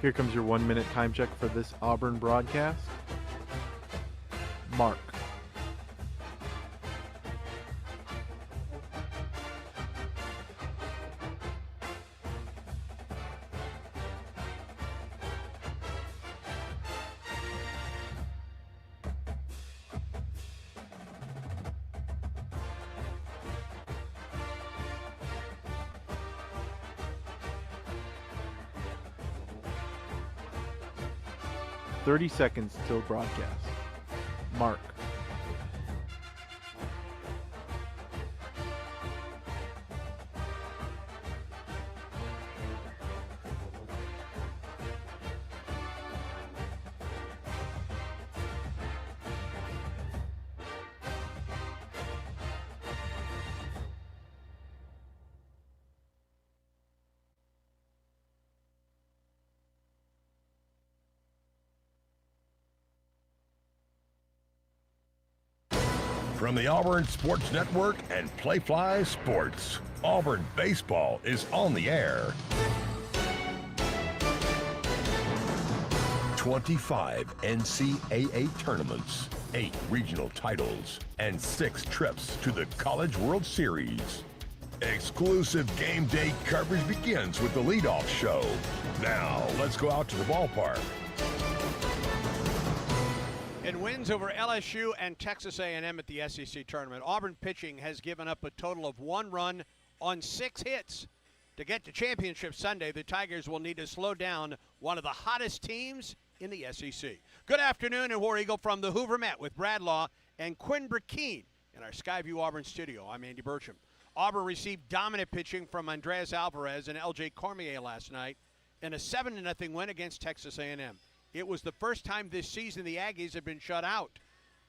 Here comes your 1 minute time check for this Auburn broadcast. Mark. "30 seconds till broadcast." Mark. From the Auburn Sports Network and Playfly Sports, Auburn baseball is on the air. 25 NCAA tournaments, 8 regional titles, and 6 trips to the College World Series. Exclusive game day coverage begins with the leadoff show. Now, let's go out to the ballpark. In wins over LSU and Texas A&M at the SEC tournament, Auburn pitching has given up a total of 1 run on 6 hits. To get to championship Sunday, the Tigers will need to slow down one of the hottest teams in the SEC. Good afternoon and War Eagle from the Hoover Met with Brad Law and Quinn Burkeen in our Skyview Auburn studio. I'm Andy Burcham. Auburn received dominant pitching from Andres Alvarez and L.J. Cormier last night in a 7-0 win against Texas A&M. It was the first time this season the Aggies have been shut out.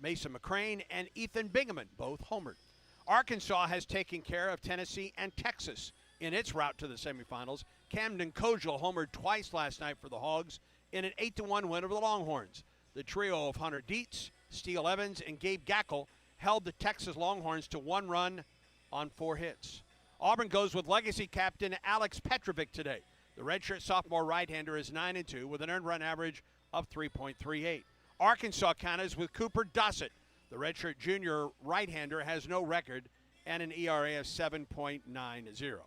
Mason McCrane and Ethan Bingaman both homered. Arkansas has taken care of Tennessee and Texas in its route to the semifinals. Camden Kogel homered twice last night for the Hogs in an 8-1 win over the Longhorns. The trio of Hunter Dietz, Steele Evans, and Gabe Gackel held the Texas Longhorns to 1 run on 4 hits. Auburn goes with legacy captain Alex Petrovic today. The redshirt sophomore right-hander is 9-2 with an earned run average of 3.38. Arkansas counters with Cooper Dossett. The redshirt junior right-hander has no record and an ERA of 7.90.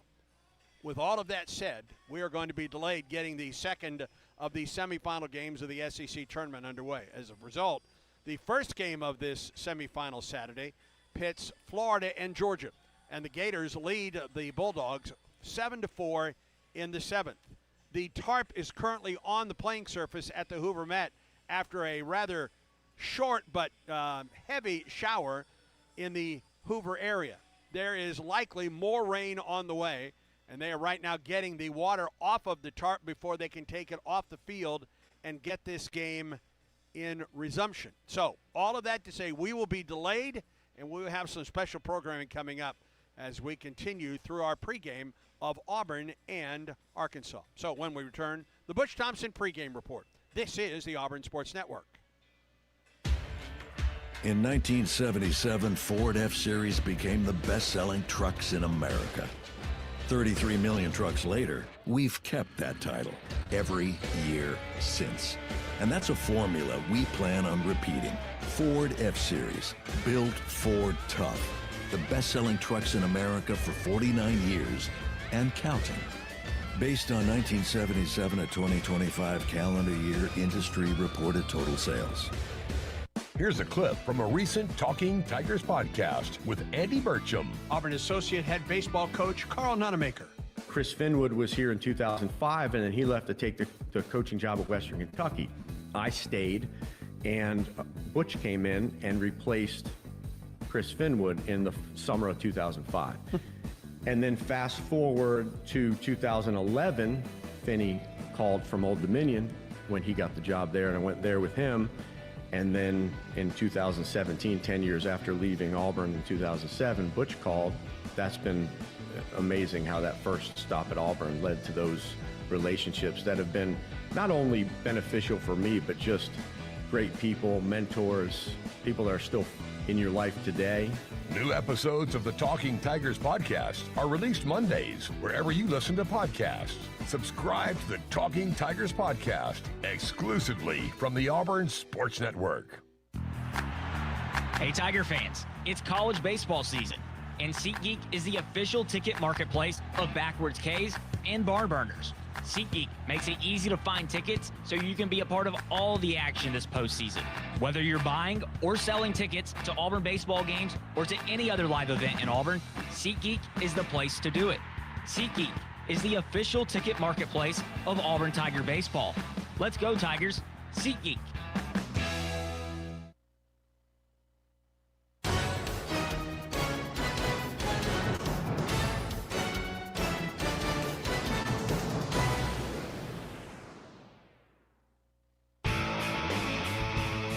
With all of that said, we are going to be delayed getting the second of the semifinal games of the SEC tournament underway. As a result, the first game of this semifinal Saturday pits Florida and Georgia, and the Gators lead the Bulldogs 7-4 in the 7th. The tarp is currently on the playing surface at the Hoover Met after a rather short but heavy shower in the Hoover area. There is likely more rain on the way, and they are right now getting the water off of the tarp before they can take it off the field and get this game in resumption. So all of that to say we will be delayed, and we will have some special programming coming up as we continue through our pregame of Auburn and Arkansas. So when we return, the Butch Thompson pregame report. This is the Auburn Sports Network. In 1977, Ford F-Series became the best-selling trucks in America. 33 million trucks later, we've kept that title every year since. And that's a formula we plan on repeating. Ford F-Series, built Ford tough. The best-selling trucks in America for 49 years and counting. Based on 1977 to 2025 calendar year industry reported total sales. Here's a clip from a recent Talking Tigers podcast with Andy Burcham. Auburn Associate Head Baseball Coach Carl Nunemaker. Chris Finwood was here in 2005, and then he left to take the coaching job at Western Kentucky. I stayed, and Butch came in and replaced Chris Finwood in the summer of 2005. And then fast forward to 2011, Finney called from Old Dominion when he got the job there, and I went there with him. And then in 2017, 10 years after leaving Auburn in 2007, Butch called. That's been amazing how that first stop at Auburn led to those relationships that have been not only beneficial for me, but just great people, mentors, people that are still in your life today. New episodes of the Talking Tigers podcast are released Mondays wherever you listen to podcasts. Subscribe to the Talking Tigers podcast exclusively from the Auburn Sports Network. Hey, Tiger fans, it's college baseball season, and SeatGeek is the official ticket marketplace of Backwards K's and Barn Burners. SeatGeek makes it easy to find tickets so you can be a part of all the action this postseason. Whether you're buying or selling tickets to Auburn baseball games or to any other live event in Auburn, SeatGeek is the place to do it. SeatGeek is the official ticket marketplace of Auburn Tiger baseball. Let's go, Tigers. SeatGeek.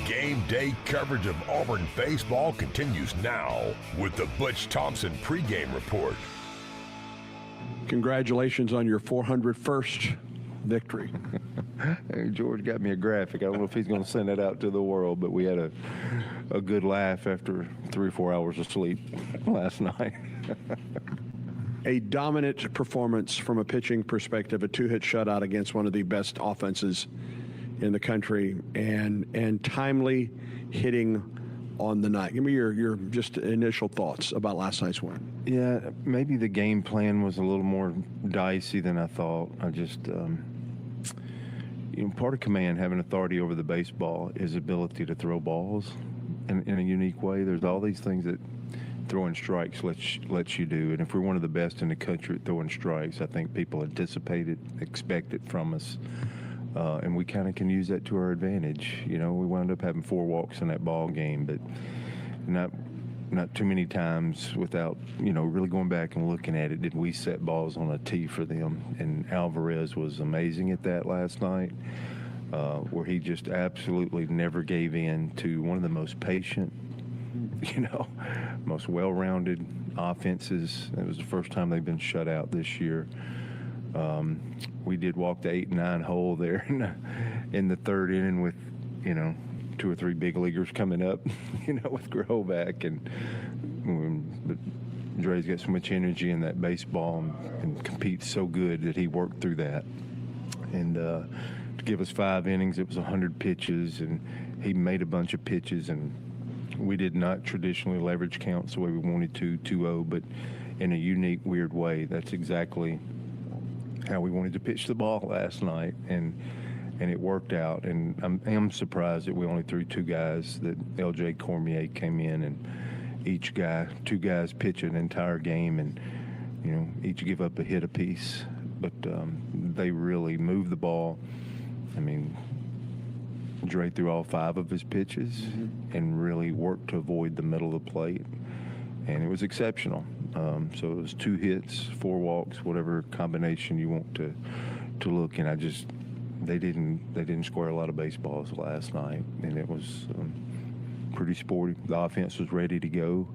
Game day coverage of Auburn baseball continues now with the Butch Thompson pregame report. Congratulations on your 401st victory. Hey, George got me a graphic. I don't know if he's going to send that out to the world, but we had a good laugh after 3 or 4 hours of sleep last night. A dominant performance from a pitching perspective, a 2-hit shutout against one of the best offenses in the country, and timely hitting on the night. Give me your just initial thoughts about last night's win. Yeah, maybe the game plan was a little more dicey than I thought. I just, part of command, having authority over the baseball, is ability to throw balls in a unique way. There's all these things that throwing strikes lets you do, and if we're one of the best in the country at throwing strikes, I think people anticipate it, expect it from us. And we kind of can use that to our advantage. We wound up having 4 walks in that ball game, but not too many times without, really going back and looking at it, did we set balls on a tee for them. And Alvarez was amazing at that last night, where he just absolutely never gave in to one of the most patient, most well-rounded offenses. It was the first time they've been shut out this year. We did walk the 8 and 9 hole there in the third inning with, 2 or 3 big leaguers coming up, with Groback, but Dre's got so much energy in that baseball and competes so good that he worked through that. And to give us 5 innings, it was 100 pitches, and he made a bunch of pitches, and we did not traditionally leverage counts the way we wanted to, 2-0, but in a unique, weird way. That's exactly how we wanted to pitch the ball last night, and it worked out. And I'm surprised that we only threw 2 guys, that L.J. Cormier came in, and 2 guys pitch an entire game, and each give up a hit apiece. But they really moved the ball. I mean, Dre threw all 5 of his pitches and really worked to avoid the middle of the plate, and it was exceptional. So it was 2 hits, 4 walks, whatever combination you want to look. And they didn't square a lot of baseballs last night, and it was pretty sporty. The offense was ready to go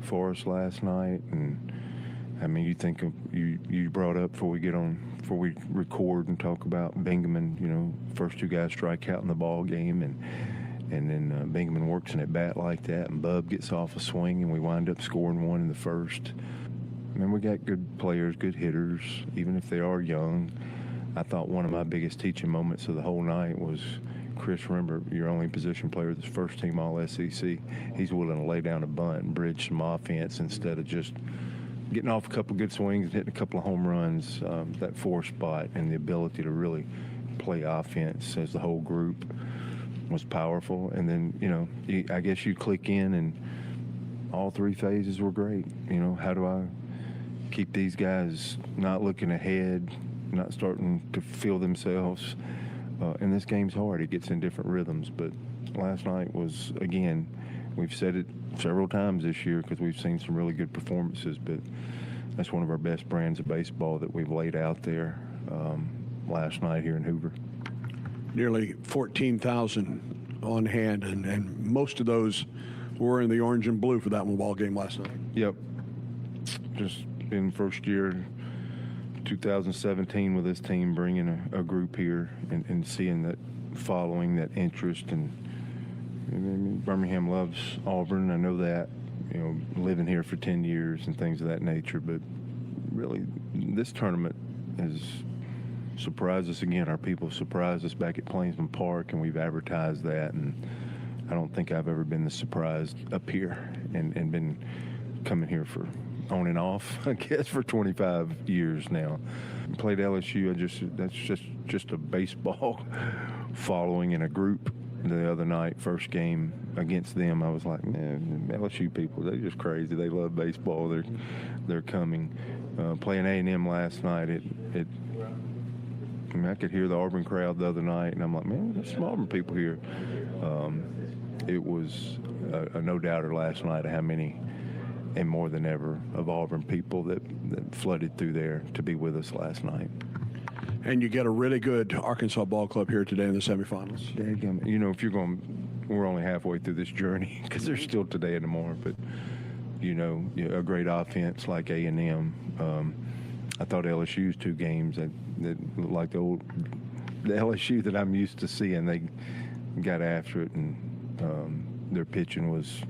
for us last night, and I mean, you brought up before we record and talk about Bingaman. First 2 guys strike out in the ball game, and then Bingaman works an at-bat like that, and Bub gets off a swing, and we wind up scoring 1 in the first. I mean, we got good players, good hitters, even if they are young. I thought one of my biggest teaching moments of the whole night was, Chris, remember, your only position player that's first-team All-SEC. He's willing to lay down a bunt and bridge some offense instead of just getting off a couple good swings and hitting a couple of home runs. That 4 spot and the ability to really play offense as the whole group was powerful. And then, I guess you click in, and all 3 phases were great. How do I keep these guys not looking ahead, not starting to feel themselves? And this game's hard. It gets in different rhythms. But last night was, again, we've said it several times this year because we've seen some really good performances, but that's one of our best brands of baseball that we've laid out there last night here in Hoover. Nearly 14,000 on hand, and most of those were in the orange and blue for that one ball game last night. Yep. Just in first year, 2017, with this team bringing a group here and seeing that following, that interest, and I mean, Birmingham loves Auburn. I know that, you know, living here for 10 years and things of that nature. But really, this tournament has surprised us again. Our people surprised us back at Plainsman Park, and we've advertised that. And I don't think I've ever been this surprised up here and been coming here for on and off, I guess, for 25 years now. Played LSU. That's just a baseball following in a group. The other night, first game against them, I was like, man, LSU people, they're just crazy. They love baseball. They're coming. Playing A&M last night, I mean, I could hear the Auburn crowd the other night, and I'm like, man, there's some Auburn people here. It was a no-doubter last night of how many, and more than ever, of Auburn people that flooded through there to be with us last night. And you get a really good Arkansas ball club here today in the semifinals. You know, if you're going, we're only halfway through this journey because there's still today and tomorrow. But you know, a great offense like A&M. I thought LSU's two games that looked like the LSU that I'm used to seeing. They got after it, and their pitching was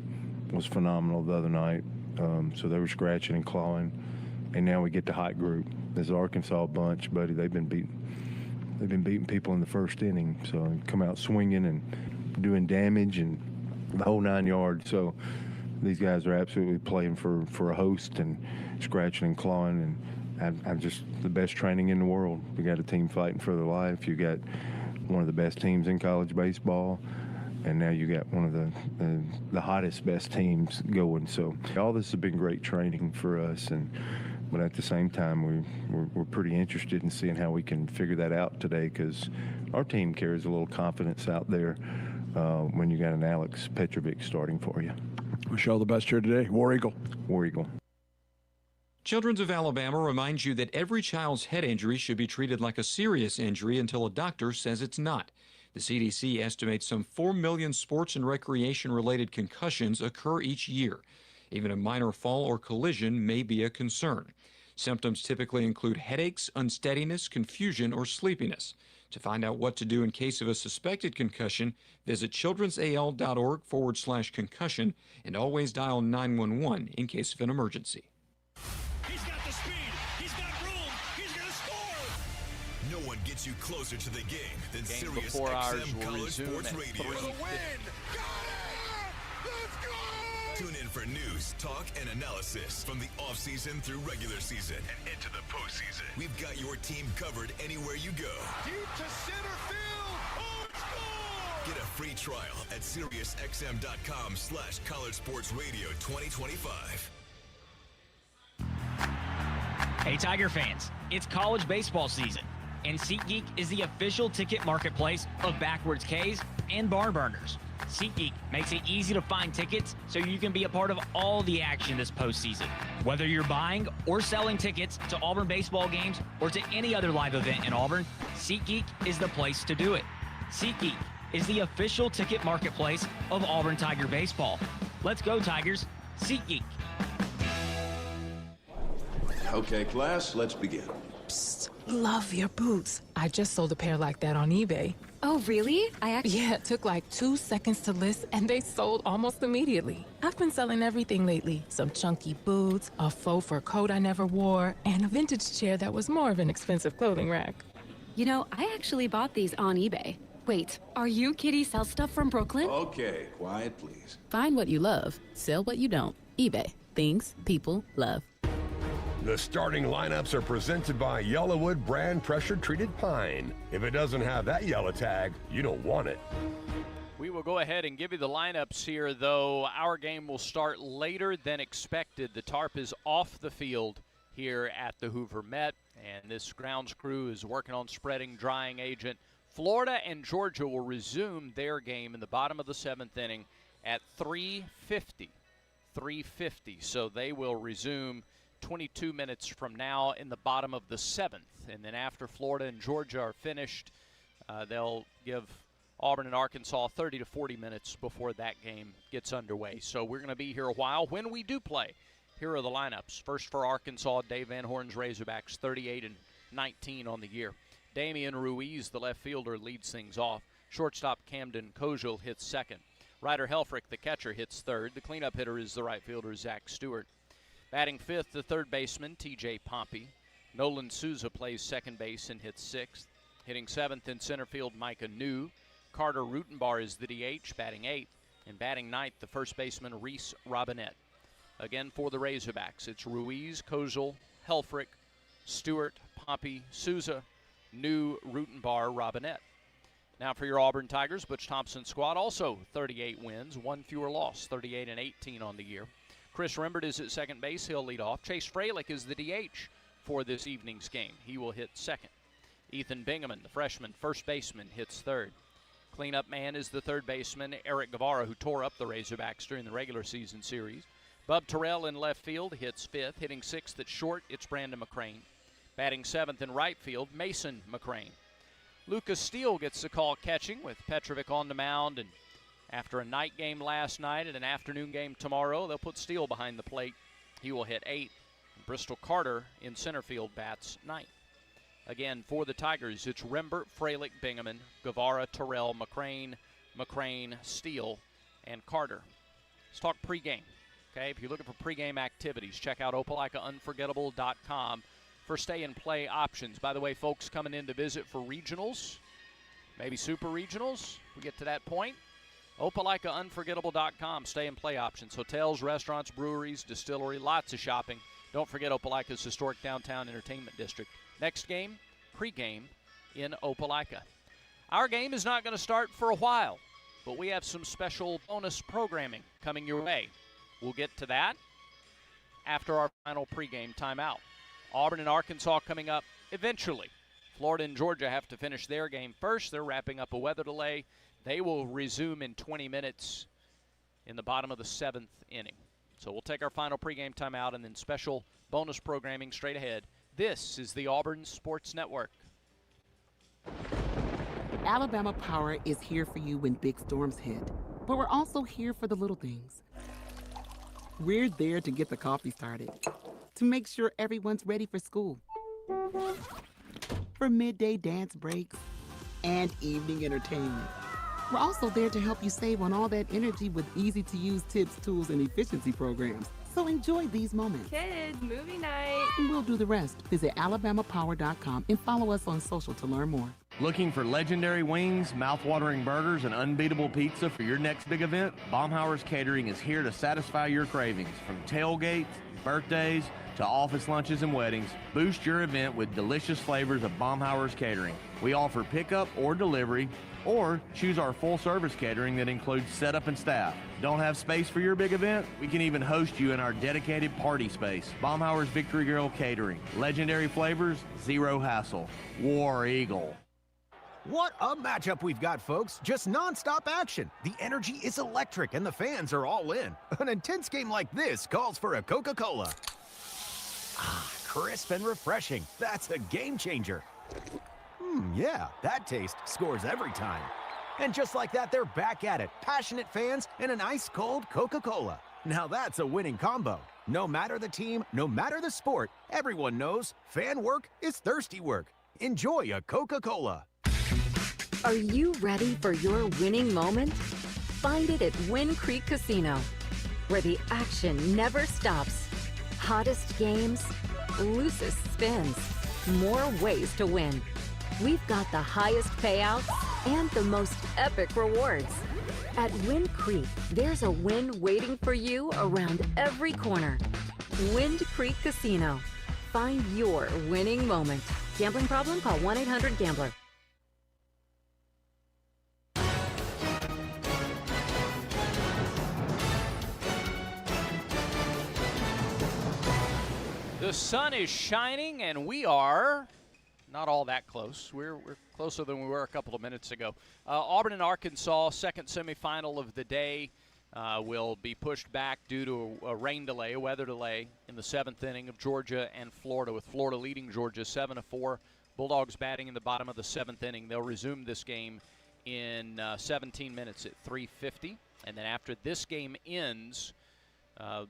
phenomenal the other night. So they were scratching and clawing, and now we get the hot group. This Arkansas bunch, buddy, they've been beating people in the first inning. So come out swinging and doing damage and the whole 9 yards. So these guys are absolutely playing for a host and scratching and clawing, and I'm just the best training in the world. We got a team fighting for their life. You got one of the best teams in college baseball, and now you got one of the hottest, best teams going. So all this has been great training for us, but at the same time, we're pretty interested in seeing how we can figure that out today, because our team carries a little confidence out there when you got an Alex Petrovic starting for you. Wish you all the best here today. War Eagle. War Eagle. Children's of Alabama reminds you that every child's head injury should be treated like a serious injury until a doctor says it's not. The CDC estimates some 4 million sports and recreation-related concussions occur each year. Even a minor fall or collision may be a concern. Symptoms typically include headaches, unsteadiness, confusion, or sleepiness. To find out what to do in case of a suspected concussion, visit childrensal.org/concussion and always dial 911 in case of an emergency. He's got the speed. He's got room. He's going to score. No one gets you closer to the game than Game Sirius before ours XM will College resume Sports at Radio. 3:50. Got it! Let's go! Tune in for news, talk, and analysis from the offseason through regular season and into the postseason. We've got your team covered anywhere you go. Deep to center field. Oh, it's gone! Get a free trial at SiriusXM.com/College Sports Radio 2025. Hey Tiger fans, it's college baseball season, and SeatGeek is the official ticket marketplace of Backwards K's and Barn Burners. SeatGeek makes it easy to find tickets so you can be a part of all the action this postseason. Whether you're buying or selling tickets to Auburn baseball games or to any other live event in Auburn, SeatGeek is the place to do it. SeatGeek is the official ticket marketplace of Auburn Tiger baseball. Let's go Tigers, SeatGeek. Okay, class, let's begin. Psst, love your boots. I just sold a pair like that on eBay. Oh, really? Yeah, it took like 2 seconds to list, and they sold almost immediately. I've been selling everything lately. Some chunky boots, a faux fur coat I never wore, and a vintage chair that was more of an expensive clothing rack. You know, I actually bought these on eBay. Wait, are you Kitty Sell Stuff from Brooklyn? Okay, quiet, please. Find what you love, sell what you don't. eBay. Things people love. The starting lineups are presented by Yellowwood brand pressure-treated pine. If it doesn't have that yellow tag, you don't want it. We will go ahead and give you the lineups here, though our game will start later than expected. The tarp is off the field here at the Hoover Met, and this grounds crew is working on spreading drying agent. Florida and Georgia will resume their game in the bottom of the 7th inning at 3:50. 3:50, so they will resume 22 minutes from now in the bottom of the 7th. And then after Florida and Georgia are finished, they'll give Auburn and Arkansas 30 to 40 minutes before that game gets underway. So we're going to be here a while. When we do play, here are the lineups. First for Arkansas, Dave Van Horn's Razorbacks, 38-19 on the year. Damian Ruiz, the left fielder, leads things off. Shortstop Camden Kojal hits second. Ryder Helfrich, the catcher, hits third. The cleanup hitter is the right fielder, Zach Stewart. Batting fifth, the third baseman, T.J. Pompey. Nolan Souza plays second base and hits sixth. Hitting seventh in center field, Micah New. Carter Rutenbar is the DH, batting eighth. And batting ninth, the first baseman, Reese Robinette. Again, for the Razorbacks, it's Ruiz, Kozel, Helfrich, Stewart, Pompey, Souza, New, Rutenbar, Robinette. Now for your Auburn Tigers, Butch Thompson squad, also 38 wins, one fewer loss, 38-18 on the year. Chris Rembert is at second base. He'll lead off. Chase Freilich is the DH for this evening's game. He will hit second. Ethan Bingaman, the freshman first baseman, hits third. Cleanup man is the third baseman, Eric Guevara, who tore up the Razorbacks during the regular season series. Bub Terrell in left field hits fifth. Hitting sixth at short, it's Brandon McCrane. Batting seventh in right field, Mason McCrane. Lucas Steele gets the call catching with Petrovic on the mound, and after a night game last night and an afternoon game tomorrow, they'll put Steele behind the plate. He will hit eighth. Bristol Carter in center field bats ninth. Again, for the Tigers, it's Rembert, Freilich, Bingaman, Guevara, Terrell, McCrane, Steele, and Carter. Let's talk pregame. Okay, if you're looking for pregame activities, check out opelikaunforgettable.com for stay-and-play options. By the way, folks coming in to visit for regionals, maybe super regionals, we get to that point. opelikaunforgettable.com, stay-and-play options. Hotels, restaurants, breweries, distillery, lots of shopping. Don't forget Opelika's historic downtown entertainment district. Next game, pregame in Opelika. Our game is not going to start for a while, but we have some special bonus programming coming your way. We'll get to that after our final pregame timeout. Auburn and Arkansas coming up eventually. Florida and Georgia have to finish their game first. They're wrapping up a weather delay. They will resume in 20 minutes in the bottom of the seventh inning. So we'll take our final pregame timeout and then special bonus programming straight ahead. This is the Auburn Sports Network. Alabama Power is here for you when big storms hit, but we're also here for the little things. We're there to get the coffee started, to make sure everyone's ready for school, for midday dance breaks, and evening entertainment. We're also there to help you save on all that energy with easy-to-use tips, tools, and efficiency programs. So enjoy these moments. Kids, movie night. And we'll do the rest. Visit alabamapower.com and follow us on social to learn more. Looking for legendary wings, mouth-watering burgers, and unbeatable pizza for your next big event? Baumhauer's Catering is here to satisfy your cravings. From tailgates, birthdays, to office lunches and weddings, boost your event with delicious flavors of Baumhauer's Catering. We offer pickup or delivery, or choose our full-service catering that includes setup and staff. Don't have space for your big event? We can even host you in our dedicated party space. Baumhauer's Victory Grill Catering. Legendary flavors, zero hassle. War Eagle. What a matchup we've got, folks. Just nonstop action. The energy is electric and the fans are all in. An intense game like this calls for a Coca-Cola. Ah, crisp and refreshing. That's a game changer. Yeah, that taste scores every time. And just like that, they're back at it. Passionate fans and an ice-cold Coca-Cola. Now that's a winning combo. No matter the team, no matter the sport, everyone knows fan work is thirsty work. Enjoy a Coca-Cola. Are you ready for your winning moment? Find it at Wind Creek Casino, where the action never stops. Hottest games, loosest spins, more ways to win. We've got the highest payouts and the most epic rewards. At Wind Creek, there's a win waiting for you around every corner. Wind Creek Casino. Find your winning moment. Gambling problem? Call 1-800-GAMBLER. The sun is shining, and we are not all that close. We're closer than we were a couple of minutes ago. Auburn and Arkansas, second semifinal of the day, will be pushed back due to a rain delay, a weather delay in the seventh inning of Georgia and Florida, with Florida leading Georgia 7-4. Bulldogs batting in the bottom of the seventh inning. They'll resume this game in 17 minutes at 3:50, and then after this game ends,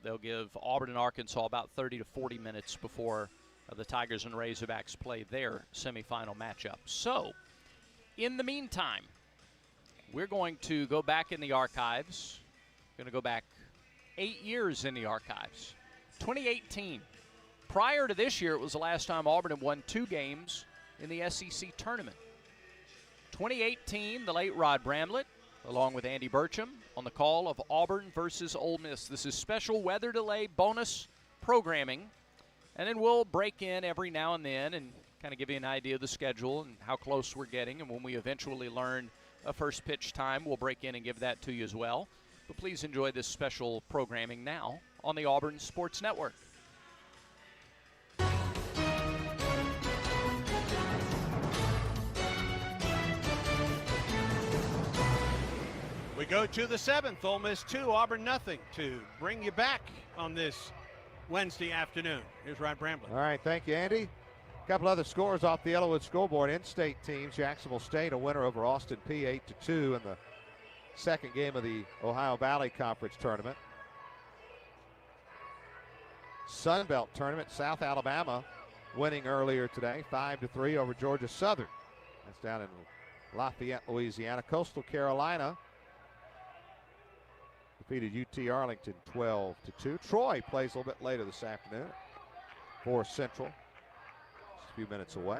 they'll give Auburn and Arkansas about 30 to 40 minutes before the Tigers and Razorbacks play their semifinal matchup. So, in the meantime, we're going to go back in the archives. Going to go back 8 years in the archives. 2018. Prior to this year, it was the last time Auburn had won 2 games in the SEC tournament. 2018, the late Rod Bramlett, along with Andy Burcham, on the call of Auburn versus Ole Miss. This is special weather delay bonus programming. And then we'll break in every now and then and kind of give you an idea of the schedule and how close we're getting. And when we eventually learn a first pitch time, we'll break in and give that to you as well. But please enjoy this special programming now on the Auburn Sports Network. We go to the 7th, Ole Miss 2, Auburn nothing, to bring you back on this Wednesday afternoon. Here's Rod Bramlett. All right, thank you, Andy. A couple other scores off the Ellerwood scoreboard. In-state teams, Jacksonville State, a winner over Austin P 8-2 in the second game of the Ohio Valley Conference tournament. Sun Belt tournament, South Alabama winning earlier today, 5-3 over Georgia Southern. That's down in Lafayette, Louisiana. Coastal Carolina defeated UT Arlington 12-2. Troy plays a little bit later this afternoon for Central. Just a few minutes away.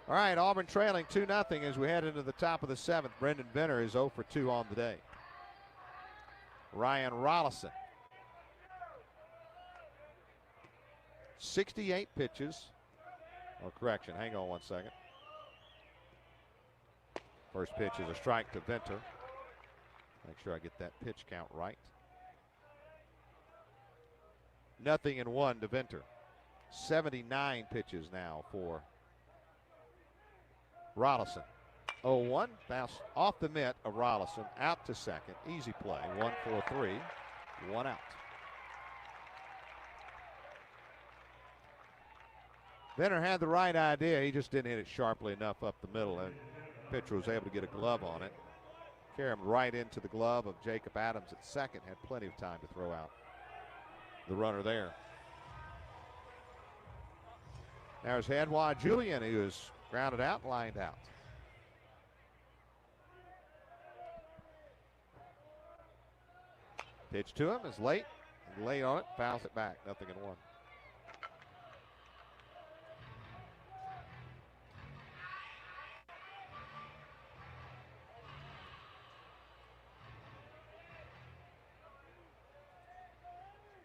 All right, Auburn trailing 2-0 as we head into the top of the 7th. Brendan Benner is 0 for 2 on the day. Ryan Rollison. 68 pitches. Oh, correction, hang on one second. First pitch is a strike to Venter. Make sure I get that pitch count right. 0-1 to Venter. 79 pitches now for Rollison. 0-1, bounce off the mitt of Rollison, out to second. Easy play, 1-4-3, 1 out. Venter had the right idea. He just didn't hit it sharply enough up the middle, and the pitcher was able to get a glove on it. Carry him right into the glove of Jacob Adams at second. Had plenty of time to throw out the runner there. There's Edouard Julian, who is grounded out, lined out. Pitch to him is late. Late on it, fouls it back. 0-1.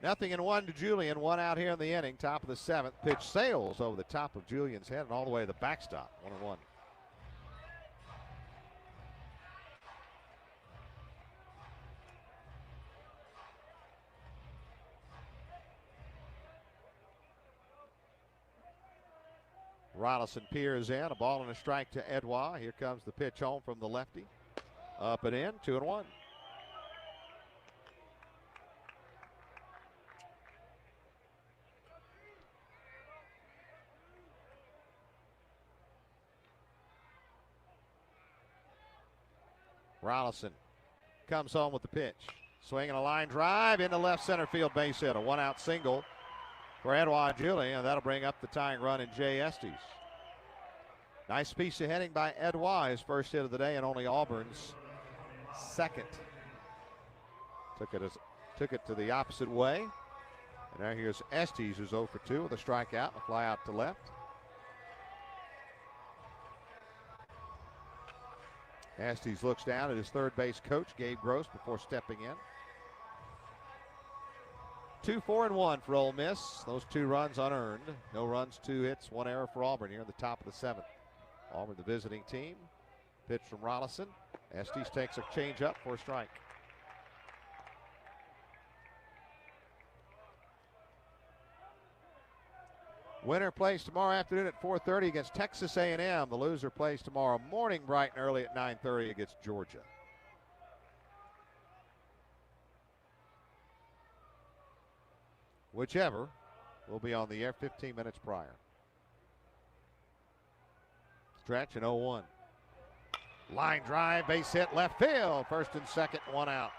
Nothing in 1 to Julian. 1 out here in the inning. Top of the 7th. Pitch sails over the top of Julian's head and all the way to the backstop. 1-1. Rollison peers in. A ball and a strike to Edouard. Here comes the pitch home from the lefty. Up and in. 2-1. Rollison comes home with the pitch. Swinging a line drive into left center field base hit. A 1-out single for Edouard Julian, and that'll bring up the tying run in Jay Estes. Nice piece of hitting by Edouard, his first hit of the day, and only Auburn's second. Took it to the opposite way. And now here's Estes, who's 0 for 2 with a strikeout, a fly out to left. Estes looks down at his third base coach, Gabe Gross, before stepping in. 2-4-1 for Ole Miss. Those 2 runs unearned. No runs, 2 hits, 1 error for Auburn here in the top of the 7th. Auburn, the visiting team. Pitch from Rollison. Estes takes a changeup for a strike. Winner plays tomorrow afternoon at 4:30 against Texas A&M. The loser plays tomorrow morning bright and early at 9:30 against Georgia. Whichever will be on the air 15 minutes prior. Stretch and 0-1. Line drive, base hit, left field. First and second, 1 out.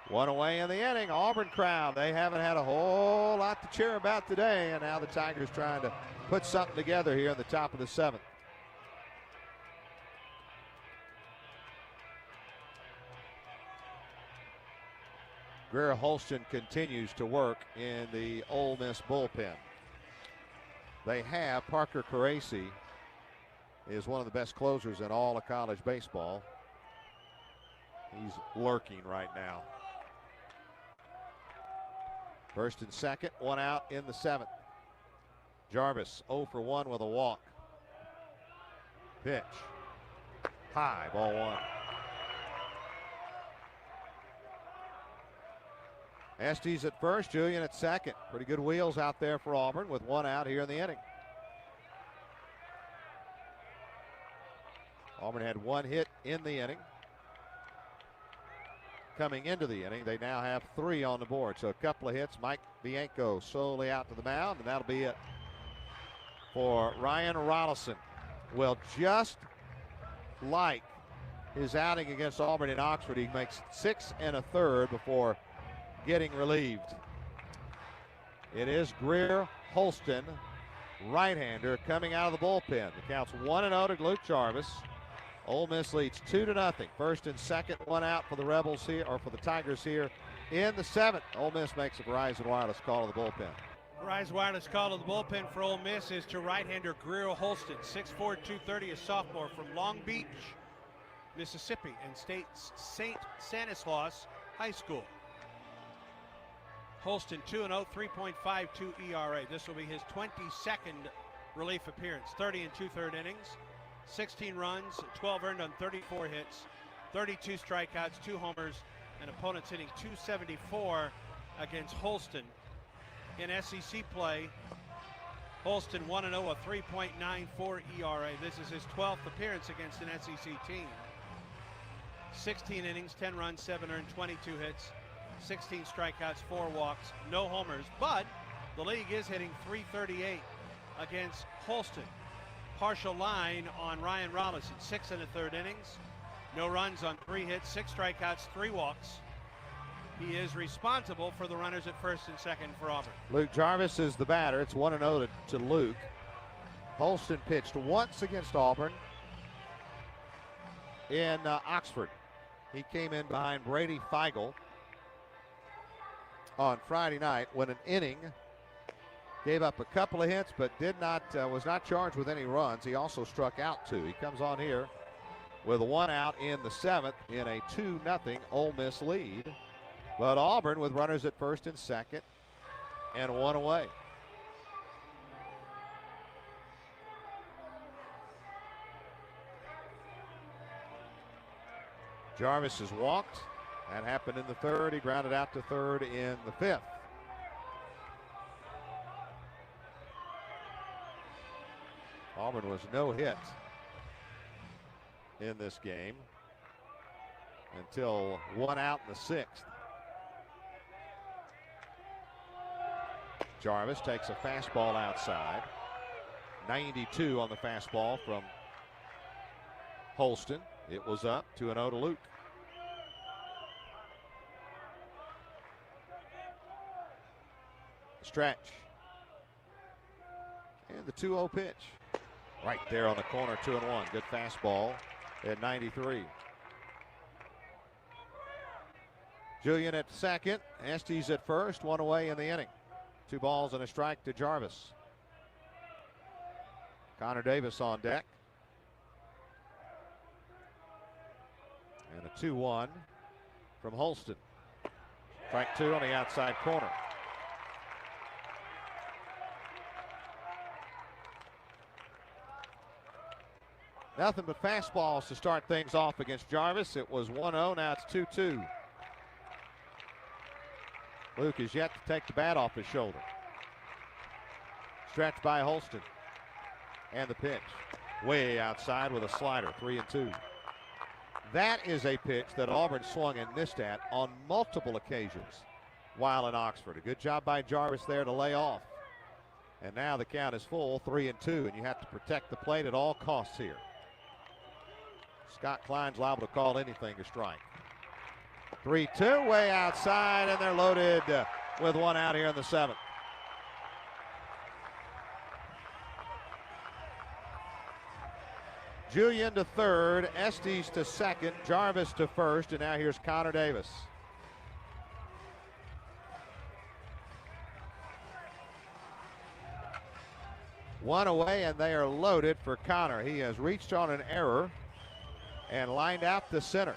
One away in the inning. Auburn crowd, they haven't had a whole lot to cheer about today, and now the Tigers trying to put something together here in the top of the 7th. Greer Holston continues to work in the Ole Miss bullpen. They have Parker Caracci, is one of the best closers in all of college baseball. He's lurking right now. First and second, one out in the 7th. Jarvis 0 for 1 with a walk. Pitch. High, ball 1. Estes at first, Julian at second. Pretty good wheels out there for Auburn with one out here in the inning. Auburn had one hit in the inning. Coming into the inning, they now have 3 on the board. So a couple of hits. Mike Bianco slowly out to the mound, and that'll be it for Ryan Rollison. Well, just like his outing against Auburn in Oxford, he makes 6 1/3 before getting relieved. It is Greer Holston, right-hander, coming out of the bullpen. The count's 1-0 to Luke Jarvis. Ole Miss leads 2-0. First and second, one out for the Rebels here, or for the Tigers here in the 7th. Ole Miss makes a Verizon Wireless call to the bullpen. Verizon Wireless call to the bullpen for Ole Miss is to right-hander Greer Holston, 6'4", 230, a sophomore from Long Beach, Mississippi, and St. Stanislaus High School. Holston 2-0, 3.52 ERA. This will be his 22nd relief appearance. 30 2/3 innings, 16 runs, 12 earned on 34 hits, 32 strikeouts, 2 homers, and opponents hitting .274 against Holston. In SEC play, Holston 1-0, a 3.94 ERA. This is his 12th appearance against an SEC team. 16 innings, 10 runs, 7 earned, 22 hits, 16 strikeouts, 4 walks, no homers, but the league is hitting .338 against Holston. Partial line on Ryan Rollison, 6 1/3 innings, no runs on 3 hits, 6 strikeouts, 3 walks. He is responsible for the runners at first and second for Auburn. Luke Jarvis is the batter. It's 1-0 to Luke. Holston pitched once against Auburn in Oxford. He came in behind Brady Feigl on Friday night when an inning, gave up a couple of hits, but was not charged with any runs. He also struck out 2. He comes on here with a 1 out in the 7th in a 2-0 Ole Miss lead. But Auburn with runners at first and second and 1 away. Jarvis has walked. That happened in the 3rd. He grounded out to 3rd in the 5th. Auburn was no hit in this game until 1 out in the 6th. Jarvis takes a fastball outside. 92 on the fastball from Holston. It was up 2-0 to Luke. Stretch. And the 2-0 pitch. Right there on the corner, 2-1. Good fastball at 93. Julian at second. Estes at first. 1 away in the inning. 2 balls and a strike to Jarvis. Connor Davis on deck. And a 2-1 from Holston. Strike 2 on the outside corner. Nothing but fastballs to start things off against Jarvis. It was 1-0, now it's 2-2. Luke is yet to take the bat off his shoulder. Stretched by Holston. And the pitch. Way outside with a slider, 3-2. That is a pitch that Auburn swung and missed at on multiple occasions while in Oxford. A good job by Jarvis there to lay off. And now the count is full, 3-2, and you have to protect the plate at all costs here. Scott Klein's liable to call anything a strike. 3-2 way outside, and they're loaded with one out here in the 7th. Julian to third, Estes to second, Jarvis to first, and now here's Connor Davis. One away, and they are loaded for Connor. He has reached on an error and lined out to center.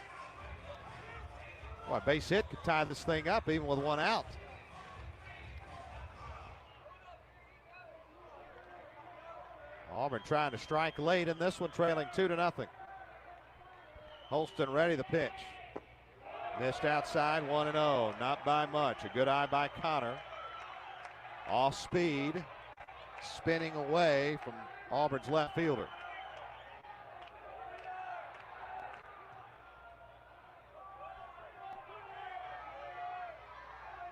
Well, a base hit could tie this thing up even with one out. Auburn trying to strike late in this one, trailing 2-0. Holston ready, the pitch. Missed outside, 1-0, not by much. A good eye by Connor. Off speed, spinning away from Auburn's left fielder.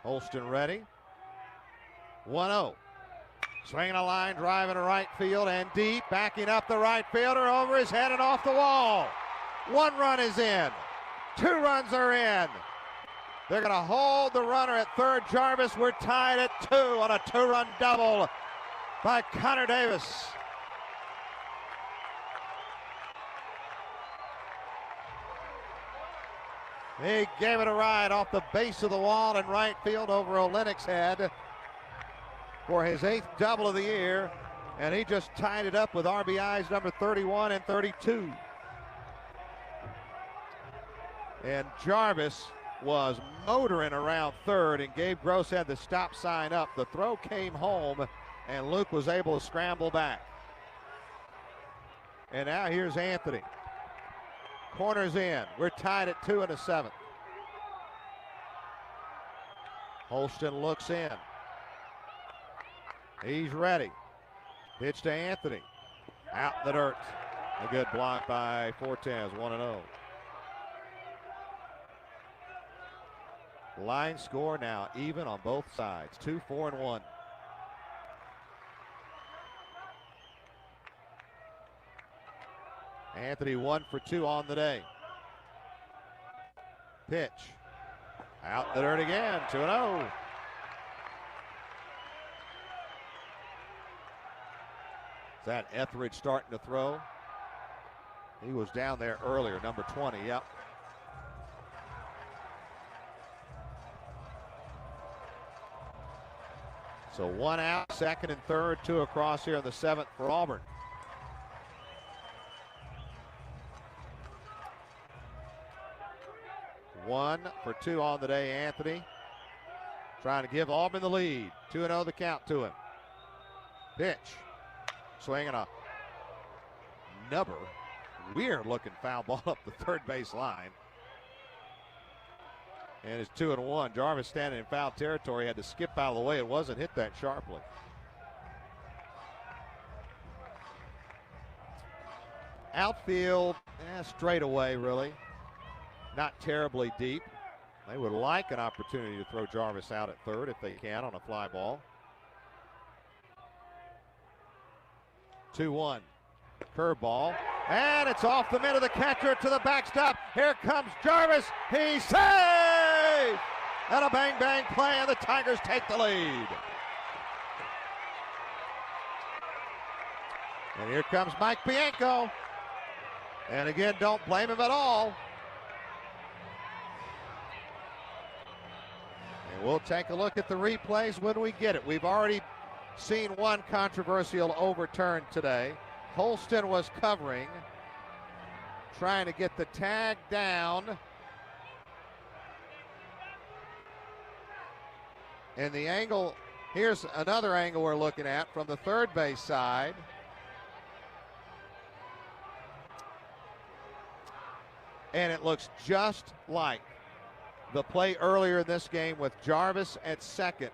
Holston ready. 1-0. Swinging a line, driving to right field and deep, backing up the right fielder over his head and off the wall. 1 run is in. 2 runs are in. They're going to hold the runner at third. Jarvis, we're tied at 2 on a 2-run double by Connor Davis. He gave it a ride off the base of the wall in right field over Olynyk's head for his 8th double of the year, and he just tied it up with RBIs number 31 and 32. And Jarvis was motoring around third, and Gabe Gross had the stop sign up. The throw came home, and Luke was able to scramble back. And now here's Anthony. Corners in. We're tied at 2 in the 7th. Holston looks in. He's ready. Pitch to Anthony. Out in the dirt. A good block by Fortes, 1-0. Line score now even on both sides. 2, 4, and 1. Anthony 1 for 2 on the day. Pitch. Out in the dirt again. 2-0. Is that Etheridge starting to throw? He was down there earlier, number 20. Yep. So 1 out, 2nd and 3rd, 2 across here in the 7th for Auburn. One for 2 on the day, Anthony. Trying to give Auburn the lead. 2-0 the count to him. Pitch. Swinging a nubber. Weird looking foul ball up the third base line. And it's 2-1. Jarvis standing in foul territory, had to skip out of the way. It wasn't hit that sharply. Outfield, straight away really. Not terribly deep. They would like an opportunity to throw Jarvis out at third if they can on a fly ball. 2-1. Curveball. And it's off the mid of the catcher to the backstop. Here comes Jarvis. He's safe! And a bang-bang play, and the Tigers take the lead. And here comes Mike Bianco. And again, don't blame him at all. And we'll take a look at the replays when we get it. We've already seen one controversial overturn today. Holston was covering, trying to get the tag down. And the angle, here's another angle we're looking at from the third base side. And it looks just like the play earlier in this game with Jarvis at second.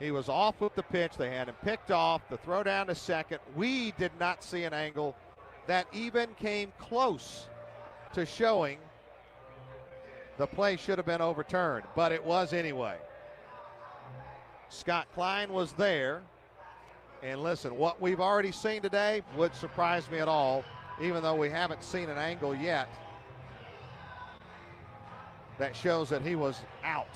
He was off with the pitch. They had him picked off. The throw down to second. We did not see an angle that even came close to showing the play should have been overturned, but it was anyway. Scott Klein was there. And listen, what we've already seen today would surprise me at all, even though we haven't seen an angle yet. that shows that he was out.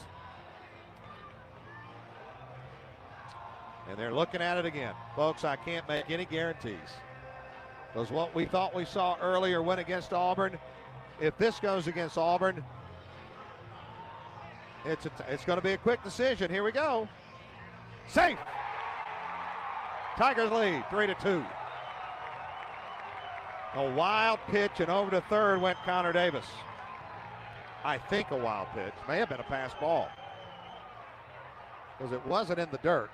And they're looking at it again. Folks, I can't make any guarantees. Because what we thought we saw earlier went against Auburn. If this goes against Auburn, it's going to be a quick decision. Here we go. Safe. Tigers lead 3-2. A wild pitch, and over to third went Connor Davis. I think a wild pitch. May have been a pass ball, because it wasn't in the dirt.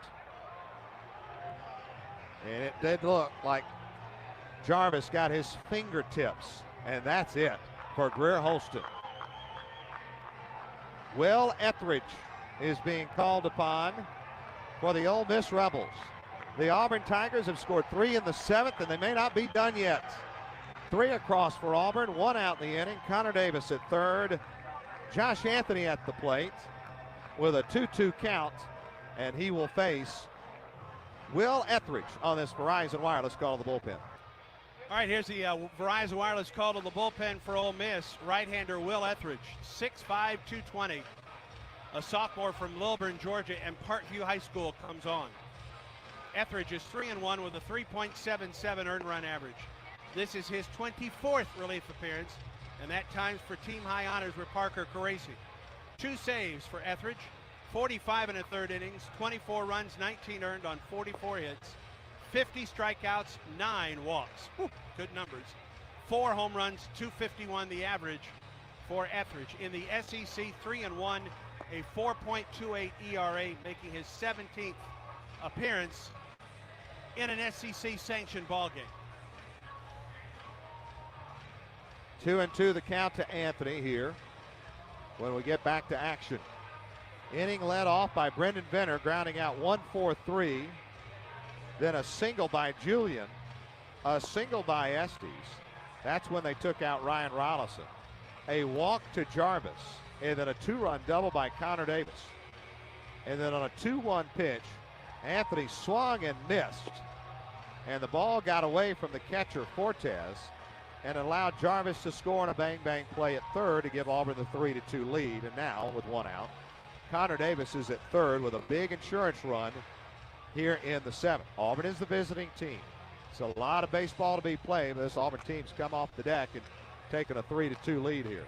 And it did look like Jarvis got his fingertips, and that's it for Greer Holston. Will Etheridge is being called upon for the Ole Miss Rebels. The Auburn Tigers have scored 3 in the 7th, and they may not be done yet. 3 across for Auburn, 1 out in the inning. Connor Davis at third. Josh Anthony at the plate with a 2-2 count, and he will face Will Etheridge on this Verizon Wireless call to the bullpen. All right, here's the Verizon Wireless call to the bullpen for Ole Miss. Right-hander Will Etheridge, 6'5", 220. A sophomore from Lilburn, Georgia, and Parkview High School comes on. Etheridge is 3-1 with a 3.77 earned run average. This is his 24th relief appearance, and that times for team high honors with Parker Caracci. 2 saves for Etheridge, 45 in the third innings, 24 runs, 19 earned on 44 hits, 50 strikeouts, 9 walks. Whew, good numbers. 4 home runs, 251 the average for Etheridge. In the SEC, 3-1, a 4.28 ERA, making his 17th appearance in an SEC sanctioned ball game. 2-2 the count to Anthony here when we get back to action. Inning led off by Brendan Venner, grounding out 1-4-3. Then a single by Julian, a single by Estes. That's when they took out Ryan Rollison. A walk to Jarvis, and then a 2-run double by Connor Davis. And then on a 2-1 pitch, Anthony swung and missed. And the ball got away from the catcher, Fortes, and allowed Jarvis to score on a bang-bang play at third to give Auburn the 3-2 lead. And now, with 1 out, Connor Davis is at third with a big insurance run here in the 7th. Auburn is the visiting team. It's a lot of baseball to be played, but this Auburn team's come off the deck and taken a 3-2 lead here.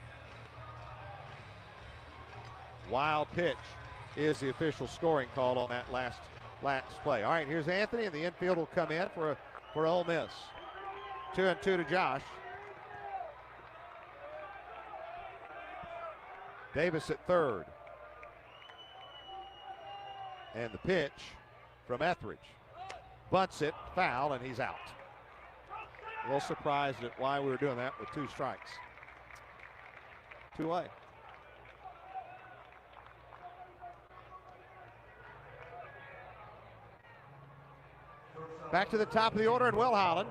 Wild pitch is the official scoring call on that last play. All right, here's Anthony, and the infield will come in for Ole Miss. 2-2 to Josh. Davis at third. And the pitch from Etheridge. Bunts it, foul, and he's out. A little surprised at why we were doing that with 2 strikes. 2 away. Back to the top of the order, and Will Holland.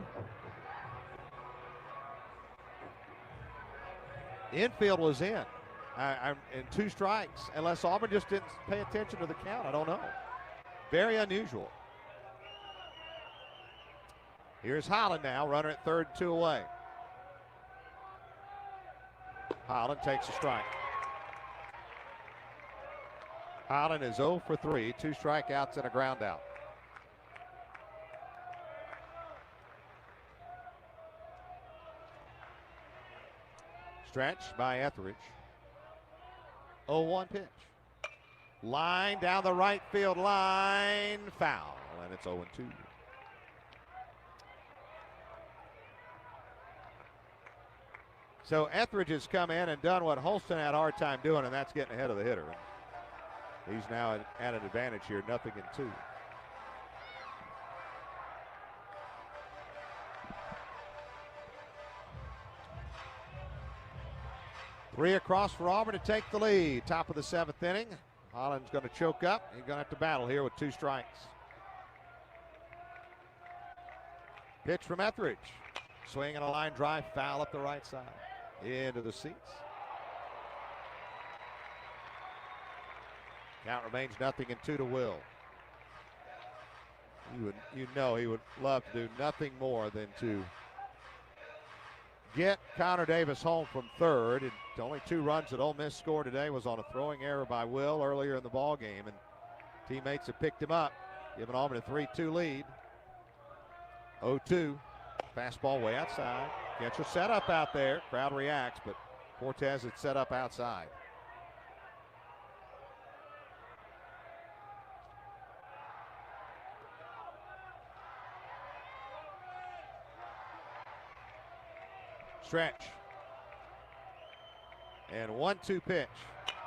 Infield was in. In 2 strikes, unless Auburn just didn't pay attention to the count. I don't know. Very unusual. Here's Holland now, runner at third, 2 away. Holland takes a strike. Holland is 0 for 3, 2 strikeouts and a ground out. Stretch by Etheridge. 0-1 pitch. Line down the right field line. Foul. And it's 0-2. So Etheridge has come in and done what Holston had a hard time doing, and that's getting ahead of the hitter. He's now at an advantage here, 0-2. Three across for Auburn to take the lead. Top of the 7th inning. Holland's going to choke up. He's going to have to battle here with 2 strikes. Pitch from Etheridge. Swing and a line drive, foul up the right side. Into the seats. Count remains 0-2 to Will. You know he would love to do nothing more than to get Connor Davis home from third. And the only 2 runs that Ole Miss scored today was on a throwing error by Will earlier in the ball game, and teammates have picked him up, giving Auburn a 3-2 lead. 0-2, fastball way outside. Catcher set up out there. Crowd reacts, but Cortez had set up outside. Stretch. And 1-2 pitch.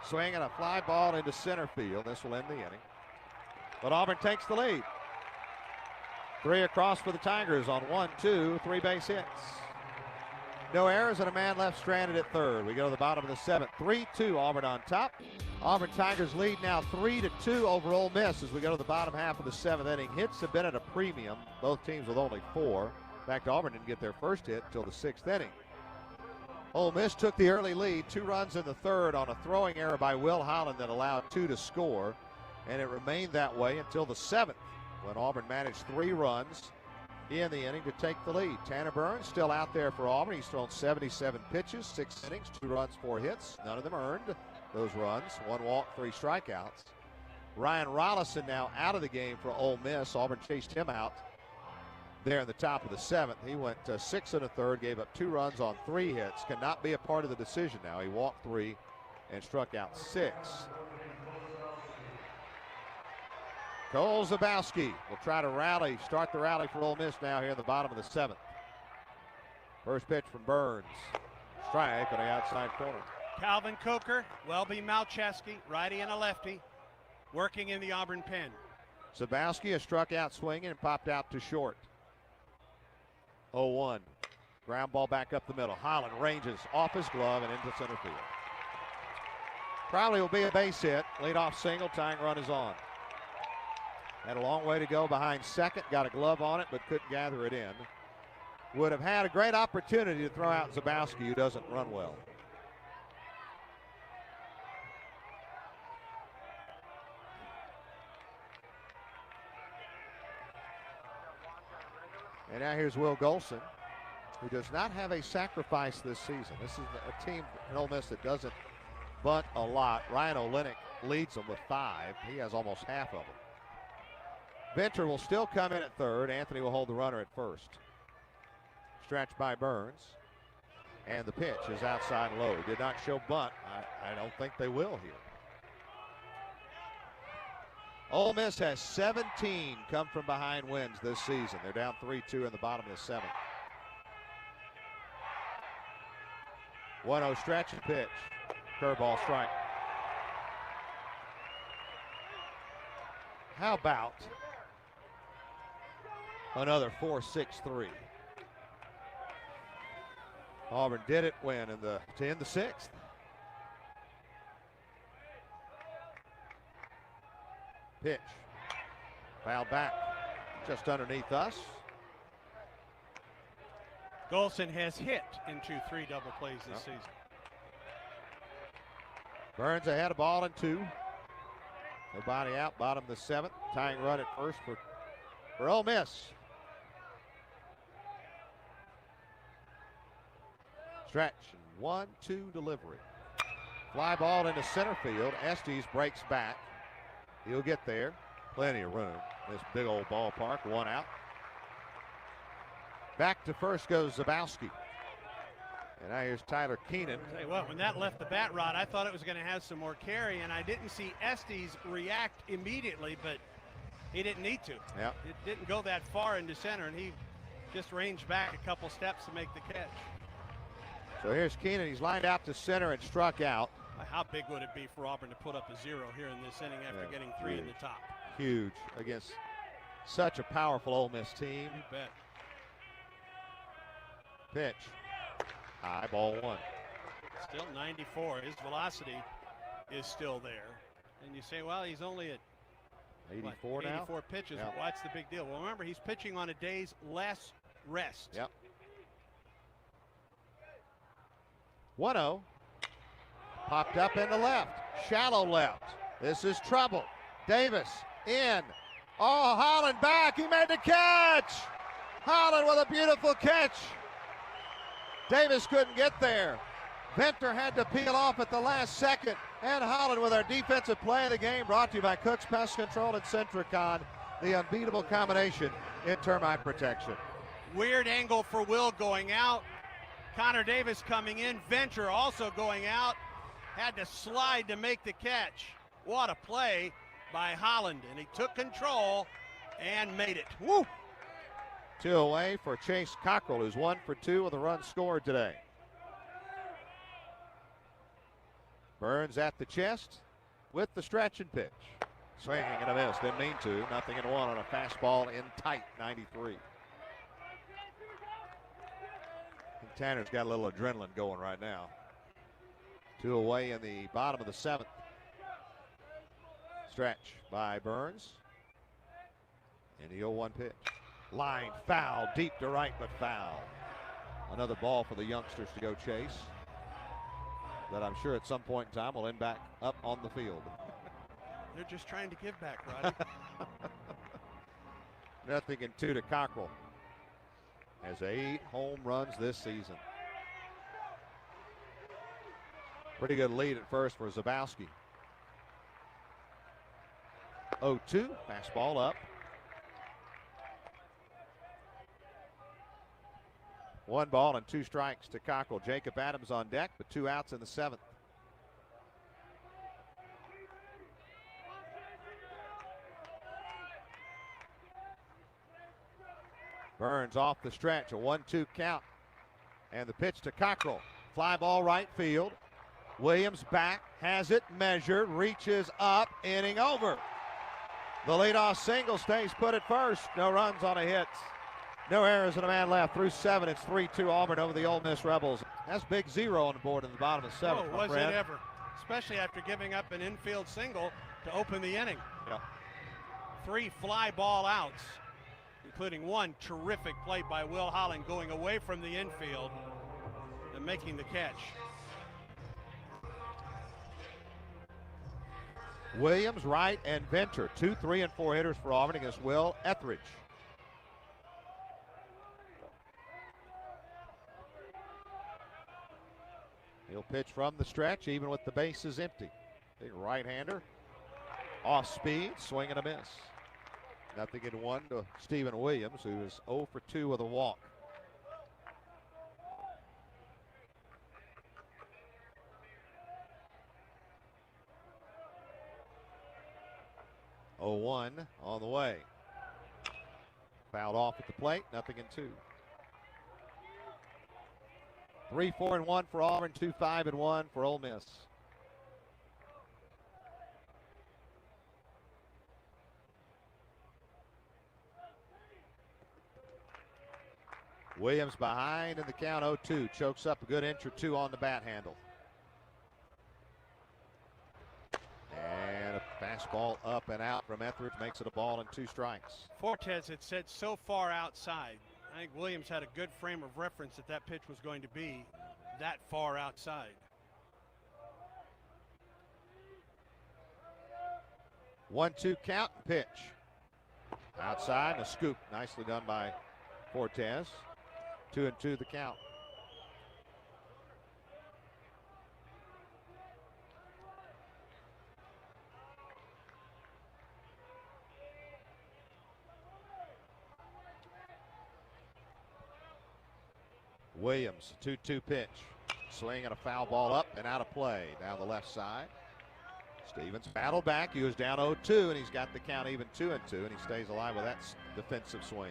Swinging a fly ball into center field. This will end the inning. But Auburn takes the lead. 3 across for the Tigers on 1-2, 3 base hits. No errors and a man left stranded at third. We go to the bottom of the 7th. 3-2 Auburn on top. Auburn Tigers lead now 3-2 over Ole Miss as we go to the bottom half of the 7th inning. Hits have been at a premium. Both teams with only 4. In fact, Auburn didn't get their first hit until the 6th inning. Ole Miss took the early lead, 2 runs in the 3rd on a throwing error by Will Holland that allowed 2 to score. And it remained that way until the 7th when Auburn managed 3 runs in the inning to take the lead. Tanner Burns still out there for Auburn. He's thrown 77 pitches, 6 innings, 2 runs, 4 hits. None of them earned those runs. 1 walk, 3 strikeouts. Ryan Rollison now out of the game for Ole Miss. Auburn chased him out there in the top of the 7th. He went 6 1/3, gave up 2 runs on 3 hits. Cannot be a part of the decision now. He walked 3 and struck out 6. Cole Zabowski will try to rally, start the rally for Ole Miss now here in the bottom of the 7th. First pitch from Burns. Strike on the outside corner. Calvin Coker, Welby Malcheski, righty and a lefty, working in the Auburn pen. Zabowski has struck out swinging and popped out to short. 0-1. Ground ball back up the middle. Holland ranges off his glove and into center field. Probably will be a base hit. Leadoff single, tying run is on. Had a long way to go behind second. Got a glove on it, but couldn't gather it in. Would have had a great opportunity to throw out Zabowski, who doesn't run well. And now here's Will Golson, who does not have a sacrifice this season. This is a team in Ole Miss that doesn't bunt a lot. Ryan Olenek leads them with 5. He has almost half of them. Venter will still come in at third. Anthony will hold the runner at first. Stretch by Burns. And the pitch is outside low. Did not show bunt. I don't think they will here. Ole Miss has 17 come from behind wins this season. They're down 3-2 in the bottom of the 7th. 1-0 stretch and pitch. Curveball strike. How about another 4-6-3? Auburn did it when to end the 6th. Pitch. Fouled back just underneath us. Golson has hit into 3 double plays this season. Burns ahead, a ball and 2. Nobody out, bottom of the 7th. Tying run at first for Ole Miss. Stretch and 1-2 delivery. Fly ball into center field. Estes breaks back. He'll get there. Plenty of room. This big old ballpark. 1 out. Back to first goes Zabowski. And now here's Tyler Keenan. Tell you what, when that left the bat rod, I thought it was going to have some more carry, and I didn't see Estes react immediately, but he didn't need to. Yep. It didn't go that far into center, and he just ranged back a couple steps to make the catch. So here's Keenan. He's lined out to center and struck out. How big would it be for Auburn to put up a 0 here in this inning after getting 3 in the top? Huge against such a powerful Ole Miss team. You bet. Pitch. High, ball 1. Still 94. His velocity is still there. And you say, well, he's only at 84 now? 84 pitches. Yep. Well, what's the big deal? Well, remember, he's pitching on a day's less rest. Yep. 1-0. Popped up in the left. Shallow left. This is trouble. Davis in. Oh, Holland back. He made the catch. Holland with a beautiful catch. Davis couldn't get there. Venter had to peel off at the last second. And Holland with our defensive play of the game, brought to you by Cook's Pest Control and Centricon, the unbeatable combination in termite protection. Weird angle for Will going out. Connor Davis coming in. Venter also going out. Had to slide to make the catch. What a play by Holland. And he took control and made it. Woo! 2 away for Chase Cockrell, who's 1 for 2 with a run scored today. Burns at the chest with the stretch and pitch. Swinging and a miss. Didn't mean to. 0-1 on a fastball in tight, 93. I think Tanner's got a little adrenaline going right now. 2 away in the bottom of the 7th. Stretch by Burns. And the 0-1 pitch. Line foul, deep to right, but foul. Another ball for the youngsters to go chase. That I'm sure at some point in time will end back up on the field. They're just trying to give back, Roddy. 0-2 to Cockrell. Has 8 home runs this season. Pretty good lead at first for Zabowski. 0-2, fastball up. 1 ball and 2 strikes to Cockrell. Jacob Adams on deck, but 2 outs in the 7th. Burns off the stretch, a 1-2 count. And the pitch to Cockrell. Fly ball right field. Williams back, has it measured, reaches up, inning over. The leadoff single stays put at first. No runs on a hit. No errors and a man left through 7. It's 3-2 Auburn over the Ole Miss Rebels. That's big 0 on the board in the bottom of the 7th. Oh, was it ever? Especially after giving up an infield single to open the inning. Yep. 3 fly ball outs, including 1 terrific play by Will Holland going away from the infield and making the catch. Williams, Wright, and Venter. 2, 3, and 4 hitters for Auburn against Will Etheridge. He'll pitch from the stretch, even with the bases empty. Big right-hander. Off speed, swing and a miss. 0-1 to Stephen Williams, who is 0 for 2 with a walk. Oh-1 on the way. Fouled off at the plate, 0-2. 3-4-1 for Auburn, 2-5-1 for Ole Miss. Williams behind in the count, 0-2. Chokes up a good inch or 2 on the bat handle. And a fastball up and out from Etheridge makes it a ball and 2 strikes. Fortes had said so far outside. I think Williams had a good frame of reference that that pitch was going to be that far outside. 1-2 count and pitch. Outside and a scoop. Nicely done by Fortes. 2-2 the count. Williams, 2-2 pitch. Swing and a foul ball up and out of play down the left side. Stevens battled back. He was down 0-2, and he's got the count even 2-2, and he stays alive with that defensive swing.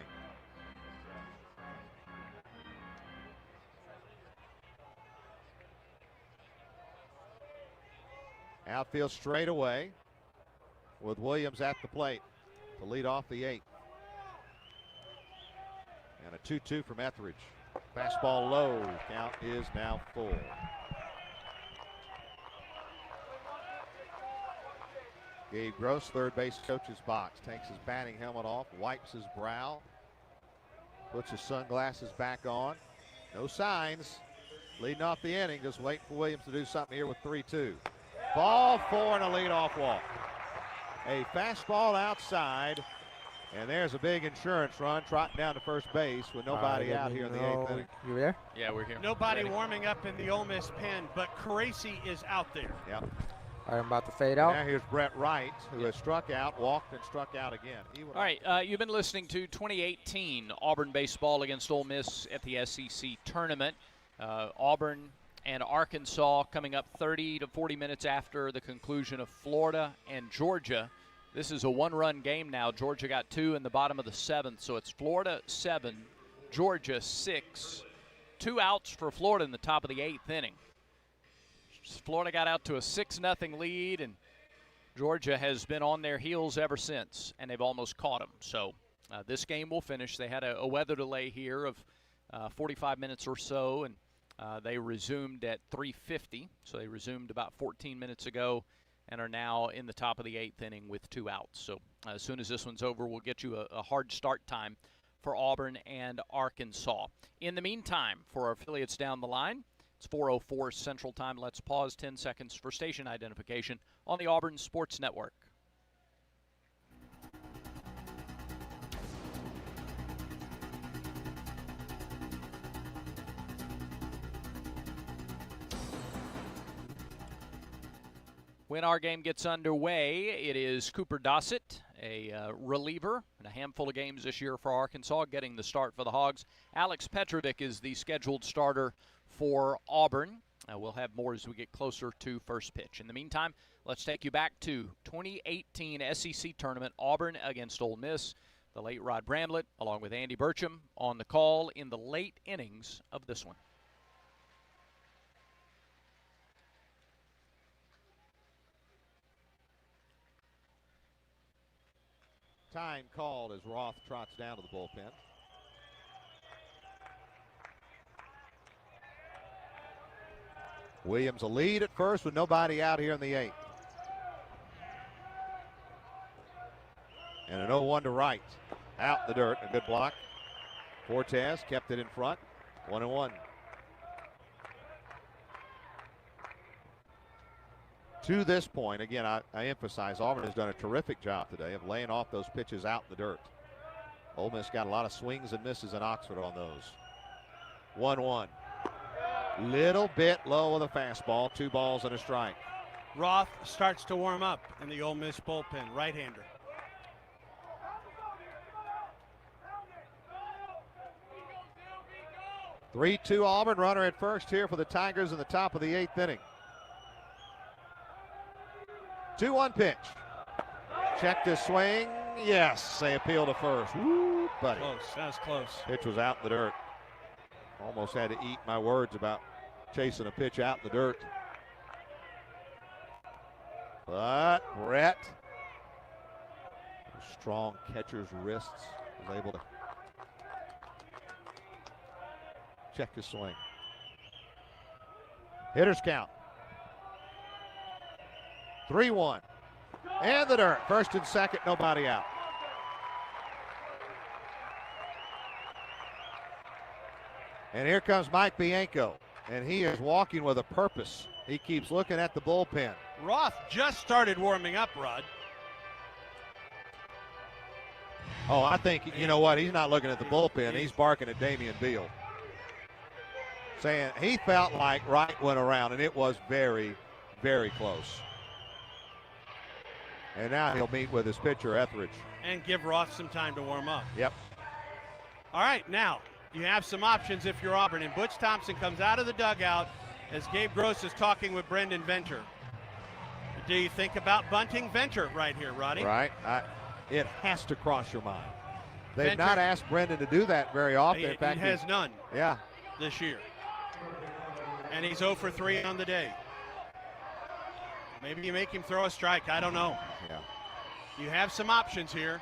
Outfield straight away with Williams at the plate to lead off the 8th. And a 2-2 from Etheridge. Fastball low. Count is now full. Gabe Gross, third base coach's box. Takes his batting helmet off, wipes his brow, puts his sunglasses back on. No signs. Leading off the inning, just waiting for Williams to do something here with 3-2. Ball 4 and a leadoff walk. A fastball outside And there's a big insurance run, trotting down to first base with nobody out here in the 8th inning. You there? Yeah, we're here. Nobody warming up in the Ole Miss pen, but Caracci is out there. Yep. All right, I'm about to fade out. Now here's Brett Wright, who has struck out, walked, and struck out again. All right, you've been listening to 2018 Auburn baseball against Ole Miss at the SEC tournament. Auburn and Arkansas coming up 30 to 40 minutes after the conclusion of Florida and Georgia. This is a one-run game now. Georgia got 2 in the bottom of the 7th, so it's Florida 7, Georgia 6. 2 outs for Florida in the top of the 8th inning. Florida got out to a 6-0 lead, and Georgia has been on their heels ever since, and they've almost caught them. So this game will finish. They had a weather delay here of 45 minutes or so, and they resumed at 3:50. So they resumed about 14 minutes ago and are now in the top of the 8th inning with 2 outs. So as soon as this one's over, we'll get you a hard start time for Auburn and Arkansas. In the meantime, for our affiliates down the line, it's 4:04 Central Time. Let's pause 10 seconds for station identification on the Auburn Sports Network. When our game gets underway, it is Cooper Dossett, a reliever in a handful of games this year for Arkansas, getting the start for the Hogs. Alex Petrovic is the scheduled starter for Auburn. We'll have more as we get closer to first pitch. In the meantime, let's take you back to 2018 SEC Tournament, Auburn against Ole Miss. The late Rod Bramlett, along with Andy Burcham, on the call in the late innings of this one. Time called as Roth trots down to the bullpen. Williams a lead at first with nobody out here in the 8th. And an 0-1 to right. Out in the dirt, a good block. Fortes kept it in front, 1-1. To this point, again, I emphasize Auburn has done a terrific job today of laying off those pitches out in the dirt. Ole Miss got a lot of swings and misses in Oxford on those. 1-1. Little bit low of the fastball, 2 balls and a strike. Roth starts to warm up in the Ole Miss bullpen, right-hander. (3-2) Auburn, runner at first here for the Tigers in the top of the 8th inning. 2-1 pitch. Check this swing. Yes, they appeal to first. Woo, buddy. Close, that was close. Pitch was out in the dirt. Almost had to eat my words about chasing a pitch out in the dirt. But Brett, strong catcher's wrists, was able to check his swing. Hitters count. 3-1. And the dirt. First and second, nobody out. And here comes Mike Bianco. And he is walking with a purpose. He keeps looking at the bullpen. Roth just started warming up, Rod. Oh, I think, you know what? He's not looking at the bullpen. He's barking at Damian Beal. Saying he felt like Wright went around, and it was very, very close. And now he'll meet with his pitcher, Etheridge. And give Roth some time to warm up. Yep. All right, now you have some options if you're Auburn. And Butch Thompson comes out of the dugout as Gabe Gross is talking with Brendan Venter. Do you think about bunting Venter right here, Roddy? Right. It has to cross your mind. They've Venter, not asked Brendan to do that very often. In fact, he has none. Yeah. This year. And he's 0 for 3 on the day. Maybe you make him throw a strike. I don't know. Yeah. You have some options here.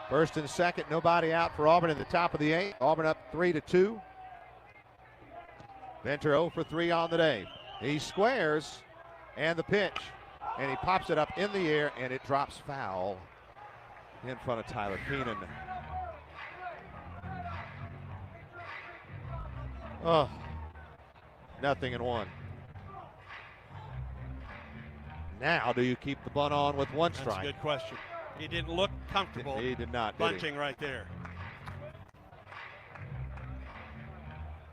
First and second, nobody out for Auburn in the top of the 8th. Auburn up 3-2. Venter 0 for 3 on the day. He squares, and the pitch, and he pops it up in the air, and it drops foul in front of Tyler Keenan. Oh, 0-1. Now, do you keep the bunt on with 1 strike? That's a good question. He didn't look comfortable. He did not, did bunting right there.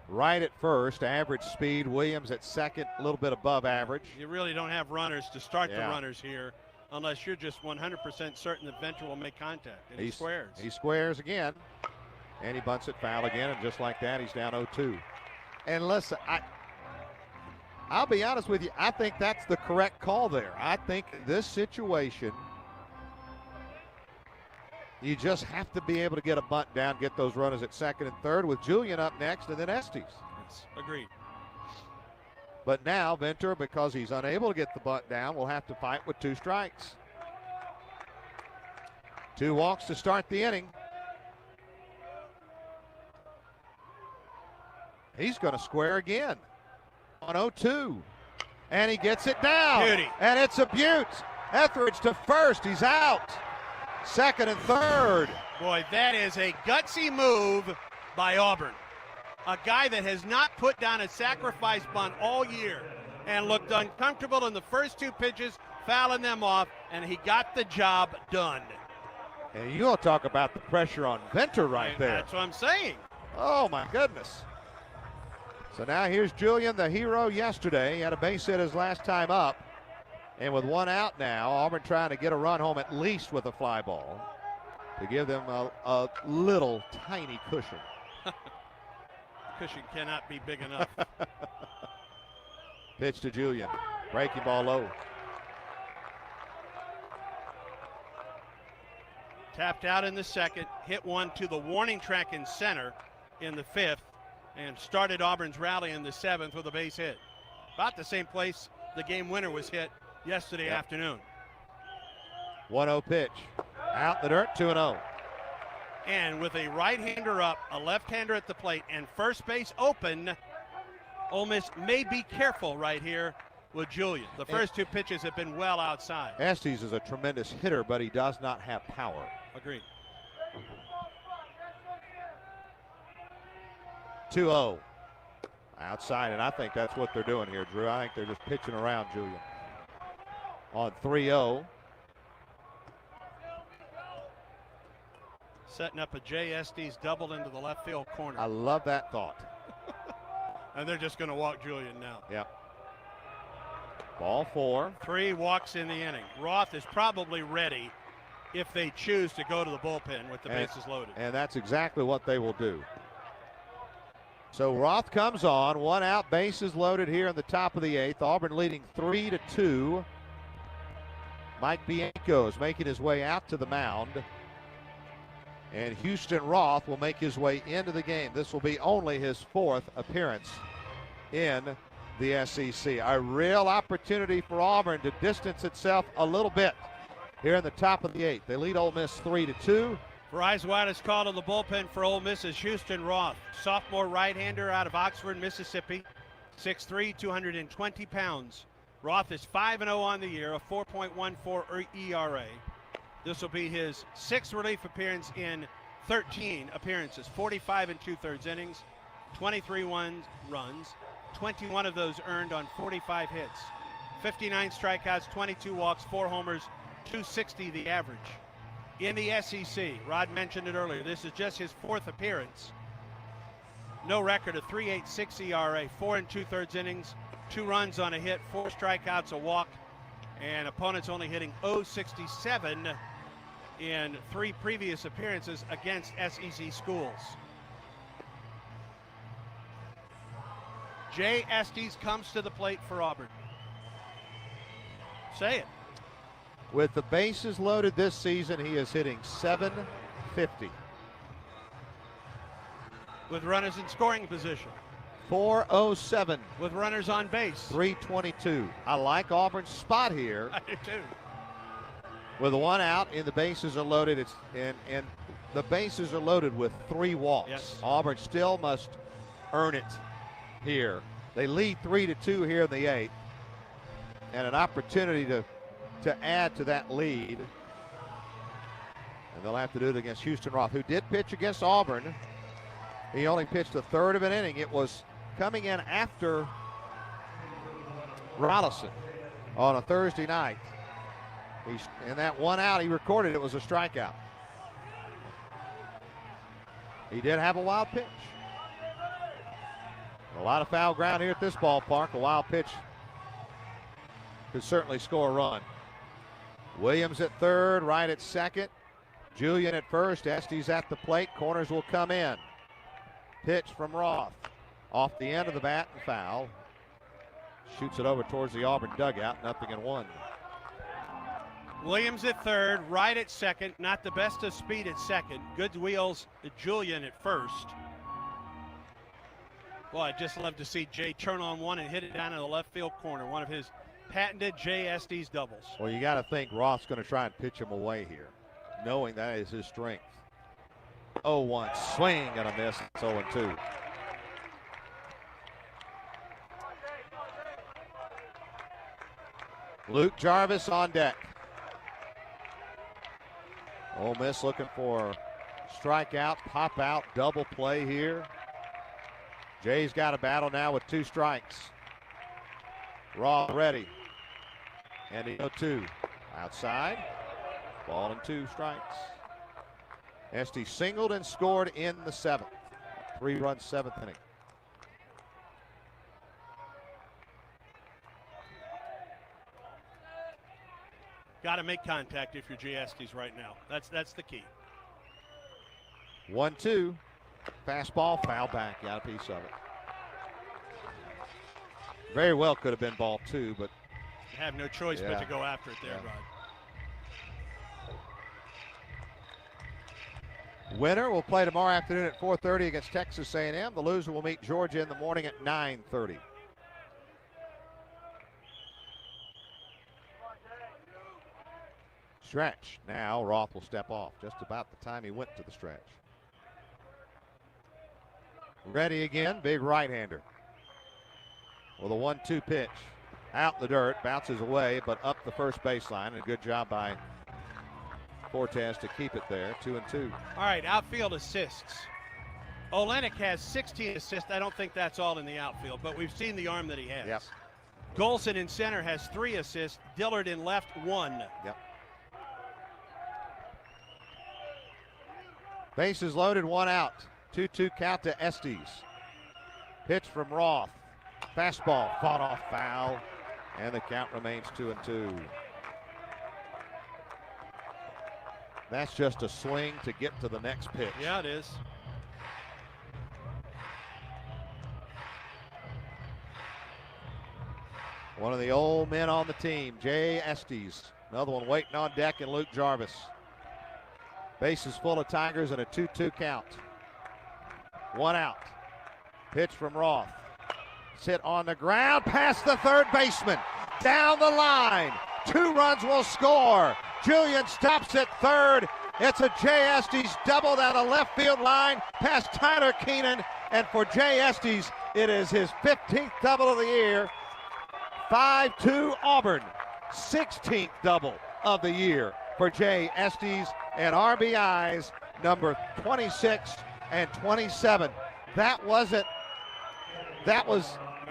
Right at first, average speed. Williams at second, a little bit above average. You really don't have runners to start the Yeah. runners here unless you're just 100% certain that Venter will make contact. And he squares. He squares again, and he bunts it foul again, and just like that, he's down 0-2. And listen, I'll be honest with you, I think that's the correct call there. I think this situation, you just have to be able to get a bunt down, get those runners at second and third with Julian up next and then Estes. Yes, agreed. But now Venter, because he's unable to get the bunt down, will have to fight with 2 strikes. 2 walks to start the inning. He's going to square again on 0-2. And he gets it down. Beauty. And it's a beaut. Etheridge to first. He's out. Second and third. Boy, that is a gutsy move by Auburn. A guy that has not put down a sacrifice bunt all year and looked uncomfortable in the first 2 pitches, fouling them off, and he got the job done. And you'll talk about the pressure on Venter right there. That's what I'm saying. Oh, my goodness. So now here's Julian, the hero yesterday. He had a base hit his last time up. And with 1 out now, Auburn trying to get a run home at least with a fly ball to give them a little tiny cushion. Cushion cannot be big enough. Pitch to Julian. Breaking ball low. Tapped out in the second, hit one to the warning track in center in the 5th, and started Auburn's rally in the 7th with a base hit. About the same place the game winner was hit yesterday afternoon. 1-0 pitch. Out the dirt, 2-0. And with a right-hander up, a left-hander at the plate, and first base open, Ole Miss may be careful right here with Julian. The first 2 pitches have been well outside. Estes is a tremendous hitter, but he does not have power. Agreed. 2-0. Outside, and I think that's what they're doing here, Drew. I think they're just pitching around Julian. On 3-0. Setting up a Jay Estes double into the left field corner. I love that thought. And they're just going to walk Julian now. Yep. Ball 4. 3 walks in the inning. Roth is probably ready if they choose to go to the bullpen with the bases loaded. And that's exactly what they will do. So Roth comes on, 1 out, bases loaded here in the top of the 8th. Auburn leading 3-2. Mike Bianco is making his way out to the mound. And Houston Roth will make his way into the game. This will be only his 4th appearance in the SEC. A real opportunity for Auburn to distance itself a little bit here in the top of the 8th. They lead Ole Miss 3-2. For eyes wide is called in the bullpen for Ole Miss is Houston Roth, sophomore right-hander out of Oxford, Mississippi, 6'3", 220 pounds. Roth is 5-0 on the year, a 4.14 ERA. This will be his 6th relief appearance in 13 appearances, 45 2/3 innings, 23 runs, 21 of those earned on 45 hits, 59 strikeouts, 22 walks, 4 homers, 260 the average. In the SEC, Rod mentioned it earlier, this is just his 4th appearance. No record, a 3.86 ERA, 4 2/3 innings, 2 runs on a hit, 4 strikeouts, a walk, and opponents only hitting .067 in 3 previous appearances against SEC schools. Jay Estes comes to the plate for Auburn. Say it. With the bases loaded this season, he is hitting .750. With runners in scoring position. .407. With runners on base. .322. I like Auburn's spot here. I do too. With 1 out and the bases are loaded, and the bases are loaded with 3 walks. Yes. Auburn still must earn it here. They lead 3-2 here in the 8th, and an opportunity to add to that lead. And they'll have to do it against Houston Roth, who did pitch against Auburn. He only pitched a 1/3 of an inning. It was coming in after Rollison on a Thursday night. In that one out, he recorded it was a strikeout. He did have a wild pitch. A lot of foul ground here at this ballpark. A wild pitch could certainly score a run. Williams at third, Wright at second, Julian at first. Estes at the plate. Corners will come in. Pitch from Roth. Off the end of the bat and foul. Shoots it over towards the Auburn dugout. 0-1. Williams at third, Wright at second. Not the best of speed at second. Good wheels, Julian at first. Well, I'd just love to see Jay turn on one and hit it down in the left field corner. One of his patented Jay Estes doubles. Well, you got to think Roth's going to try and pitch him away here, knowing that is his strength. 0-1, swing and a miss. It's 0-2. Luke Jarvis on deck. Ole Miss looking for strikeout, pop out, double play here. Jay's got a battle now with 2 strikes. Roth ready. And he 0-2. Outside. Ball and 2 strikes. Estes singled and scored in the 7th. 3-run 7th inning. Got to make contact if you're Jay Estes right now. That's the key. 1-2. Fastball, foul back. Got a piece of it. Very well could have been ball 2, but You have no choice but to go after it there, Rod. Winner will play tomorrow afternoon at 4:30 against Texas A&M. The loser will meet Georgia in the morning at 9:30. Stretch. Now Roth will step off. Just about the time he went to the stretch. Ready again. Big right-hander. With a 1-2 pitch. Out the dirt. Bounces away, but up the first baseline. And a good job by Fortes to keep it there. 2-2. All right, outfield assists. Olenek has 16 assists. I don't think that's all in the outfield, but we've seen the arm that he has. Yep. Golson in center has 3 assists. Dillard in left, 1. Yep. Bases loaded, 1 out. 2-2 count to Estes. Pitch from Roth. Fastball fought off, foul, and the count remains 2-2. That's just a swing to get to the next pitch. Yeah, it is. One of the old men on the team, Jay Estes. Another one waiting on deck, and Luke Jarvis. Bases full of Tigers and a 2-2 count. 1 out. Pitch from Roth. Sit on the ground, past the third baseman. Down the line. 2 runs will score. Julian stops at third. It's a Jay Estes double down the left field line past Tyler Keenan. And for Jay Estes, it is his 15th double of the year. 5-2 Auburn. 16th double of the year for Jay Estes, and RBIs number 26 and 27. That was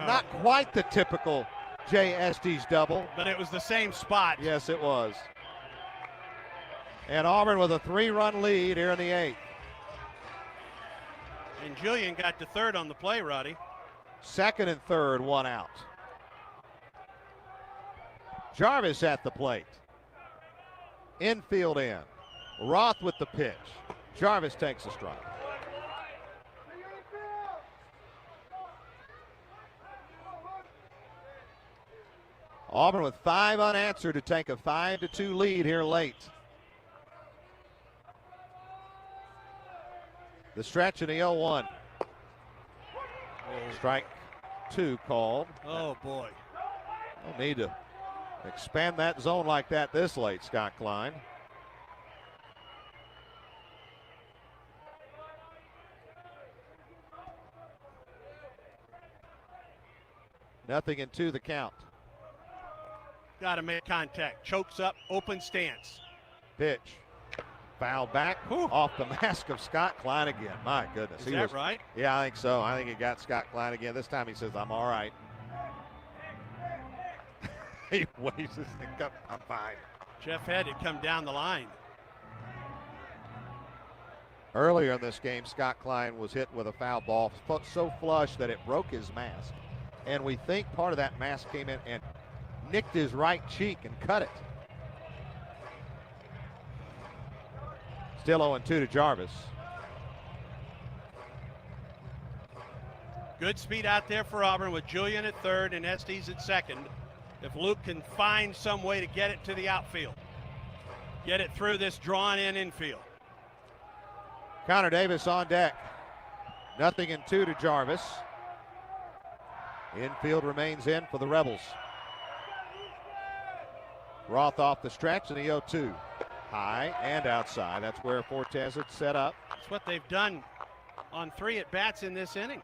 not quite the typical Jay Estes double. But it was the same spot. Yes, it was. And Auburn with a 3-run lead here in the 8th. And Julian got to third on the play, Roddy. Second and third, 1 out. Jarvis at the plate. Infield in. Roth with the pitch. Jarvis takes a strike. Auburn with 5 unanswered to take a 5-2 lead here late. The stretch in the 0-1. Strike 2 called. Oh, boy. No need to expand that zone like that this late, Scott Klein. Nothing in 2 the count. Got to make contact. Chokes up, open stance. Pitch. Foul back. Off the mask of Scott Klein again. My goodness. Is that right? Yeah, I think so. I think he got Scott Klein again. This time he says, I'm all right. He waves his thing up. I'm fine. Jeff had it come down the line. Earlier in this game, Scott Klein was hit with a foul ball so flush that it broke his mask. And we think part of that mask came in and nicked his right cheek and cut it. Still 0-2 to Jarvis. Good speed out there for Auburn with Julian at third and Estes at second. If Luke can find some way to get it to the outfield, get it through this drawn-in infield. Connor Davis on deck. 0-2 to Jarvis. Infield remains in for the Rebels. Roth off the stretch and the 0-2. High and outside. That's where Fortes had set up. That's what they've done on 3 at-bats in this inning.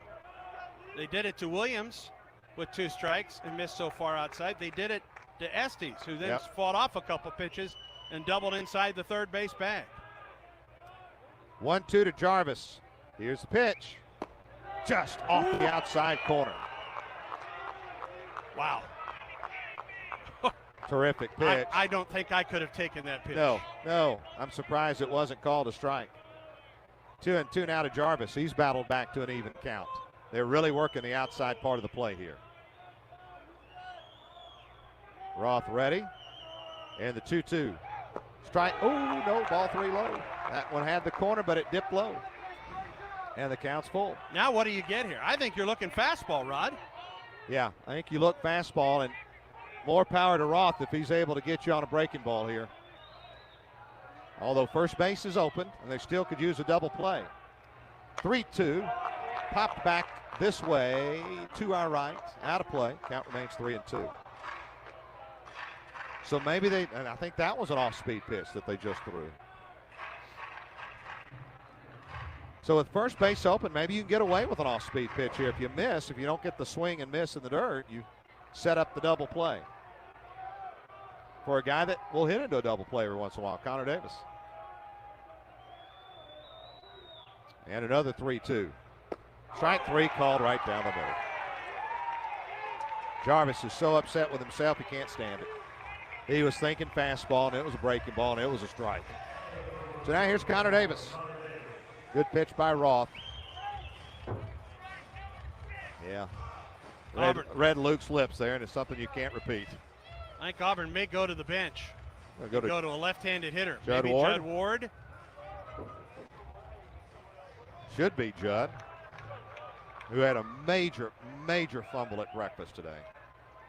They did it to Williams with 2 strikes and missed so far outside. They did it to Estes, who then fought off a couple pitches and doubled inside the third base bag. 1-2 to Jarvis. Here's the pitch. Just off the outside corner. Wow. Terrific pitch. I don't think I could have taken that pitch. No. I'm surprised it wasn't called a strike. 2-2 now to Jarvis. He's battled back to an even count. They're really working the outside part of the play here. Roth ready. And the 2-2. Strike. Oh, no, ball 3 low. That one had the corner, but it dipped low. And the count's full. Now what do you get here? I think you're looking fastball, Rod. Yeah, I think you look fastball, and more power to Roth if he's able to get you on a breaking ball here. Although first base is open, and they still could use a double play. 3-2. Popped back this way to our right. Out of play. Count remains 3-2. So maybe and I think that was an off-speed pitch that they just threw. So with first base open, maybe you can get away with an off-speed pitch here. If you don't get the swing and miss in the dirt, you set up the double play. For a guy that will hit into a double play every once in a while, Connor Davis. And another 3-2. Strike 3 called right down the middle. Jarvis is so upset with himself he can't stand it. He was thinking fastball, and it was a breaking ball, and it was a strike. So now here's Connor Davis. Good pitch by Roth. Yeah. Read Luke's lips there, and it's something you can't repeat. I think Auburn may go to the bench. Go to a left-handed hitter. Judd Maybe Ward. Judd Ward. Should be Judd, who had a major fumble at breakfast today.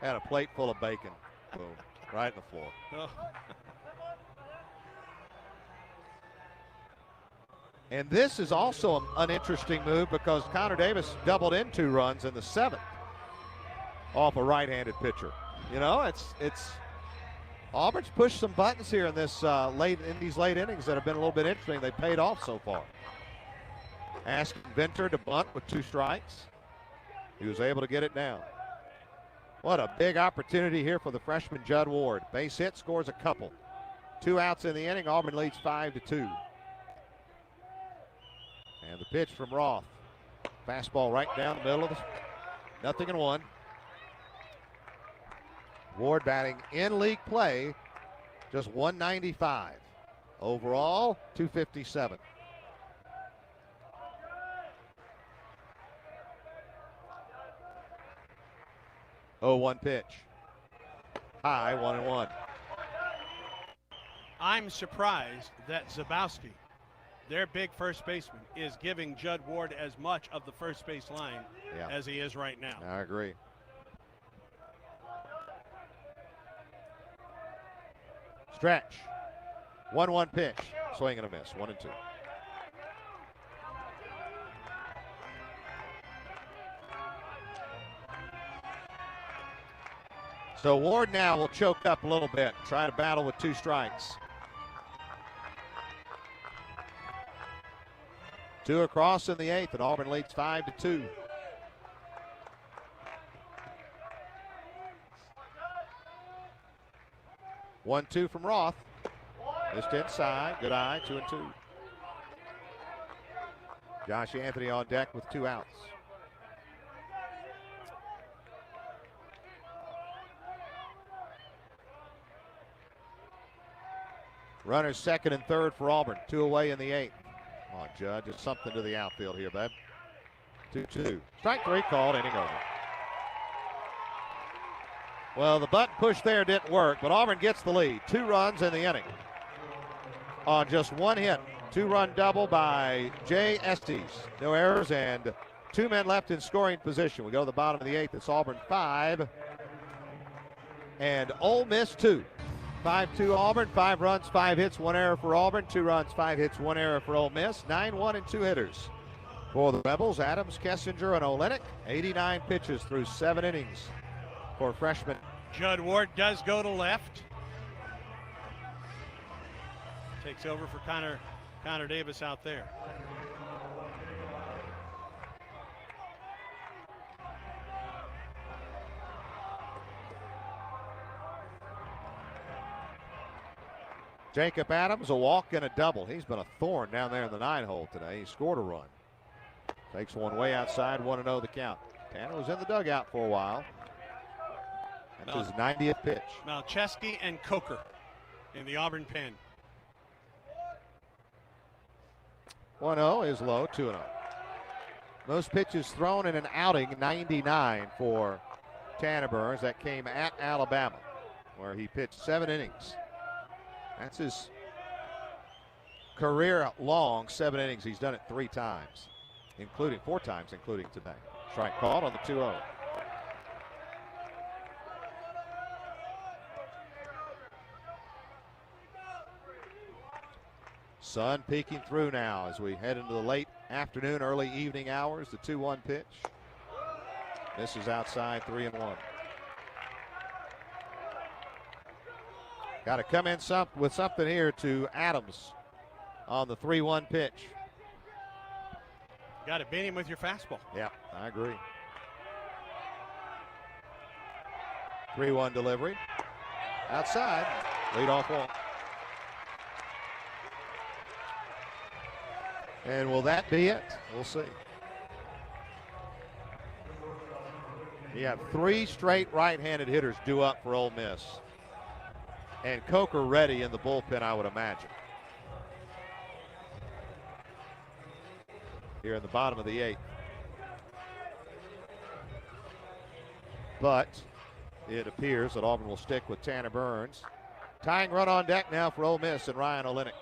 Had a plate full of bacon. Boom. Right in the floor. Oh. And this is also an interesting move because Connor Davis doubled in 2 runs in the 7th off a right-handed pitcher. You know, it's Auburn's pushed some buttons here in this these late innings that have been a little bit interesting. They paid off so far. Asking Venter to bunt with 2 strikes. He was able to get it down. What a big opportunity here for the freshman Judd Ward. Base hit, scores a couple. 2 outs in the inning. Auburn leads 5-2. And the pitch from Roth. Fastball right down the middle of the 0-1. Ward batting in league play, just 195. Overall, 257. Oh, 1 pitch. High, 1-1. I'm surprised that Zabowski, their big first baseman, is giving Judd Ward as much of the first base line as he is right now. I agree. Stretch. 1-1 pitch. Swing and a miss. 1-2. So Ward now will choke up a little bit. Try to battle with 2 strikes. 2 across in the 8th, and Auburn leads 5-2. One-two from Roth. Just inside. Good eye. 2-2. Josh Anthony on deck with 2 outs. Runners second and third for Auburn. 2 away in the 8th. Come on, Judge. It's something to the outfield here, bud. 2-2. Strike 3 called, inning over. Well, the button push there didn't work, but Auburn gets the lead. 2 runs in the inning on just 1 hit. 2-run double by Jay Estes. No errors and 2 men left in scoring position. We go to the bottom of the 8th. It's Auburn 5 and Ole Miss 2. 5-2 Auburn, 5 runs, 5 hits, 1 error for Auburn, 2 runs, 5 hits, 1 error for Ole Miss. 9-1 and 2 hitters for the Rebels. Adams, Kessinger, and Olenek. 89 pitches through 7 innings for freshman. Judd Ward does go to left. Takes over for Connor Davis out there. Jacob Adams, a walk and a double. He's been a thorn down there in the 9-hole today. He scored a run. Takes one way outside, 1-0 the count. Tanner was in the dugout for a while. That's his 90th pitch. Malcheski and Coker in the Auburn pen. 1-0 is low, 2-0. Most pitches thrown in an outing, 99 for Tanner Burns. That came at Alabama, where he pitched 7 innings. That's his career-long 7 innings. He's done it 3 times, including 4 times, including today. Strike called on the 2-0. Sun peeking through now as we head into the late afternoon, early evening hours. The 2-1 pitch. This is outside, 3-1. Got to come in with something here to Adams on the 3-1 pitch. Got to beat him with your fastball. Yeah, I agree. 3-1 delivery. Outside, leadoff walk. And will that be it? We'll see. You have 3 straight right-handed hitters due up for Ole Miss. And Coker ready in the bullpen, I would imagine. Here in the bottom of the 8th. But it appears that Auburn will stick with Tanner Burns. Tying run on deck now for Ole Miss and Ryan Olenek.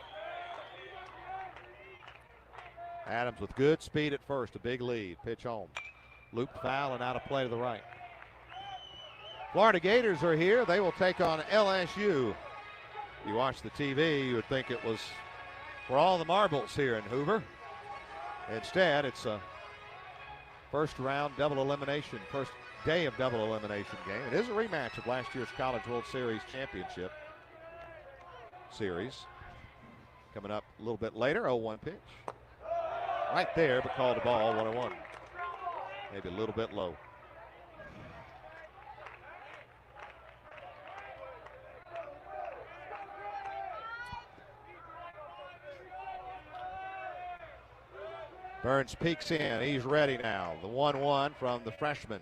Adams with good speed at first, a big lead. Pitch home. Looped foul and out of play to the right. Florida Gators are here. They will take on LSU. If you watch the TV, you would think it was for all the marbles here in Hoover. Instead, it's a first round double elimination, first day of double elimination game. It is a rematch of last year's College World Series championship series. Coming up a little bit later, 0-1 pitch. Right there, but called a ball, 1-1. Maybe a little bit low. Burns peeks in. He's ready now. The 1-1 from the freshman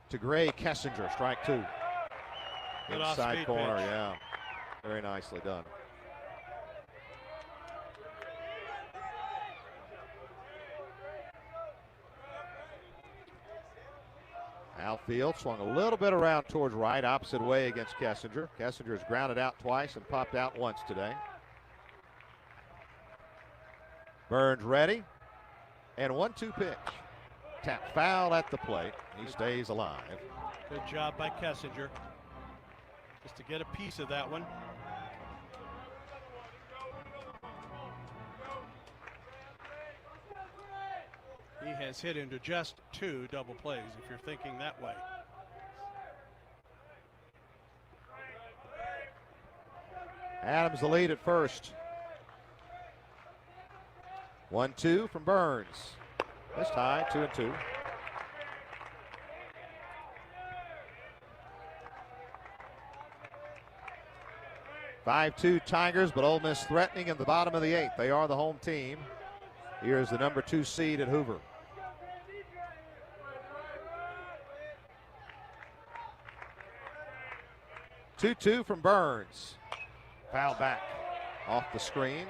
to Gray Kessinger. Strike 2. Good Inside corner, pitch. yeah. Very nicely done. Outfield swung a little bit around towards right, opposite way against Kessinger. Kessinger has grounded out twice and popped out once today. Burns ready, and 1-2 pitch. Tap foul at the plate. He stays alive. Good job by Kessinger. Just to get a piece of that one. He has hit into just 2 double plays, if you're thinking that way. Adams the lead at first. 1-2 from Burns. This tie, 2-2. (5-2) Tigers, but Ole Miss threatening in the bottom of the 8th. They are the home team. Here's the number 2 seed at Hoover. (2-2) from Burns. Foul back off the screen.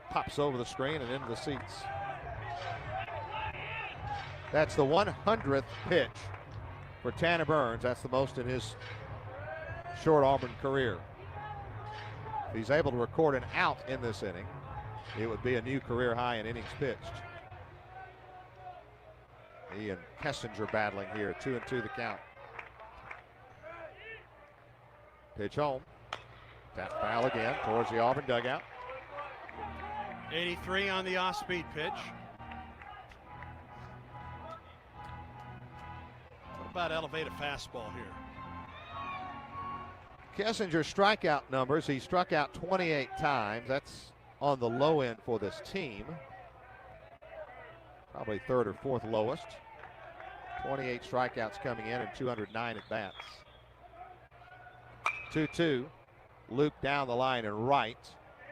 Pops over the screen and into the seats. That's the 100th pitch for Tanner Burns. That's the most in his short Auburn career. If he's able to record an out in this inning, it would be a new career high in innings pitched. He and Kessinger battling here. 2-2 the count. Pitch home. Tap foul again towards the Auburn dugout. 83 on the off-speed pitch. What about elevate a fastball here? Kessinger's strikeout numbers, he struck out 28 times. That's on the low end for this team. Probably third or fourth lowest. 28 strikeouts coming in and 209 at bats. 2-2. Luke down the line and right.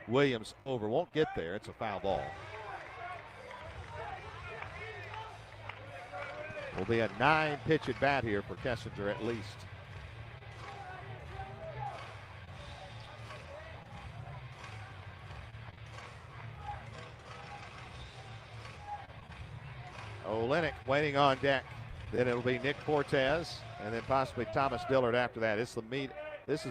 Williams over. Won't get there. It's a foul ball. Will be a 9-pitch at bat here for Kessinger at least. Olenek waiting on deck. Then it'll be Nick Cortez and then possibly Thomas Dillard after that. This is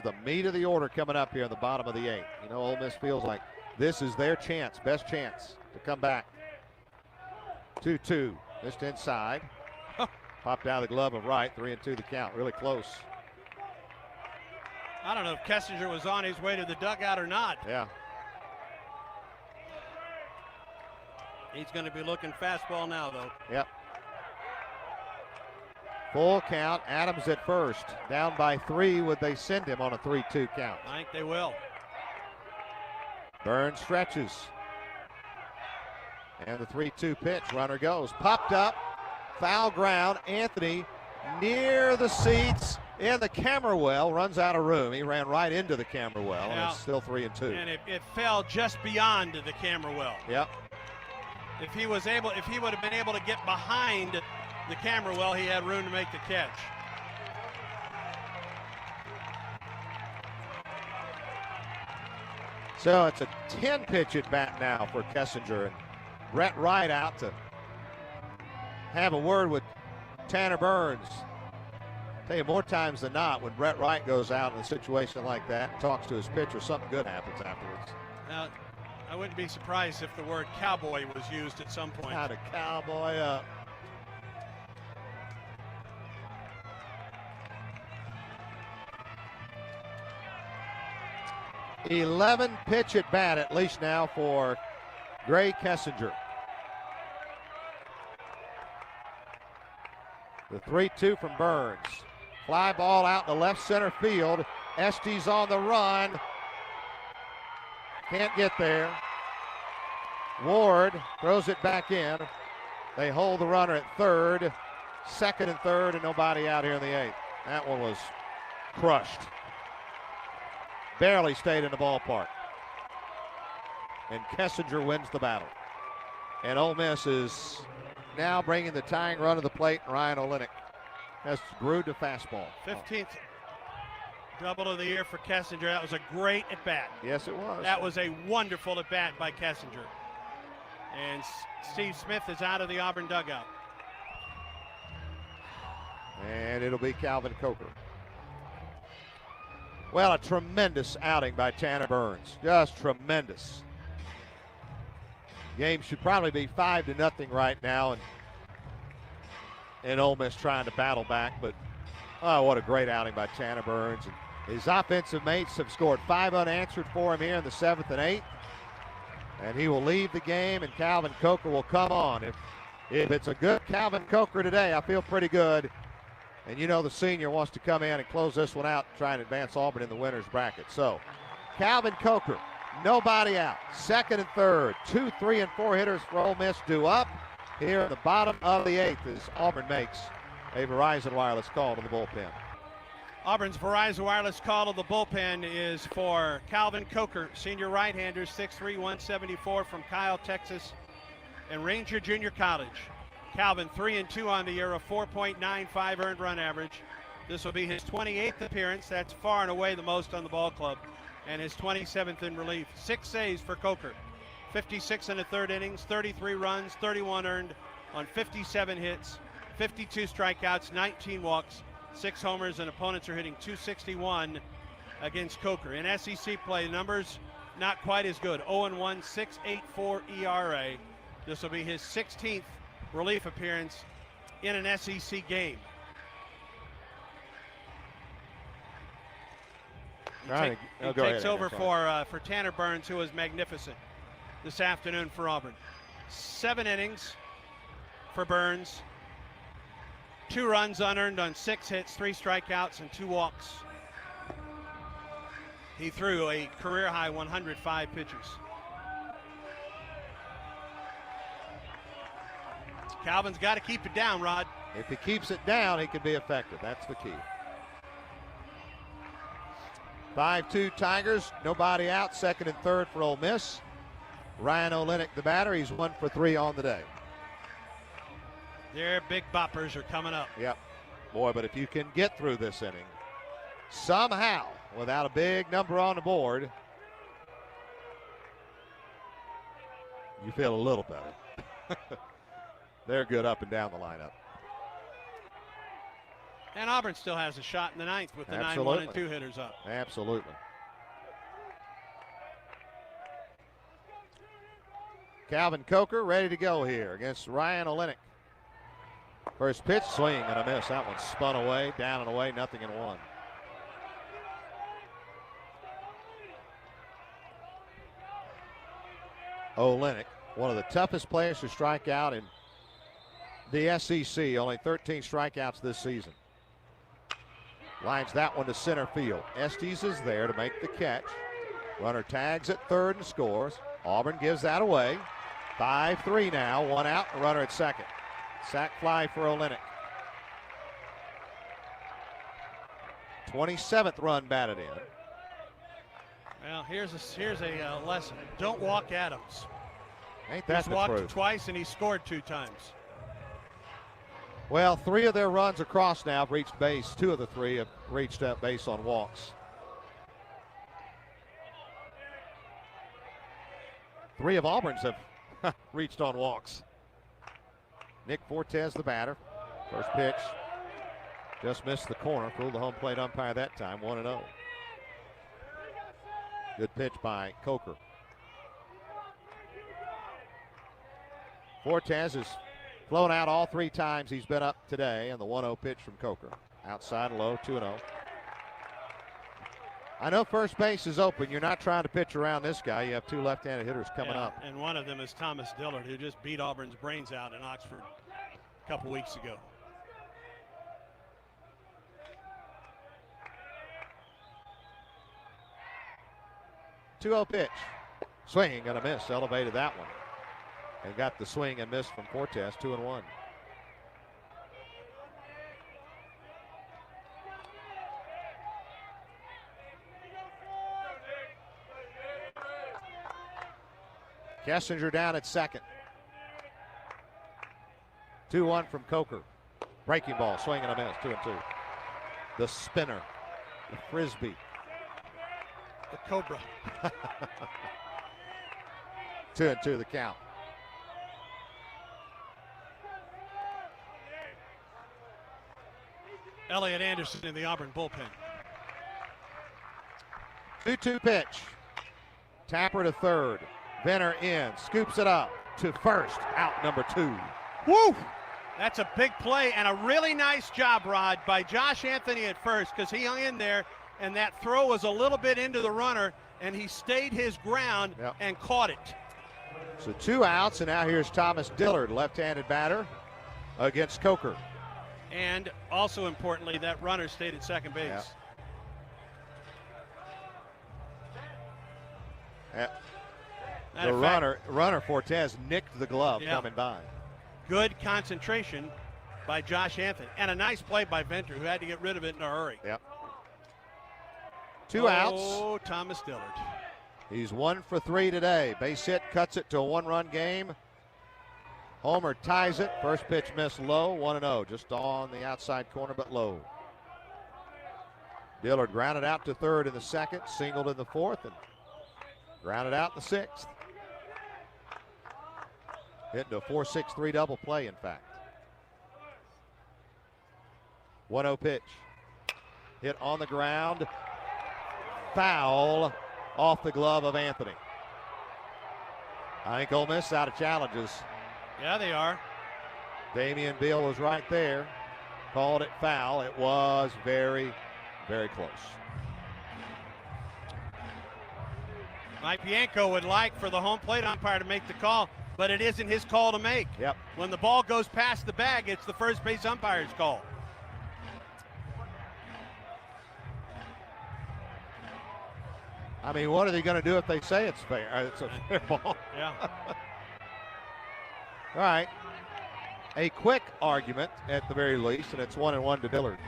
the meat of the order coming up here in the bottom of the 8th. You know, Ole Miss feels like this is their chance, best chance to come back. 2-2, missed inside. Popped out of the glove of right, 3-2 the count, really close. I don't know if Kessinger was on his way to the dugout or not. Yeah. He's going to be looking fastball now, though. Yep. Full count. Adams at first. Down by 3. Would they send him on a 3-2 count? I think they will. Burns stretches. And the 3-2 pitch. Runner goes. Popped up. Foul ground. Anthony near the seats in the camera well. Runs out of room. He ran right into the camera well. And it's still 3-2. And it fell just beyond the camera well. Yep. If he would have been able to get behind the camera well, he had room to make the catch. So it's a 10-pitch at bat now for Kessinger, and Brett Wright out to have a word with Tanner Burns. Tell you, more times than not, when Brett Wright goes out in a situation like that and talks to his pitcher, something good happens afterwards. Now, I wouldn't be surprised if the word cowboy was used at some point. How to cowboy up. $11-pitch at bat at least now for Gray Kessinger. The 3-2 from Burns. Fly ball out in the left center field. Estes on the run. Can't get there. Ward throws it back in. They hold the runner at third. Second and third, and nobody out here in the 8th. That one was crushed. Barely stayed in the ballpark. And Kessinger wins the battle. And Ole Miss is now bringing the tying run to the plate. Ryan Olenek has screwed the fastball. 15th double of the year for Kessinger. That was a great at-bat. Yes, it was. That was a wonderful at-bat by Kessinger. And Steve Smith is out of the Auburn dugout. And it'll be Calvin Coker. Well, a tremendous outing by Tanner Burns. Just tremendous. Game should probably be 5-0 right now, and Ole Miss trying to battle back, but oh, what a great outing by Tanner Burns. And his offensive mates have scored 5 unanswered for him here in the 7th and 8th. And he will leave the game, and Calvin Coker will come on. If it's a good Calvin Coker today, I feel pretty good. And you know the senior wants to come in and close this one out and try and advance Auburn in the winner's bracket. So, Calvin Coker, nobody out. Second and third. 2, 3, and 4 hitters for Ole Miss due up here at the bottom of the 8th as Auburn makes a Verizon Wireless call to the bullpen. Auburn's Verizon Wireless call to the bullpen is for Calvin Coker, senior right-hander, 6'3", 174 from Kyle, Texas, and Ranger Junior College. Calvin 3-2 on the year, a 4.95 earned run average. This will be his 28th appearance. That's far and away the most on the ball club. and his 27th in relief. 6 saves for Coker. 56 in the third innings, 33 runs, 31 earned on 57 hits, 52 strikeouts, 19 walks, 6 homers, and opponents are hitting .261 against Coker. In SEC play, numbers not quite as good. 0-1, 6.84 ERA. This will be his 16th relief appearance in an SEC game. He takes over for Tanner Burns, who was magnificent this afternoon for Auburn. 7 innings for Burns. 2 runs unearned on 6 hits, 3 strikeouts, and 2 walks. He threw a career-high 105 pitches. Calvin's got to keep it down, Rod. If he keeps it down, he can be effective. That's the key. 5-2 Tigers. Nobody out. Second and third for Ole Miss. Ryan Olenek, the batter. He's 1 for 3 on the day. Their big boppers are coming up. Yep. Boy, but if you can get through this inning somehow without a big number on the board, you feel a little better. They're good up and down the lineup. And Auburn still has a shot in the 9th with the 9-1 and 2 hitters up. Absolutely. Calvin Coker ready to go here against Ryan Olenek. First pitch, swing and a miss. That one spun away, down and away, nothing in 1. Olenek, one of the toughest players to strike out in the SEC. Only 13 strikeouts this season. Lines that one to center field. Estes is there to make the catch. Runner tags at third and scores. Auburn gives that away. 5-3 now. 1 out, a runner at second. Sac fly for Olenek. 27th run batted in. Well, here's a lesson. Don't walk Adams. Ain't that He's the walked truth? twice and he scored 2 times. Well, 3 of their runs across now have reached base. 2 of the 3 have reached that base on walks. 3 of Auburn's have reached on walks. Nick Fortes, the batter. First pitch just missed the corner. Fooled the home plate umpire that time. 1-0. Good pitch by Coker. Fortes has flown out all 3 times he's been up today, and the 1-0 pitch from Coker. Outside low, 2-0. I know first base is open. You're not trying to pitch around this guy. You have 2 left-handed hitters coming up. And one of them is Thomas Dillard, who just beat Auburn's brains out in Oxford a couple weeks ago. Two-0 pitch. Swing and a miss. Elevated that one. And got the swing and miss from Fortes. 2-1. Kessinger down at second. 2-1 from Coker. Breaking ball, swing and a miss, 2-2. The spinner, the frisbee. The Cobra. 2-2 the count. Elliott Anderson in the Auburn bullpen. 2-2 pitch. Tapper to third. Venner in, scoops it up to first, out number 2. Woo! That's a big play and a really nice job, Rod, by Josh Anthony at first, because he hung in there and that throw was a little bit into the runner and he stayed his ground and caught it. So 2 outs, and now here's Thomas Dillard, left-handed batter against Coker. And also importantly, that runner stayed at second base. The runner Fortes nicked the glove coming by. Good concentration by Josh Anthony. And a nice play by Venter, who had to get rid of it in a hurry. Yep. 2 outs. Oh, Thomas Dillard. He's 1 for 3 today. Base hit cuts it to a 1-run game. Homer ties it. First pitch missed low, 1-0. Just on the outside corner, but low. Dillard grounded out to third in the second, singled in the fourth, and grounded out in the sixth. Hitting a 4-6-3 double play, in fact. 1-0 pitch. Hit on the ground. Foul off the glove of Anthony. I think Ole Miss out of challenges. Yeah, they are. Damian Beal was right there. Called it foul. It was very, very close. Mike Bianco would like for the home plate umpire to make the call, but it isn't his call to make. Yep. When the ball goes past the bag, it's the first base umpire's call. I mean, what are they going to do if they say it's fair? It's a fair ball. Yeah. All right. A quick argument at the very least, and it's 1-1 to Dillard.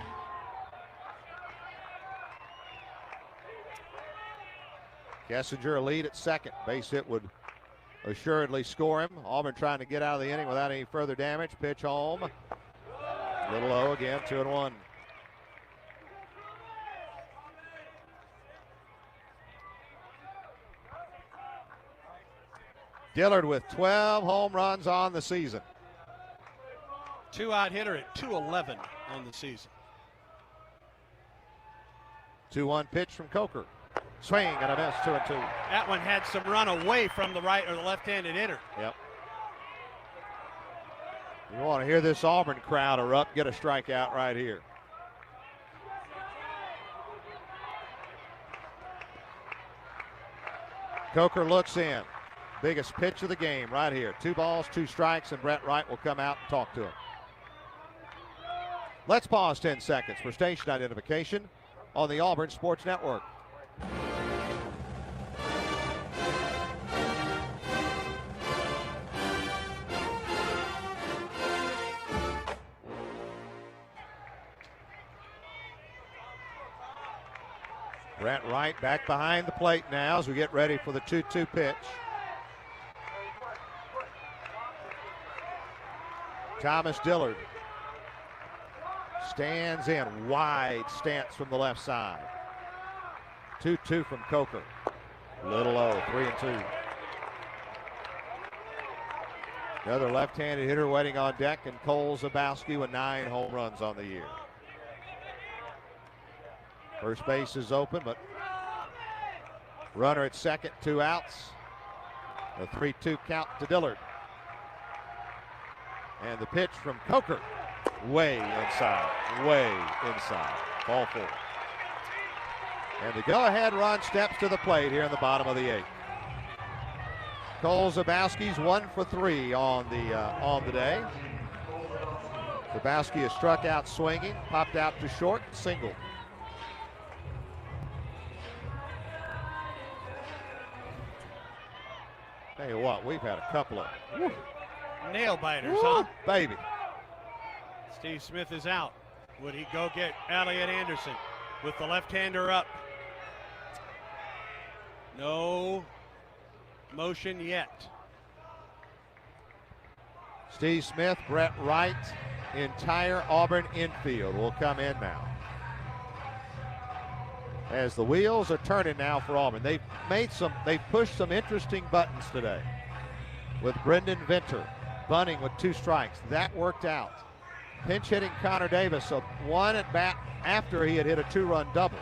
Kessinger a lead at second. Base hit would assuredly score him. Auburn trying to get out of the inning without any further damage. Pitch home. A little low again, 2-1. Dillard with 12 home runs on the season. Two-out hitter at 211 on the season. 2-1 pitch from Coker. Swing and a miss, 2-2. That one had some run away from the right or the left-handed hitter. Yep. You want to hear this Auburn crowd erupt, get a strikeout right here. Coker looks in. Biggest pitch of the game right here. 2 balls, 2 strikes, and Brett Wright will come out and talk to him. Let's pause 10 seconds for station identification on the Auburn Sports Network. Brett Wright back behind the plate now as we get ready for the 2-2 pitch. Thomas Dillard stands in, wide stance from the left side. 2-2 from Coker. Little low, 3-2. Another left-handed hitter waiting on deck, and Cole Zabowski with 9 home runs on the year. First base is open, but runner at second, 2 outs. A 3-2 count to Dillard. And the pitch from Coker, way inside, ball 4. And the go-ahead run steps to the plate here in the bottom of the 8th. Cole Zabowski's 1 for 3 on the day. Zabowski has struck out swinging, popped out to short, single. Tell you what, we've had a couple of nail biters, huh? Baby. Steve Smith is out. Would he go get Elliot Anderson with the left-hander up? No motion yet. Steve Smith, Brett Wright, entire Auburn infield will come in now. As the wheels are turning now for Auburn. They've pushed some interesting buttons today. With Brendan Venter bunting with 2 strikes. That worked out. Pinch hitting Connor Davis, a 1 at bat after he had hit a 2-run double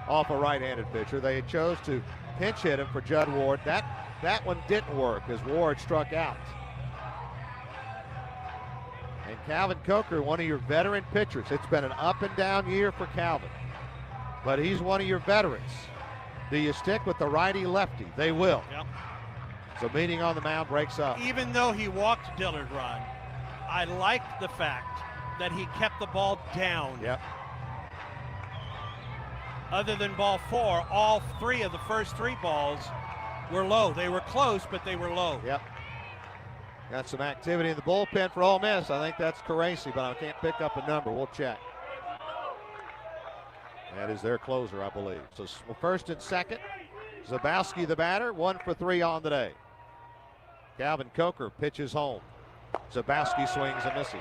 off a right-handed pitcher. They chose to pinch hit him for Judd Ward. That one didn't work as Ward struck out. And Calvin Coker, one of your veteran pitchers. It's been an up and down year for Calvin, but he's one of your veterans. Do you stick with the righty-lefty? They will. Yep. So meeting on the mound breaks up. Even though he walked Dillard, Ron, I liked the fact that he kept the ball down. Yep. Other than ball 4, all 3 of the first 3 balls were low. They were close, but they were low. Yep. Got some activity in the bullpen for Ole Miss. I think that's Caracci, but I can't pick up a number. We'll check. That is their closer, I believe. So first and second, Zabowski the batter, 1 for 3 on the day. Calvin Coker pitches home. Zabowski swings and misses.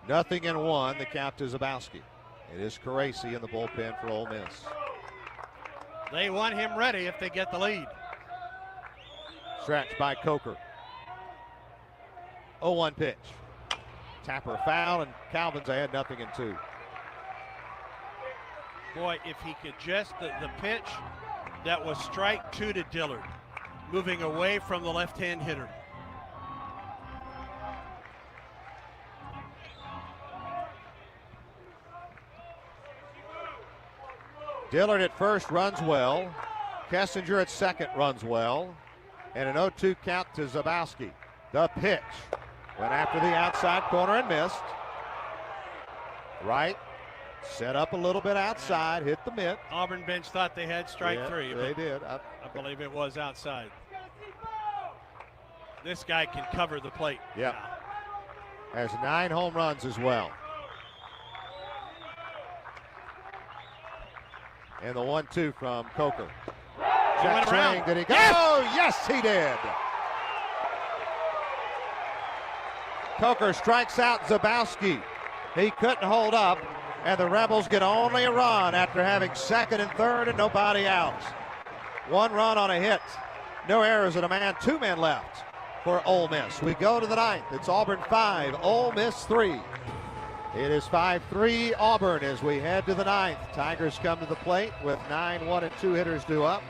0-1, the count to Zabowski. It is Caracci in the bullpen for Ole Miss. They want him ready if they get the lead. Stretched by Coker. 0-1 pitch. Tapper foul, and Calvin's ahead 0-2. Boy, if he could just, the pitch that was strike 2 to Dillard, moving away from the left-hand hitter. Dillard at first runs well. Kessinger at second runs well. And an 0-2 count to Zabowski. The pitch went after the outside corner and missed. Right. Set up a little bit outside, hit the mitt. Auburn bench thought they had strike 3. They did. I believe it was outside. This guy can cover the plate. Yep. Has 9 home runs as well. And the 1-2 from Coker. Check swing. Did he go? Yes! Oh, yes, he did. Coker strikes out Zabowski. He couldn't hold up, and the Rebels get only a run after having second and third and nobody out. 1 run on a hit. No errors and a man, 2 men left for Ole Miss. We go to the 9th. It's Auburn 5, Ole Miss 3. It is 5-3 Auburn as we head to the 9th. Tigers come to the plate with 9 1-2 hitters due up.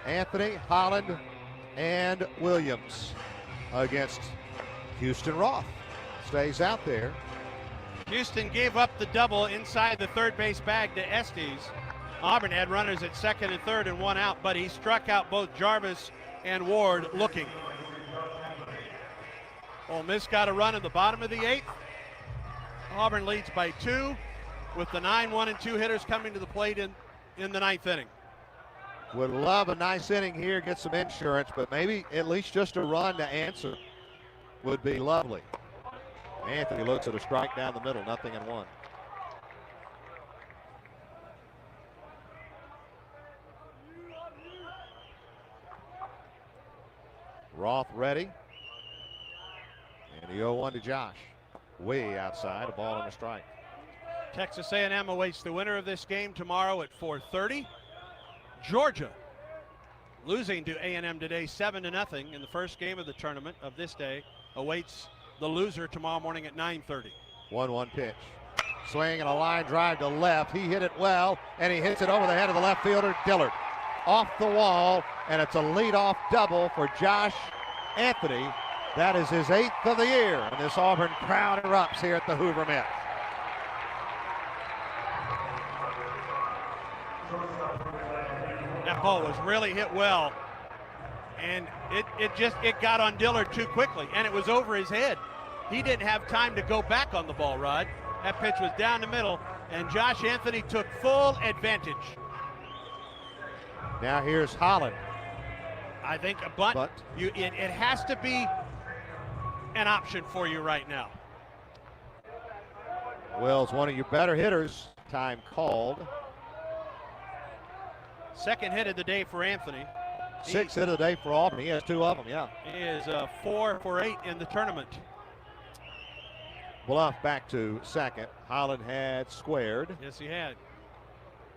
Anthony, Holland, and Williams against Houston Roth. Stays out there. Houston gave up the double inside the third base bag to Estes. Auburn had runners at second and third and 1 out, but he struck out both Jarvis and Ward looking. Ole Miss got a run in the bottom of the 8th. Auburn leads by 2 with the 9 1-2 hitters coming to the plate in the 9th inning. Would love a nice inning here, get some insurance, but maybe at least just a run to answer would be lovely. Anthony looks at a strike down the middle, 0-1. Roth ready. And the 0-1 to Josh. Way outside, a ball and a strike. Texas A&M awaits the winner of this game tomorrow at 4:30. Georgia losing to A&M today 7-0 in the first game of the tournament of this day awaits the loser tomorrow morning at 9:30. 1-1 pitch. Swing and a line drive to left. He hit it well, and he hits it over the head of the left fielder, Dillard. Off the wall, and it's a leadoff double for Josh Anthony. That is his 8th of the year, and this Auburn crowd erupts here at the Hoover Met. That ball was really hit well, and it got on Dillard too quickly, and it was over his head. He didn't have time to go back on the ball, Rod. That pitch was down the middle, and Josh Anthony took full advantage. Now here's Holland. I think a bunt. It has to be an option for you right now. Will's one of your better hitters. Time called. Second hit of the day for Anthony. 6th hit of the day for Auburn. He has 2 of them, yeah. He is 4 for 8 in the tournament. Bluff back to second. Holland had squared. Yes, he had.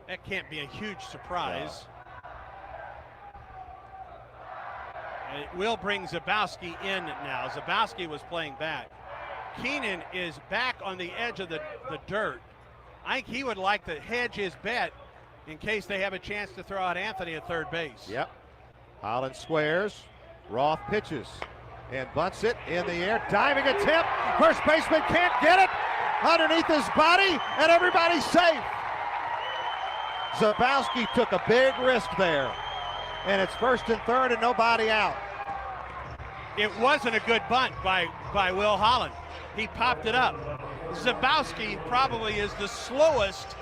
That can't be a huge surprise. Will bring Zabowski in now. Zabowski was playing back. Keenan is back on the edge of the dirt. I think he would like to hedge his bet in case they have a chance to throw out Anthony at third base. Yep. Holland squares. Roth pitches and bunts it in the air. Diving attempt. First baseman can't get it. Underneath his body, and everybody's safe. Zabowski took a big risk there. And it's first and third and nobody out. It wasn't a good bunt by Will Holland. He popped it up. Zabowski probably is the slowest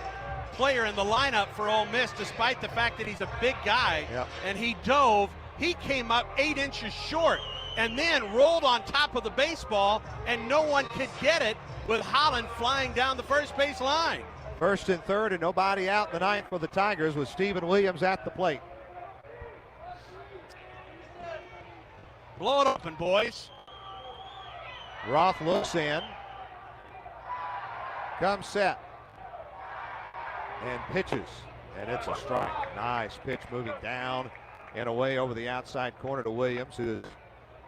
player in the lineup for Ole Miss, despite the fact that he's a big guy. Yep. And he dove. He came up 8 inches short and then rolled on top of the baseball, and no one could get it with Holland flying down the first base line. First and third and nobody out in the 9th for the Tigers with Stephen Williams at the plate. Blow it open, boys. Roth looks in. Comes set. And pitches. And it's a strike. Nice pitch moving down and away over the outside corner to Williams, who is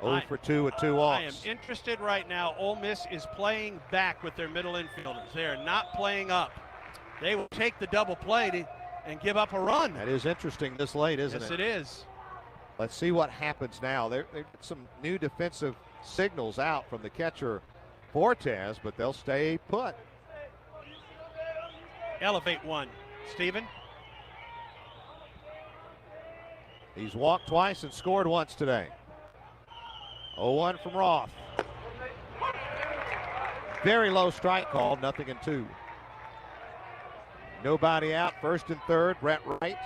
0 for 2 with 2 walks. I am interested right now. Ole Miss is playing back with their middle infielders. They are not playing up. They will take the double play and give up a run. That is interesting this late, isn't it? Yes, it is. Let's see what happens now. They've got some new defensive signals out from the catcher Fortes, but they'll stay put. Elevate one. Steven? He's walked twice and scored once today. 0-1 from Roth. Very low strike called, 0-2. Nobody out, 1st and 3rd, Brett Wright.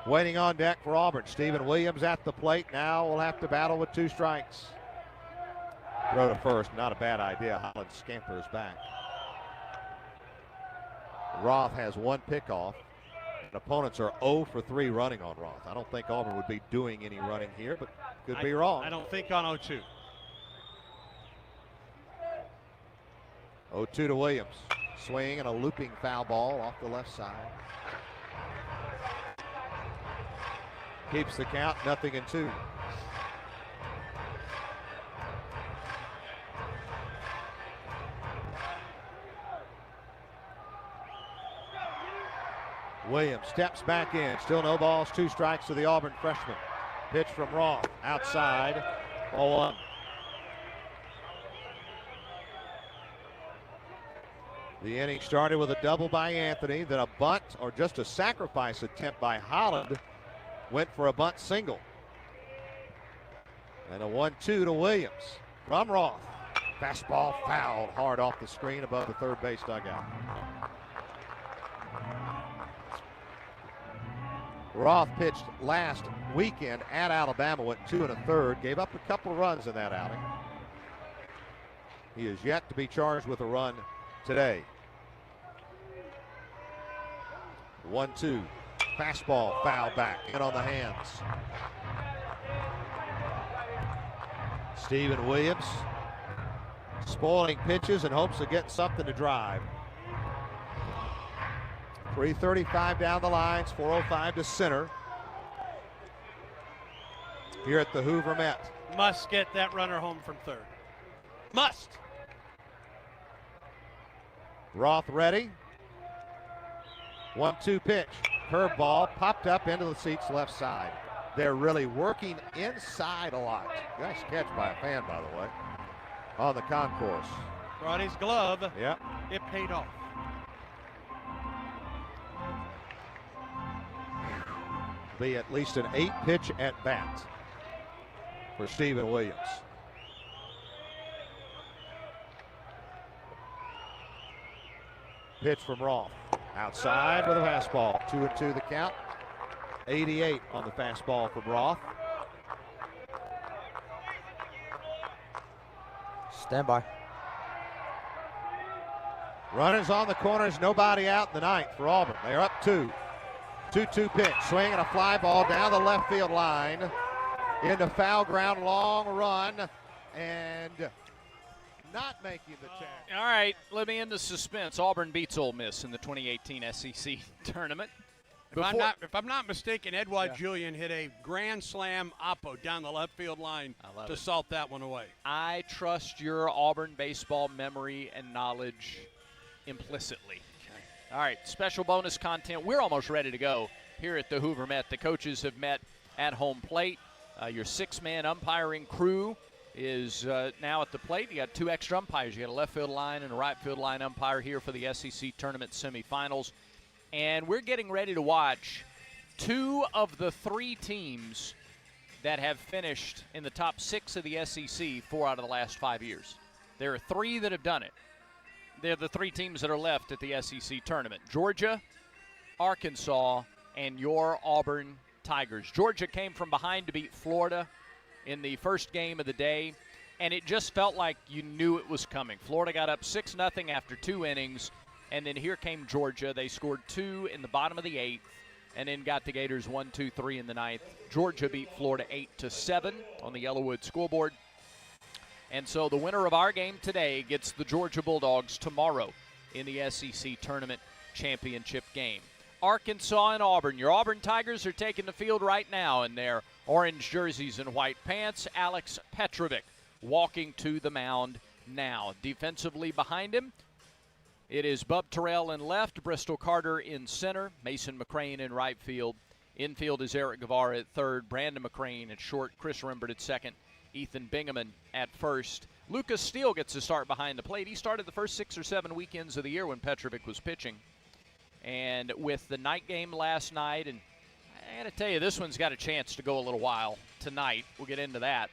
Waiting on deck for Auburn. Stephen Williams at the plate. Now we'll have to battle with 2 strikes. Throw to first, not a bad idea. Holland scampers back. Roth has 1 pickoff. And opponents are 0 for 3 running on Roth. I don't think Auburn would be doing any running here, but could be wrong. I don't think on 0-2. 0-2 to Williams. Swing and a looping foul ball off the left side. Keeps the count, 0-2. Williams steps back in. Still no balls, 2 strikes to the Auburn freshman. Pitch from Roth, outside, 0-1. The inning started with a double by Anthony, then a bunt or just a sacrifice attempt by Holland. Went for a bunt single. And a 1-2 to Williams from Roth. Fastball fouled hard off the screen above the third base dugout. Roth pitched last weekend at Alabama, went 2 1/3, gave up a couple of runs in that outing. He is yet to be charged with a run today. 1-2. Fastball foul back in on the hands. Stephen Williams spoiling pitches in hopes of getting something to drive. 3:35 down the lines, 4:05 to center. Here at the Hoover Met. Must get that runner home from third. Must. Roth ready. 1-2 pitch. Curveball popped up into the seats left side. They're really working inside a lot. Nice catch by a fan, by the way, on the concourse. Brought his glove. Yep. It paid off. Be at least an 8-pitch at bat for Stephen Williams. Pitch from Roth. Outside with a fastball. 2-2 the count. 88 on the fastball from Roth. Stand by. Runners on the corners, nobody out in the ninth for Auburn. They're up 2. 2-2 pitch. Swing and a fly ball down the left field line. Into foul ground, long run, and not making the tag. All right, let me end the suspense. Auburn beats Ole Miss in the 2018 SEC tournament. If I'm not mistaken, Edouard Julian hit a grand slam oppo down the left field line to salt that one away. I trust your Auburn baseball memory and knowledge implicitly. Okay. All right, special bonus content. We're almost ready to go here at the Hoover Met. The coaches have met at home plate. Your 6-man umpiring crew is now at the plate. You got 2 extra umpires. You got a left field line and a right field line umpire here for the SEC tournament semifinals. And we're getting ready to watch 2 of the 3 teams that have finished in the top 6 of the SEC 4 out of the last 5 years. There are 3 that have done it. They're the 3 teams that are left at the SEC tournament: Georgia, Arkansas, and your Auburn Tigers. Georgia came from behind to beat Florida in the first game of the day, and it just felt like you knew it was coming. Florida got up 6-0 after 2 innings, and then here came Georgia. They scored 2 in the bottom of the 8th, and then got the Gators 1-2-3 in the 9th. Georgia beat Florida 8-7 on the Yellowwood scoreboard. And so the winner of our game today gets the Georgia Bulldogs tomorrow in the SEC Tournament Championship game. Arkansas and Auburn. Your Auburn Tigers are taking the field right now in their orange jerseys and white pants. Alex Petrovic walking to the mound now. Defensively behind him, it is Bub Terrell in left, Bristol Carter in center, Mason McCrane in right field. Infield is Eric Guevara at third, Brandon McCrane at short, Chris Rembert at second, Ethan Bingaman at first. Lucas Steele gets to start behind the plate. He started the first 6 or 7 weekends of the year when Petrovic was pitching. And with the night game last night, and I got to tell you, this one's got a chance to go a little while tonight. We'll get into that.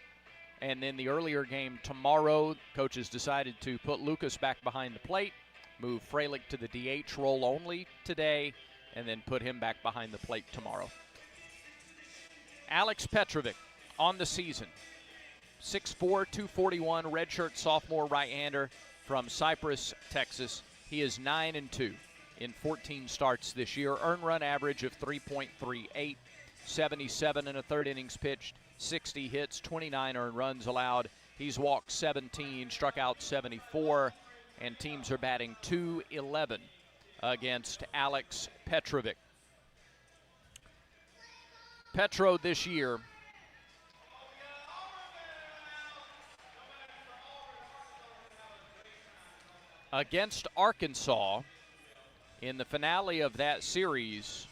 And then the earlier game tomorrow, coaches decided to put Lucas back behind the plate, move Fralick to the DH role only today, and then put him back behind the plate tomorrow. Alex Petrovic on the season, 6'4", 241, redshirt sophomore right-hander from Cypress, Texas. He is 9-2 in 14 starts this year. Earned run average of 3.38, 77 1/3 innings pitched, 60 hits, 29 earned runs allowed. He's walked 17, struck out 74, and teams are batting .211 against Alex Petrovic. Petro this year against Arkansas in the finale of that series.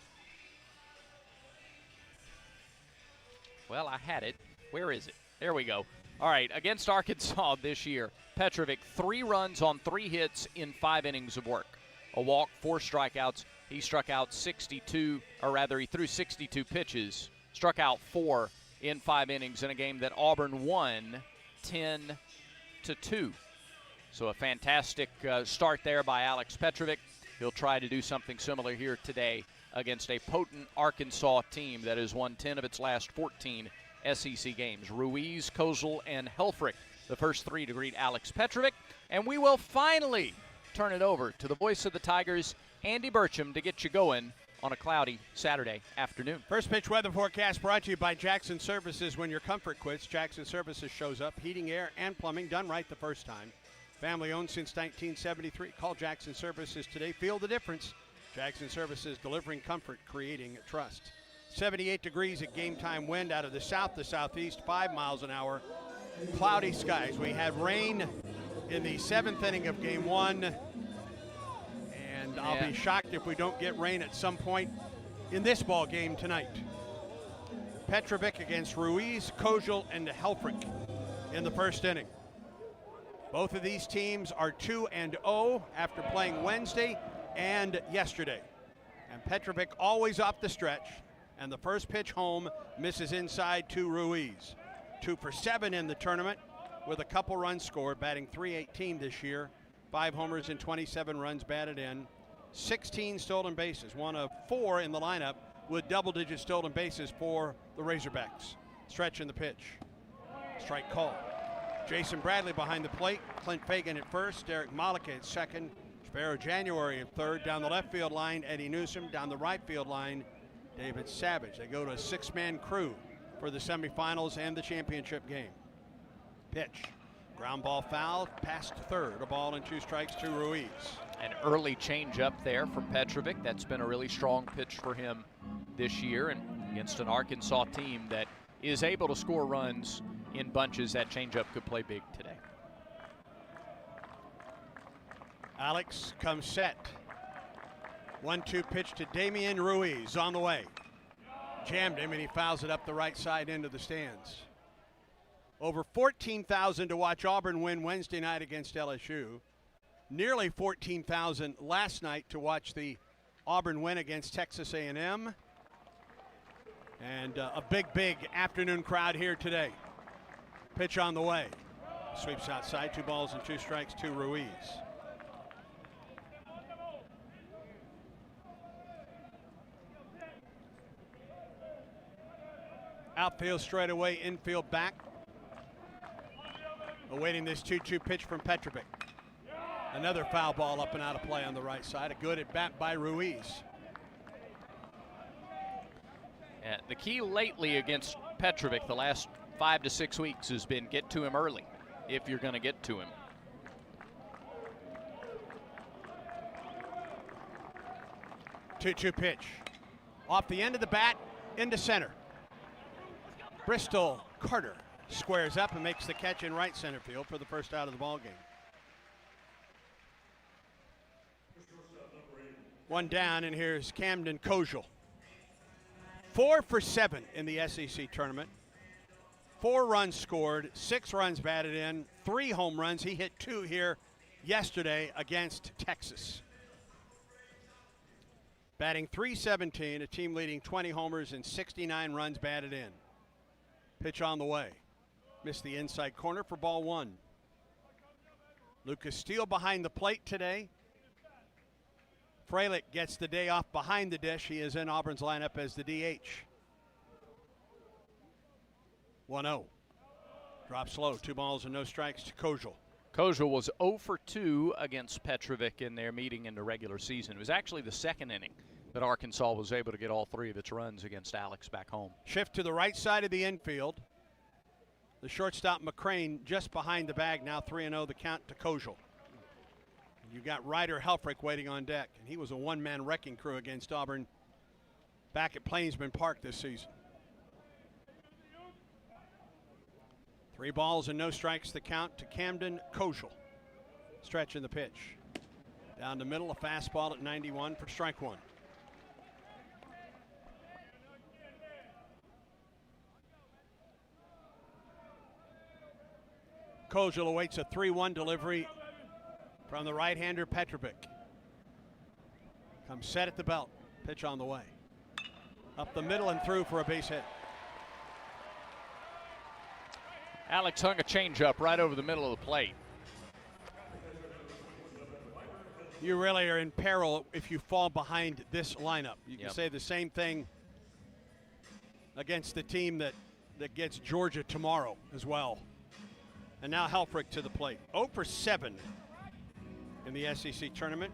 Well, I had it. Where is it? There we go. All right, against Arkansas this year, Petrovic 3 runs on 3 hits in 5 innings of work. A walk, 4 strikeouts. He struck out 62, or rather he threw 62 pitches, struck out 4 in 5 innings in a game that Auburn won 10-2. So a fantastic start there by Alex Petrovic. He'll try to do something similar here today against a potent Arkansas team that has won 10 of its last 14 SEC games. Ruiz, Kozel, and Helfrich, the first 3 to greet Alex Petrovic. And we will finally turn it over to the voice of the Tigers, Andy Burcham, to get you going on a cloudy Saturday afternoon. First pitch weather forecast brought to you by Jackson Services. When your comfort quits, Jackson Services shows up. Heating, air, and plumbing done right the first time. Family owned since 1973. Call Jackson Services today. Feel the difference. Jackson Services, delivering comfort, creating trust. 78 degrees at game time. Wind out of the south to southeast, 5 miles an hour. Cloudy skies. We had rain in the 7th inning of game 1. And I'll be shocked if we don't get rain at some point in this ball game tonight. Petrovic against Ruiz, Kozel, and Helfrich in the first inning. Both of these teams are 2-0 after playing Wednesday and yesterday. And Petrovic always off the stretch, and the first pitch home misses inside to Ruiz. 2 for 7 in the tournament with a couple runs scored, batting .318 this year. 5 homers and 27 runs batted in. 16 stolen bases, 1 of 4 in the lineup with double-digit stolen bases for the Razorbacks. Stretch in the pitch. Strike call. Jason Bradley behind the plate, Clint Fagan at first, Derek Malika at second, Sparrow January at third. Down the left field line, Eddie Newsom. Down the right field line, David Savage. They go to a 6-man crew for the semifinals and the championship game. Pitch. Ground ball foul, past third. A ball and 2 strikes to Ruiz. An early change up there from Petrovic. That's been a really strong pitch for him this year, and against an Arkansas team that is able to score runs in bunches. That changeup could play big today. Alex comes set. 1-2 pitch to Damian Ruiz on the way. Jammed him, and he fouls it up the right side into the stands. Over 14,000 to watch Auburn win Wednesday night against LSU. Nearly 14,000 last night to watch the Auburn win against Texas A&M. And a big afternoon crowd here today. Pitch on the way. Sweeps outside, 2 balls and 2 strikes to Ruiz. Outfield straight away, infield back. Awaiting this 2-2 pitch from Petrovic. Another foul ball up and out of play on the right side. A good at bat by Ruiz. Yeah, the key lately against Petrovic the last 5 to 6 weeks has been get to him early. if you're going to get to him. Two pitch. Off the end of the bat, into center. Bristol Carter squares up and makes the catch in right center field for the first out of the ball game. One down, and here's Camden Kojal. 4 for 7 in the SEC tournament. 4 runs scored, 6 runs batted in, 3 home runs. He hit 2 here yesterday against Texas. Batting .317, a team leading 20 homers and 69 runs batted in. Pitch on the way. Missed the inside corner for ball 1. Lucas Steele behind the plate today. Freilich gets the day off behind the dish. He is in Auburn's lineup as the DH. 1-0. Drops low. 2 balls and no strikes to Kojal. Kojal was 0 for 2 against Petrovic in their meeting in the regular season. It was actually the second inning that Arkansas was able to get all 3 of its runs against Alex back home. Shift to the right side of the infield. The shortstop McCrane just behind the bag. Now 3-0 the count to Kojal. You got Ryder Helfrich waiting on deck, and he was a one-man wrecking crew against Auburn back at Plainsman Park this season. 3 balls and no strikes the count to Camden Kojal. Stretch in the pitch. Down the middle, a fastball at 91 for strike 1. Kojal awaits a 3-1 delivery from the right-hander Petrovic. Comes set at the belt. Pitch on the way. Up the middle and through for a base hit. Alex hung a changeup right over the middle of the plate. You really are in peril if you fall behind this lineup. You can say the same thing against the team that gets Georgia tomorrow as well. And now Helfrich to the plate. 0 for 7 in the SEC tournament.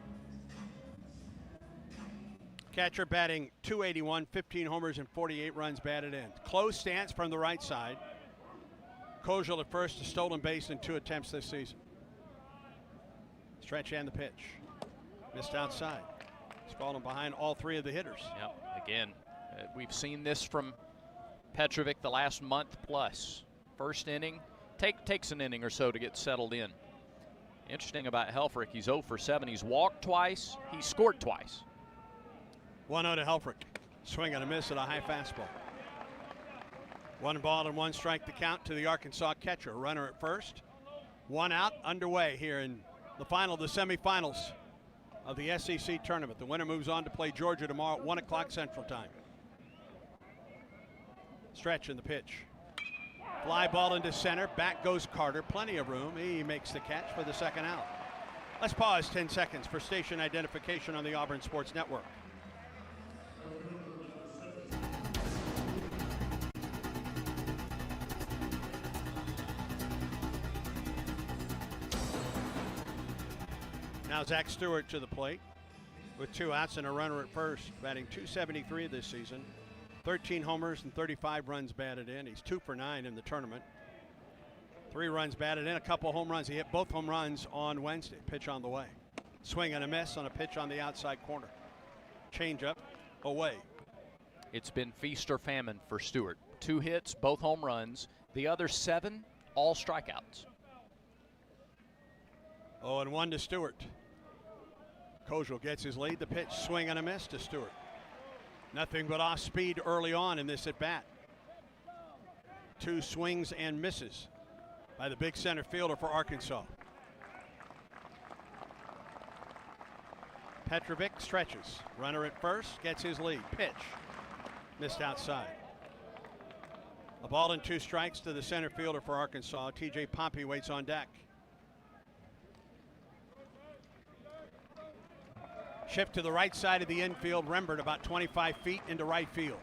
Catcher batting .281, 15 homers and 48 runs batted in. Close stance from the right side. Kojal at first, a stolen base in 2 attempts this season. Stretch and the pitch. Missed outside. He's fallen behind all 3 of the hitters. Yep. Again, we've seen this from Petrovic the last month plus. First inning, takes an inning or so to get settled in. Interesting about Helfrich, he's 0 for 7. He's walked twice, he's scored twice. 1-0 to Helfrich. Swing and a miss at a high fastball. 1 ball and 1 strike to count to the Arkansas catcher. Runner at first. 1 out, underway here in the final of the semifinals of the SEC tournament. The winner moves on to play Georgia tomorrow at 1 o'clock Central Time. Stretch in the pitch. Fly ball into center. Back goes Carter. Plenty of room. He makes the catch for the 2nd out. Let's pause 10 seconds for station identification on the Auburn Sports Network. Now Zach Stewart to the plate with 2 outs and a runner at first, batting .273 this season. 13 homers and 35 runs batted in. He's 2 for 9 in the tournament. 3 runs batted in, a couple home runs. He hit both home runs on Wednesday. Pitch on the way. Swing and a miss on a pitch on the outside corner. Change up, away. It's been feast or famine for Stewart. 2 hits, both home runs. The other 7, all strikeouts. 0-1 to Stewart. Kojal gets his lead. The pitch, swing and a miss to Stewart. Nothing but off speed early on in this at bat. 2 swings and misses by the big center fielder for Arkansas. Petrovic stretches. Runner at first, gets his lead. Pitch. Missed outside. A ball and 2 strikes to the center fielder for Arkansas. TJ Pompey waits on deck. Shift to the right side of the infield. Rembert about 25 feet into right field.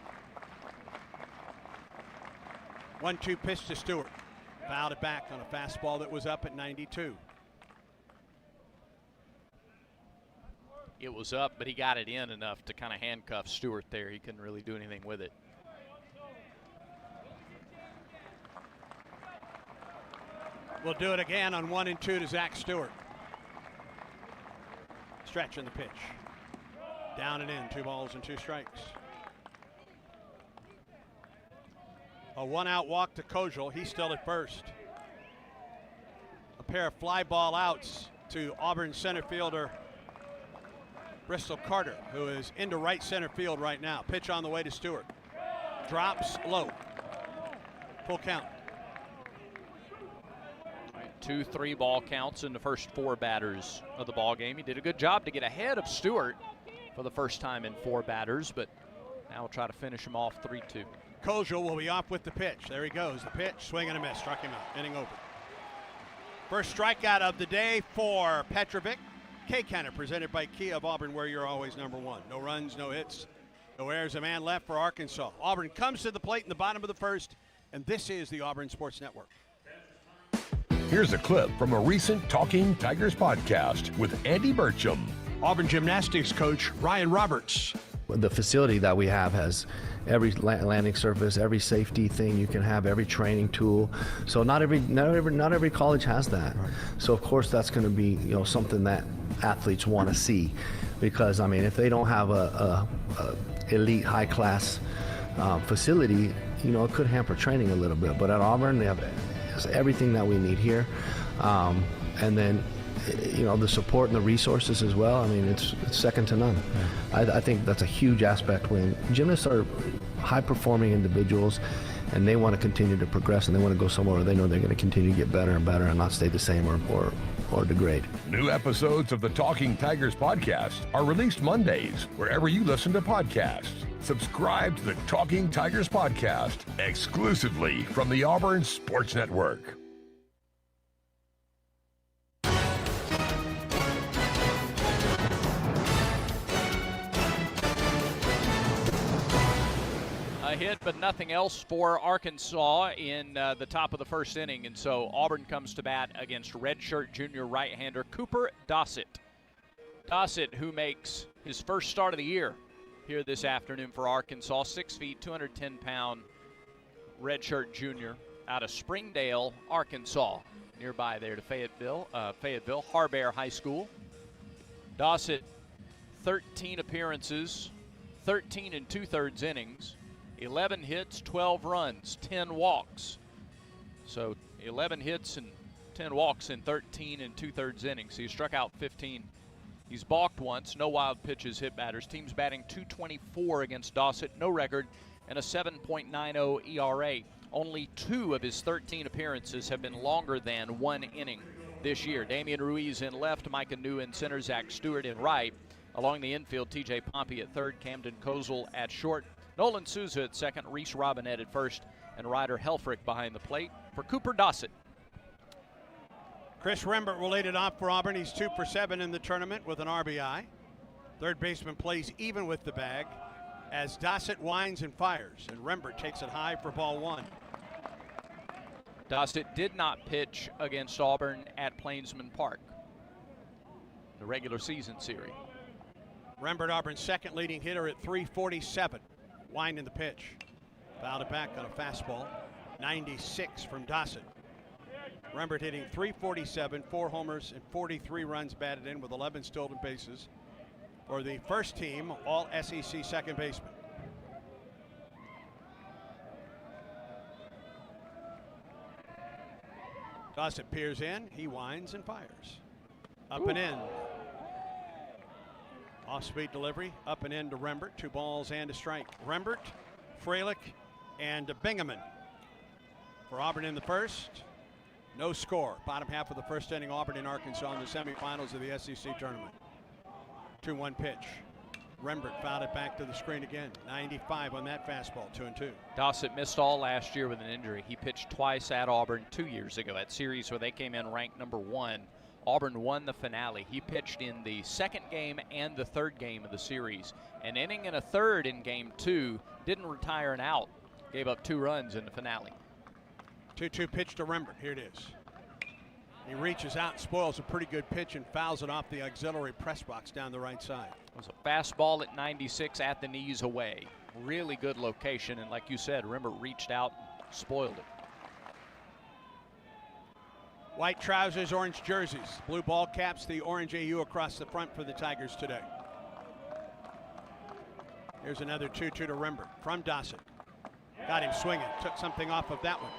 1-2 pitch to Stewart. Fouled it back on a fastball that was up at 92. It was up, but he got it in enough to kind of handcuff Stewart there. He couldn't really do anything with it. We'll do it again on 1 and 2 to Zach Stewart. Stretch in the pitch. Down and in, 2 balls and 2 strikes. A 1-out walk to Kojal. He's still at first. A pair of fly ball outs to Auburn center fielder Bristol Carter, who is into right center field right now. Pitch on the way to Stewart. Drops low. Full count. 2 3-ball counts in the first 4 batters of the ball game. He did a good job to get ahead of Stewart for the first time in 4 batters, but now we'll try to finish him off 3-2. Kojal will be off with the pitch. There he goes. The pitch, swing and a miss. Struck him out. Inning over. First strikeout of the day for Petrovic. K-Canner presented by Kia of Auburn, where you're always #1. No runs, no hits, no errors. A man left for Arkansas. Auburn comes to the plate in the bottom of the first, and this is the Auburn Sports Network. Here's a clip from a recent Talking Tigers podcast with Andy Burcham. Auburn gymnastics coach Ryan Roberts. The facility that we have has every landing surface, every safety thing you can have, every training tool. So not every college has that. Right. So of course that's going to be something that athletes want to see, because I mean if they don't have a elite high class facility, it could hamper training a little bit. But at Auburn they have everything that we need here, and then the support and the resources as well. I mean, it's second to none. Yeah. I think that's a huge aspect when gymnasts are high-performing individuals and they want to continue to progress and they want to go somewhere where they know they're going to continue to get better and better and not stay the same or degrade. New episodes of the Talking Tigers podcast are released Mondays wherever you listen to podcasts. Subscribe to the Talking Tigers podcast exclusively from the Auburn Sports Network. A hit, but nothing else for Arkansas in the top of the first inning. And so Auburn comes to bat against redshirt junior right-hander Cooper Dossett. Dossett, who makes his first start of the year here this afternoon for Arkansas, 6 feet, 210-pound redshirt junior out of Springdale, Arkansas, nearby there to Fayetteville, Harbert High School. Dossett, 13 appearances, 13 and 2/3 innings. 11 hits, 12 runs, 10 walks. So 11 hits and 10 walks in 13 and 2/3 innings. He struck out 15. He's balked once, no wild pitches hit batters. Team's batting .224 against Dossett, no record, and a 7.90 ERA. Only 2 of his 13 appearances have been longer than 1 inning this year. Damian Ruiz in left, Micah New in center, Zach Stewart in right. Along the infield, TJ Pompey at third, Camden Kozel at short, Nolan Souza at second, Reese Robinette at first, and Ryder Helfrich behind the plate for Cooper Dossett. Chris Rembert will lead it off for Auburn. He's 2 for 7 in the tournament with an RBI. Third baseman plays even with the bag as Dossett winds and fires, and Rembert takes it high for ball 1. Dossett did not pitch against Auburn at Plainsman Park, the regular season series. Rembert, Auburn's second leading hitter at .347. Winding the pitch. Fouled it back on a fastball. 96 from Dossett. Rembert hitting .347, 4 homers, and 43 runs batted in with 11 stolen bases for the first team all SEC second baseman. Dossett peers in, he winds and fires. Up and in. Off-speed delivery, up and in to Rembert. 2 balls and a strike. Rembert, Freilich, and Bingaman. For Auburn in the first, no score. Bottom half of the first inning, Auburn in Arkansas in the semifinals of the SEC tournament. 2-1 pitch. Rembert fouled it back to the screen again. 95 on that fastball, 2-2. Dossett missed all last year with an injury. He pitched twice at Auburn 2 years ago, that series where they came in ranked #1. Auburn won the finale. He pitched in the second game and the third game of the series. An inning and a third in game 2. Didn't retire an out. Gave up 2 runs in the finale. 2-2 pitch to Rembert. Here it is. He reaches out, spoils a pretty good pitch, and fouls it off the auxiliary press box down the right side. It was a fastball at 96 at the knees away. Really good location, and like you said, Rembert reached out, spoiled it. White trousers, orange jerseys. Blue ball caps, the orange AU across the front for the Tigers today. Here's another 2-2 to Rembert from Dossett. Got him swinging, took something off of that one.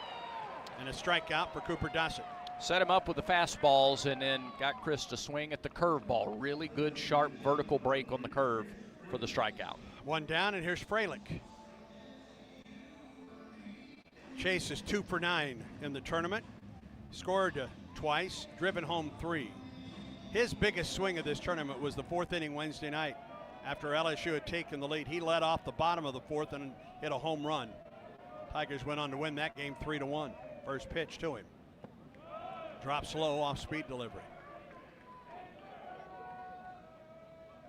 And a strikeout for Cooper Dossett. Set him up with the fastballs and then got Chris to swing at the curveball. Really good, sharp, vertical break on the curve for the strikeout. One down, and here's Fralick. Chase is 2 for 9 in the tournament. Scored twice, driven home 3. His biggest swing of this tournament was the 4th inning Wednesday night. After LSU had taken the lead, he led off the bottom of the 4th and hit a home run. Tigers went on to win that game 3-1. First pitch to him. Drop slow off speed delivery.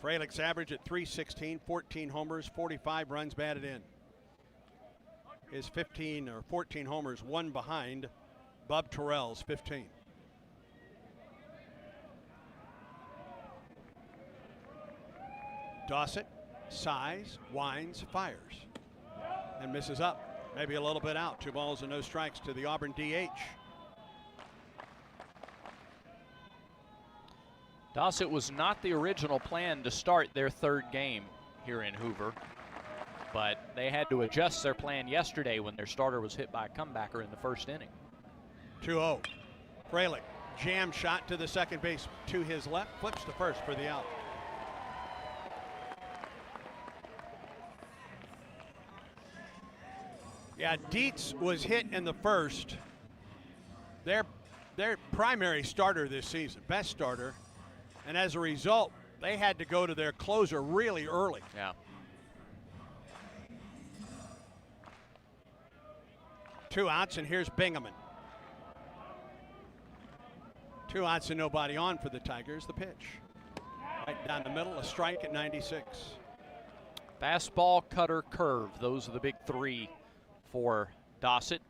Fralick's average at .316, 14 homers, 45 runs batted in. His 15 or 14 homers, one behind Bub Terrell's 15. Dossett, size, winds, fires, and misses up. Maybe a little bit out. 2 balls and no strikes to the Auburn DH. Dossett was not the original plan to start their 3rd game here in Hoover, but they had to adjust their plan yesterday when their starter was hit by a comebacker in the 1st inning. 2-0. Fralick, jam shot to the second base to his left, flips to first for the out. Yeah, Dietz was hit in the 1st. Their primary starter this season, best starter, and as a result, they had to go to their closer really early. Yeah. 2 outs, and here's Bingaman. 2 outs and nobody on for the Tigers. The pitch. Right down the middle, a strike at 96. Fastball, cutter, curve. Those are the big 3 for Dossett.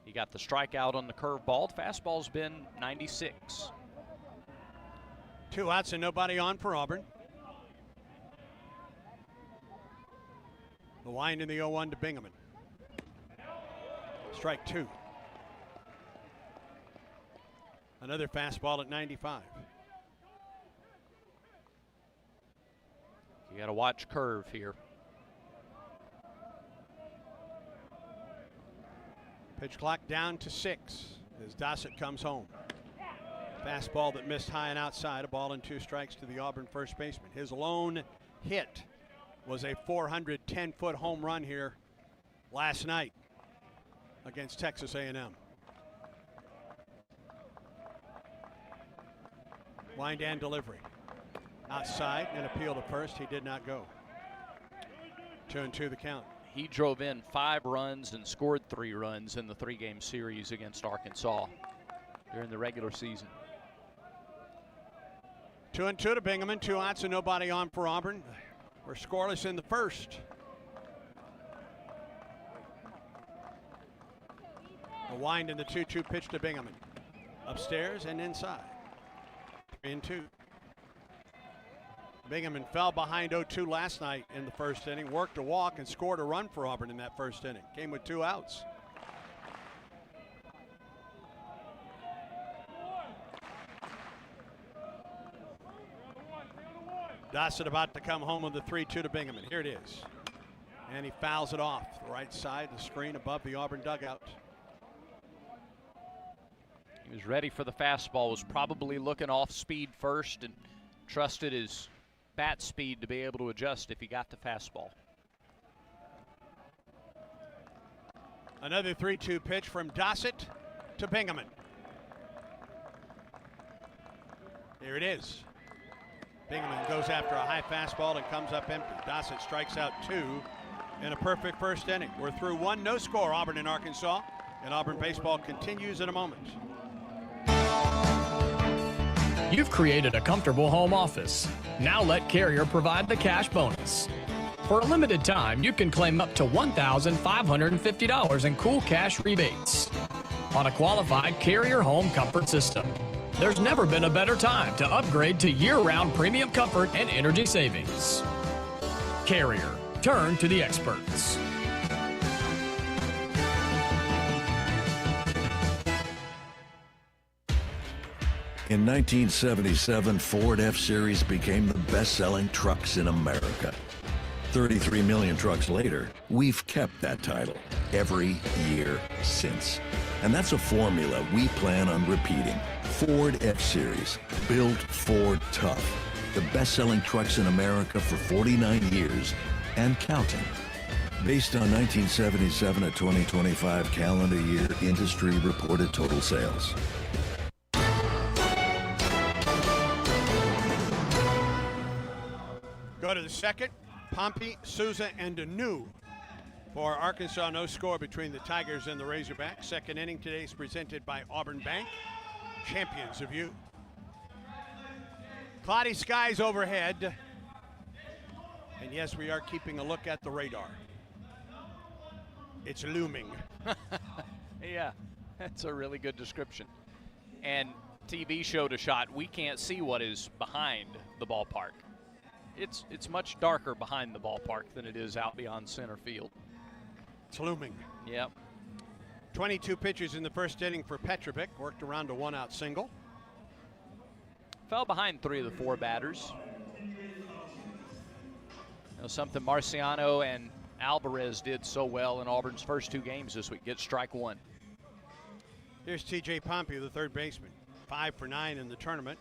He got the strikeout on the curveball. Fastball's been 96. 2 outs and nobody on for Auburn. The wind in the 0-1 to Bingaman. Strike 2. Another fastball at 95. You got to watch curve here. Pitch clock down to 6 as Dossett comes home. Fastball that missed high and outside. A ball and 2 strikes to the Auburn first baseman. His lone hit was a 410-foot home run here last night against Texas A&M. Wind and delivery. Outside and appeal to first. He did not go. 2-2 the count. He drove in 5 runs and scored 3 runs in the 3-game series against Arkansas during the regular season. 2-2 to Bingaman. 2 outs and nobody on for Auburn. We're scoreless in the 1st. The wind in the 2-2 pitch to Bingaman. Upstairs and inside. 3-2. Bingaman fell behind 0-2 last night in the 1st inning, worked a walk and scored a run for Auburn in that 1st inning. Came with 2 outs. Dossett about to come home with the 3-2 to Bingaman. Here it is. And he fouls it off the right side, the screen above the Auburn dugout. He was ready for the fastball, was probably looking off speed first and trusted his bat speed to be able to adjust if he got the fastball. Another 3-2 pitch from Dossett to Bingaman. Here it is. Bingaman goes after a high fastball and comes up empty. Dossett strikes out 2 in a perfect 1st inning. We're through 1, no score, Auburn and Arkansas. And Auburn baseball continues in a moment. You've created a comfortable home office. Now let Carrier provide the cash bonus. For a limited time, you can claim up to $1,550 in cool cash rebates on a qualified Carrier home comfort system. There's never been a better time to upgrade to year-round premium comfort and energy savings. Carrier, turn to the experts. In 1977, Ford F-Series became the best-selling trucks in America. 33 million trucks later, we've kept that title every year since. And that's a formula we plan on repeating. Ford F-Series, built Ford tough. The best-selling trucks in America for 49 years and counting. Based on 1977 to 2025 calendar year industry reported total sales. Go to the second. Pompey, Souza, and Anu. For Arkansas, no score between the Tigers and the Razorbacks. Second inning today is presented by Auburn Bank, champions of you. Cloudy skies overhead. And yes, we are keeping a look at the radar. It's looming. Yeah, that's a really good description. And TV showed a shot. We can't see what is behind the ballpark. It's much darker behind the ballpark than it is out beyond center field. It's looming. Yep. 22 pitches in the first inning for Petrovic. Worked around a one-out single. Fell behind 3 of the 4 batters. You know, something Marciano and Alvarez did so well in Auburn's first 2 games this week. Get strike 1. Here's T.J. Pompey, the third baseman. 5 for 9 in the tournament.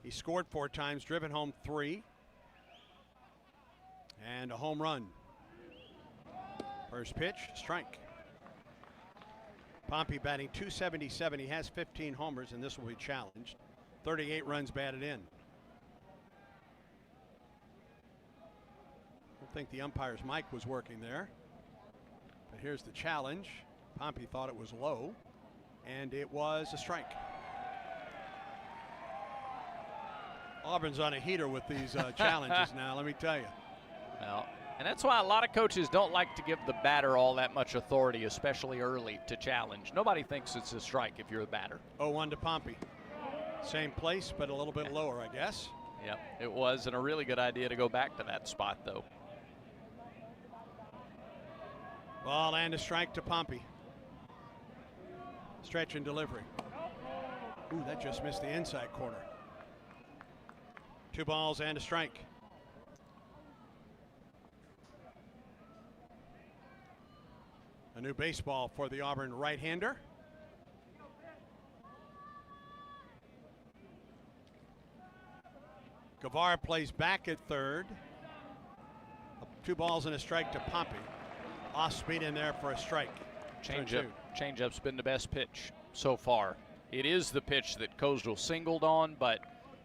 He scored 4 times, driven home 3. And a home run. First pitch, strike. Pompey batting .277. He has 15 homers, and this will be challenged. 38 runs batted in. I don't think the umpire's mic was working there. But here's the challenge. Pompey thought it was low, and it was a strike. Auburn's on a heater with these challenges now, let me tell you. Well, and that's why a lot of coaches don't like to give the batter all that much authority, especially early, to challenge. Nobody thinks it's a strike if you're the batter. 0-1 to Pompey. Same place, but a little bit lower, I guess. Yep, it was, and a really good idea to go back to that spot, though. Ball and a strike to Pompey. Stretch and delivery. Ooh, that just missed the inside corner. 2 balls and a strike. A new baseball for the Auburn right-hander. Guevara plays back at third. 2 balls and a strike to Pompey. Off speed in there for a strike. Changeup's been the best pitch so far. It is the pitch that Kozel singled on, but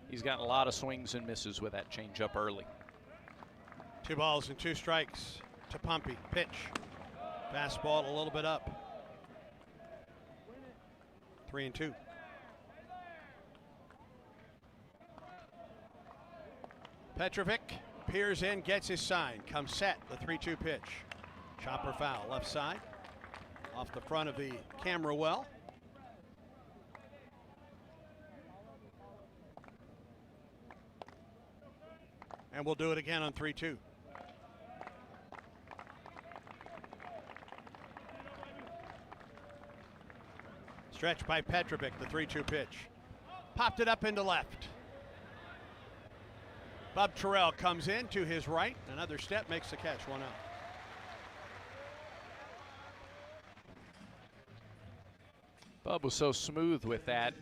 he's gotten a lot of swings and misses with that changeup early. 2 balls and 2 strikes to Pompey. Pitch. Fastball a little bit up. 3-2. Petrovic peers in, gets his sign, comes set, the 3-2 pitch. Chopper foul, left side, off the front of the camera well. And we'll do it again on 3-2. Stretch by Petrovic, the 3-2 pitch. Popped it up into left. Bub Terrell comes in to his right. Another step, makes the catch, 1 out. Bub was so smooth with that.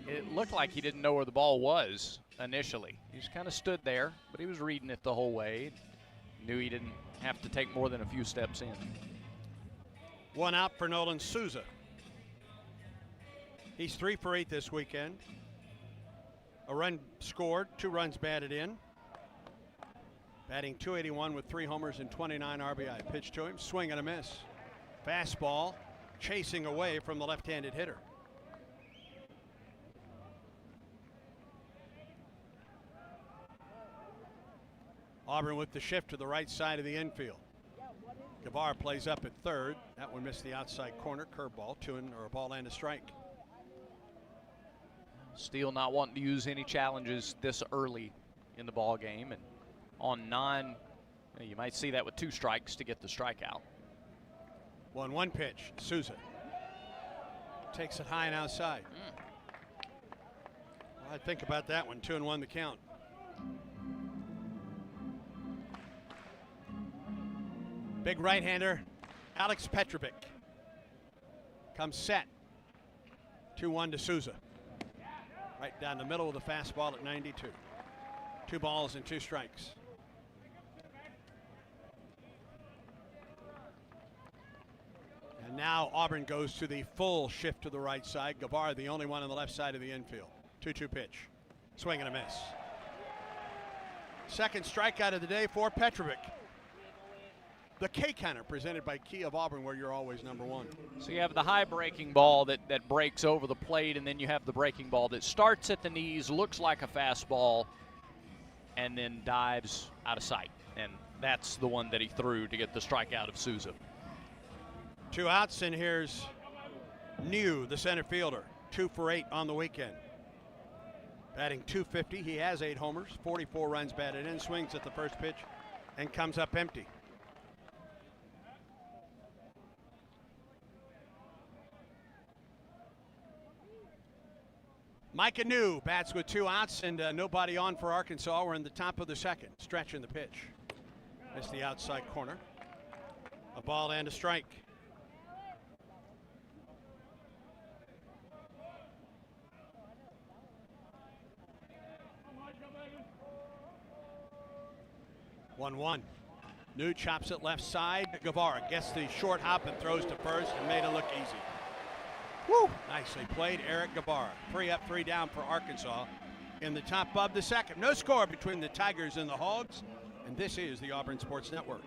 It looked like he didn't know where the ball was initially. He just kind of stood there, but he was reading it the whole way. Knew he didn't have to take more than a few steps in. 1 out for Nolan Souza. He's 3 for 8 this weekend. A run scored, 2 runs batted in. Batting .281 with 3 homers and 29 RBI. Pitch to him, swing and a miss. Fastball, chasing away from the left-handed hitter. Auburn with the shift to the right side of the infield. Guevara plays up at third. That one missed the outside corner. Curveball, a ball and a strike. Steele not wanting to use any challenges this early in the ball game, and on 9, you might see that with 2 strikes to get the strikeout. 1-1 pitch. Souza takes it high and outside. I'd think about that one. 2-1 the count. Big right-hander, Alex Petrovic. Comes set. 2-1 to Souza. Right down the middle of the fastball at 92. 2 balls and 2 strikes. And now Auburn goes to the full shift to the right side. Guevara, the only one on the left side of the infield. 2-2 pitch. Swing and a miss. Second strikeout of the day for Petrovic. The K counter presented by Key of Auburn, where you're always number one. So you have the high breaking ball that breaks over the plate, and then you have the breaking ball that starts at the knees, looks like a fastball, and then dives out of sight. And that's the one that he threw to get the strikeout of Souza. 2 outs, and here's New, the center fielder. 2 for 8 on the weekend. Batting .250, he has 8 homers, 44 runs batted in, swings at the first pitch, and comes up empty. Micah New bats with 2 outs and nobody on for Arkansas. We're in the top of the second. Stretch in the pitch. Missed the outside corner. A ball and a strike. One. New chops it left side. Guevara gets the short hop and throws to first and made it look easy. Woo! Nicely played, Eric Guevara. 3 up, 3 down for Arkansas in the top of the second. No score between the Tigers and the Hogs, and this is the Auburn Sports Network.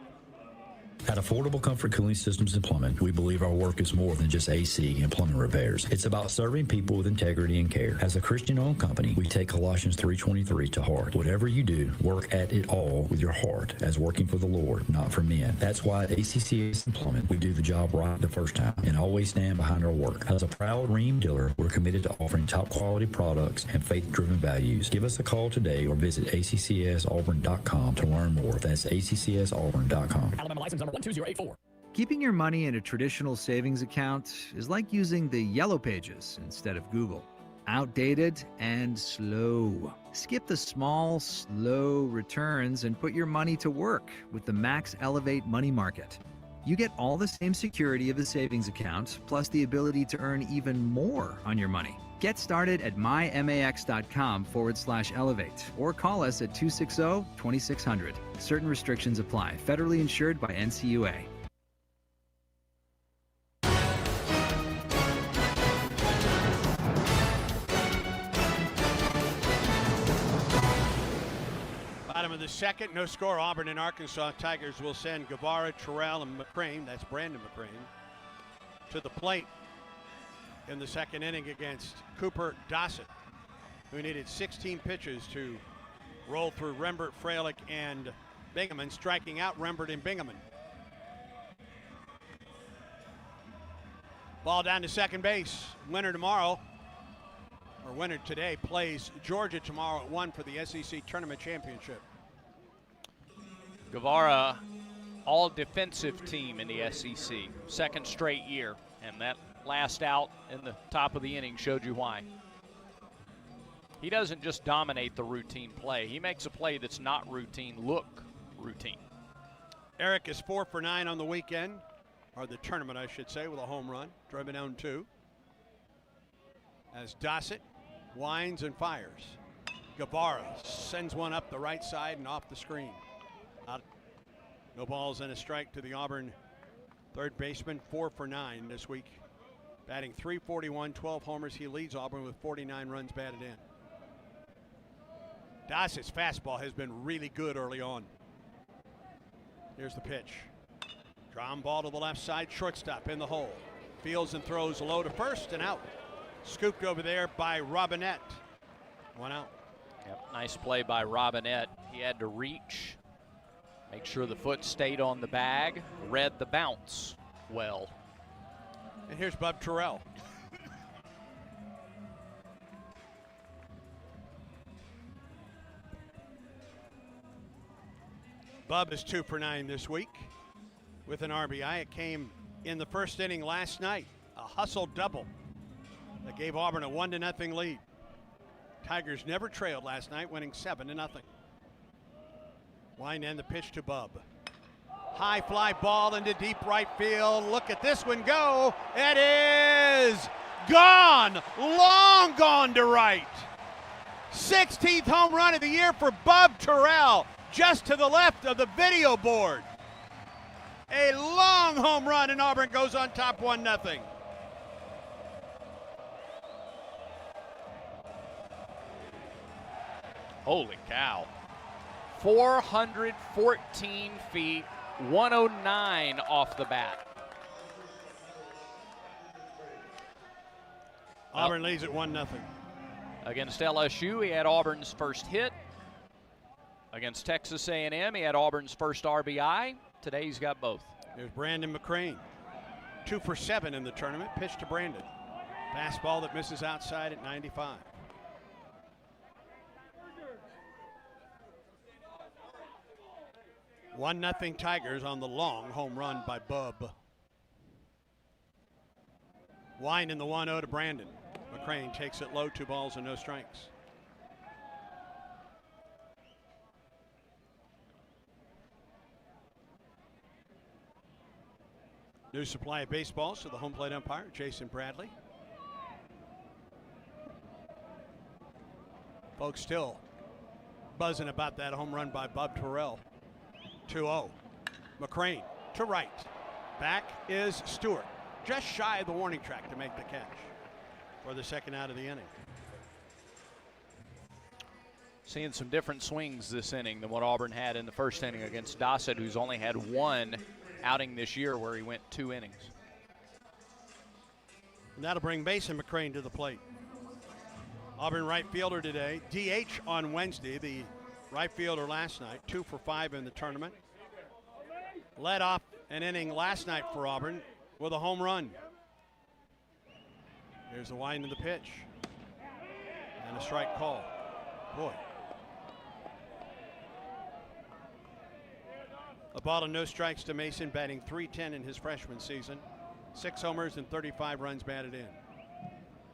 At Affordable Comfort Cooling Systems and Plumbing, we believe our work is more than just AC and plumbing repairs. It's about serving people with integrity and care. As a Christian-owned company, we take Colossians 3:23 to heart. Whatever you do, work at it all with your heart, as working for the Lord, not for men. That's why at ACCS and Plumbing, we do the job right the first time and always stand behind our work. As a proud Ream dealer, we're committed to offering top-quality products and faith-driven values. Give us a call today or visit accsauburn.com to learn more. That's accsauburn.com. Alabama license number 12084. Keeping your money in a traditional savings account is like using the Yellow Pages instead of Google. Outdated and slow. Skip the small, slow returns and put your money to work with the Max Elevate Money Market. You get all the same security of a savings account, plus the ability to earn even more on your money. Get started at mymax.com/elevate or call us at 260-2600. Certain restrictions apply. Federally insured by NCUA. Bottom of the second, no score. Auburn and Arkansas. Tigers will send Guevara, Terrell, and McCrane, that's Brandon McCrane, to the plate in the second inning against Cooper Dossett, who needed 16 pitches to roll through Rembert, Freilich, and Bingaman, striking out Rembert and Bingaman. Ball down to second base. Winner tomorrow, or winner today, plays Georgia tomorrow at 1 for the SEC Tournament Championship. Guevara, all defensive team in the SEC, second straight year, and that last out in the top of the inning showed you why. He doesn't just dominate the routine play. He makes a play that's not routine look routine. Eric is 4 for 9 on the weekend, or the tournament, I should say, with a home run. Driven down 2. As Dossett winds and fires. Guevara sends one up the right side and off the screen. Out. No balls and a strike to the Auburn third baseman. 4 for 9 this week. Batting .341, 12 homers. He leads Auburn with 49 runs batted in. Dossett's fastball has been really good early on. Here's the pitch. Ground ball to the left side, shortstop in the hole. Fields and throws low to first and out. Scooped over there by Robinette. 1 out. Yep, nice play by Robinette. He had to reach, make sure the foot stayed on the bag, read the bounce well. And here's Bub Terrell. Bub is 2 for 9 this week with an RBI. It came in the first inning last night. A hustle double that gave Auburn a 1-0 lead. Tigers never trailed last night, winning 7-0. Wine and the pitch to Bub. High fly ball into deep right field. Look at this one go. It is gone. Long gone to right. 16th home run of the year for Bub Terrell, just to the left of the video board. A long home run, and Auburn goes on top 1-0. Holy cow. 414 feet, 109 off the bat. Auburn leads at 1-0. Against LSU, he had Auburn's first hit. Against Texas A&M, he had Auburn's first RBI. Today he's got both. There's Brandon McCrane. 2 for 7 in the tournament. Pitch to Brandon. Fastball that misses outside at 95. One nothing Tigers on the long home run by Bub. Wine in the 1-0 to Brandon. McCrane takes it low, 2 balls and no strikes. New supply of baseballs to the home plate umpire, Jason Bradley. Folks still buzzing about that home run by Bub Terrell. 2-0. McCrane to right. Back is Stewart. Just shy of the warning track to make the catch for the second out of the inning. Seeing some different swings this inning than what Auburn had in the first inning against Dossett, who's only had one outing this year where he went 2 innings. And that'll bring Mason McCrane to the plate. Auburn right fielder today. DH on Wednesday, the right fielder last night. 2 for 5 in the tournament. Led off an inning last night for Auburn with a home run. There's the wind of the pitch. And a strike call. Boy. A ball and no strikes to Mason, batting .310 in his freshman season. 6 homers and 35 runs batted in.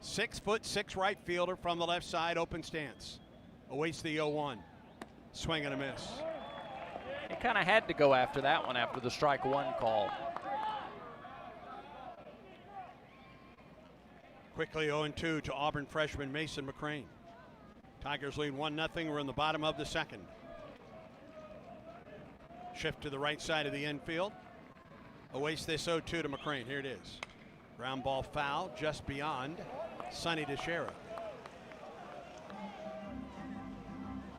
6'6" right fielder from the left side, open stance. Awaits the 0-1. Swing and a miss. He kind of had to go after that one after the strike 1 call. Quickly 0-2 to Auburn freshman Mason McCrane. Tigers lead 1-0. We're in the bottom of the second. Shift to the right side of the infield. Awaits this 0-2 to McCrane. Here it is. Ground ball foul just beyond Sonny DeShera.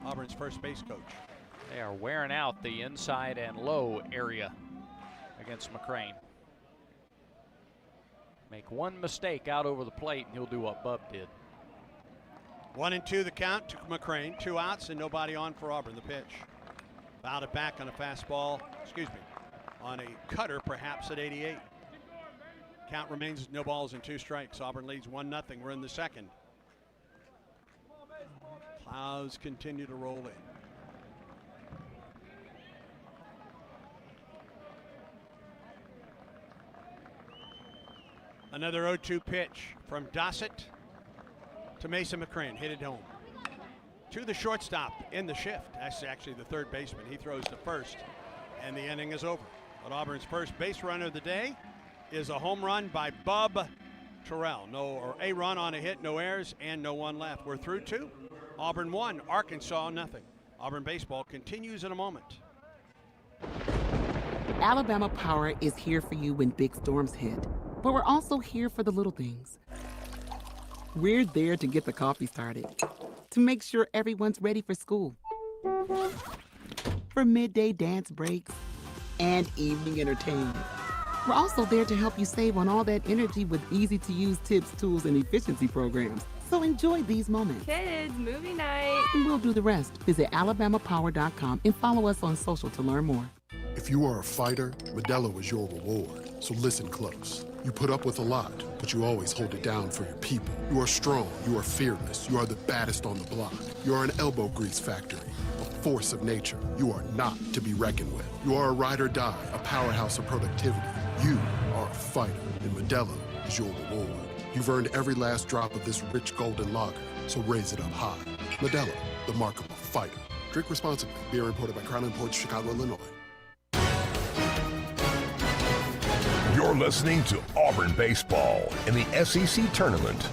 Auburn's first base coach. They are wearing out the inside and low area against McCrane. Make one mistake out over the plate and he'll do what Bub did. 1-2 the count to McCrane. 2 outs and nobody on for Auburn. The pitch. Fouled it back on a fastball, on a cutter perhaps at 88. Count remains no balls and 2 strikes. Auburn leads 1-0. We're in the second. Clouds continue to roll in. Another 0-2 pitch from Dossett to Mason McCrane. Hit it home. To the shortstop in the shift. That's actually the third baseman. He throws to first, and the inning is over. But Auburn's first base runner of the day is a home run by Bub Terrell. A run on a hit, no errors, and no one left. We're through 2. Auburn 1, Arkansas 0. Auburn baseball continues in a moment. Alabama Power is here for you when big storms hit, but we're also here for the little things. We're there to get the coffee started, to make sure everyone's ready for school, for midday dance breaks, and evening entertainment. We're also there to help you save on all that energy with easy-to-use tips, tools, and efficiency programs. So enjoy these moments. Kids, movie night. And we'll do the rest. Visit alabamapower.com and follow us on social to learn more. If you are a fighter, Modelo is your reward. So listen close. You put up with a lot, but you always hold it down for your people. You are strong. You are fearless. You are the baddest on the block. You are an elbow grease factory, a force of nature. You are not to be reckoned with. You are a ride or die, a powerhouse of productivity. You are a fighter, and Modelo is your reward. You've earned every last drop of this rich golden lager. So raise it up high. Modelo, the mark of a fighter. Drink responsibly. Beer imported by Crown Imports, Chicago, Illinois. You're listening to Auburn Baseball in the SEC Tournament.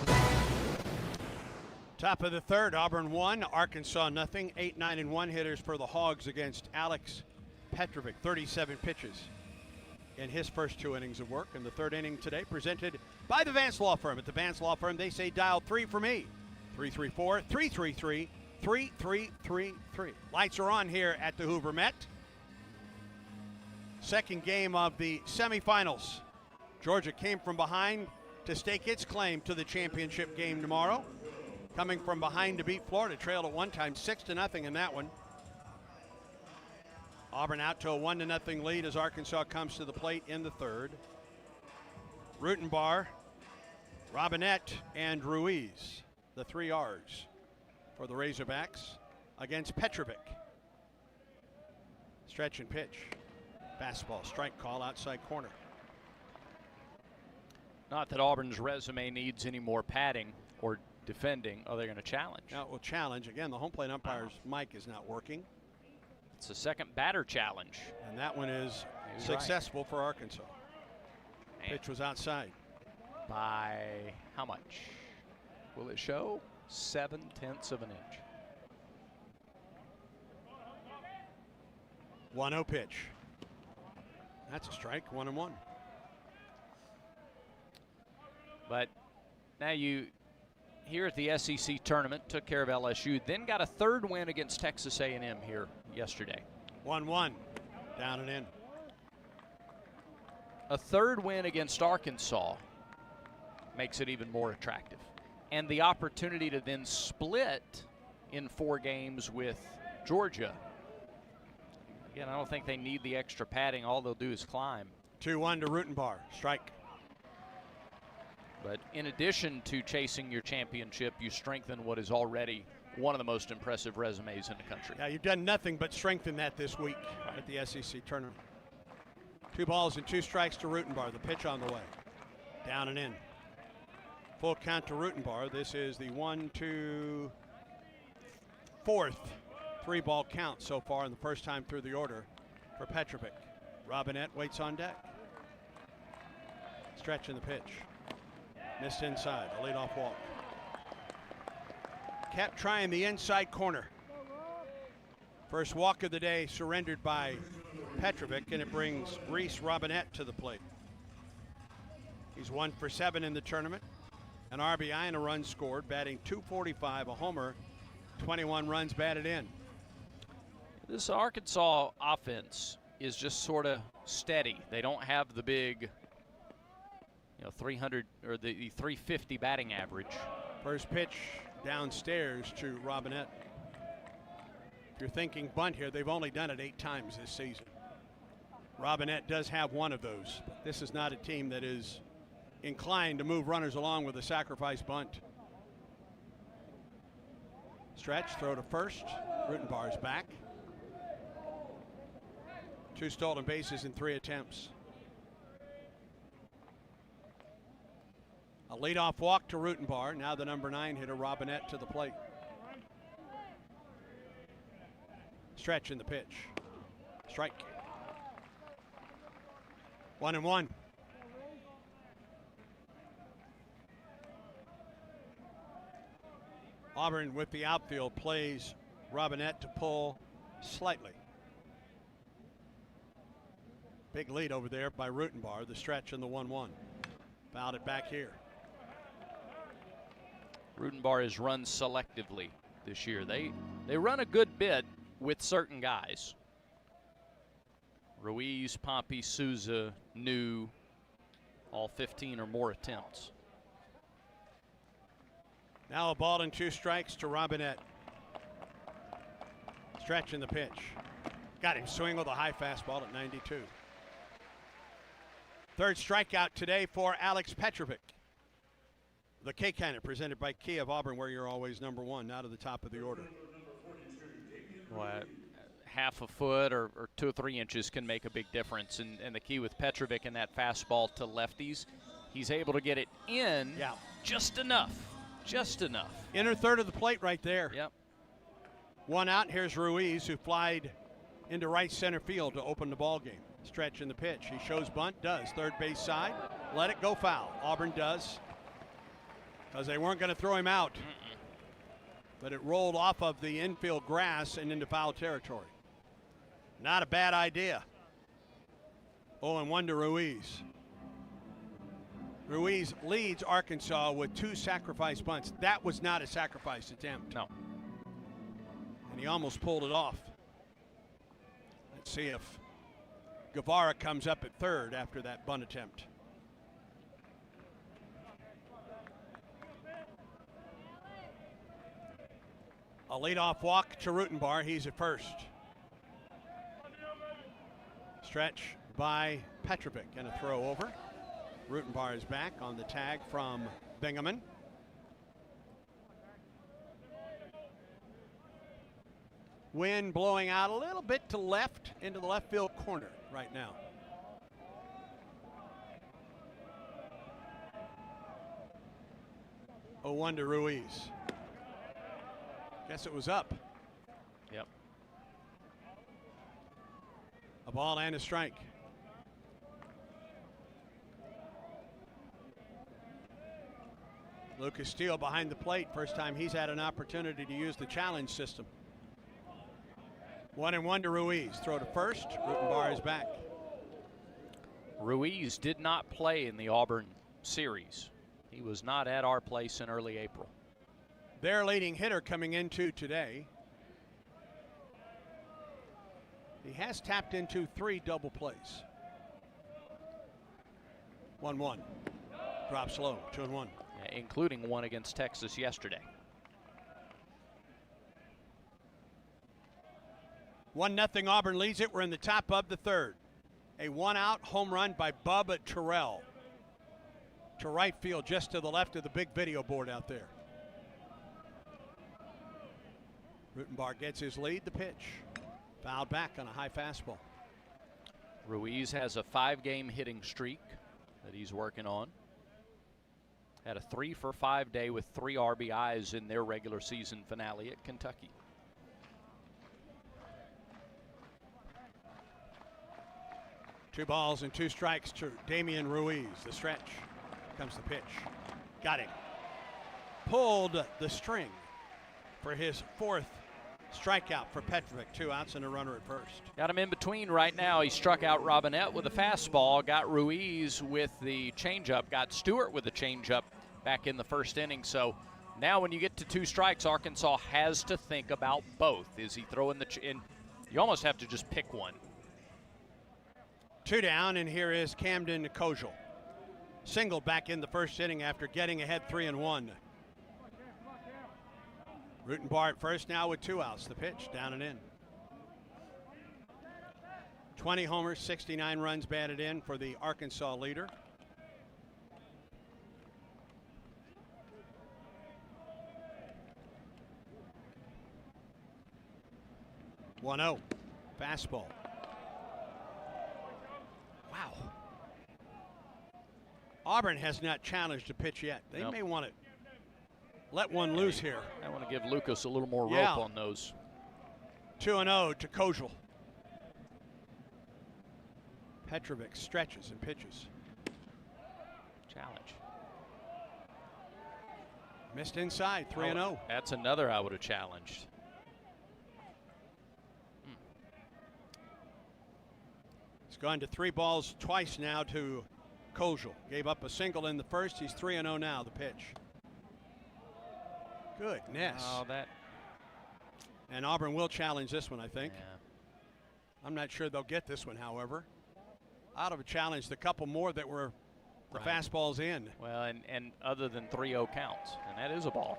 Top of the third, Auburn 1, Arkansas nothing. 8, 9, and 1 hitters for the Hogs against Alex Petrovic. 37 pitches in his first 2 innings of work. In the third inning today, presented by the Vance Law Firm. At the Vance Law Firm, they say dial 3 for me. 334-333-3333. Lights are on here at the Hoover Met. Second game of the semifinals. Georgia came from behind to stake its claim to the championship game tomorrow. Coming from behind to beat Florida, trailed at one time 6-0 in that one. Auburn out to a 1-0 lead as Arkansas comes to the plate in the third. Rutenbar, Robinette, and Ruiz, the 3 R's for the Razorbacks against Petrovic. Stretch and pitch. Fastball, strike call, outside corner. Not that Auburn's resume needs any more padding or defending. Oh, they're going to challenge. Now it will challenge. Again, the home plate umpire's mic is not working. It's a second batter challenge. And that one is successful for Arkansas. Pitch was outside. By how much? Will it show? 0.7 of an inch. 1-0 pitch. That's a strike, 1-1. But now you, here at the SEC tournament, took care of LSU, then got a third win against Texas A&M here yesterday. 1-1, down and in. A third win against Arkansas makes it even more attractive. And the opportunity to then split in 4 games with Georgia. Again, I don't think they need the extra padding. All they'll do is climb. 2-1 to Rutenbar, strike. But in addition to chasing your championship, you strengthen what is already one of the most impressive resumes in the country. Yeah, you've done nothing but strengthen that this week at the SEC tournament. 2 balls and 2 strikes to Rutenbar. The pitch on the way. Down and in. Full count to Rutenbar. This is the 4th 3-ball count so far in the first time through the order for Petrovic. Robinette waits on deck. Stretch in the pitch. Missed inside, a leadoff walk. Kept trying the inside corner. First walk of the day surrendered by Petrovic, and it brings Reese Robinette to the plate. He's 1 for 7 in the tournament. An RBI and a run scored, batting .245, a homer, 21 runs batted in. This Arkansas offense is just sort of steady. They don't have the big, 300 or the 350 batting average. First pitch downstairs to Robinette. If you're thinking bunt here, they've only done it 8 times this season. Robinette does have one of those. But this is not a team that is inclined to move runners along with a sacrifice bunt. Stretch, throw to first. Rutenbar's back. 2 stolen bases in 3 attempts. A leadoff walk to Rutenbar. Now the number 9 hitter Robinette to the plate. Stretch in the pitch. Strike. 1-1. Auburn with the outfield plays Robinette to pull slightly. Big lead over there by Rutenbar. The stretch in the 1-1. Fouled it back here. Rutenbar has run selectively this year. They run a good bit with certain guys. Ruiz, Pompey, Souza, New, all 15 or more attempts. Now a ball and 2 strikes to Robinette. Stretch in the pitch. Got him swing with a high fastball at 92. Third strikeout today for Alex Petrovic. The K-Cannon presented by Kia of Auburn, where you're always number 1, now to the top of the order. What, half a foot or 2 or 3 inches can make a big difference. And the key with Petrovic and that fastball to lefties, he's able to get it in just enough Just enough. Inner third of the plate right there. Yep. One out. Here's Ruiz, who flied into right center field to open the ball game. Stretch in the pitch. He shows bunt, does. Third base side. Let it go foul. Auburn does. Because they weren't going to throw him out. But it rolled off of the infield grass and into foul territory. Not a bad idea. 0-1 to Ruiz. Ruiz leads Arkansas with 2 sacrifice bunts. That was not a sacrifice attempt. No. And he almost pulled it off. Let's see if Guevara comes up at third after that bunt attempt. A leadoff walk to Rutenbar. He's at first. Stretch by Petrovic and a throw over. Rutenbar is back on the tag from Bingaman. Wind blowing out a little bit to left into the left field corner right now. Oh, 1 to Ruiz. Guess it was up. Yep. A ball and a strike. Lucas Steele behind the plate. First time he's had an opportunity to use the challenge system. 1-1 to Ruiz. Throw to first. Rutenbar is back. Ruiz did not play in the Auburn series. He was not at our place in early April. Their leading hitter coming into today. He has tapped into 3 double plays. 1-1. Drops low. 2-1. Including one against Texas yesterday. 1-0 Auburn leads it. We're in the top of the third. A 1-out home run by Bubba Terrell to right field, just to the left of the big video board out there. Rutenbar gets his lead. The pitch fouled back on a high fastball. Ruiz has a 5-game hitting streak that he's working on. Had a 3-for-5 day with 3 RBIs in their regular season finale at Kentucky. Two balls and 2 strikes to Damian Ruiz. The stretch. Comes the pitch. Got him. Pulled the string for his 4th strikeout for Petrovic. 2 outs and a runner at first. Got him in between right now. He struck out Robinette with a fastball, got Ruiz with the changeup, got Stewart with the changeup back in the first inning. So now when you get to 2 strikes, Arkansas has to think about both. Is he throwing the in? You almost have to just pick one. 2 down, and here is Camden Kojal. Singled back in the first inning after getting ahead 3-1. Rutenbar at first now with 2 outs. The pitch down and in. 20 homers, 69 runs batted in for the Arkansas leader. One-0. Fastball. Wow. Auburn has not challenged a pitch yet. They may want to let one loose here. I want to give Lucas a little more rope on those. 2-0 to Kojal. Petrovic stretches and pitches. Challenge. Missed inside, 3-0. That's another I would have challenged. He's gone to 3 balls twice now to Kojal. Gave up a single in the first. He's 3-0 now. The pitch. Goodness. Oh, that. And Auburn will challenge this one, I think. Yeah. I'm not sure they'll get this one, however. Out of a challenge, the couple more that were the fastballs in. Well, and other than 3-0 counts, and that is a ball.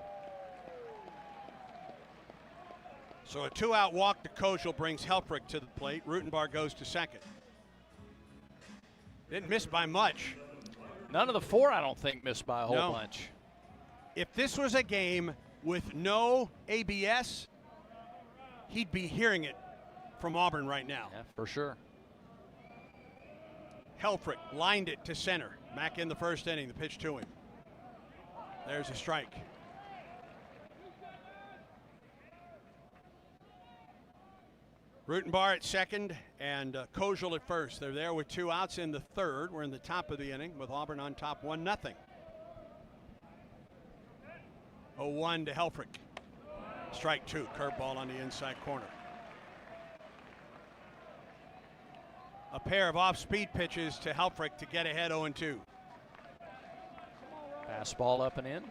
So a 2-out walk to Kojal brings Helfrich to the plate. Rutenbar goes to second. Didn't miss by much. None of the 4, I don't think, missed by a whole bunch. If this was a game with no ABS, he'd be hearing it from Auburn right now. Yeah, for sure. Helfrich lined it to center. Back in the first inning, the pitch to him. There's a strike. Rutenbar at second and Kojal at first. They're there with 2 outs in the third. We're in the top of the inning with Auburn on top 1-0. 0-1 to Helfrich. Strike 2, curveball on the inside corner. A pair of off-speed pitches to Helfrich to get ahead 0-2. Fastball up and in.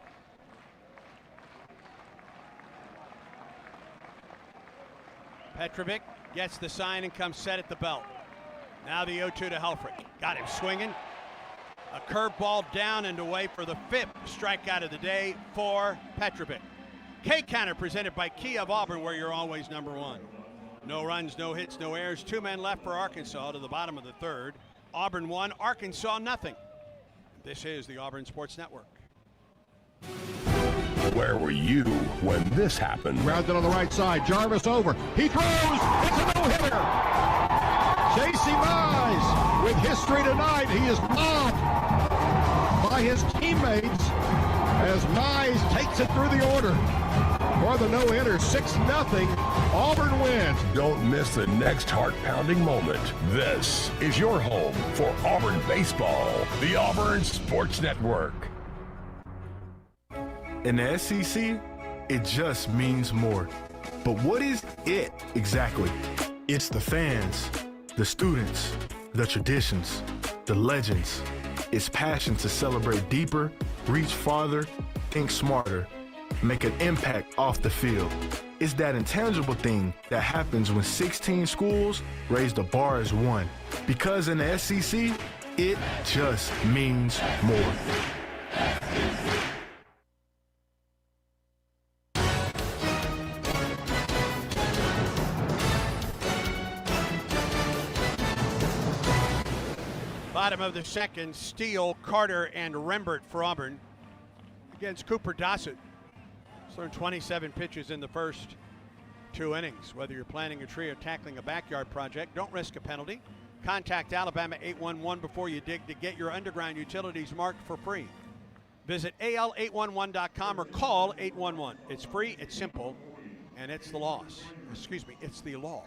Petrovic gets the sign and comes set at the belt. Now the 0-2 to Helfrich. Got him swinging. A curveball down and away for the 5th strikeout of the day for Petrovic. K-Counter presented by Kia of Auburn, where you're always number 1. No runs, no hits, no errors. 2 men left for Arkansas to the bottom of the third. Auburn 1, Arkansas nothing. This is the Auburn Sports Network. Where were you when this happened? Grounded on the right side. Jarvis over. He throws. It's a no-hitter. J.C. Mize with history tonight. He is mobbed by his teammates as Mize takes it through the order for the no-hitter. 6-0. Auburn wins. Don't miss the next heart-pounding moment. This is your home for Auburn baseball, the Auburn Sports Network. In the SEC, it just means more. But what is it exactly? It's the fans, the students, the traditions, the legends. It's passion to celebrate deeper, reach farther, think smarter, make an impact off the field. It's that intangible thing that happens when 16 schools raise the bar as one. Because in the SEC, it just means more. Bottom of the second, Steele, Carter, and Rembert for Auburn against Cooper Dossett. He's thrown 27 pitches in the first 2 innings. Whether you're planting a tree or tackling a backyard project, don't risk a penalty. Contact Alabama 811 before you dig to get your underground utilities marked for free. Visit al811.com or call 811. It's free, it's simple, and it's the loss. Excuse me, it's the law.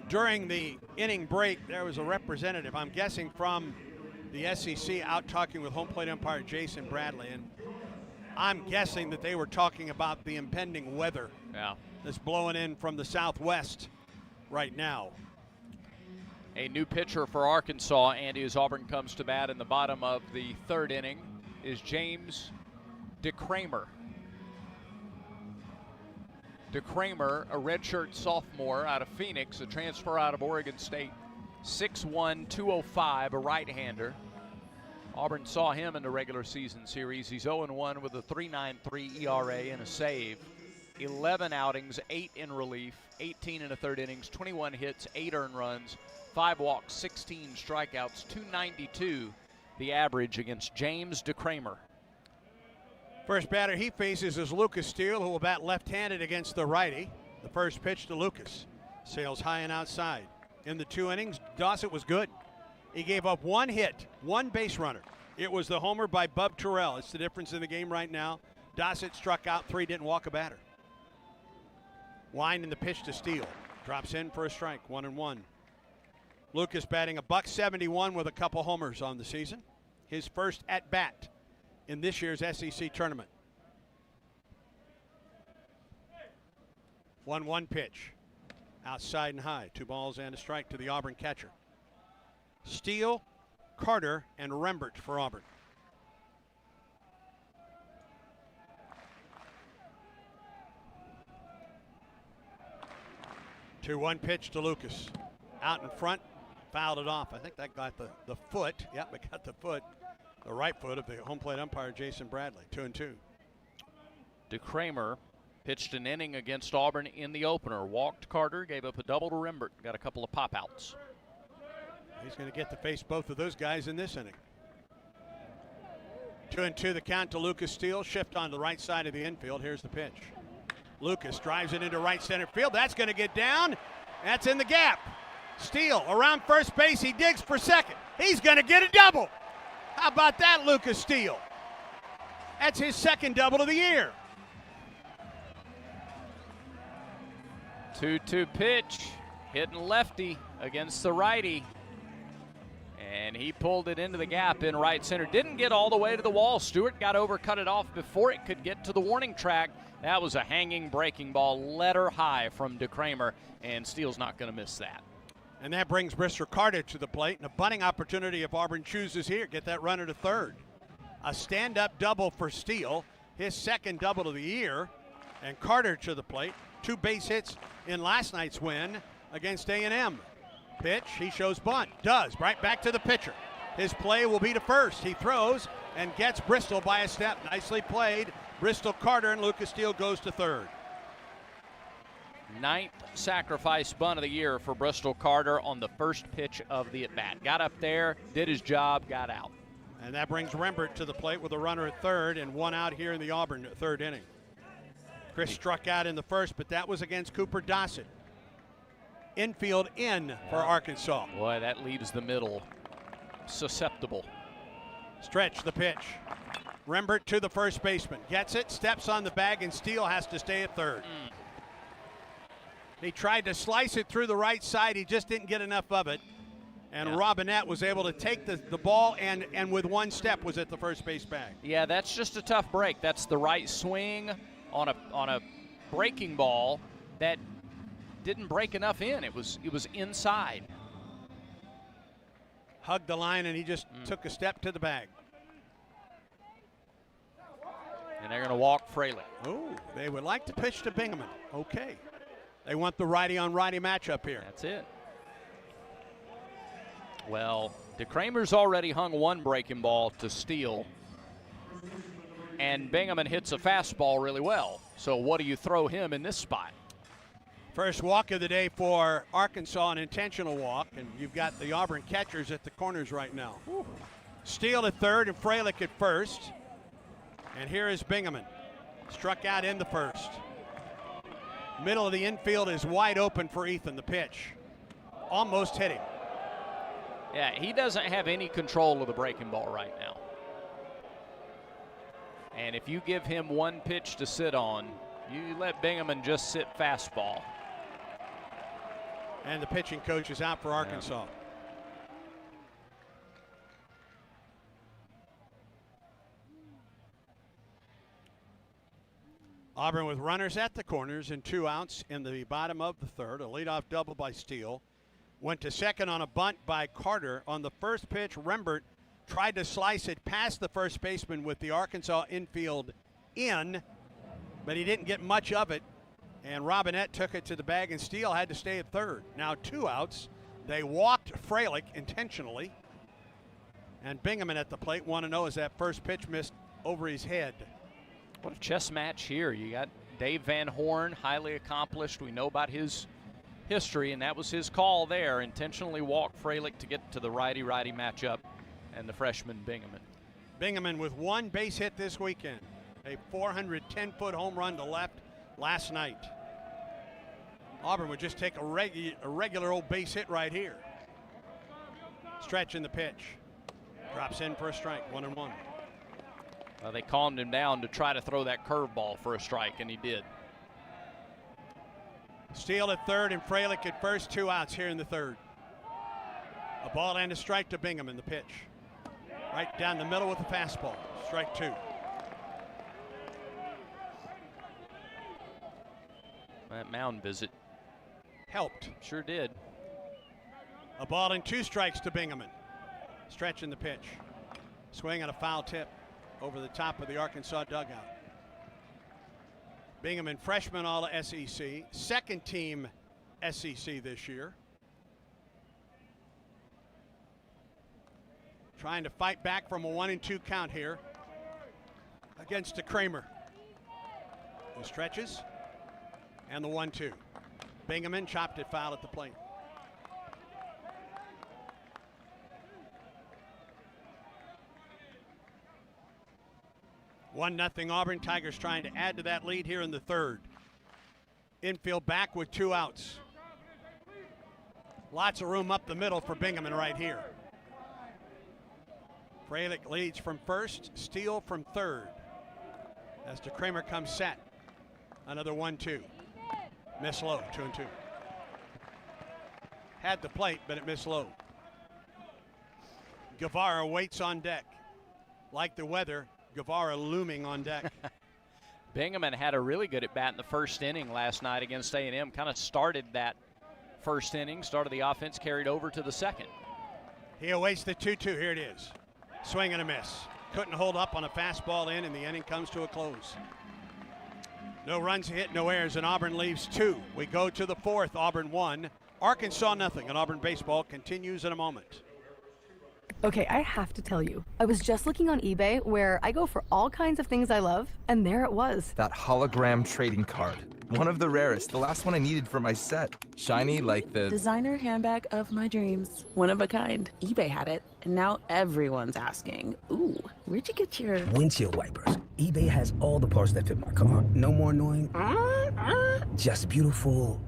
During the inning break, there was a representative, I'm guessing from the SEC, out talking with home plate umpire Jason Bradley, and I'm guessing that they were talking about the impending weather that's blowing in from the southwest right now. A new pitcher for Arkansas, Andy, as Auburn comes to bat in the bottom of the 3rd inning, is James DeCramer. DeCramer, a redshirt sophomore out of Phoenix, a transfer out of Oregon State. 6'1", 205, a right-hander. Auburn saw him in the regular season series. He's 0-1 with a 3.93 ERA and a save. 11 outings, 8 in relief, 18 in the 3rd innings, 21 hits, 8 earned runs, 5 walks, 16 strikeouts, 292 the average against James DeCramer. First batter he faces is Lucas Steele, who will bat left-handed against the righty. The first pitch to Lucas. Sails high and outside. In the 2 innings, Dossett was good. He gave up 1 hit, 1 base runner. It was the homer by Bub Terrell. It's the difference in the game right now. Dossett struck out 3, didn't walk a batter. Winding the pitch to Steele. Drops in for a strike, 1-1. Lucas batting $171 with a couple homers on the season. His first at-bat in this year's SEC tournament. 1-1 pitch. Outside and high. 2 balls and a strike to the Auburn catcher. Steele, Carter, and Rembert for Auburn. Two-one pitch to Lucas. Out in front, fouled it off. I think that got the foot. Yep, it got the foot. The right foot of the home plate umpire, Jason Bradley. 2-2. DeCramer pitched an inning against Auburn in the opener. Walked Carter, gave up a double to Rembert. Got a couple of pop-outs. He's going to get to face both of those guys in this inning. 2-2 the count to Lucas Steele. Shift on the right side of the infield. Here's the pitch. Lucas drives it into right center field. That's going to get down. That's in the gap. Steele around first base. He digs for second. He's going to get a double. How about that, Lucas Steele? That's his second double of the year. 2-2 pitch, hitting lefty against the righty. And he pulled it into the gap in right center. Didn't get all the way to the wall. Stewart got over, cut it off before it could get to the warning track. That was a hanging breaking ball, letter high from DeCramer, and Steele's not going to miss that. And that brings Bristol Carter to the plate, and a bunting opportunity if Auburn chooses here. Get that runner to third. A stand-up double for Steele, his second double of the year, and Carter to the plate. 2 base hits in last night's win against A&M. Pitch, he shows bunt, does, right back to the pitcher. His play will be to first. He throws and gets Bristol by a step. Nicely played. Bristol Carter, and Lucas Steele goes to third. 9th sacrifice bunt of the year for Bristol Carter on the first pitch of the at-bat. Got up there, did his job, got out. And that brings Rembert to the plate with a runner at third and 1 out here in the Auburn third inning. Chris struck out in the first, but that was against Cooper Dossett. Infield in for Arkansas. Boy, that leaves the middle susceptible. Stretch the pitch. Rembert to the first baseman. Gets it, steps on the bag, and Steele has to stay at third. He tried to slice it through the right side. He just didn't get enough of it. And Robinette was able to take the ball and with one step was at the first base bag. Yeah, that's just a tough break. That's the right swing on a breaking ball that didn't break enough in. It was inside. Hugged the line, and he just took a step to the bag. And they're going to walk Fralick. Oh, they would like to pitch to Bingaman. Okay. They want the righty-on-righty matchup here. That's it. Well, DeCramer's already hung one breaking ball to Steele, and Bingaman hits a fastball really well. So what do you throw him in this spot? First walk of the day for Arkansas, an intentional walk, and you've got the Auburn catchers at the corners right now. Steele at third and Fralick at first. And here is Bingaman. Struck out in the first. Middle of the infield is wide open for Ethan. The pitch almost hit him. Yeah, he doesn't have any control of the breaking ball right now. And if you give him one pitch to sit on, you let Bingaman just sit fastball. And the pitching coach is out for Arkansas. Yeah. Auburn with runners at the corners and 2 outs in the bottom of the third. A leadoff double by Steele. Went to second on a bunt by Carter. On the first pitch, Rembert tried to slice it past the first baseman with the Arkansas infield in, but he didn't get much of it. And Robinette took it to the bag, and Steele had to stay at third. Now 2 outs. They walked Fralick intentionally. And Bingaman at the plate, 1-0 as that first pitch missed over his head. What a chess match here. You got Dave Van Horn, highly accomplished. We know about his history, and that was his call there. Intentionally walk Fralick to get to the righty-righty matchup, and the freshman Bingaman. Bingaman with 1 base hit this weekend. A 410-foot home run to left last night. Auburn would just take a regular old base hit right here. Stretch in the pitch. Drops in for a strike, 1-1. They calmed him down to try to throw that curveball for a strike, and he did. Steele at third and Fralick at first. 2 outs here in the third. A ball and a strike to Bingaman. The pitch. Right down the middle with the fastball. Strike 2. That mound visit helped. Sure did. A ball and 2 strikes to Bingaman. Stretch in the pitch. Swing on a foul tip over the top of the Arkansas dugout. Bingaman, freshman All-SEC, second team SEC this year. Trying to fight back from a 1-2 count here against DeCramer. Who stretches, and the 1-2. Bingaman chopped it foul at the plate. One nothing Auburn. Tigers trying to add to that lead here in the third. Infield back with 2 outs. Lots of room up the middle for Bingaman right here. Fralick leads from first, Steele from third. As DeCramer comes set. Another 1-2. Miss low, 2-2. Had the plate, but it missed low. Guevara waits on deck. Like the weather, Guevara looming on deck. Bingaman had a really good at-bat in the first inning last night against A&M. Kind of started that first inning, started the offense, carried over to the second. He awaits the 2-2. Here it is. Swing and a miss. Couldn't hold up on a fastball in, and the inning comes to a close. No runs hit, no errors, and Auburn leaves 2. We go to the 4th. Auburn 1, Arkansas nothing, and Auburn baseball continues in a moment. Okay, I have to tell you, I was just looking on eBay where I go for all kinds of things I love, and there it was. That hologram trading card. One of the rarest, the last one I needed for my set. Shiny like the designer handbag of my dreams. One of a kind. eBay had it, and now everyone's asking, ooh, where'd you get your windshield wipers? eBay has all the parts that fit my car. No more annoying, just beautiful.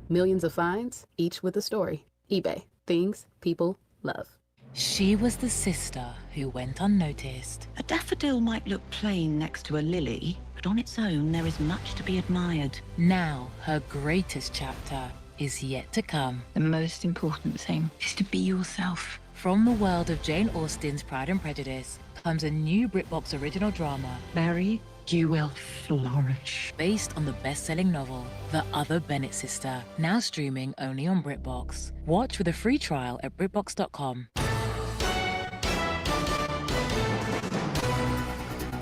Millions of finds, each with a story. eBay. Things people love. She was the sister who went unnoticed. A daffodil might look plain next to a lily, but on its own there is much to be admired. Now, her greatest chapter is yet to come. The most important thing is to be yourself. From the world of Jane Austen's Pride and Prejudice comes a new BritBox original drama. Mary, you will flourish. Based on the best-selling novel, The Other Bennett Sister, now streaming only on BritBox. Watch with a free trial at BritBox.com.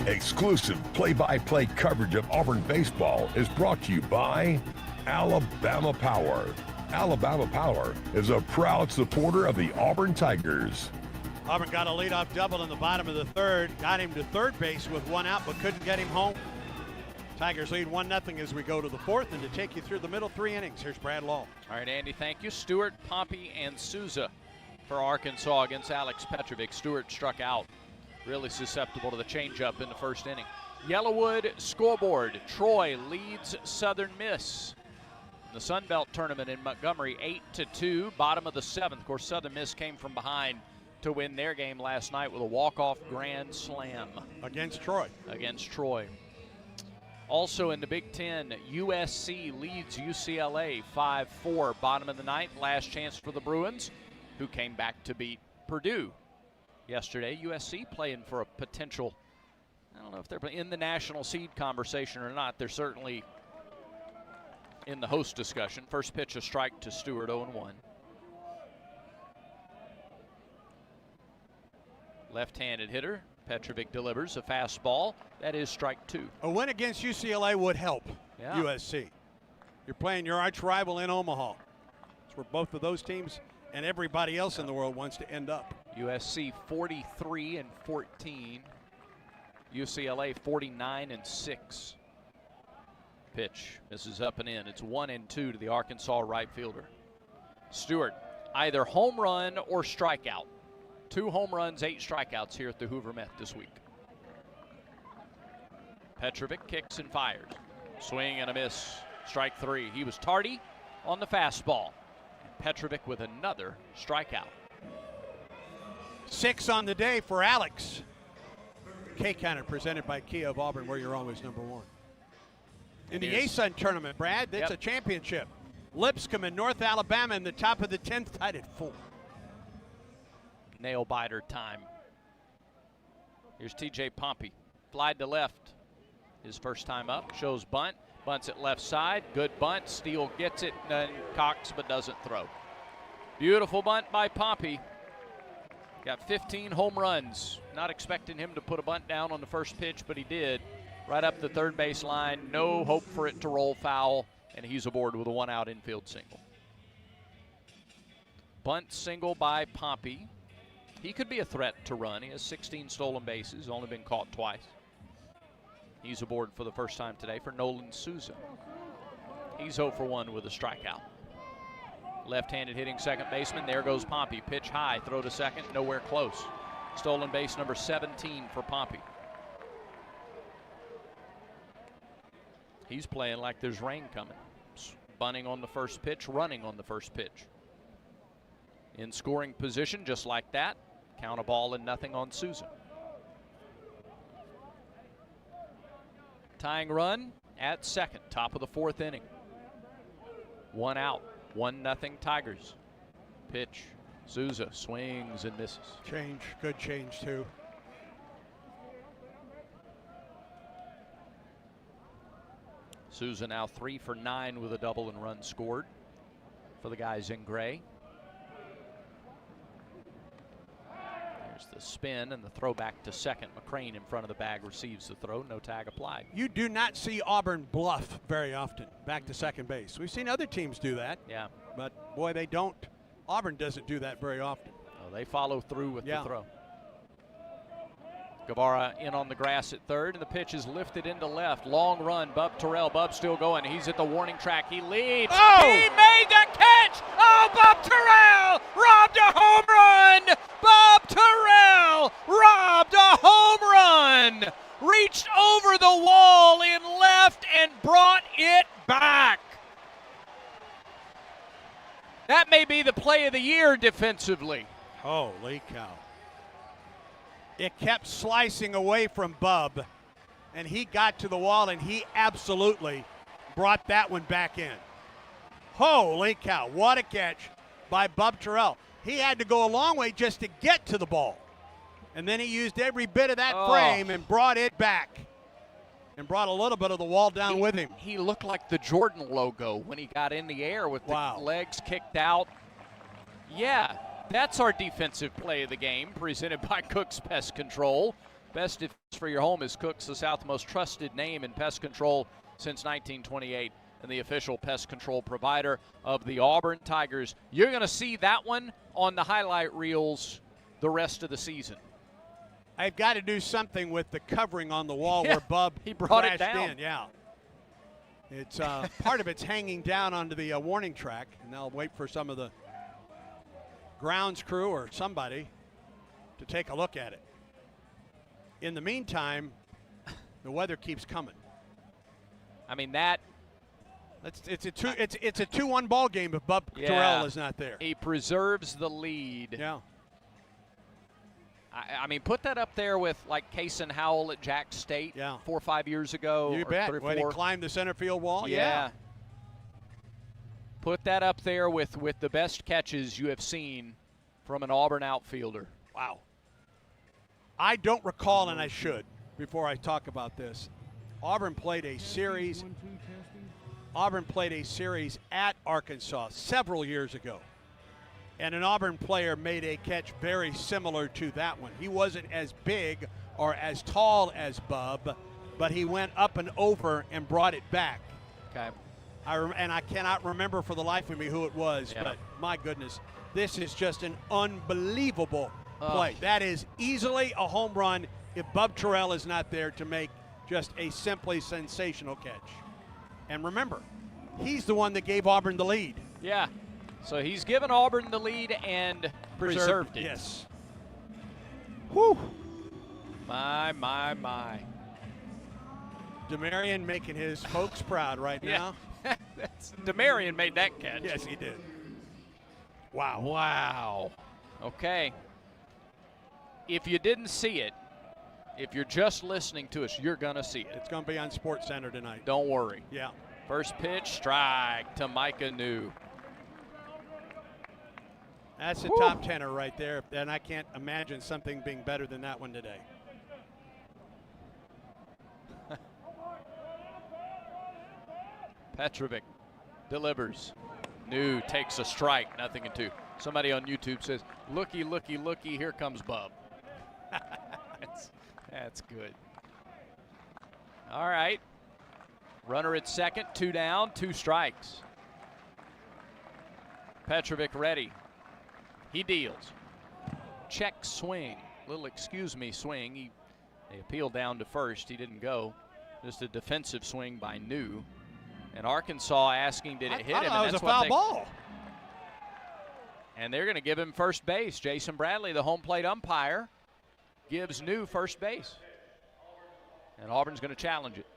Exclusive play-by-play coverage of Auburn baseball is brought to you by Alabama Power. Alabama Power is a proud supporter of the Auburn Tigers. Auburn got a leadoff double in the bottom of the 3rd. Got him to third base with 1 out, but couldn't get him home. Tigers lead 1-0 as we go to the 4th. And to take you through the middle 3 innings, here's Brad Law. All right, Andy, thank you. Stewart, Pompey, and Souza for Arkansas against Alex Petrovic. Stewart struck out. Really susceptible to the changeup in the first inning. Yellowwood scoreboard. Troy leads Southern Miss. In the Sun Belt tournament in Montgomery, 8-2, bottom of the 7th. Of course, Southern Miss came from behind to win their game last night with a walk-off grand slam. Against Troy. Against Troy. Also in the Big Ten, USC leads UCLA 5-4, bottom of the 9th. Last chance for the Bruins, who came back to beat Purdue yesterday. USC playing for a potential, I don't know if they're in the national seed conversation or not. They're certainly in the host discussion. First pitch, a strike to Stewart, 0-1. Left-handed hitter. Petrovic delivers a fastball. That is strike 2. A win against UCLA would help Yeah. USC. You're playing your arch rival in Omaha. It's where both of those teams and everybody else in the world wants to end up. USC 43-14. UCLA 49-6. Pitch misses up and in. It's 1-2 to the Arkansas right fielder. Stewart, either home run or strikeout. 2 home runs, 8 strikeouts here at the Hoover Met this week. Petrovic kicks and fires. Swing and a miss. Strike 3. He was tardy on the fastball. Petrovic with another strikeout. 6 on the day for Alex. K-Counter presented by Kia of Auburn, where you're always number 1. In the ASUN tournament, Brad, it's a championship. Lipscomb in North Alabama in the top of the 10th, tied at 4. Nail biter time. Here's TJ Pompey. Flied to left. His first time up. Shows bunt. Bunts at left side. Good bunt. Steele gets it and cocks but doesn't throw. Beautiful bunt by Pompey. Got 15 home runs. Not expecting him to put a bunt down on the first pitch, but he did. Right up the third base line. No hope for it to roll foul, and he's aboard with a 1-out infield single. Bunt single by Pompey. He could be a threat to run. He has 16 stolen bases, only been caught twice. He's aboard for the first time today for Nolan Souza. He's 0 for 1 with a strikeout. Left-handed hitting second baseman. There goes Pompey. Pitch high, throw to second, nowhere close. Stolen base number 17 for Pompey. He's playing like there's rain coming. Bunting on the first pitch, running on the first pitch. In scoring position, just like that. Count a ball and nothing on Souza. Tying run at second, top of the 4th inning. 1 out, 1-0 Tigers. Pitch, Souza swings and misses. Change, good change too. Souza now 3 for 9 with a double and run scored for the guys in gray. There's the spin and the throw back to second. McCrane in front of the bag receives the throw. No tag applied. You do not see Auburn bluff very often back to second base. We've seen other teams do that. Yeah. But boy, they don't. Auburn doesn't do that very often. Oh, they follow through with the throw. Guevara in on the grass at third, and the pitch is lifted into left. Long run, Bub Terrell. Bub's still going. He's at the warning track. He leads. Oh! He made the catch! Oh, Bub Terrell robbed a home run! Bub Terrell robbed a home run! Reached over the wall in left and brought it back. That may be the play of the year defensively. Holy cow. It kept slicing away from Bub, and he got to the wall, and he absolutely brought that one back in. Holy cow, what a catch by Bub Terrell. He had to go a long way just to get to the ball, and then he used every bit of that frame and brought it back and brought a little bit of the wall down with him. He looked like the Jordan logo when he got in the air with the legs kicked out. Yeah. That's our defensive play of the game, presented by Cook's Pest Control. Best defense for your home is Cook's, the South's most trusted name in pest control since 1928, and the official pest control provider of the Auburn Tigers. You're going to see that one on the highlight reels the rest of the season. I've got to do something with the covering on the wall where Bub he brought it crashed down. in. Yeah. It's part of it's hanging down onto the warning track, and they'll wait for some of the grounds crew or somebody to take a look at it. In the meantime, the weather keeps coming. I mean it's a 2-1 ball game if Bub Terrell is not there. He preserves the lead. Yeah. I mean, put that up there with like Cason Howell at Jack State 4 or 5 years ago. You or bet. 3 or When he 4. climbed the center field wall. Yeah. Put that up there with the best catches you have seen from an Auburn outfielder. Wow. I don't recall, and I should, before I talk about this. Auburn played a series at Arkansas several years ago. And an Auburn player made a catch very similar to that one. He wasn't as big or as tall as Bub, but he went up and over and brought it back. Okay. And I cannot remember for the life of me who it was, but my goodness, this is just an unbelievable play. That is easily a home run if Bub Terrell is not there to make just a simply sensational catch. And remember, he's the one that gave Auburn the lead. Yeah. So he's given Auburn the lead and preserved it. Yes. Whew. My. DeMarion making his folks proud right now. DeMarion made that catch. Yes, he did. Wow. Wow. Okay. If you didn't see it, if you're just listening to us, you're going to see it. It's going to be on Sports Center tonight. Don't worry. Yeah. First pitch, strike to Micah New. That's a top tenner right there, and I can't imagine something being better than that one today. Petrovic delivers. New takes a strike, 0-2. Somebody on YouTube says, looky, looky, looky, here comes Bub. That's good. All right. Runner at second, 2 down, 2 strikes. Petrovic ready. He deals. Check swing. Little excuse me swing. They appealed down to first. He didn't go. Just a defensive swing by New. And Arkansas asking, did it hit him? And it was a foul ball. And they're going to give him first base. Jason Bradley, the home plate umpire, gives New first base. And Auburn's going to challenge it.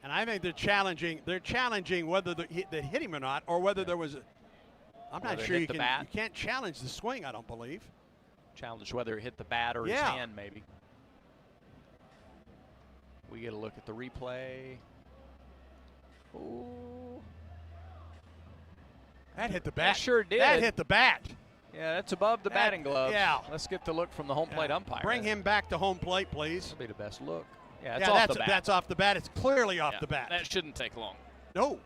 And I think they're challenging whether they hit him or not, or whether there was a. I'm not sure you can't challenge the swing, I don't believe. Challenge whether it hit the bat or his hand, maybe. We get a look at the replay. Ooh. That hit the bat. That sure did. That hit the bat. Yeah, that's above the batting gloves. Yeah. Let's get the look from the home plate umpire. Bring him back to home plate, please. That'll be the best look. Yeah, it's off the bat. That's off the bat. It's clearly off the bat. That shouldn't take long. No.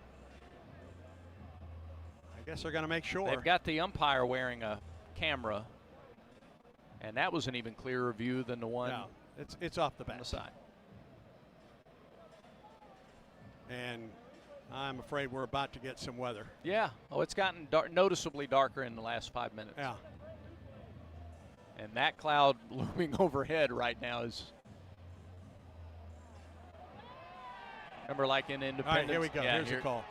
I guess they're going to make sure. They've got the umpire wearing a camera, and that was an even clearer view than the one. No, it's off the bat. On the side. And I'm afraid we're about to get some weather. Yeah. Oh, it's gotten noticeably darker in the last 5 minutes. Yeah. And that cloud looming overhead right now is. Remember, like in Independence. All right, here we go. Yeah, Here's the call.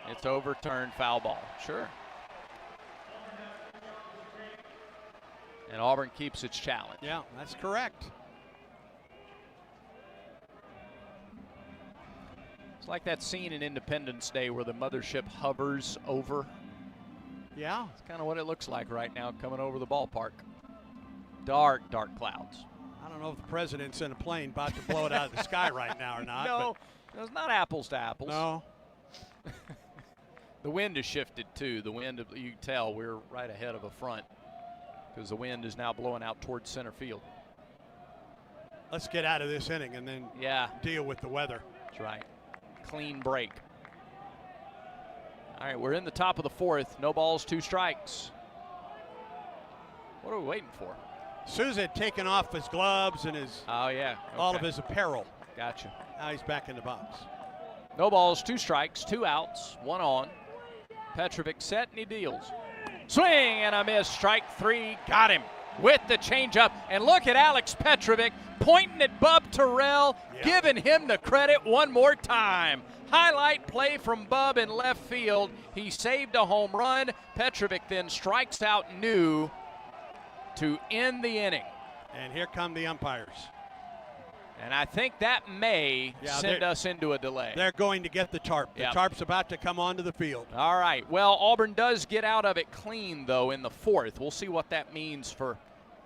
It's overturned foul ball. Sure. And Auburn keeps its challenge. Yeah, that's correct. It's like that scene in Independence Day where the mothership hovers over. Yeah. It's kind of what it looks like right now coming over the ballpark. Dark, dark clouds. I don't know if the president's in a plane about to blow it out of the sky right now or not. No, it's not apples to apples. No. The wind has shifted too. The wind, you can tell we're right ahead of a front because the wind is now blowing out towards center field. Let's get out of this inning and then deal with the weather. That's right. Clean break. All right, we're in the top of the fourth. No balls, 2 strikes. What are we waiting for? Souza had taken off his gloves and his all of his apparel. Gotcha. Now he's back in the box. No balls, 2 strikes, 2 outs, 1 on. Petrovic set and he deals. Swing and a miss. Strike 3. Got him with the changeup. And look at Alex Petrovic pointing at Bub Terrell, giving him the credit one more time. Highlight play from Bub in left field. He saved a home run. Petrovic then strikes out New to end the inning. And here come the umpires. And I think that may send us into a delay. They're going to get the tarp. The tarp's about to come onto the field. All right. Well, Auburn does get out of it clean, though, in the fourth. We'll see what that means for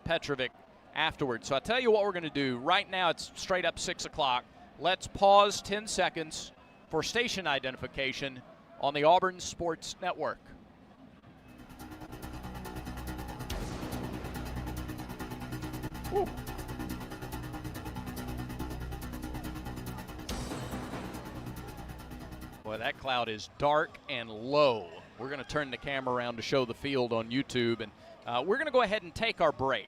Petrovic afterwards. So I'll tell you what we're going to do. Right now it's straight up 6 o'clock. Let's pause 10 seconds for station identification on the Auburn Sports Network. Woo. Boy, that cloud is dark and low. We're going to turn the camera around to show the field on YouTube, and we're going to go ahead and take our break.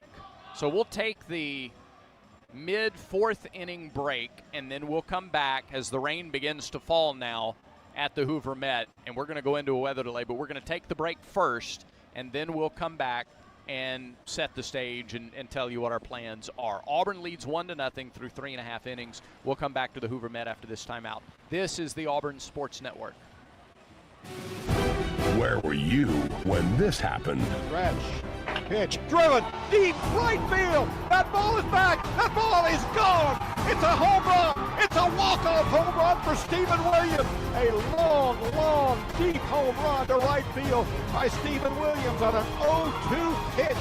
So we'll take the mid-4th inning break, and then we'll come back as the rain begins to fall now at the Hoover Met, and we're going to go into a weather delay, but we're going to take the break first, and then we'll come back and set the stage and tell you what our plans are. Auburn leads 1-0 through 3.5 innings. We'll come back to the Hoover Met after this timeout. This is the Auburn Sports Network. Where were you when this happened? Stretch. Pitch driven deep right field. That ball is back. That ball is gone. It's a home run. It's a walk-off home run for Stephen Williams. A long, deep home run to right field by Stephen Williams on an 0-2 pitch.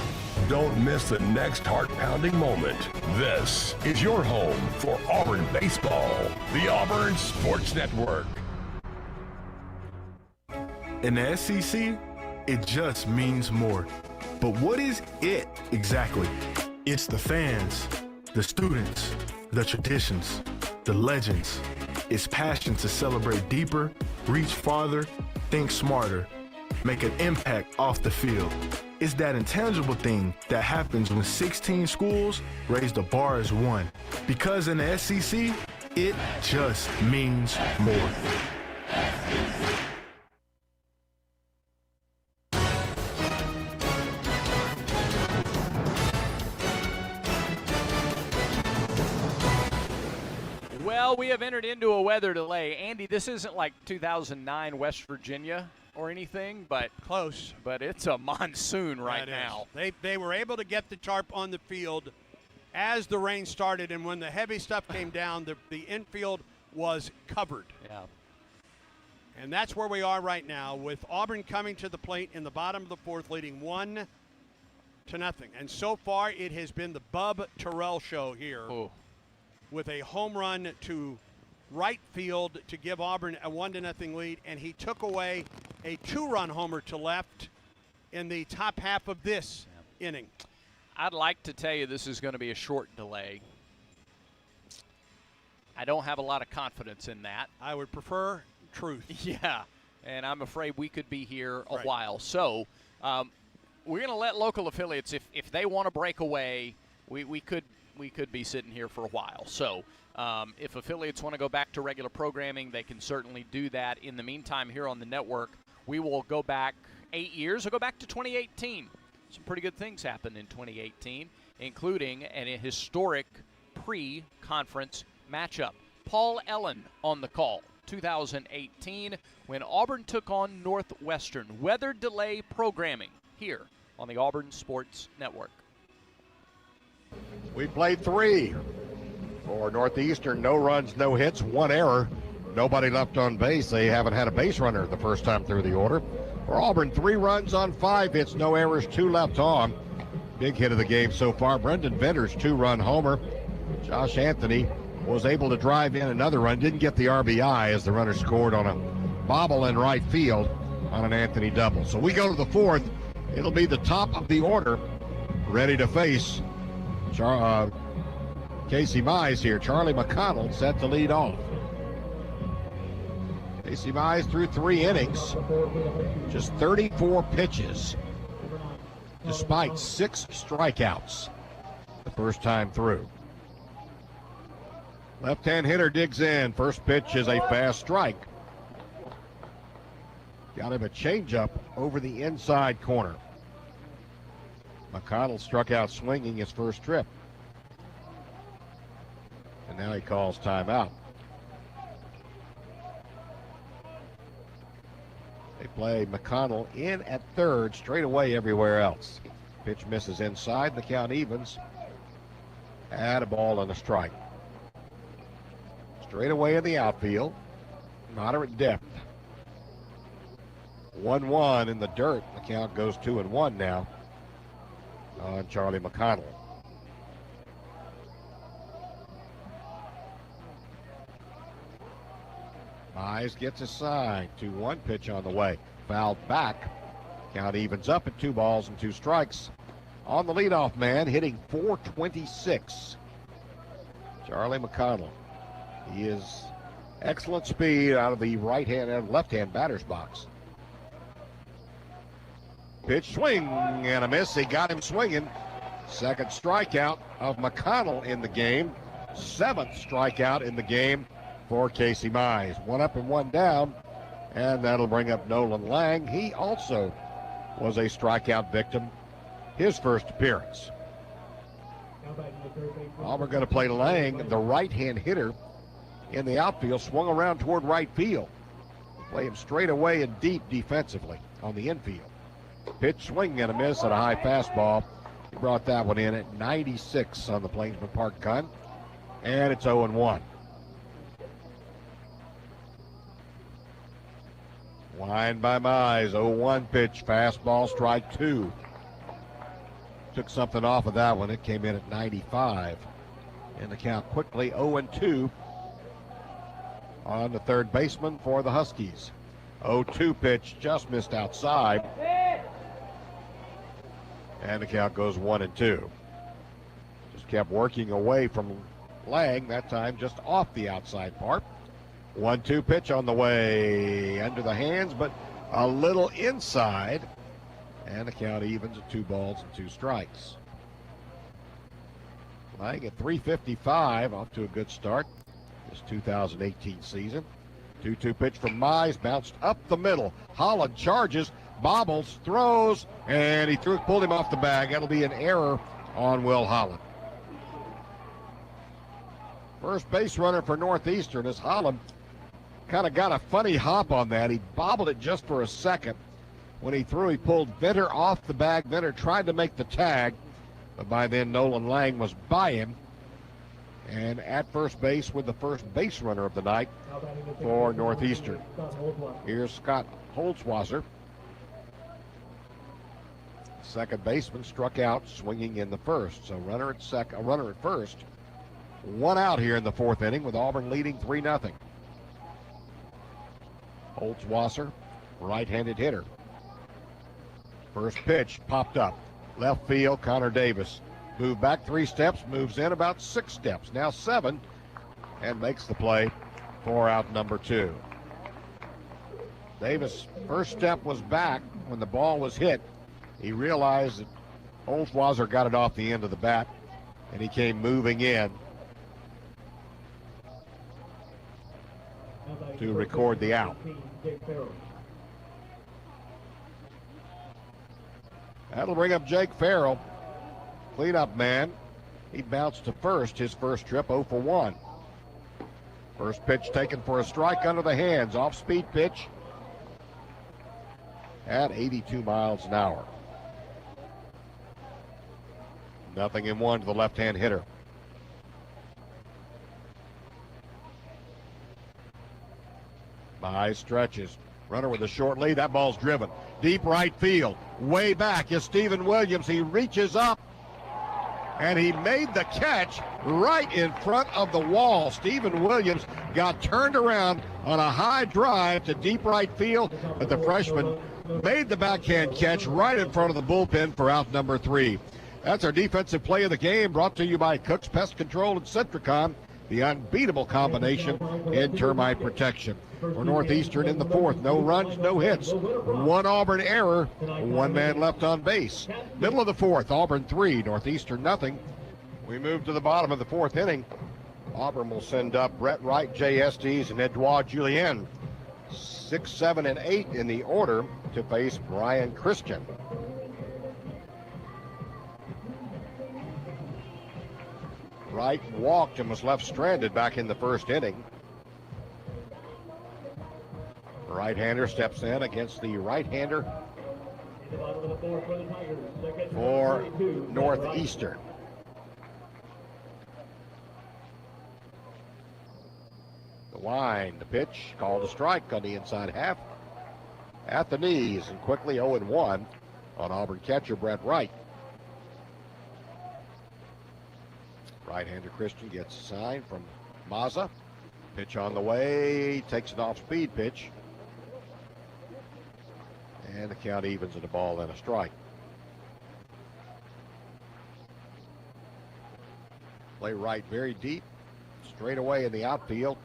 Don't miss the next heart-pounding moment. This is your home for Auburn baseball, the Auburn Sports Network. In the SEC, it just means more. But what is it exactly? It's the fans, the students, the traditions, the legends. It's passion to celebrate deeper, reach farther, think smarter, make an impact off the field. It's that intangible thing that happens when 16 schools raise the bar as one. Because in the SEC, it just means more. Well, we have entered into a weather delay. Andy, this isn't like 2009 West Virginia or anything, but close. But it's a monsoon right now. They were able to get the tarp on the field as the rain started, and when the heavy stuff came down, the infield was covered. Yeah. And that's where we are right now, with Auburn coming to the plate in the bottom of the fourth, leading 1-0. And so far, it has been the Bub Terrell show here. Oh. with a home run to right field to give Auburn a 1-0 lead, and he took away a 2-run homer to left in the top half of this inning. I'd like to tell you this is going to be a short delay. I don't have a lot of confidence in that. I would prefer truth. Yeah, and I'm afraid we could be here a while. So we're going to let local affiliates, if they want to break away, we could be sitting here for a while. So if affiliates want to go back to regular programming, they can certainly do that. In the meantime, here on the network, we will go back 8 years. We'll go back to 2018. Some pretty good things happened in 2018, including a historic pre-conference matchup. Paul Ellen on the call, 2018, when Auburn took on Northwestern. Weather delay programming here on the Auburn Sports Network. We played 3 for Northeastern. No runs, no hits, 1 error. Nobody left on base. They haven't had a base runner the first time through the order. For Auburn, 3 runs on 5 hits, no errors, 2 left on. Big hit of the game so far. Brendan Venter's 2-run homer. Josh Anthony was able to drive in another run. Didn't get the RBI as the runner scored on a bobble in right field on an Anthony double. So we go to the 4th. It'll be the top of the order ready to face Casey Mize here. Charlie McConnell set to lead off. Casey Mize threw 3 innings, just 34 pitches, despite 6 strikeouts the first time through. Left-hand hitter digs in. First pitch is a fast strike. Got him a changeup over the inside corner. McConnell struck out swinging his first trip. And now he calls timeout. They play McConnell in at third, straight away everywhere else. Pitch misses inside, the count evens. Add a ball and a strike. Straight away in the outfield, moderate depth. 1-1 in the dirt. The count goes 2-1 now on Charlie McConnell. Mize gets a sign. 2-1 pitch on the way. Fouled back. Count evens up at 2 balls and 2 strikes. On the leadoff man, hitting .426. Charlie McConnell. He is excellent speed out of the right-hand and left-hand batter's box. Pitch, swing, and a miss. He got him swinging. Second strikeout of McConnell in the game. 7th strikeout in the game for Casey Mize. 1 up and 1 down, and that'll bring up Nolan Lang. He also was a strikeout victim, his first appearance. Auburn going to play Lang, the right-hand hitter, in the outfield, swung around toward right field. Play him straight away and deep defensively on the infield. Pitch, swing, and a miss at a high fastball. He brought that one in at 96 on the Plainsman Park gun, and it's 0-1. Line by Mize, 0-1 pitch, fastball, strike 2. Took something off of that one. It came in at 95. And the count quickly 0-2 on the third baseman for the Huskies. 0-2 pitch, just missed outside. And the count goes 1-2. Just kept working away from Lang, that time just off the outside part. 1-2 pitch on the way, under the hands, but a little inside. And the count evens at 2 balls and 2 strikes. Lang at .355, off to a good start this 2018 season. 2-2 pitch from Mize, bounced up the middle. Holland charges, bobbles, throws, and he pulled him off the bag. That'll be an error on Will Holland. First base runner for Northeastern is Holland. Kind of got a funny hop on that. He bobbled it just for a second. When he threw, he pulled Venter off the bag. Venter tried to make the tag, but by then Nolan Lang was by him. And at first base with the first base runner of the night for Northeastern. Here's Scott Holzwasser. Second baseman struck out swinging in the first. So runner at first. one out here in the fourth inning with Auburn leading 3-0. Holtzwasser, right-handed hitter. First pitch popped up. Left field, Connor Davis. Moved back 3 steps, moves in about 6 steps. Now 7, and makes the play for out number 2. Davis' first step was back when the ball was hit. He realized that Holtzwasser got it off the end of the bat, and he came moving in to record the out. That'll bring up Jake Farrell, cleanup man. He bounced to first his first trip, 0 for 1. First pitch taken for a strike under the hands, off-speed pitch at 82 miles an hour. 0-1 to the left-hand hitter. By stretches. Runner with a short lead. That ball's driven. Deep right field. Way back is Stephen Williams. He reaches up, and he made the catch right in front of the wall. Stephen Williams got turned around on a high drive to deep right field, but the freshman made the backhand catch right in front of the bullpen for out number 3. That's our defensive play of the game, brought to you by Cook's Pest Control and Citricon, the unbeatable combination in termite protection. For Northeastern in the fourth, no runs, no hits, 1 Auburn error, 1 man left on base. Middle of the fourth, Auburn 3, Northeastern nothing. We move to the bottom of the fourth inning. Auburn will send up Brett Wright, Jay Estes, and Edouard Julien. 6, 7, and 8 in the order to face Brian Christian. Wright walked and was left stranded back in the first inning. Right-hander steps in against the right-hander for Northeastern. The wind, the pitch, called a strike on the inside half at the knees, and quickly 0-1 on Auburn catcher Brett Wright. Right-hander Christian gets a sign from Mazza. Pitch on the way, takes an off-speed pitch. And the count evens at a ball and a strike. Play right very deep, straight away in the outfield,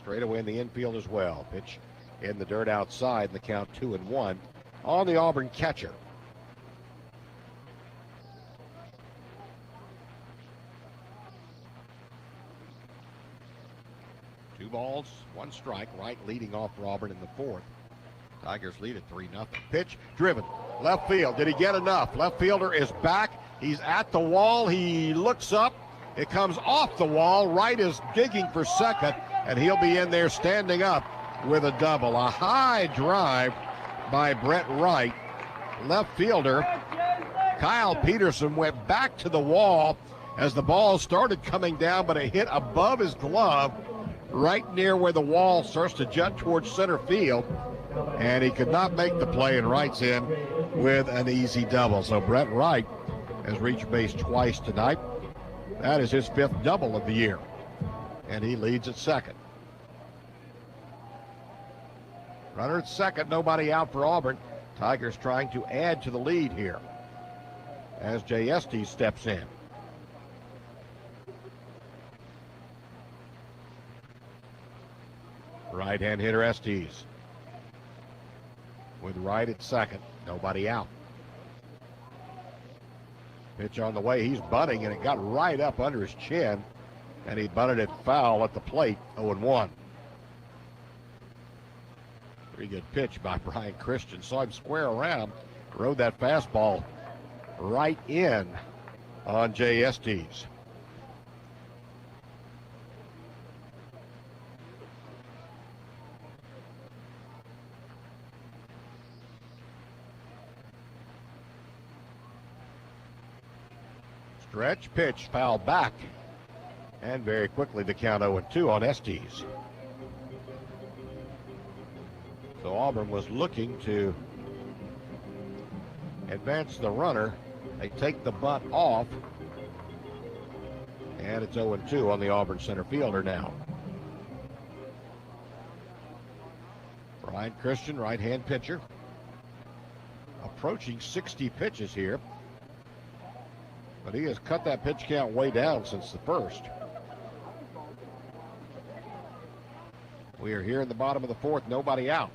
straight away in the infield as well. Pitch in the dirt outside, and the count 2-1 on the Auburn catcher. Two balls, 1 strike. Wright leading off for Auburn in the fourth. Tigers lead at 3-0. Pitch driven. Left field. Did he get enough? Left fielder is back. He's at the wall. He looks up. It comes off the wall. Wright is digging for second, and he'll be in there standing up with a double. A high drive by Brett Wright. Left fielder Kyle Peterson went back to the wall as the ball started coming down, but it hit above his glove right near where the wall starts to jut towards center field. And he could not make the play, and Wright's in with an easy double. So Brett Wright has reached base twice tonight. That is his 5th double of the year, and he leads at second. Runner at second, nobody out for Auburn. Tigers trying to add to the lead here as Jay Estes steps in. Right-hand hitter Estes. With Wright at second, nobody out. Pitch on the way, he's bunting, and it got right up under his chin, and he bunted it foul at the plate, 0-1. Pretty good pitch by Brian Christian. Saw him square around, rode that fastball right in on Jay Estes. Stretch pitch, foul back, and very quickly the count 0-2 on Estes. So Auburn was looking to advance the runner. They take the bunt off, And it's 0-2 on the Auburn center fielder now. Brian Christian, right-hand pitcher. Approaching 60 pitches here. But he has cut that pitch count way down since the first. We are here in the bottom of the fourth, nobody out.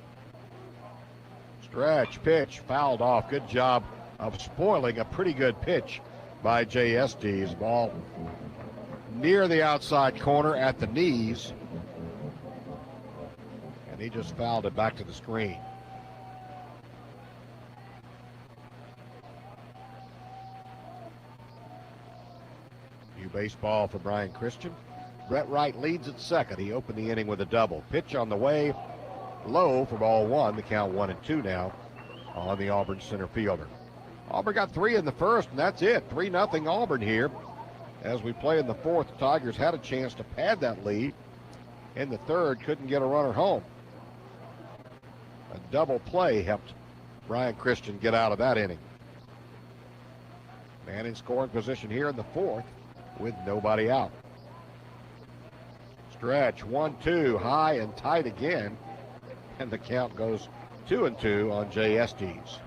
Stretch pitch, fouled off. Good job of spoiling a pretty good pitch by JSD's ball near the outside corner at the knees. And he just fouled it back to the screen. New baseball for Brian Christian. Brett Wright leads at second. He opened the inning with a double. Pitch on the way, low for ball one. The count 1-2 now on the Auburn center fielder. Auburn got 3 in the first, and that's it. 3-0 Auburn here. As we play in the fourth, the Tigers had a chance to pad that lead. In the third, couldn't get a runner home. A double play helped Brian Christian get out of that inning. Man in scoring position here in the fourth with nobody out. Stretch, 1-2, high and tight again. And the count goes 2-2 on Jay Estes.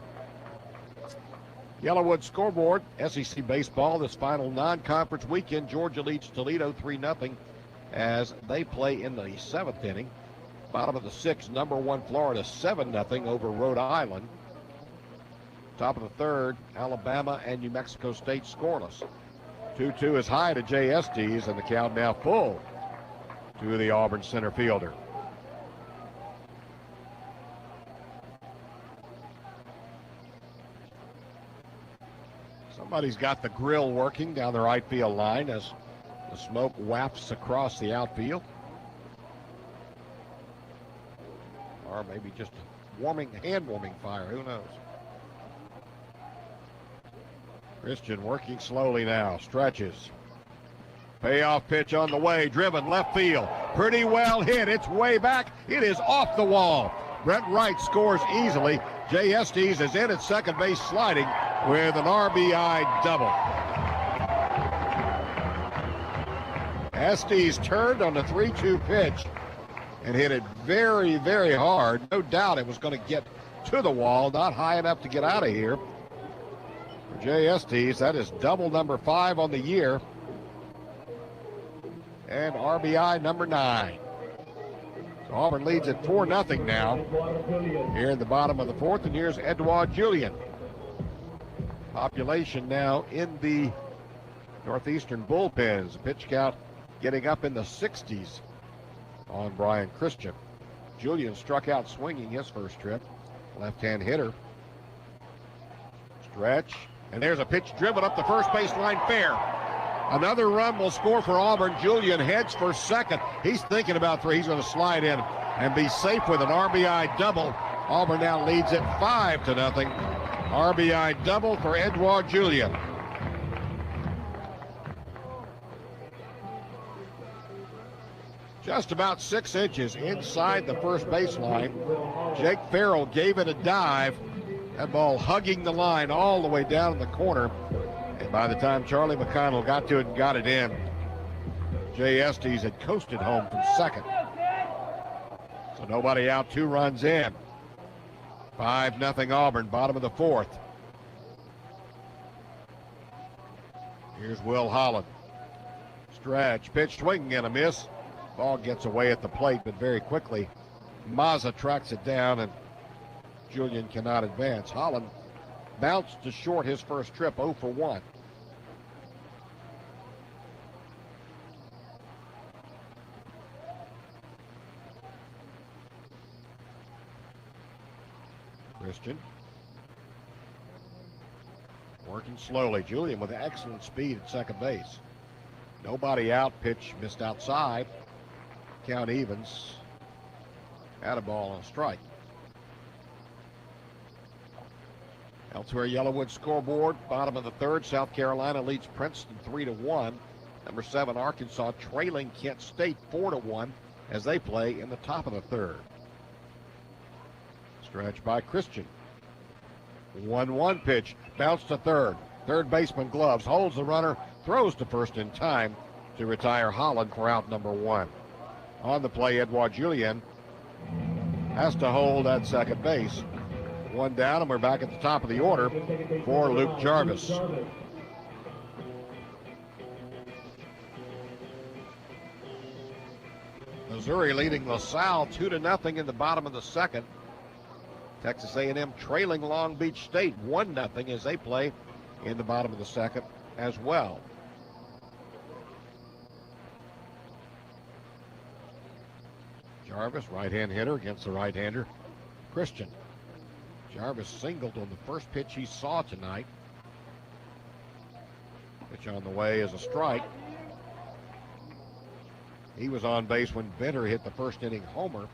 Yellowwood scoreboard, SEC baseball, this final non-conference weekend. Georgia leads Toledo 3-0 as they play in the seventh inning. Bottom of the sixth, number one Florida 7-0 over Rhode Island. Top of the third, Alabama and New Mexico State scoreless. 2-2 is high to Jay Estes, and the count now full to the Auburn center fielder. Somebody's got the grill working down the right field line as the smoke wafts across the outfield. Or maybe just a hand-warming fire, who knows. Christian working slowly now, stretches. Payoff pitch on the way, driven left field. Pretty well hit, it's way back, it is off the wall. Brett Wright scores easily. Jay Estes is in at second base sliding with an RBI double. Estes turned on the 3-2 pitch and hit it very, very hard. No doubt it was going to get to the wall, not high enough to get out of here. For Jay Estes, that is double number 5 on the year. And RBI number 9. So Auburn leads at 4-0 now here in the bottom of the fourth. And here's Edouard Julian. Population now in the Northeastern bullpens. Pitch count getting up in the 60s on Brian Christian. Julian struck out swinging his first trip. Left-hand hitter. Stretch. And there's a pitch driven up the first baseline fair. Another run will score for Auburn. Julian heads for second. He's thinking about 3. He's going to slide in and be safe with an RBI double. Auburn now leads it 5-0. RBI double for Edouard Julian. Just about 6 inches inside the first baseline. Jake Farrell gave it a dive. That ball hugging the line all the way down in the corner. And by the time Charlie McConnell got to it and got it in, Jay Estes had coasted home from second. So nobody out, 2 runs in. 5-0 Auburn, bottom of the fourth. Here's Will Holland. Stretch, pitch, swing and a miss. Ball gets away at the plate, but very quickly Mazza tracks it down and Julian cannot advance. Holland bounced to short his first trip, 0 for 1. Christian working slowly. Julian with excellent speed at second base. Nobody out. Pitch missed outside. Count evens. Had a ball on a strike. Elsewhere, Yellowwood scoreboard, bottom of the third. South Carolina leads Princeton 3-1. Number 7, Arkansas trailing Kent State 4-1 as they play in the top of the third. Stretch by Christian. 1-1 pitch, bounce to third. Third baseman gloves, holds the runner, throws to first in time to retire Holland for out number 1. On the play, Edouard Julien has to hold at second base. 1 down, and we're back at the top of the order for Luke Jarvis. Missouri leading LaSalle 2-0 in the bottom of the second. Texas A&M trailing Long Beach State 1-0 as they play in the bottom of the second as well. Jarvis, right-hand hitter against the right-hander, Christian. Jarvis singled on the first pitch he saw tonight. Pitch on the way is a strike. He was on base when Benter hit the first inning homer,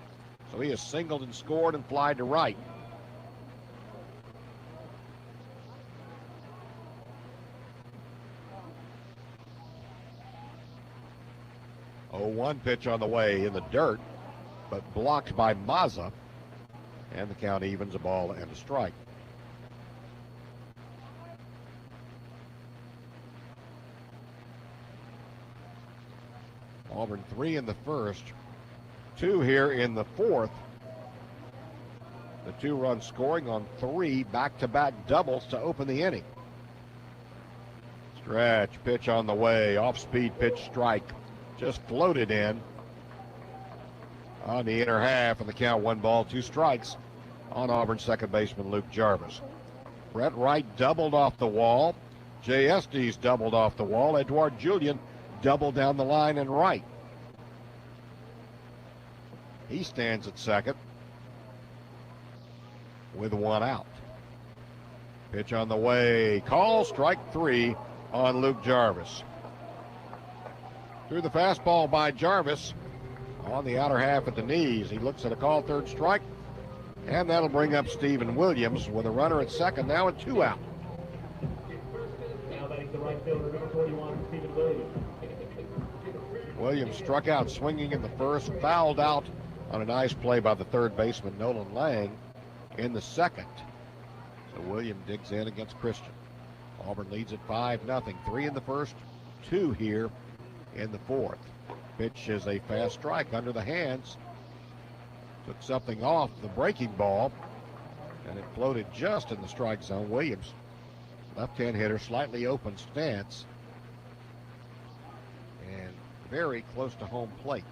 so he has singled and scored and flied to right. Oh, 1 pitch on the way in the dirt, but blocked by Mazza, and the count evens, a ball and a strike. Auburn 3 in the first, 2 here in the fourth. The 2-run scoring on 3 back-to-back doubles to open the inning. Stretch, pitch on the way, off-speed pitch, strike. Just floated in on the inner half, and the count 1 ball, 2 strikes on Auburn second baseman Luke Jarvis. Brett Wright doubled off the wall. Jay Estes doubled off the wall. Edouard Julien doubled down the line and right. He stands at second with 1 out. Pitch on the way. Call, strike 3 on Luke Jarvis. Through the fastball by Jarvis on the outer half at the knees. He looks at a call, 3rd strike, and that'll bring up Stephen Williams with a runner at second now and 2 out. Now batting the right fielder, number 41, Stephen Williams. Williams struck out swinging in the first, fouled out on a nice play by the third baseman Nolan Lang in the second. So Williams digs in against Christian. Auburn leads at 5-0. 3 in the first, 2 here in the fourth. Pitch is a fast strike under the hands. Took something off the breaking ball, and it floated just in the strike zone. Williams, left-hand hitter, slightly open stance, and very close to home plate.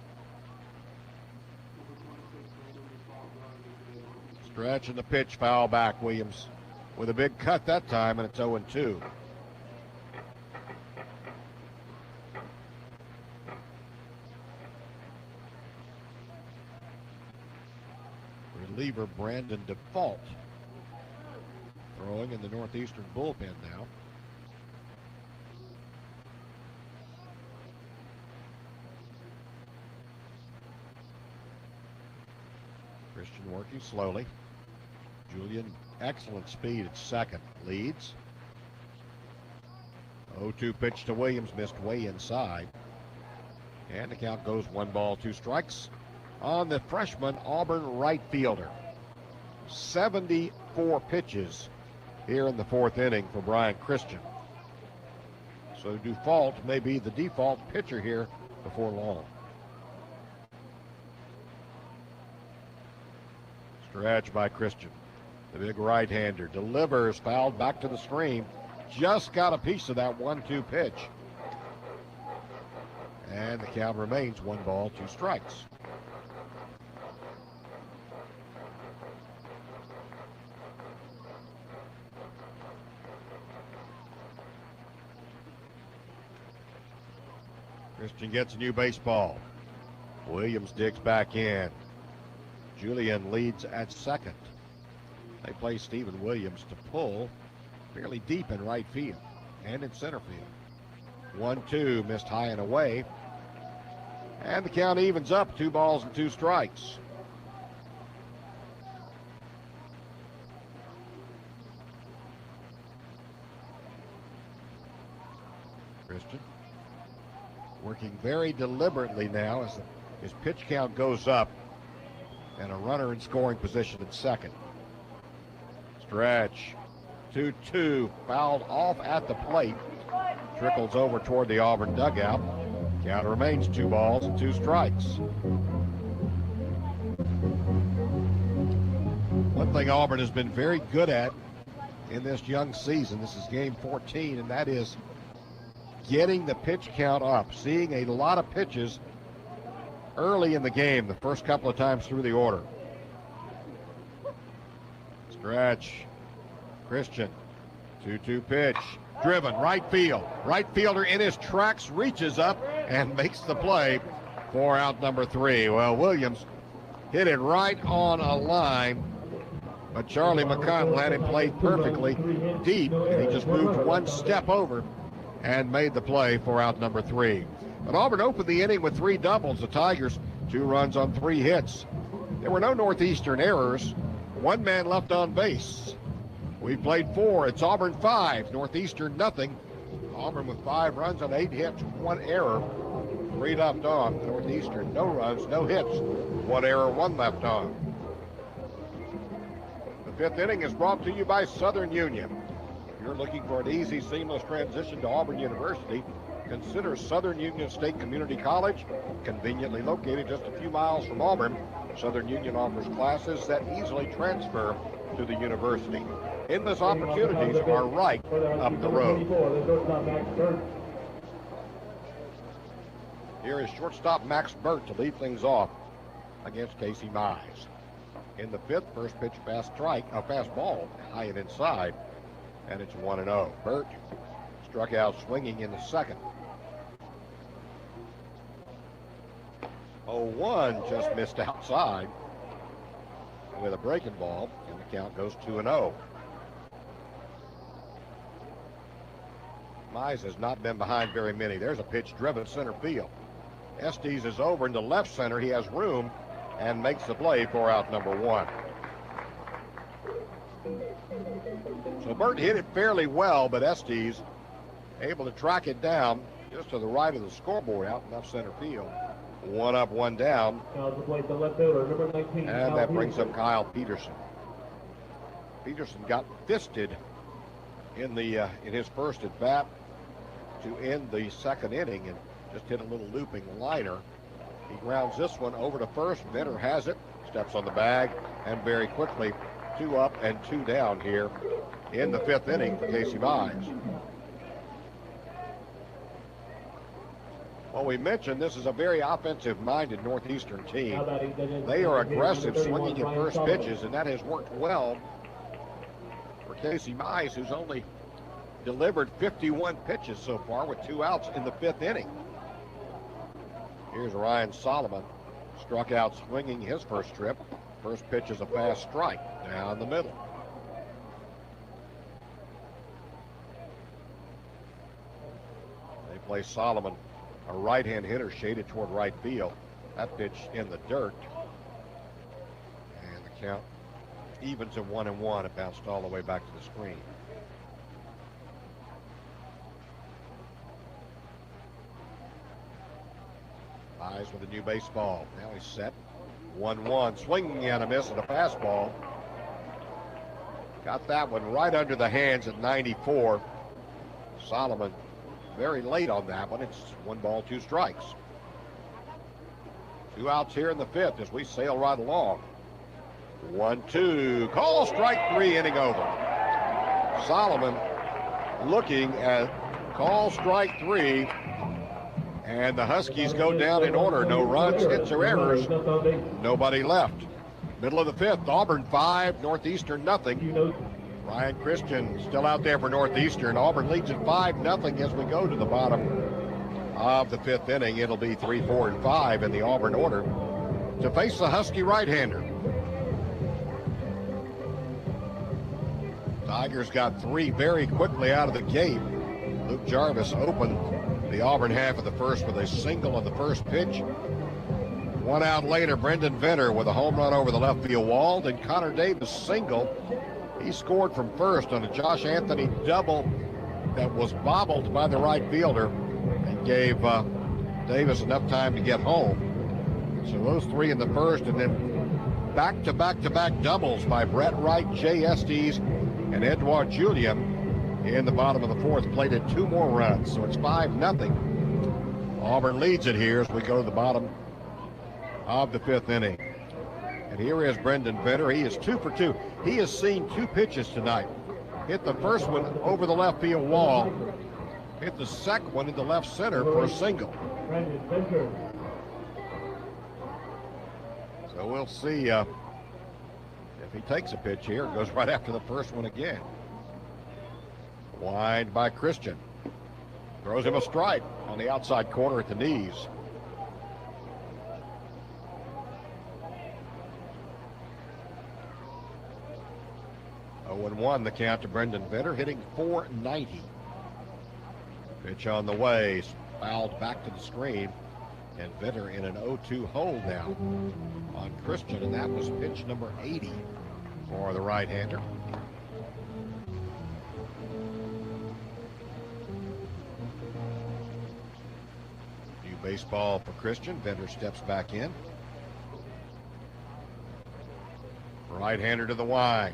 Stretch and the pitch, foul back. Williams with a big cut that time, and it's 0-2. Reliever Brandon Default throwing in the Northeastern bullpen now. Christian working slowly. Julien, excellent speed at second, leads. 0-2 pitch to Williams, missed way inside. And the count goes 1 ball, 2 strikes on the freshman Auburn right fielder. 74 pitches here in the fourth inning for Brian Christian. So Default may be the default pitcher here before long. Stretch by Christian. The big right-hander delivers, fouled back to the stream. Just got a piece of that 1-2 pitch. And the count remains 1 ball, 2 strikes. Christian gets a new baseball. Williams digs back in. Julien leads at second. They play Stephen Williams to pull fairly deep in right field and in center field. 1-2, missed high and away. And the count evens up, 2 balls and 2 strikes. Christian working very deliberately now as his pitch count goes up, and a runner in scoring position at second. Stretch, 2-2, fouled off at the plate, trickles over toward the Auburn dugout. Count remains 2 balls and 2 strikes. One thing Auburn has been very good at in this young season, this is game 14, and that is getting the pitch count up, seeing a lot of pitches early in the game, the first couple of times through the order. Stretch. Christian. 2-2 pitch. Driven, right field. Right fielder in his tracks, reaches up and makes the play for out number 3. Well, Williams hit it right on a line, but Charlie McConnell had it played perfectly deep, and he just moved one step over and made the play for out number 3. But Auburn opened the inning with 3 doubles. The Tigers, 2 runs on 3 hits. There were no Northeastern errors. 1 man left on base. We played 4. It's Auburn 5, Northeastern nothing. Auburn with 5 runs on 8 hits, 1 error, 3 left on. Northeastern, no runs, no hits, 1 error, 1 left on. The 5th inning is brought to you by Southern Union. If you're looking for an easy, seamless transition to Auburn University, consider Southern Union State Community College, conveniently located just a few miles from Auburn. Southern Union offers classes that easily transfer to the university. Endless opportunities are right up the road. Here is shortstop Max Burt to lead things off against Casey Mize. In the 5th, first pitch fastball, high and inside, and it's 1-0. Burt struck out swinging in the 2nd. 0-1 just missed outside with a breaking ball, and the count goes 2-0. Mize has not been behind very many. There's a pitch driven center field. Estes is over into left center. He has room and makes the play for out number 1. So Burt hit it fairly well, but Estes able to track it down just to the right of the scoreboard out in left center field. 1 up, 1 down. And that brings up Kyle Peterson. Peterson got fisted in his first at bat to end the 2nd inning and just hit a little looping liner. He grounds this one over to first. Venner has it, steps on the bag, and very quickly 2 up and 2 down here in the 5th inning for Casey Mize. Well, we mentioned this is a very offensive-minded Northeastern team. They are aggressive, swinging at first pitches, and that has worked well for Casey Mize, who's only delivered 51 pitches so far with 2 outs in the 5th inning. Here's Ryan Solomon, struck out swinging his first trip. First pitch is a fast strike down the middle. They play Solomon, a right-hand hitter shaded toward right field. That pitch in the dirt. And the count evens at 1-1. It bounced all the way back to the screen. Eyes with a new baseball. Now he's set. 1-1. Swinging and a miss at a fastball. Got that one right under the hands at 94. Solomon very late on that one. It's 1 ball, 2 strikes. 2 outs here in the 5th as we sail right along. 1-2. Call strike 3, inning over. Solomon looking at call strike 3. And the Huskies go down in order. No runs, hits, or errors. Nobody left. Middle of the 5th, Auburn 5, Northeastern nothing. Ryan Christian still out there for Northeastern. Auburn leads at 5-0 as we go to the bottom of the 5th inning. It'll be 3, 4, and 5 in the Auburn order to face the Husky right-hander. Tigers got 3 very quickly out of the gate. Luke Jarvis opened the Auburn half of the first with a single on the first pitch. 1 out later, Brendan Venner with a home run over the left field wall. Then Connor Davis single. He scored from first on a Josh Anthony double that was bobbled by the right fielder and gave Davis enough time to get home. So those 3 in the first, and then back-to-back doubles by Brett Wright, Jay Estes, and Edouard Julian in the bottom of the 4th, played at 2 more runs. So it's 5-0. Auburn leads it here as we go to the bottom of the 5th inning. And here is Brendan Vetter. He is 2 for 2. He has seen 2 pitches tonight. Hit the first one over the left field wall. Hit the second one into left center for a single. So we'll see if he takes a pitch here. It goes right after the first one again. Wide by Christian. Throws him a strike on the outside corner at the knees. Oh, and 1 the count to Brendan Vetter, hitting .490. Pitch on the way, fouled back to the screen, and Vetter in an 0-2 hold now on Christian, and that was pitch number 80 for the right-hander. New baseball for Christian. Vetter steps back in. Right-hander to the wide.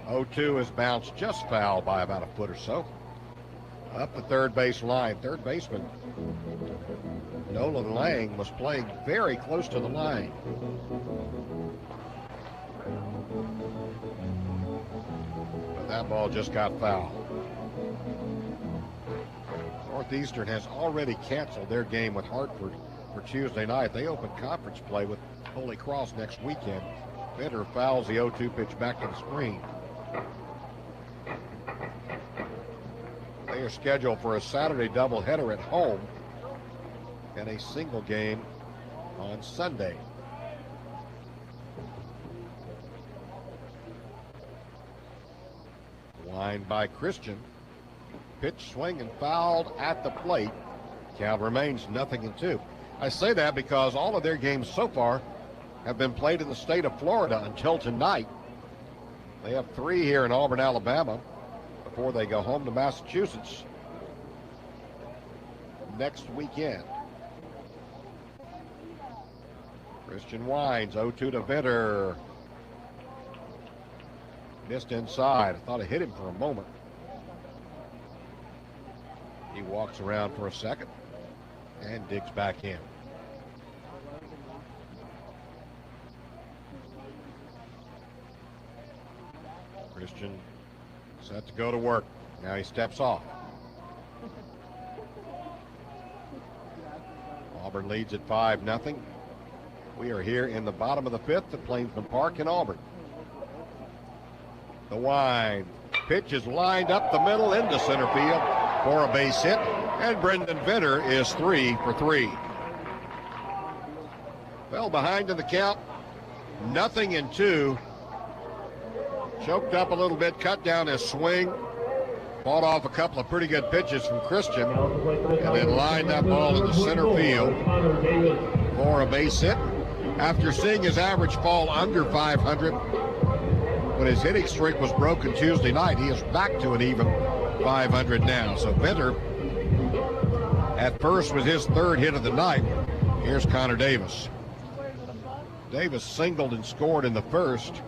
0-2 is bounced just foul by about a foot or so. Up the third base line. Third baseman Nolan Lang was playing very close to the line. But that ball just got fouled. Northeastern has already canceled their game with Hartford for Tuesday night. They open conference play with Holy Cross next weekend. Vetter fouls the 0-2 pitch back to the screen. They are scheduled for a Saturday doubleheader at home and a single game on Sunday. Line by Christian. Pitch swing and fouled at the plate. Count remains 0-2. I say that because all of their games so far have been played in the state of Florida until tonight. They have 3 here in Auburn, Alabama, before they go home to Massachusetts next weekend. Christian winds, 0-2 to Vetter. Missed inside. I thought it hit him for a moment. He walks around for a second and digs back in. Christian set to go to work. Now he steps off. Auburn leads at 5-0. We are here in the bottom of the 5th at Plainsman Park in Auburn. The wind. Pitch is lined up the middle into center field for a base hit, and Brendan Vetter is 3 for 3. Well, behind in the count, 0-2. Choked up a little bit, cut down his swing, fought off a couple of pretty good pitches from Christian, and then lined that ball into center field for a base hit. After seeing his average fall under 500 when his hitting streak was broken Tuesday night, he is back to an even 500 now. So Vetter at first was his 3rd hit of the night. Here's Connor Davis. Davis singled and scored in the 1st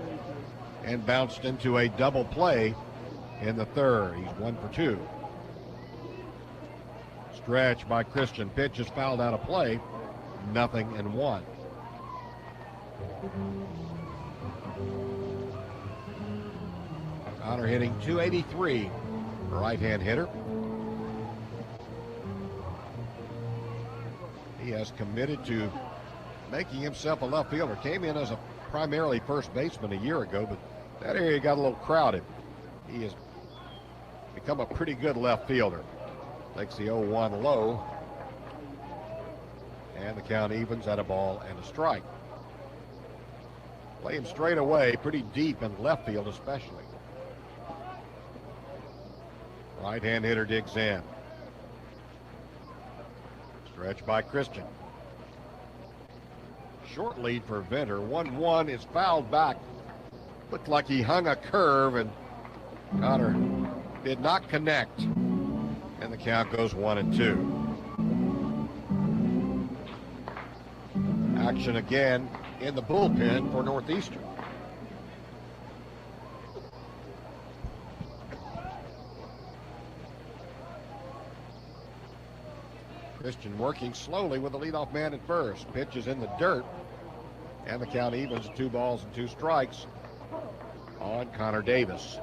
and bounced into a double play in the 3rd. He's 1 for 2. Stretch by Christian. Pitch is fouled out of play. 0-1. Connor hitting .283. Right-hand hitter. He has committed to making himself a left fielder. Came in as a primarily first baseman a year ago, but that area got a little crowded. He has become a pretty good left fielder. Takes the 0-1 low. And the count evens at a ball and a strike. Play him straight away, pretty deep in left field especially. Right-hand hitter digs in. Stretch by Christian. Short lead for Vetter. 1-1 is fouled back. Looked like he hung a curve, and Connor did not connect. And the count goes 1-2. Action again in the bullpen for Northeastern. Christian working slowly with the leadoff man at first. Pitch is in the dirt, and the count evens at 2 balls and 2 strikes on Connor Davis.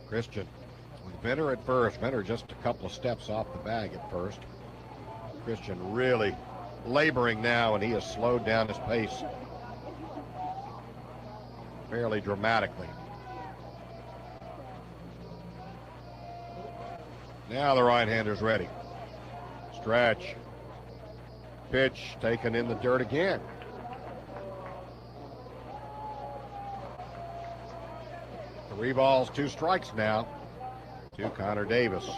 Christian with Venner at first. Venner just a couple of steps off the bag at first. Christian really laboring now, and he has slowed down his pace fairly dramatically. Now the right-hander's ready. Stretch. Pitch taken in the dirt again. Three balls, 2 strikes now to Connor Davis.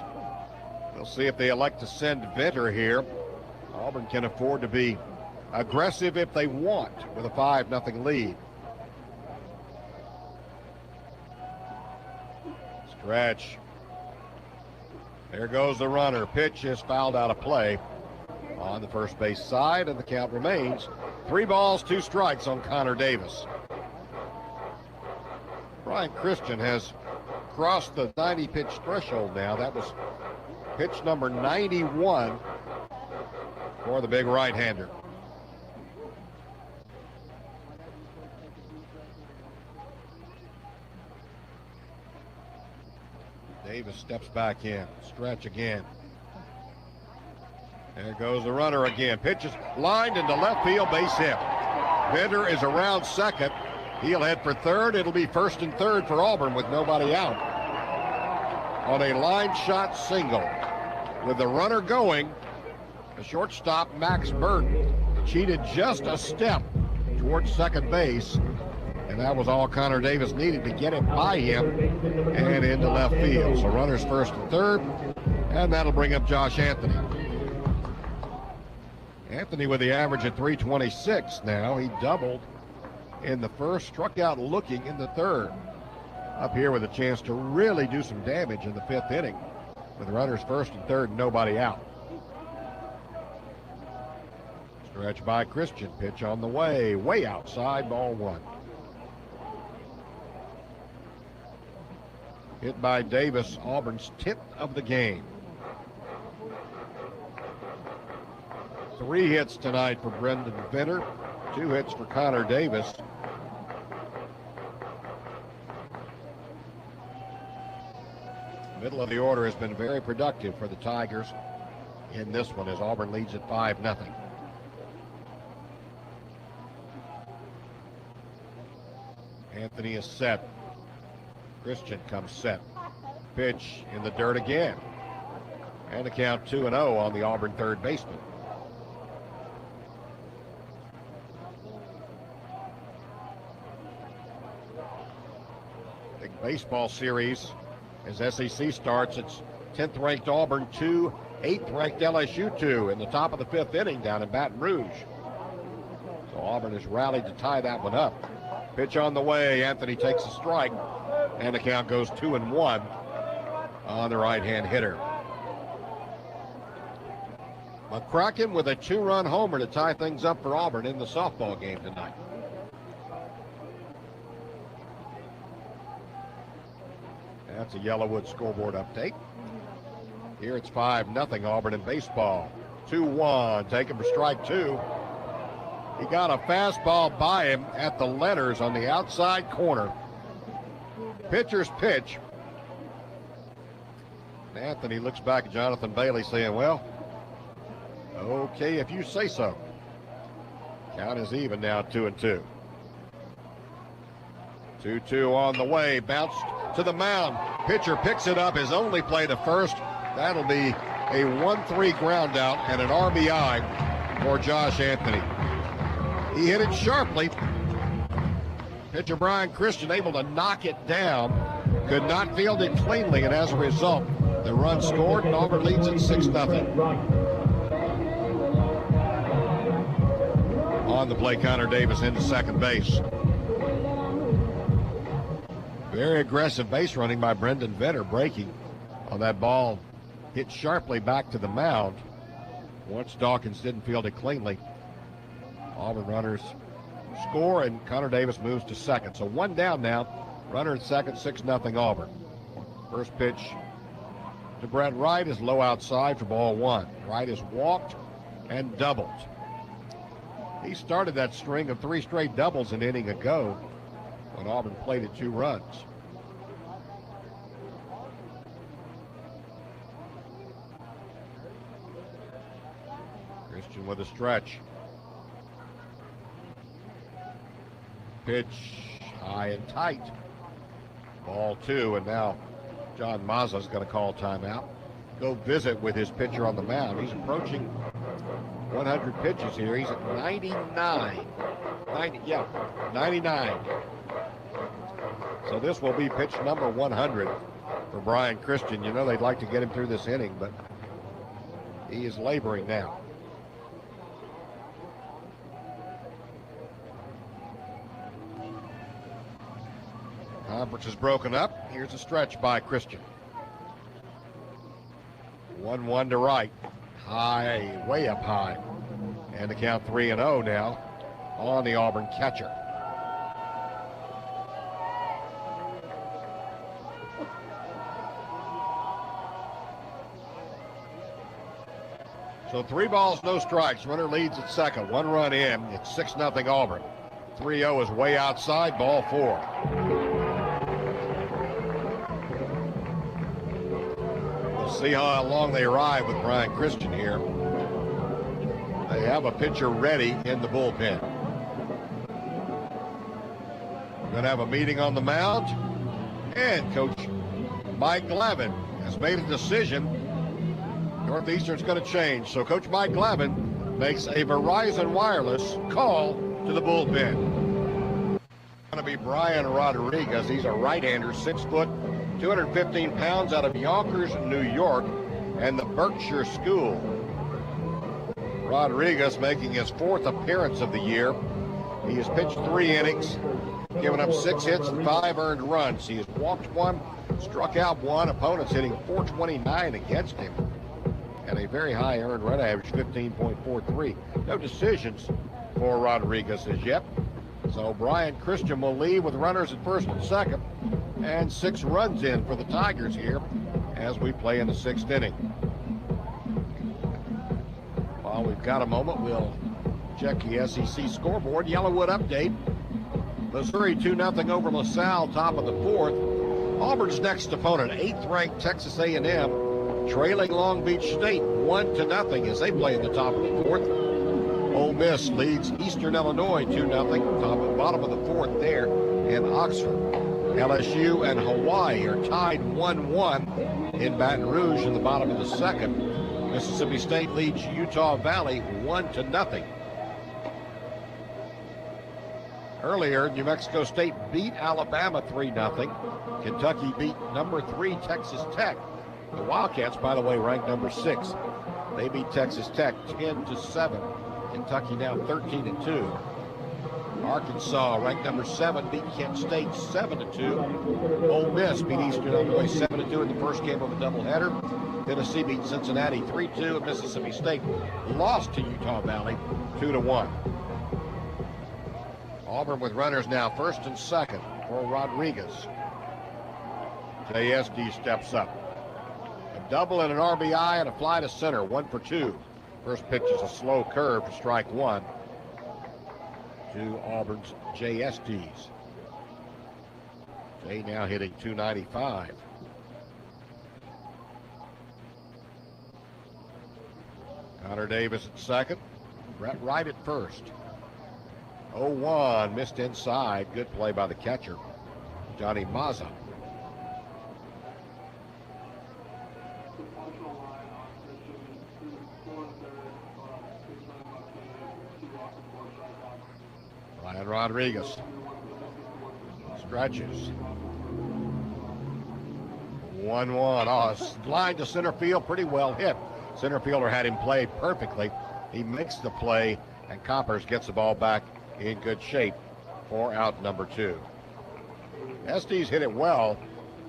We'll see if they elect to send Venter here. Auburn can afford to be aggressive if they want with a 5-0 lead. Stretch. There goes the runner. Pitch is fouled out of play on the first base side, and the count remains 3 balls, 2 strikes on Connor Davis. Brian Christian has crossed the 90-pitch threshold now. That was pitch number 91 for the big right-hander. Davis steps back in. Stretch again. There goes the runner again. Pitch is lined into left field, base hit. Venter is around second. He'll head for third. It'll be first and third for Auburn with nobody out. On a line shot single. With the runner going, the shortstop, Max Burton, cheated just a step towards second base. And that was all Connor Davis needed to get it by him and into left field. So runners first and third, and that'll bring up Josh Anthony. Anthony with the average at 326 now. He doubled in the first, struck out looking in the third. Up here with a chance to really do some damage in the 5th inning with runners first and third and nobody out. Stretch by Christian. Pitch on the way outside, ball 1. Hit by Davis, Auburn's 10th of the game. 3 hits tonight for Brendan Venter, 2 hits for Connor Davis. Middle of the order has been very productive for the Tigers in this one as Auburn leads at 5-0. Anthony is set. Christian comes set. Pitch in the dirt again. And a count 2-0 on the Auburn third baseman. Big baseball series as SEC starts. It's 10th ranked Auburn 2, 8th ranked LSU 2 in the top of the 5th inning down in Baton Rouge. So Auburn has rallied to tie that one up. Pitch on the way. Anthony takes a strike. And the count goes 2-1 on the right-hand hitter. McCracken with a 2-run homer to tie things up for Auburn in the softball game tonight. That's a Yellowwood scoreboard update. Here it's 5-0 Auburn in baseball. 2-1, taken for strike 2. He got a fastball by him at the letters on the outside corner. Pitcher's pitch. Anthony looks back at Jonathan Bailey saying, well, okay, if you say so. Count is even now, 2-2. 2-2 on the way, bounced to the mound. Pitcher picks it up, his only play to first. That'll be a 1-3 ground out and an RBI for Josh Anthony. He hit it sharply. Pitcher Brian Christian able to knock it down. Could not field it cleanly, and as a result, the run scored, and Auburn leads at 6-0. On the play, Connor Davis into second base. Very aggressive base running by Brendan Venter, breaking on that ball. Hit sharply back to the mound. Once Dawkins didn't field it cleanly, Auburn runners score, and Connor Davis moves to second. So one down now. Runner at second, 6-0 Auburn. First pitch to Brett Wright is low outside for ball one. Wright has walked and doubled. He started that string of 3 straight doubles an inning ago when Auburn played at 2 runs. Christian with a stretch. Pitch high and tight. Ball 2, and now John Mazza's going to call timeout. Go visit with his pitcher on the mound. He's approaching 100 pitches here. He's at 99. 99. So this will be pitch number 100 for Brian Christian. You know they'd like to get him through this inning, but he is laboring now. Conference is broken up. Here's a stretch by Christian. 1-1 to Wright. High, way up high. And the count 3-0 now on the Auburn catcher. So 3 balls, no strikes. Runner leads at second. 1 run in. It's 6-0 Auburn. 3-0 is way outside. Ball 4. See how long they arrive with Brian Christian here. They have a pitcher ready in the bullpen. We're going to have a meeting on the mound, and Coach Mike Glavin has made a decision. Northeastern's going to change, so Coach Mike Glavin makes a Verizon Wireless call to the bullpen. It's going to be Brian Rodriguez. He's a right-hander, 6 foot, 215 pounds, out of Yonkers, New York, and the Berkshire School. Rodriguez making his 4th appearance of the year. He has pitched 3 innings, given up 6 hits and 5 earned runs. He has walked 1, struck out 1. Opponents hitting .429 against him, and a very high earned run average, 15.43. No decisions for Rodriguez as yet. So Brian Christian will leave with runners at first and second, and 6 runs in for the Tigers here as we play in the 6th inning. While we've got a moment, we'll check the SEC scoreboard. Yellowwood update. Missouri 2-0 over LaSalle, top of the 4th. Auburn's next opponent, 8th-ranked Texas A&M, trailing Long Beach State 1-0 as they play in the top of the 4th. Ole Miss leads Eastern Illinois 2-0, top and bottom of the 4th there in Oxford. LSU and Hawaii are tied 1-1 in Baton Rouge in the bottom of the 2nd. Mississippi State leads Utah Valley 1-0. Earlier, New Mexico State beat Alabama 3-0. Kentucky beat number 3 Texas Tech. The Wildcats, by the way, ranked number 6. They beat Texas Tech 10-7. Kentucky now 13-2. Arkansas, ranked number 7, beat Kent State 7-2. Ole Miss beat Eastern Illinois 7-2 in the first game of a doubleheader. Tennessee beat Cincinnati 3-2, and Mississippi State lost to Utah Valley 2-1. Auburn with runners now first and second for Rodriguez. JSD steps up. A double and an RBI and a fly to center, 1 for 2. First pitch is a slow curve to strike 1 to Auburn's JSDs. Jay now hitting .295. Connor Davis at second. Brett Wright at first. 0-1, missed inside. Good play by the catcher, Johnny Mazza. Ryan Rodriguez stretches. 1-1. Oh, line to center field, pretty well hit. Center fielder had him played perfectly. He makes the play, and Coppers gets the ball back in good shape for out number 2. Estes hit it well,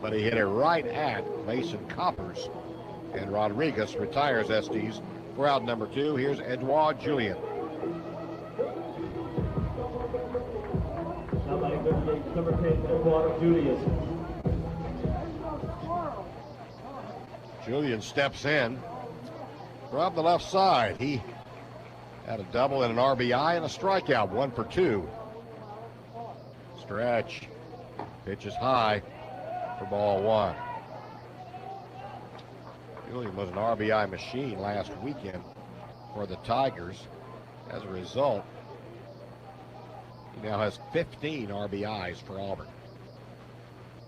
but he hit it right at Mason Coppers, and Rodriguez retires Estes for out number 2. Here's Edouard Julien. Number 10, Edward Julius. Julian steps in from the left side. He had a double and an RBI and a strikeout, 1 for 2. Stretch. Pitch is high for ball 1. Julian was an RBI machine last weekend for the Tigers. As a result, he now has 15 RBIs for Auburn.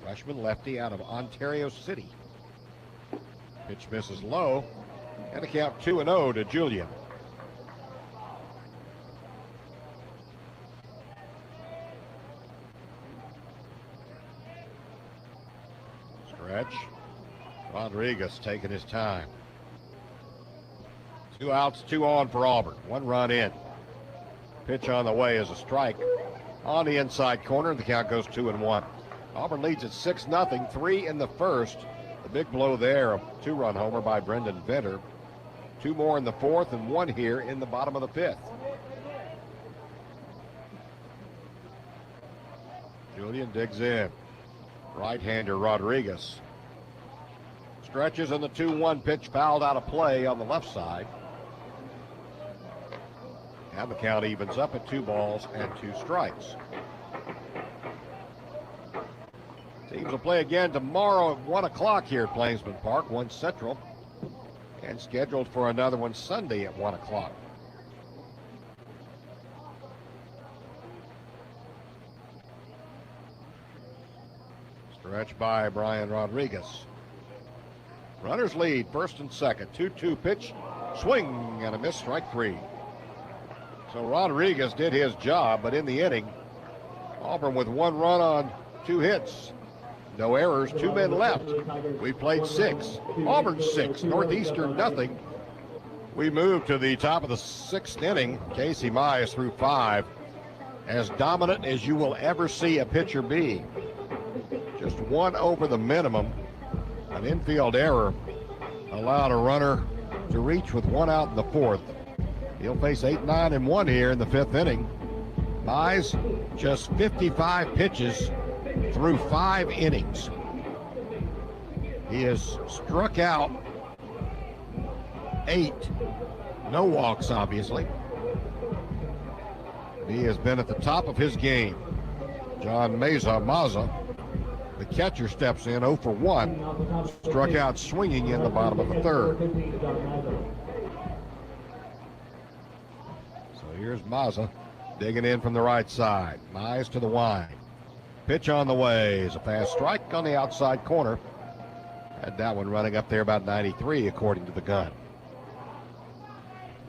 Freshman lefty out of Ontario City. Pitch misses low, and a count 2-0 to Julian. Stretch. Rodriguez taking his time. 2 outs, 2 on for Auburn. 1 run in. Pitch on the way is a strike on the inside corner. The count goes 2-1. Auburn leads at 6-0, 3 in the first. The big blow there, a 2-run homer by Brendan Venter. 2 more in the fourth and 1 here in the bottom of the 5th. Julian digs in. Right-hander Rodriguez. Stretches and the 2-1 pitch fouled out of play on the left side. And the count evens up at 2 balls and 2 strikes. Teams will play again tomorrow at 1 o'clock here at Plainsman Park, 1 Central, and scheduled for another one Sunday at 1 o'clock. Stretch by Brian Rodriguez. Runners lead, first and second. 2-2 pitch, swing and a miss, strike 3. So Rodriguez did his job, but in the inning, Auburn with 1 run on 2 hits. No errors, 2 men left. We played 6. Auburn 6, Northeastern nothing. We move to the top of the 6th inning. Casey Mize threw 5. As dominant as you will ever see a pitcher be. Just 1 over the minimum. An infield error allowed a runner to reach with 1 out in the 4th. He'll face 8, 9, and 1 here in the 5th inning. Mize just 55 pitches through 5 innings. He has struck out 8. No walks, obviously. He has been at the top of his game. John Mazza, the catcher, steps in 0 for 1. Struck out swinging in the bottom of the 3rd. So here's Mazza digging in from the right side. Mize to the wind. Pitch on the way is a fast strike on the outside corner. Had that one running up there about 93 according to the gun.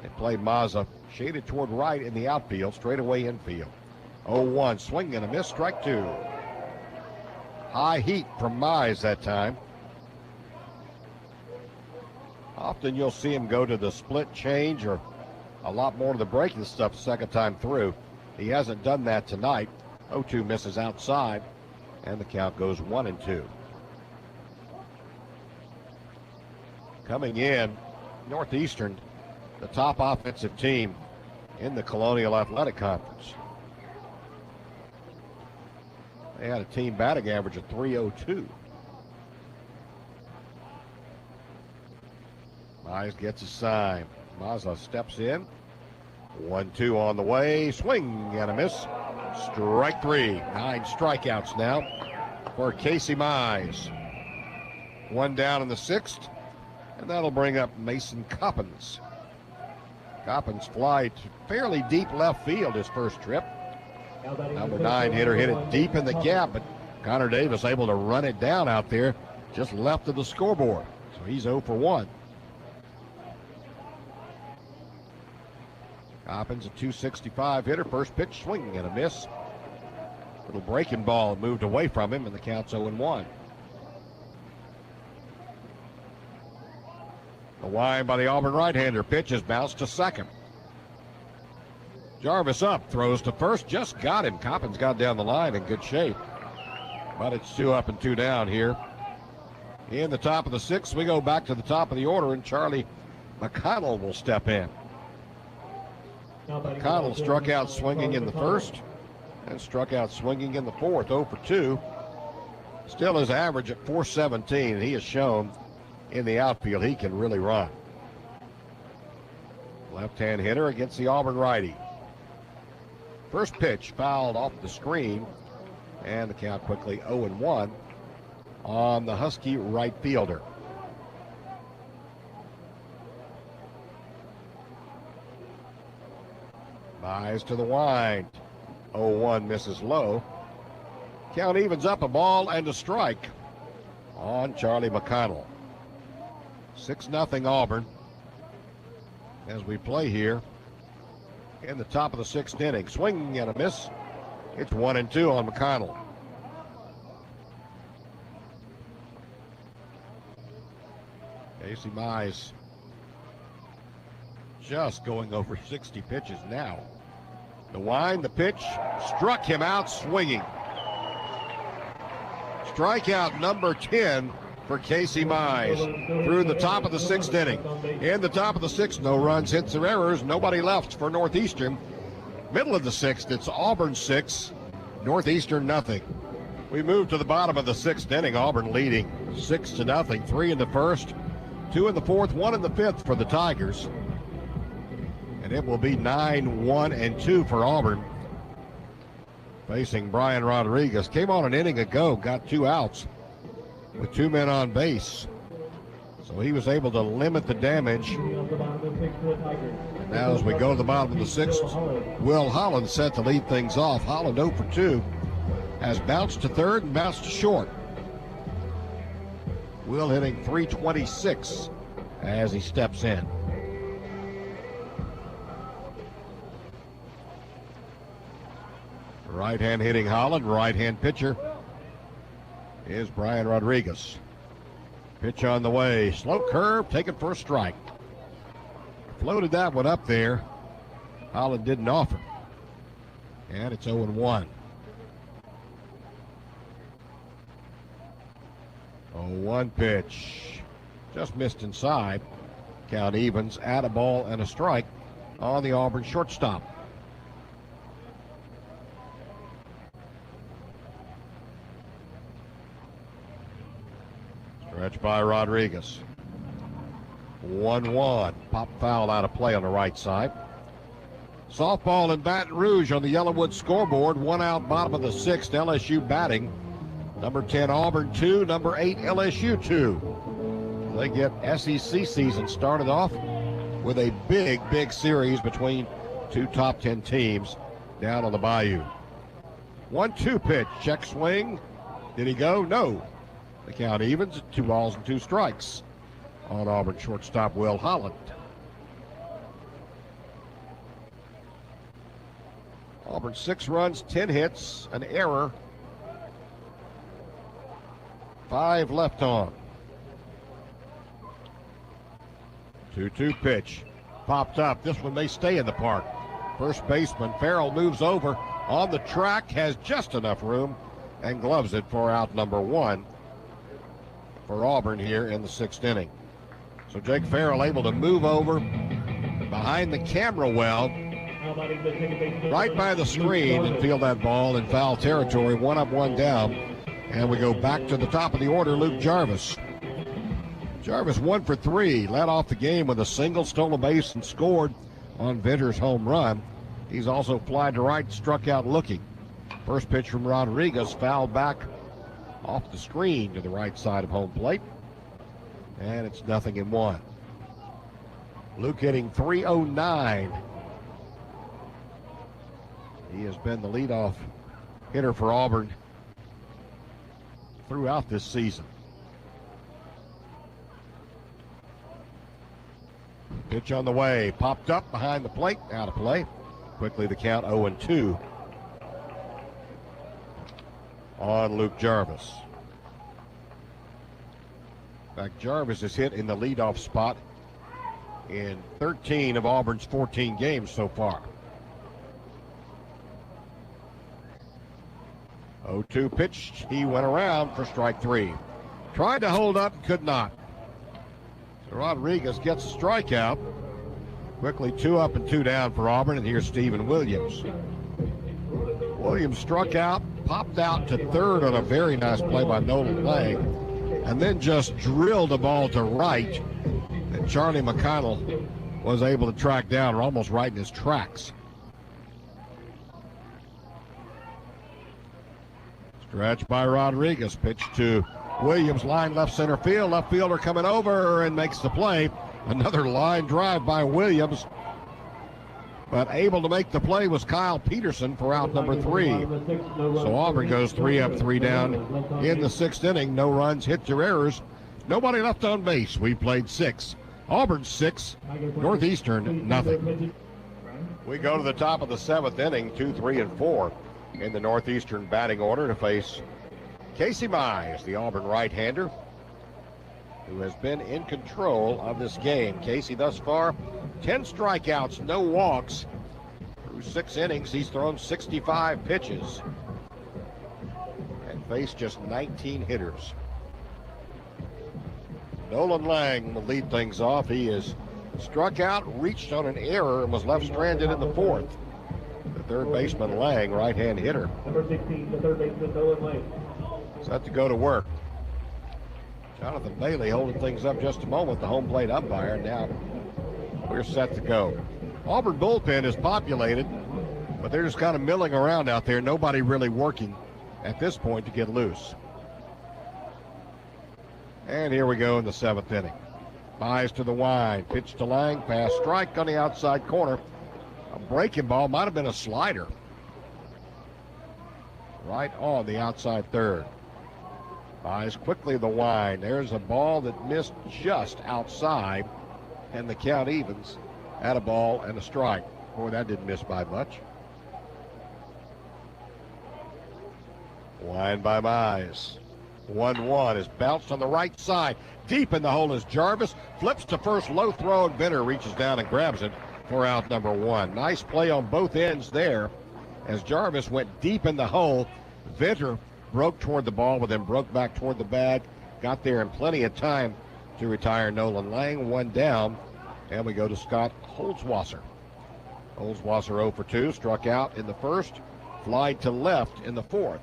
They play Mazza shaded toward right in the outfield, straightaway infield. 0-1, swing and a miss, strike 2. High heat from Mize that time. Often you'll see him go to the split change or a lot more to the breaking stuff second time through. He hasn't done that tonight. 0-2 misses outside, and the count goes 1-2. Coming in, Northeastern, the top offensive team in the Colonial Athletic Conference. They had a team batting average of .302. Mize gets a sign. Mazza steps in. 1-2 on the way. Swing and a miss. Strike 3. 9 strikeouts now for Casey Mize. 1 down in the 6th, and that'll bring up Mason Coppins. Coppins fly to fairly deep left field his first trip. Number 9 hitter hit it deep in the gap, but Connor Davis able to run it down out there just left of the scoreboard. So he's 0 for 1. Coppins, a .265 hitter. First pitch, swing and a miss. Little breaking ball moved away from him, and the count's 0-1. The wind by the Auburn right-hander. Pitch is bounced to second. Jarvis up, throws to first, just got him. Coppins got down the line in good shape. But it's 2 up and 2 down here. In the top of the 6th, we go back to the top of the order, and Charlie McConnell will step in. McConnell struck out swinging in the first. and struck out swinging in the fourth, 0 for 2. Still his average at 417. He has shown in the outfield he can really run. Left-hand hitter against the Auburn righty. First pitch fouled off the screen, and the count quickly 0-1 on the Husky right fielder. Buys to the wind. 0-1 misses low. Count evens up, a ball and a strike on Charlie McConnell. 6-0 Auburn as we play here in the top of the 6th inning. Swing and a miss. It's 1-2 on McConnell. Casey Mize just going over 60 pitches now. The wind, the pitch, struck him out swinging. Strikeout number 10 for Casey Mize through the top of the 6th inning. In the top of the 6th, no runs, hits, or errors. Nobody left for Northeastern. Middle of the 6th, it's Auburn 6, Northeastern nothing. We move to the bottom of the 6th inning. Auburn leading 6-0. 3 in the first, 2 in the fourth, 1 in the fifth for the Tigers. And it will be 9-1-2 for Auburn. Facing Brian Rodriguez. Came on an inning ago, got 2 outs with 2 men on base. So he was able to limit the damage. And now as we go to the bottom of the 6th, Will Holland set to lead things off. Holland 0 for 2. Has bounced to third and bounced to short. Will hitting .326 as he steps in. Right-hand hitting Holland, right-hand pitcher is Brian Rodriguez. Pitch on the way, slow curve, taken for a strike. Floated that one up there. Holland didn't offer. And it's 0-1. 0-1 pitch. Just missed inside. Count evens, add a ball and a strike on the Auburn shortstop. Stretch by Rodriguez. 1-1. Pop foul out of play on the right side. Softball in Baton Rouge on the Yellowwood scoreboard. 1 out, bottom of the 6th. LSU batting. Number 10 Auburn 2, number 8 LSU 2. They get SEC season started off with a big series between 2 top 10 teams down on the Bayou. 1-2 pitch, check swing. Did he go? No. The count evens, 2 balls and 2 strikes on Auburn shortstop Will Holland. Auburn 6 runs, 10 hits, an error, 5 left on. 2-2 pitch, popped up. This one may stay in the park. First baseman Farrell moves over on the track, has just enough room, and gloves it for out number 1 for Auburn here in the 6th inning. So Jake Farrell able to move over behind the camera well, right by the screen, and field that ball in foul territory. 1 up, 1 down. And we go back to the top of the order, Luke Jarvis. Jarvis 1 for 3, led off the game with a single, stole a base, and scored on Venter's home run. He's also flied to right, struck out looking. First pitch from Rodriguez, fouled back off the screen to the right side of home plate. And it's 0-1. Luke hitting .309. He has been the leadoff hitter for Auburn throughout this season. Pitch on the way, popped up behind the plate, out of play. Quickly the count 0-2 on Luke Jarvis. In fact, Jarvis has hit in the leadoff spot in 13 of Auburn's 14 games so far. 0-2 pitch, he went around for strike 3. Tried to hold up, could not. So Rodriguez gets a strikeout. Quickly 2 up and 2 down for Auburn, and here's Stephen Williams. Williams struck out, popped out to third on a very nice play by Nolan Lang, and then just drilled the ball to right. And Charlie McConnell was able to track down, or almost right in his tracks. Stretch by Rodriguez, pitch to Williams, line left center field. Left fielder coming over and makes the play. Another line drive by Williams. But able to make the play was Kyle Peterson for out number 3. So Auburn goes 3 up, 3 down in the 6th inning. No runs, hits or errors. Nobody left on base. We played 6. Auburn 6, Northeastern nothing. We go to the top of the 7th inning, 2, 3, and 4 in the Northeastern batting order to face Casey Mize, the Auburn right-hander, who has been in control of this game. Casey thus far, 10 strikeouts, no walks. Through 6 innings, he's thrown 65 pitches and faced just 19 hitters. Nolan Lang will lead things off. He is struck out, reached on an error, and was left stranded in the 4th. The third baseman, Lang, right-hand hitter. Number 16, the third baseman, Nolan Lang. Set to go to work. Jonathan Bailey holding things up just a moment, the home plate umpire. Now we're set to go. Auburn bullpen is populated, but they're just kind of milling around out there. Nobody really working at this point to get loose. And here we go in the 7th inning. Mize to the wind, pitch to Lang, pass strike on the outside corner. A breaking ball, might have been a slider. Right on the outside third. Mize quickly the wind. There's a ball that missed just outside, and the count evens at a ball and a strike. Boy, that didn't miss by much. Wind by Mize. 1-1 is bounced on the right side. Deep in the hole is Jarvis. Flips to first, low throw, and Venter reaches down and grabs it for out number 1. Nice play on both ends there as Jarvis went deep in the hole. Venter broke toward the ball, but then broke back toward the bag. Got there in plenty of time to retire Nolan Lang. 1 down, and we go to Scott Holzwasser. Holzwasser 0 for 2, struck out in the 1st, flied to left in the 4th.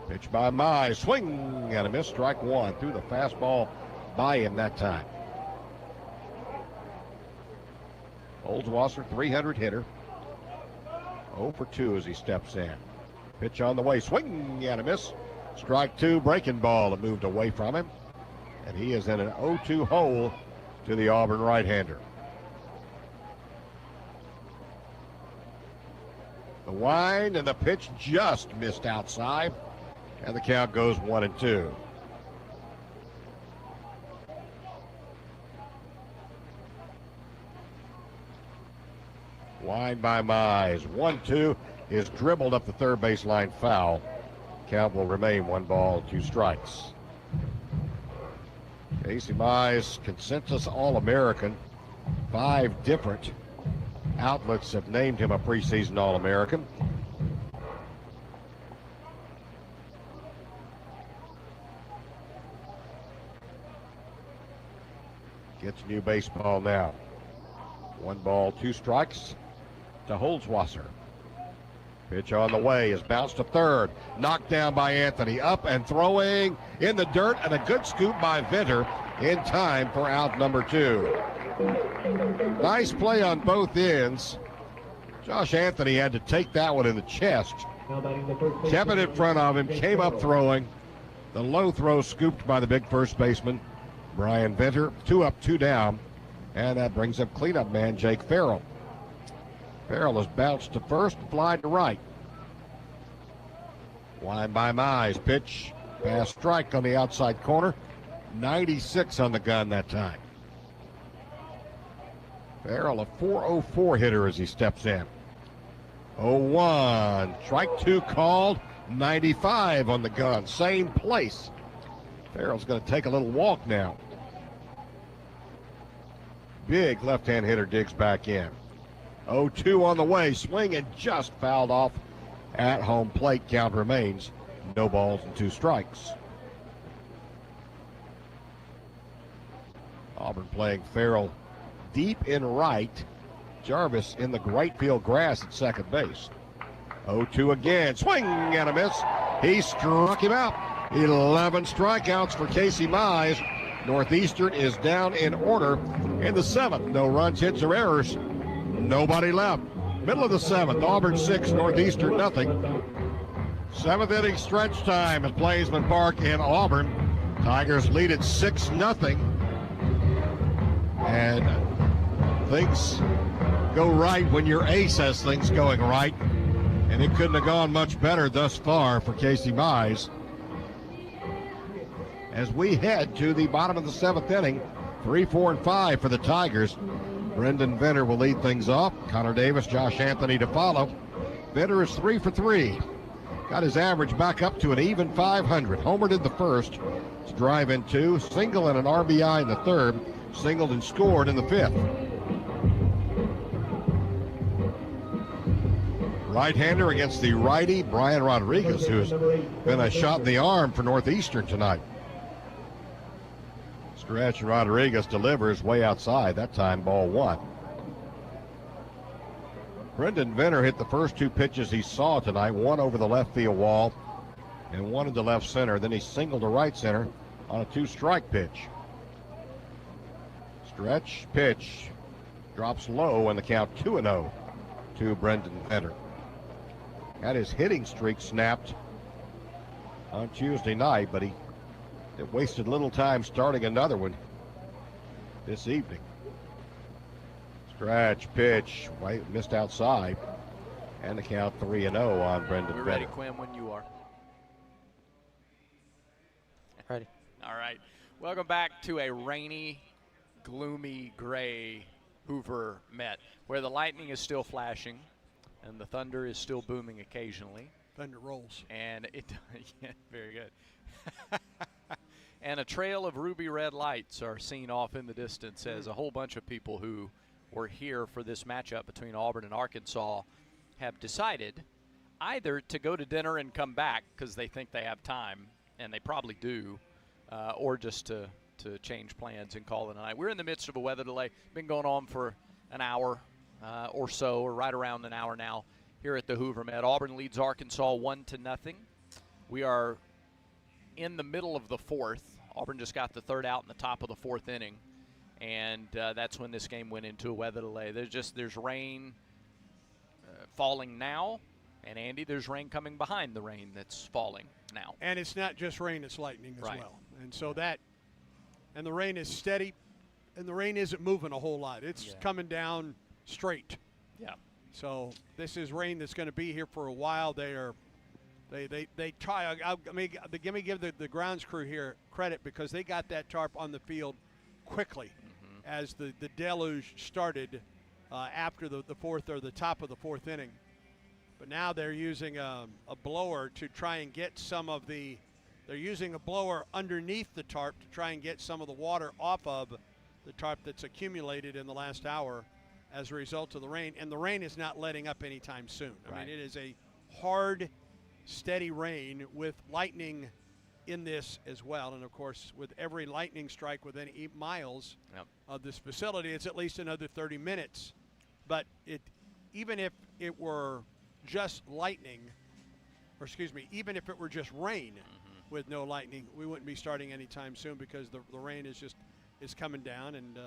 Pitch by Mize, swing and a miss, strike 1. Threw the fastball by him that time. Holzwasser, 300 hitter. 0 for 2 as he steps in. Pitch on the way, swing and a miss. Strike 2, breaking ball. It moved away from him. And he is in an 0-2 hole to the Auburn right-hander. The wind and the pitch just missed outside. And the count goes 1-2. Wind by Mize. 1-2 is dribbled up the third baseline foul. Count will remain 1 ball, 2 strikes. Casey Mize, consensus All-American. 5 different outlets have named him a preseason All-American. Gets new baseball now. 1 ball, 2 strikes to Holzwasser. Pitch on the way is bounced to third. Knocked down by Anthony. Up and throwing in the dirt, and a good scoop by Venter in time for out number 2. Nice play on both ends. Josh Anthony had to take that one in the chest. Kept it in front of him, came up throwing. The low throw scooped by the big first baseman, Brian Venter. 2 up, 2 down. And that brings up cleanup man Jake Farrell. Farrell is bounced to first, fly to right. Wind by Mize, pitch, pass strike on the outside corner. 96 on the gun that time. Farrell, a 4.04 hitter as he steps in. 0-1, strike 2 called, 95 on the gun, same place. Farrell's going to take a little walk now. Big left-hand hitter digs back in. 0-2 on the way, swing and just fouled off at home plate. Count remains no balls and 2 strikes. Auburn playing Farrell deep in right. Jarvis in the right field grass at second base. 0-2 again. Swing and a miss. He struck him out. 11 strikeouts for Casey Mize. Northeastern is down in order in the 7th. No runs, hits, or errors. Nobody left. Middle of the 7th. Auburn 6, Northeastern nothing. 7th inning stretch time at Blazeman Park in Auburn. Tigers lead at 6-0. And things go right when your ace has things going right. And it couldn't have gone much better thus far for Casey Mize. As we head to the bottom of the 7th inning, 3, 4, and 5 for the Tigers. Brendan Venter will lead things off. Connor Davis, Josh Anthony to follow. Venter is 3 for 3. Got his average back up to an even 500. Homered in the first. It's drive in 2. Single and an RBI in the 3rd. Singled and scored in the 5th. Right-hander against the righty, Brian Rodriguez, who has been a shot in the arm for Northeastern tonight. Stretch Rodriguez delivers way outside. That time, ball 1. Brendan Venter hit the first 2 pitches he saw tonight, one over the left field wall and one into left center. Then he singled to right center on a 2-strike pitch. Stretch, pitch, drops low, and the count 2-0 to Brendan Venter. Had his hitting streak snapped on Tuesday night, but he wasted little time starting another one this evening. Stretch, pitch, missed outside, and the count 3-0 on Brendan Venter. We're ready, Quinn, when you are. Ready. All right. Welcome back to a rainy, gloomy, gray Hoover Met, where the lightning is still flashing and the thunder is still booming occasionally. Thunder rolls. And it, yeah, very good. And a trail of ruby red lights are seen off in the distance as a whole bunch of people who were here for this matchup between Auburn and Arkansas have decided either to go to dinner and come back because they think they have time, and they probably do, or just to change plans and call it a night. We're in the midst of a weather delay. Been going on for an hour or so, or right around an hour now here at the Hoover Met. Auburn leads Arkansas 1-0. We are in the middle of the 4th. Auburn just got the 3rd out in the top of the 4th inning, and that's when this game went into a weather delay. There's rain falling now, and Andy, there's rain coming behind the rain that's falling now. And it's not just rain, it's lightning as right. well. And so and the rain is steady, and the rain isn't moving a whole lot. It's coming down straight. Yeah. So this is rain that's going to be here for a while. They try. Let me give the grounds crew here credit because they got that tarp on the field quickly as the deluge started after the 4th or the top of the 4th inning. But now they're using a blower to try and get some of the. They're using a blower underneath the tarp to try and get some of the water off of the tarp that's accumulated in the last hour as a result of the rain. And the rain is not letting up anytime soon. I mean, it is a hard, steady rain with lightning in this as well. And, of course, with every lightning strike within 8 miles of this facility, it's at least another 30 minutes. But even if it were just lightning, or excuse me, even if it were just rain with no lightning, we wouldn't be starting anytime soon because the rain is coming down, and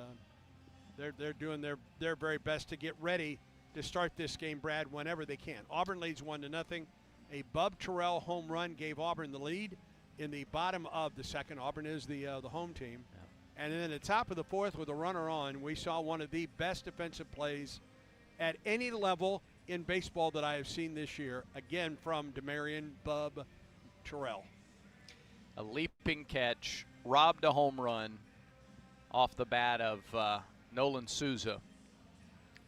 they're doing their very best to get ready to start this game, Brad, whenever they can. Auburn leads 1-0. A Bub Terrell home run gave Auburn the lead in the bottom of the 2nd. Auburn is the home team. Yeah. And then at the top of the 4th with a runner on, we saw one of the best defensive plays at any level in baseball that I have seen this year, again from Demarion Bub Terrell. A leaping catch, robbed a home run off the bat of Nolan Souza.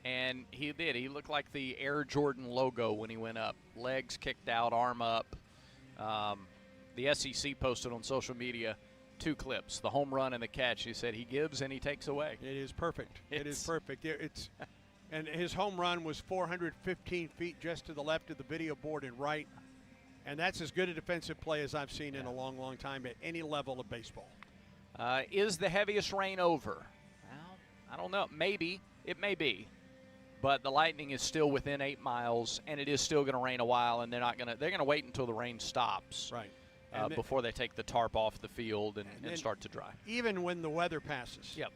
And he did. He looked like the Air Jordan logo when he went up. Legs kicked out, arm up. The SEC posted on social media 2 clips, the home run and the catch. He said he gives and he takes away. It is perfect. It is perfect. And his home run was 415 feet just to the left of the video board and right. And that's as good a defensive play as I've seen in a long, long time at any level of baseball. Is the heaviest rain over? Well, I don't know. Maybe. It may be. but the Lightning is still within 8 miles, and it is still going to rain a while, and they're going to wait until the rain stops. Right. Before they take the tarp off the field and start to dry. Even when the weather passes. Yep.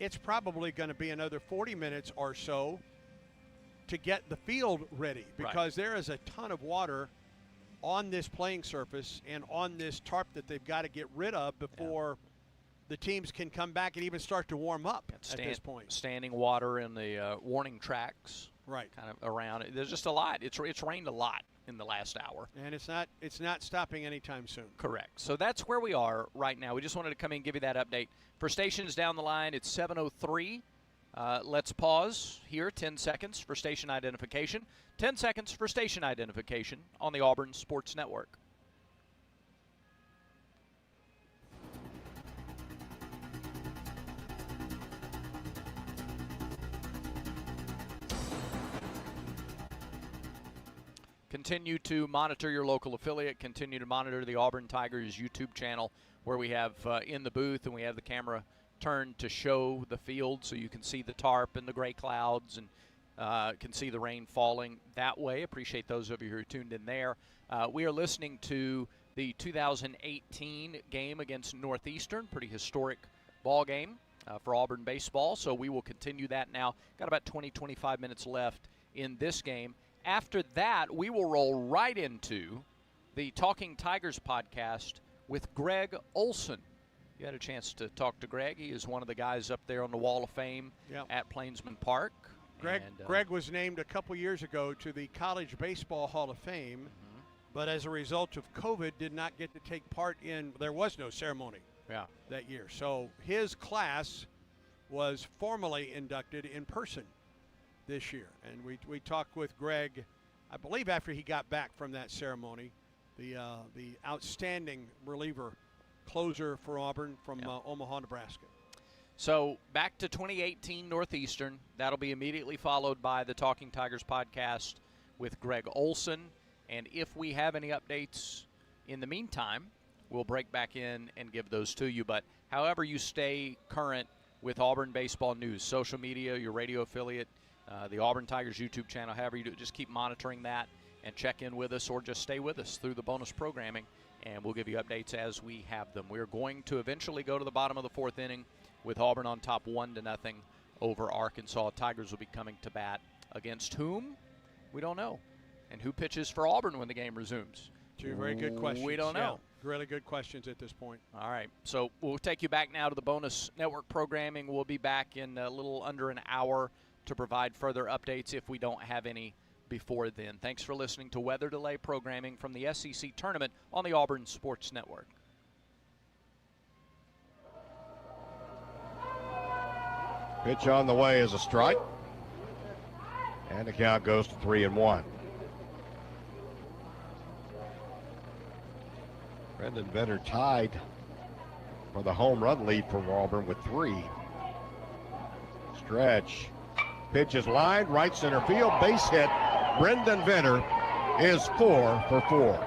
It's probably going to be another 40 minutes or so to get the field ready, because there is a ton of water on this playing surface and on this tarp that they've got to get rid of before the teams can come back and even start to warm up at this point. Standing water in the warning tracks. Right. Kind of around it. There's just a lot. It's rained a lot in the last hour. And it's not stopping anytime soon. Correct. So that's where we are right now. We just wanted to come in and give you that update. For stations down the line, it's 7:03. Let's pause here, 10 seconds for station identification. 10 seconds for station identification on the Auburn Sports Network. Continue to monitor your local affiliate. Continue to monitor the Auburn Tigers YouTube channel, where we have in the booth, and we have the camera turned to show the field so you can see the tarp and the gray clouds and can see the rain falling that way. Appreciate those of you who are tuned in there. We are listening to the 2018 game against Northeastern, pretty historic ball game for Auburn baseball, so we will continue that now. Got about 20-25 minutes left in this game. After that, we will roll right into the Talking Tigers podcast with Greg Olson. You had a chance to talk to Greg. He is one of the guys up there on the Wall of Fame at Plainsman Park. Greg was named a couple years ago to the College Baseball Hall of Fame, but as a result of COVID did not get to take part in, there was no ceremony that year. So his class was formally inducted in person this year. And we talked with Greg, I believe after he got back from that ceremony, the outstanding reliever closer for Auburn from Omaha, Nebraska. So back to 2018 Northeastern. That'll be immediately followed by the Talking Tigers podcast with Greg Olson. And if we have any updates in the meantime, we'll break back in and give those to you. But however you stay current with Auburn baseball news, social media, your radio affiliate, the Auburn Tigers YouTube channel, however you do it, just keep monitoring that and check in with us, or just stay with us through the bonus programming, and we'll give you updates as we have them. We're going to eventually go to the bottom of the fourth inning with Auburn on top 1-0 over Arkansas. Tigers will be coming to bat against whom? We don't know. And who pitches for Auburn when the game resumes? Two very good questions. We don't know. Really good questions at this point. All right. So we'll take you back now to the bonus network programming. We'll be back in a little under an hour to provide further updates if we don't have any before then. Thanks for listening to Weather Delay programming from the SEC Tournament on the Auburn Sports Network. Pitch on the way is a strike. And the count goes to 3-1. Brendan Vetter tied for the home run lead for Auburn with 3. Stretch. Pitch is lined, right center field, base hit. Brendan Vetter is 4 for 4.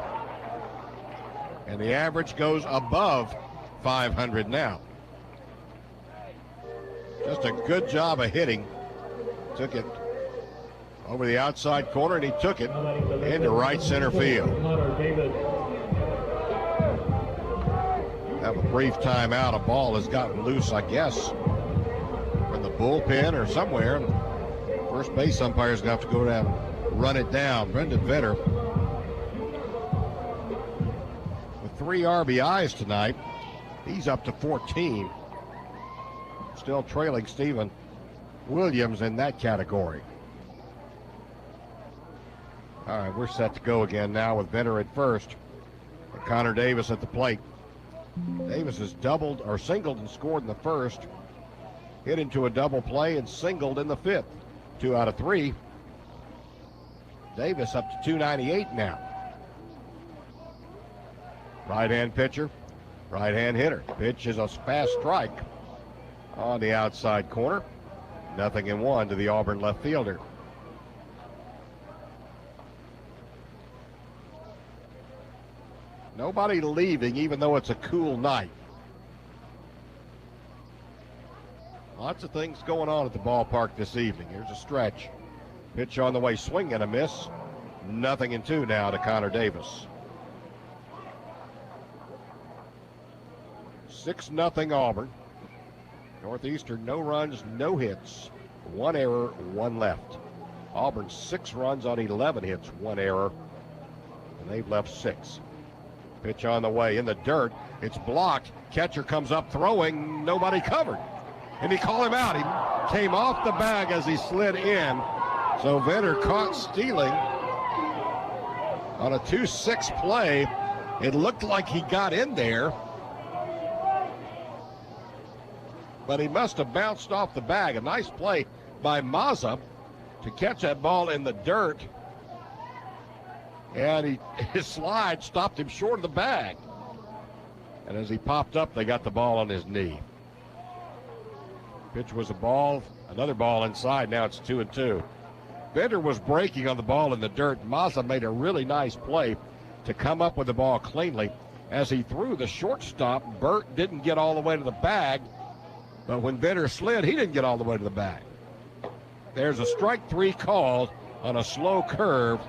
And the average goes above 500 now. Just a good job of hitting. Took it over the outside corner, and he took it into right center field. Have a brief timeout. A ball has gotten loose, I guess, from the bullpen or somewhere. First base umpire's going to have to go down and run it down. Brendan Vetter with 3 RBIs tonight. He's up to 14. Still trailing Stephen Williams in that category. All right, we're set to go again now with Vetter at first. And Connor Davis at the plate. Davis has doubled or singled and scored in the first. Hit into a double play and singled in the 5th. 2 out of 3. Davis up to 298 now. Right-hand pitcher, right-hand hitter. Pitch is a fast strike on the outside corner. 0-1 to the Auburn left fielder. Nobody leaving, even though it's a cool night. Lots of things going on at the ballpark this evening. Here's a stretch. Pitch on the way, swing and a miss. 0-2 now to Connor Davis. 6-0 Auburn. Northeastern, no runs, no hits. 1 error, 1 left. Auburn 6 runs on 11 hits, 1 error. And they've left 6. Pitch on the way in the dirt. It's blocked. Catcher comes up throwing. Nobody covered. And he called him out. He came off the bag as he slid in. So Venter caught stealing on a 2-6 play. It looked like he got in there, but he must have bounced off the bag. A nice play by Mazza to catch that ball in the dirt. And his slide stopped him short of the bag. And as he popped up, they got the ball on his knee. Pitch was a ball, another ball inside. Now it's 2-2. Venter was breaking on the ball in the dirt. Mazza made a really nice play to come up with the ball cleanly. As he threw the shortstop, Burt didn't get all the way to the bag, but when Venter slid, he didn't get all the way to the bag. There's a strike 3 called on a slow curve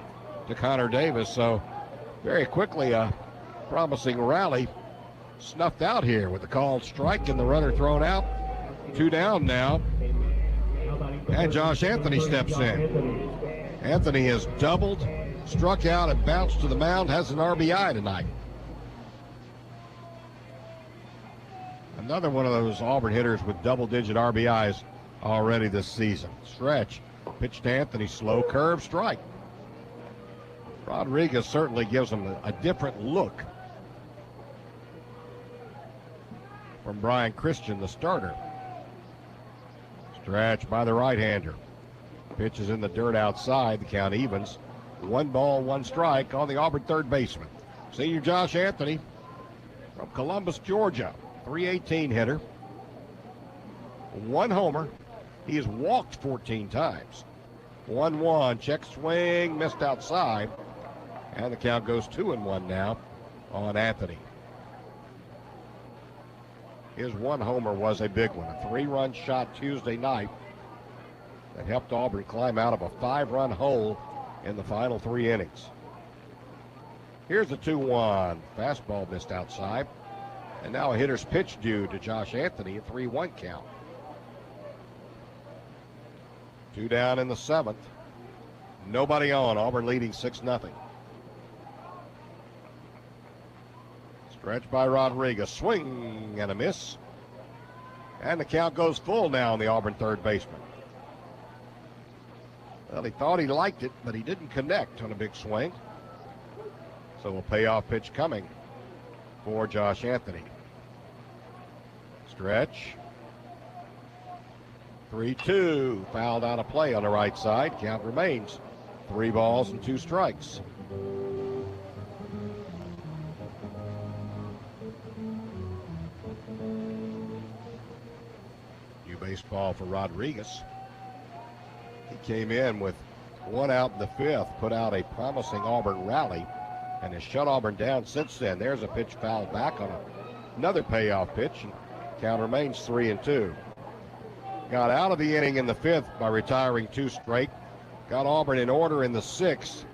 to Connor Davis. So very quickly a promising rally snuffed out here with the called strike and the runner thrown out. 2 down now. And Josh Anthony steps in. Anthony has doubled, struck out, and bounced to the mound, has an RBI tonight. Another one of those Auburn hitters with double-digit RBIs already this season. Stretch, pitch to Anthony, slow curve, strike. Rodriguez certainly gives him a different look from Brian Christian, the starter. Stretch by the right-hander. Pitch is in the dirt outside. The count evens. 1 ball, 1 strike on the Auburn third baseman. Senior Josh Anthony from Columbus, Georgia. .318 hitter. 1 homer. He has walked 14 times. 1-1. Check swing. Missed outside. And the count goes 2-1 now on Anthony. His 1 homer was a big one. A 3-run shot Tuesday night that helped Auburn climb out of a 5-run hole in the final 3 innings. Here's the 2-1. Fastball missed outside. And now a hitter's pitch due to Josh Anthony, a 3-1 count. 2 down in the 7th. Nobody on. Auburn leading 6-0. Stretch by Rodriguez. Swing and a miss. And the count goes full now on the Auburn third baseman. Well, he thought he liked it, but he didn't connect on a big swing. So a payoff pitch coming for Josh Anthony. Stretch. 3-2. Fouled out of play on the right side. Count remains 3 balls and 2 strikes. New baseball for Rodriguez. He came in with 1 out in the 5th, put out a promising Auburn rally, and has shut Auburn down since then. There's a pitch fouled back on another payoff pitch, and count remains 3-2. Got out of the inning in the 5th by retiring 2 straight. Got Auburn in order in the 6th.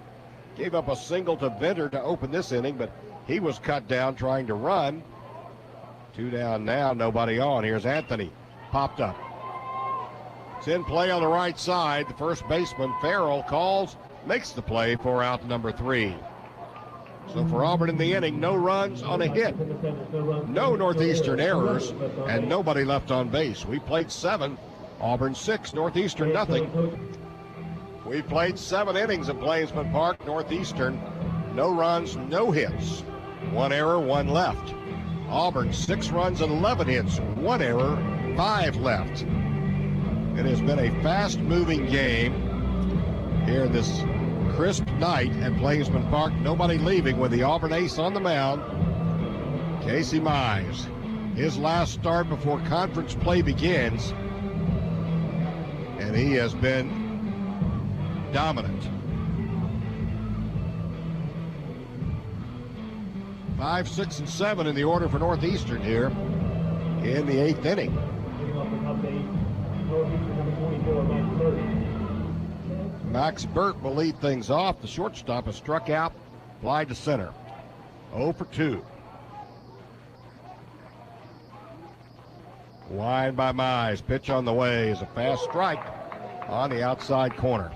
Gave up a single to Venter to open this inning, but he was cut down trying to run. 2 down now, nobody on. Here's Anthony, popped up. It's in play on the right side. The first baseman, Farrell, calls, makes the play for out number 3. So for Auburn in the inning, no runs on a hit, no Northeastern errors, and nobody left on base. We played 7, Auburn 6, Northeastern nothing. We played 7 innings at Plainsman Park. Northeastern, no runs, no hits, 1 error, 1 left. Auburn 6 runs and 11 hits, 1 error, 5 left. It has been a fast-moving game here this crisp night at Plainsman Park. Nobody leaving with the Auburn ace on the mound. Casey Mize, his last start before conference play begins, and he has been dominant. 5, 6, and 7 in the order for Northeastern here in the 8th inning. Northeastern number 24, Max Burt. Max Burt will lead things off. The shortstop is struck out, fly to center. 0 for 2. Line by Mize. Pitch on the way is a fast strike on the outside corner.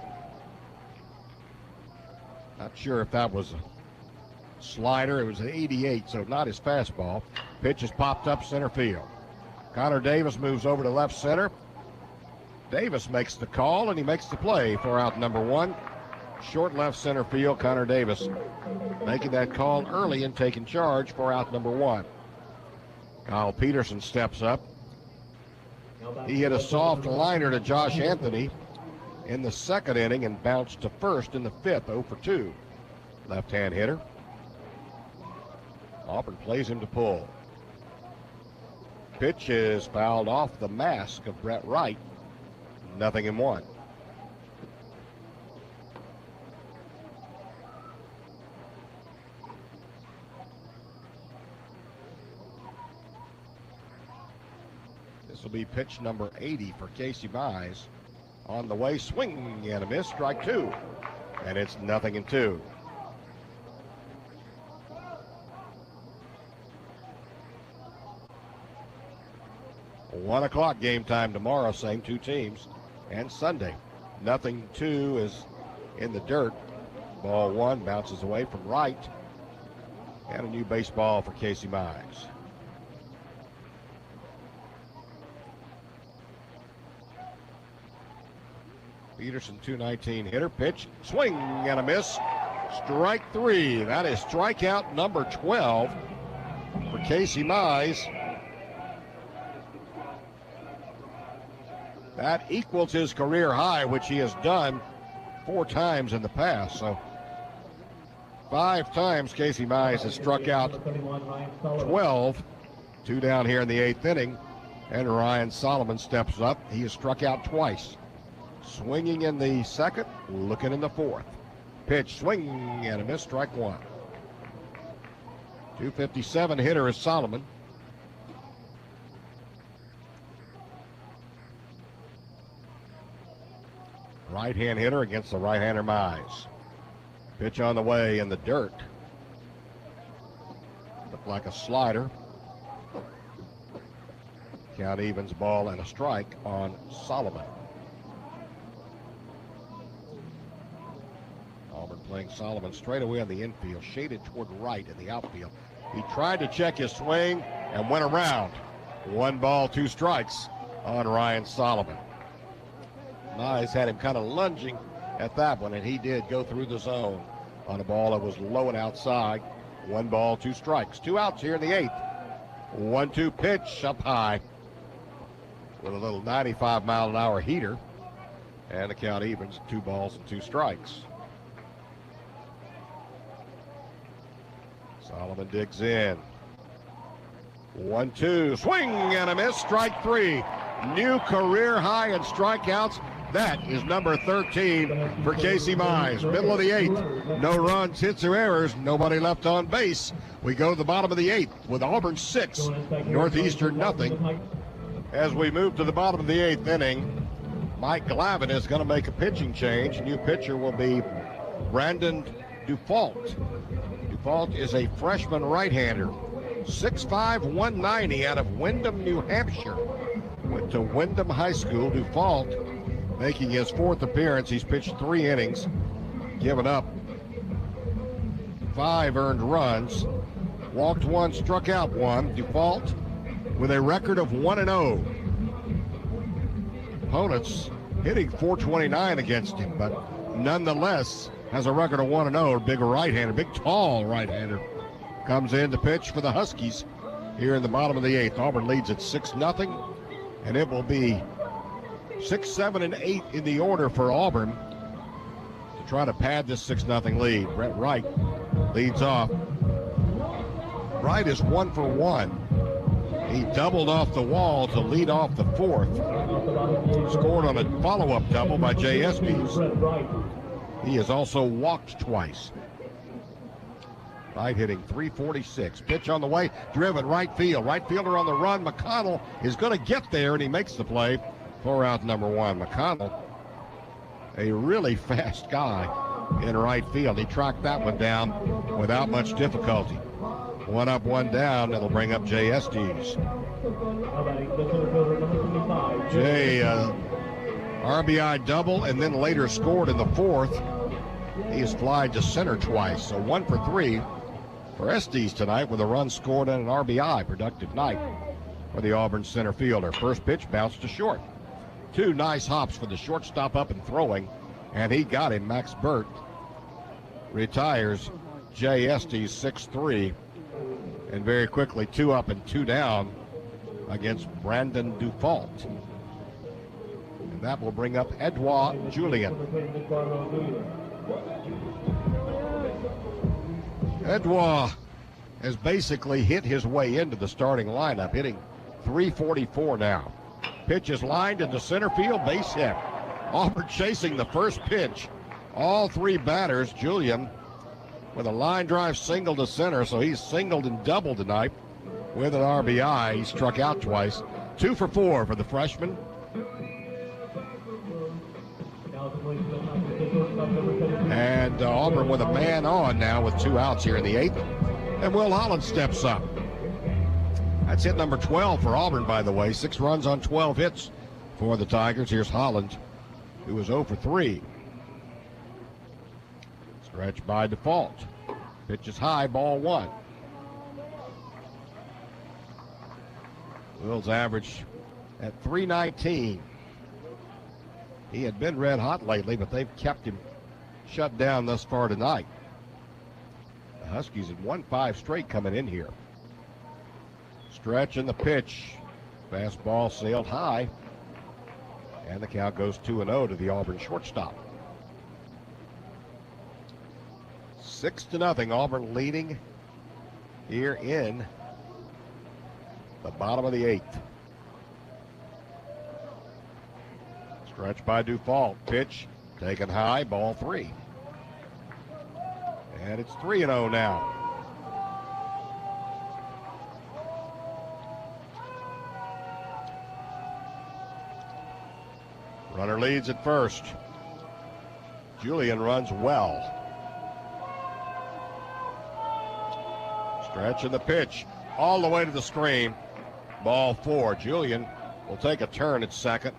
Not sure if that was a slider. It was an 88, so not his fastball. Pitch is popped up center field. Connor Davis moves over to left center. Davis makes the call, and he makes the play for out number 1. Short left center field, Connor Davis making that call early and taking charge for out number 1. Kyle Peterson steps up. He hit a soft liner to Josh Anthony in the second inning and bounced to first in the fifth, 0 for 2. Left-hand hitter. Auburn plays him to pull. Pitch is fouled off the mask of Brett Wright. 0-1. This will be pitch number 80 for Casey Mize. On the way, swing and a miss, strike 2. And it's 0-2. One o'clock game time tomorrow, same two teams. And Sunday, 0-2 is in the dirt. Ball 1 bounces away from right. And a new baseball for Casey Mize. Peterson, 219 hitter. Pitch, swing and a miss. Strike 3. That is strikeout number 12 for Casey Mize. That equals his career high, which he has done 4 times in the past. So 5 times Casey Mize has struck out 12. 2 down here in the 8th inning. And Ryan Solomon steps up. He has struck out twice. Swinging in the second, looking in the 4th. Pitch, swing and a miss, strike 1. 257 hitter is Solomon. Right-hand hitter against the right-hander Mize. Pitch on the way in the dirt. Looked like a slider. Count evens, ball and a strike on Solomon. Auburn playing Solomon straight away on the infield, shaded toward right in the outfield. He tried to check his swing and went around. 1 ball, 2 strikes on Ryan Solomon. Mize had him kind of lunging at that one, and he did go through the zone on a ball that was low and outside. 1 ball, 2 strikes. 2 outs here in the 8th. 1-2 pitch up high with a little 95-mile-an-hour heater. And the count evens, 2 balls and 2 strikes. Solomon digs in. 1-2, swing and a miss, strike 3. New career high in strikeouts. That is number 13 for Casey Mize. Middle of the 8th. No runs, hits, or errors. Nobody left on base. We go to the bottom of the 8th with Auburn 6, Northeastern nothing. As we move to the bottom of the 8th inning, Mike Glavin is going to make a pitching change. New pitcher will be Brandon Dufault. Dufault is a freshman right-hander. 6'5", 190 out of Windham, New Hampshire. Went to Windham High School. Dufault making his 4th appearance. He's pitched 3 innings, given up 5 earned runs, walked 1, struck out 1. Dufault with a record of 1-0. Opponents hitting .429 against him, but nonetheless has a record of 1-0. Big right-hander, big tall right-hander comes in to pitch for the Huskies here in the bottom of the 8th. Auburn leads at 6-0, and it will be 6, 7, and 8 in the order for Auburn to try to pad this 6-0 lead. Brett Wright leads off. Wright is 1 for 1. He doubled off the wall to lead off the 4th. Scored on a follow-up double by Jay Estes. He has also walked twice. Wright hitting .346. Pitch on the way, driven right field. Right fielder on the run. McConnell is going to get there, and he makes the play for out number 1. McConnell, a really fast guy in right field. He tracked that one down without much difficulty. 1 up, 1 down. It'll bring up Jay Estes. Jay, RBI double, and then later scored in the 4th. He has flied to center twice, so 1 for 3 for Estes tonight with a run scored and an RBI. Productive night for the Auburn center fielder. First pitch bounced to short. 2 nice hops for the shortstop up and throwing, and he got him. Max Burt retires Jay Estes 6-3, and very quickly 2 up and 2 down against Brandon Dufault. And that will bring up Edouard Julien. Edouard has basically hit his way into the starting lineup, hitting .344 now. Pitch is lined into center field, base hit. Auburn chasing the first pitch. All 3 batters, Julien with a line drive single to center, so he's singled and doubled tonight with an RBI. He struck out twice. 2 for 4 for the freshman. And Auburn with a man on now with 2 outs here in the 8th. And Will Holland steps up. That's hit number 12 for Auburn, by the way. 6 runs on 12 hits for the Tigers. Here's Holland, who was 0 for 3. Stretch by Default. Pitch is high, ball 1. Will's average at .319. He had been red hot lately, but they've kept him shut down thus far tonight. The Huskies had won 5 straight coming in here. Stretch in the pitch. Fastball sailed high. And the count goes 2-0 to the Auburn shortstop. 6-0, Auburn leading here in the bottom of the 8th. Stretch by Dufault. Pitch taken high, ball 3. And it's 3-0 now. Runner leads at first. Julien runs well. Stretch in the pitch. All the way to the screen. Ball 4. Julien will take a turn at second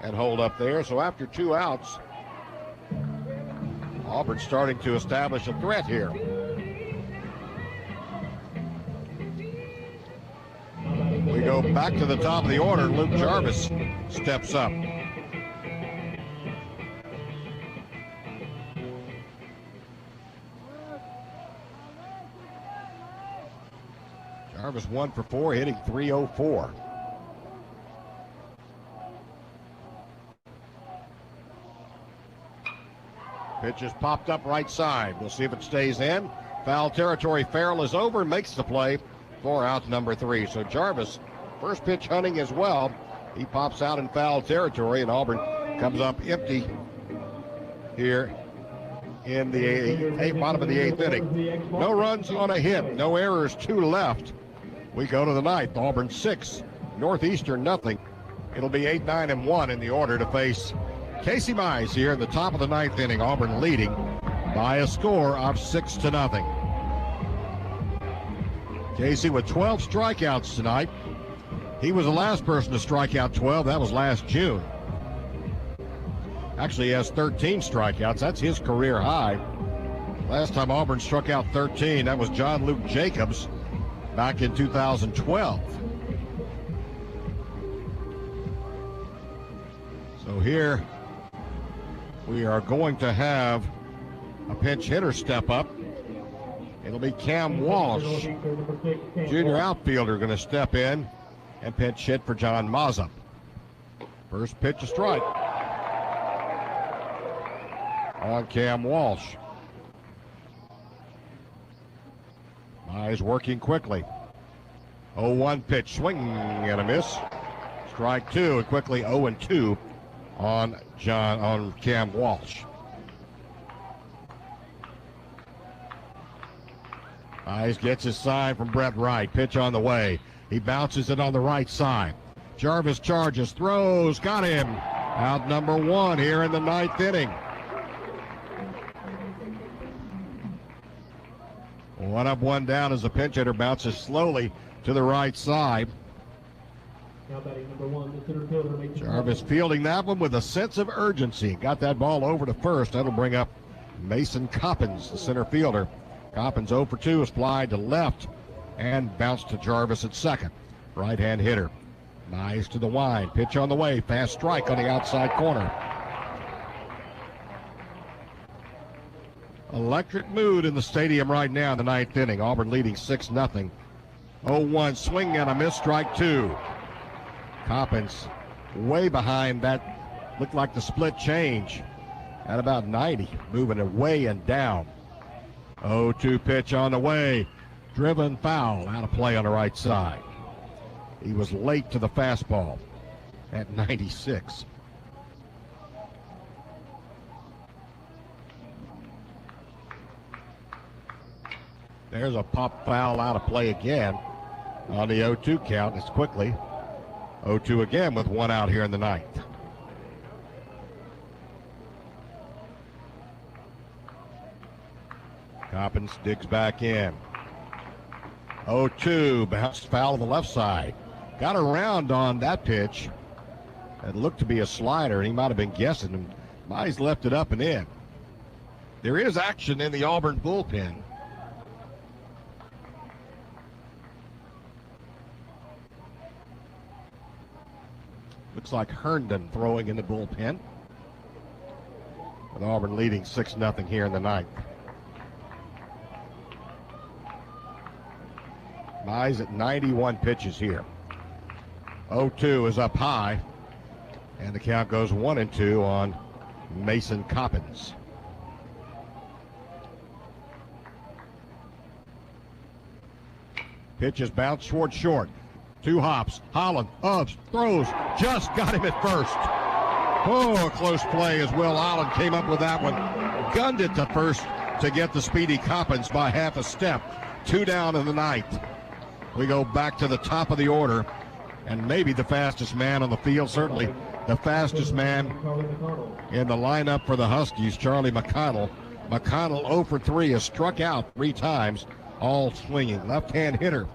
and hold up there. So after 2 outs, Auburn starting to establish a threat here. We go back to the top of the order. Luke Jarvis steps up. Jarvis 1 for 4, hitting .304. Pitch is popped up right side. We'll see if it stays in. Foul territory. Farrell is over and makes the play for out number 3. So Jarvis, first pitch hunting as well. He pops out in foul territory, and Auburn comes up empty here in the bottom of the 8th inning. No runs on a hit, no errors, 2 left. We go to the 9th. Auburn 6, Northeastern nothing. It'll be 8, 9, and 1 in the order to face Casey Mize here in the top of the 9th inning. Auburn leading by a score of 6-0. Casey with 12 strikeouts tonight. He was the last person to strike out 12. That was last June. Actually, he has 13 strikeouts. That's his career high. Last time Auburn struck out 13, that was John Luke Jacobs back in 2012. So here we are going to have a pinch hitter step up. It'll be Cam Walsh, junior outfielder, going to step in and pinch hit for John Mazza. First pitch, a strike on Cam Walsh. Mize working quickly. 0-1 pitch, swing and a miss. Strike 2, and quickly 0-2 on Cam Walsh. Mize gets his sign from Brett Wright. Pitch on the way. He bounces it on the right side. Jarvis charges, throws, got him. Out number one here in the ninth inning. One up, one down as the pinch hitter bounces slowly to the right side. Now batting number one, the center fielder makes Jarvis fielding that one with a sense of urgency. Got that ball over to first. That'll bring up Mason Coppins, the center fielder. Coppins 0 for 2 is fly to left and bounced to Jarvis at second. Right-hand hitter. Nice to the wind. Pitch on the way. Fast strike on the outside corner. Electric mood in the stadium right now in the ninth inning. Auburn leading 6-0. 0-1 swing and a miss, strike two. Coppins way behind that. Looked like the split change at about 90. Moving away and down. 0-2 pitch on the way. Driven foul. Out of play on the right side. He was late to the fastball at 96. There's a pop foul out of play again on the 0-2 count. It's quickly 0-2 again with one out here in the ninth. Coppins digs back in. 0-2, bounced foul on the left side. Got around on that pitch. It looked to be a slider, and he might have been guessing. And Mize left it up and in. There is action in the Auburn bullpen. Looks like Herndon throwing in the bullpen. With Auburn leading 6-0 here in the ninth. Mize at 91 pitches here. 0-2 is up high. And the count goes 1-2 on Mason Coppins. Pitch is bounced toward short. Two hops. Holland, ups, throws. Just got him at first. Oh, a close play as Will Allen came up with that one. Gunned it to first to get the speedy Coppins by half a step. Two down in the ninth. We go back to the top of the order. And maybe the fastest man on the field, certainly the fastest man in the lineup for the Huskies, Charlie McConnell. McConnell 0 for 3 has struck out 3 times, all swinging. Left-hand hitter.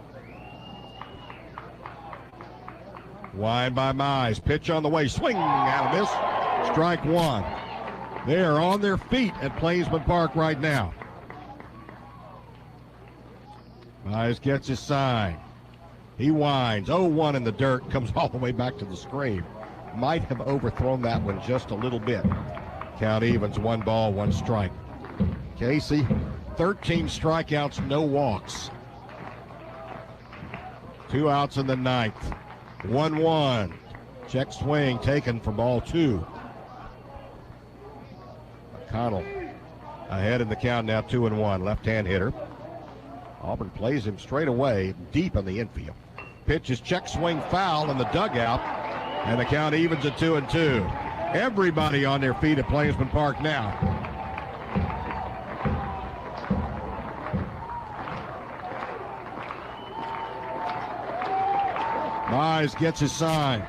Wide by Mize. Pitch on the way. Swing out of this. Strike one. They are on their feet at Plainsman Park right now. Mize gets his sign. He winds. 0-1 in the dirt. Comes all the way back to the screen. Might have overthrown that one just a little bit. Count evens. 1 ball, 1 strike. Casey, 13 strikeouts, no walks. 2 outs in the ninth. 1-1. Check swing taken for ball 2. McConnell ahead in the count now, 2-1. Left-hand hitter. Auburn plays him straight away, deep in the infield. Pitch is check swing foul in the dugout, and the count evens at 2-2. Everybody on their feet at Plainsman Park now. Mize gets his sign.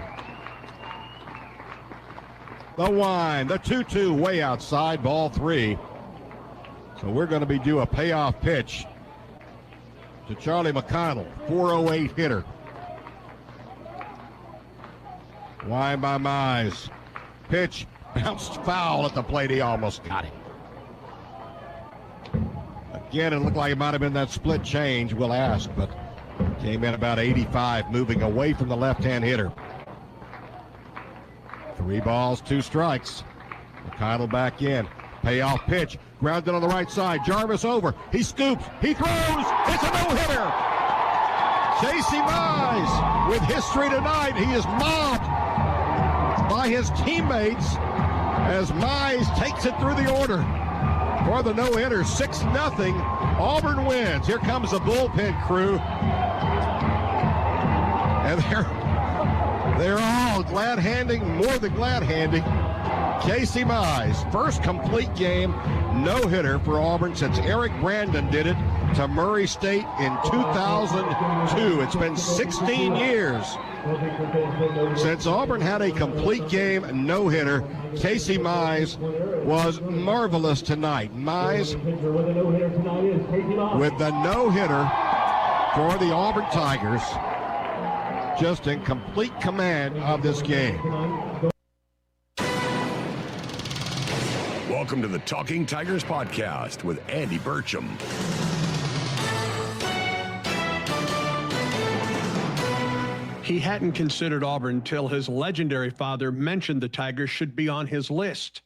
The wind, the 2-2 way outside, ball 3. So we're going to be due a payoff pitch to Charlie McConnell, 408 hitter. Wind by Mize. Pitch bounced foul at the plate. He almost got him. Again, it looked like it might have been that split change, we'll ask, but came in about 85, moving away from the left-hand hitter. 3 balls, 2 strikes. McConnell back in. Payoff pitch. Grounded on the right side. Jarvis over. He scoops. He throws. It's a no-hitter. J.C. Mize with history tonight. He is mobbed by his teammates as Mize takes it through the order for the no-hitter. 6-0. Auburn wins. Here comes the bullpen crew. And they're all glad-handing, more than glad-handing. J.C. Mize, first complete game, no-hitter for Auburn since Eric Brandon did it to Murray State in 2002. It's been 16 years Since Auburn had a complete game no-hitter, Casey Mize was marvelous tonight. Mize with the no-hitter for the Auburn Tigers, just in complete command of this game. Welcome to the Talking Tigers podcast with Andy Burcham. He hadn't considered Auburn until his legendary father mentioned the Tigers should be on his list.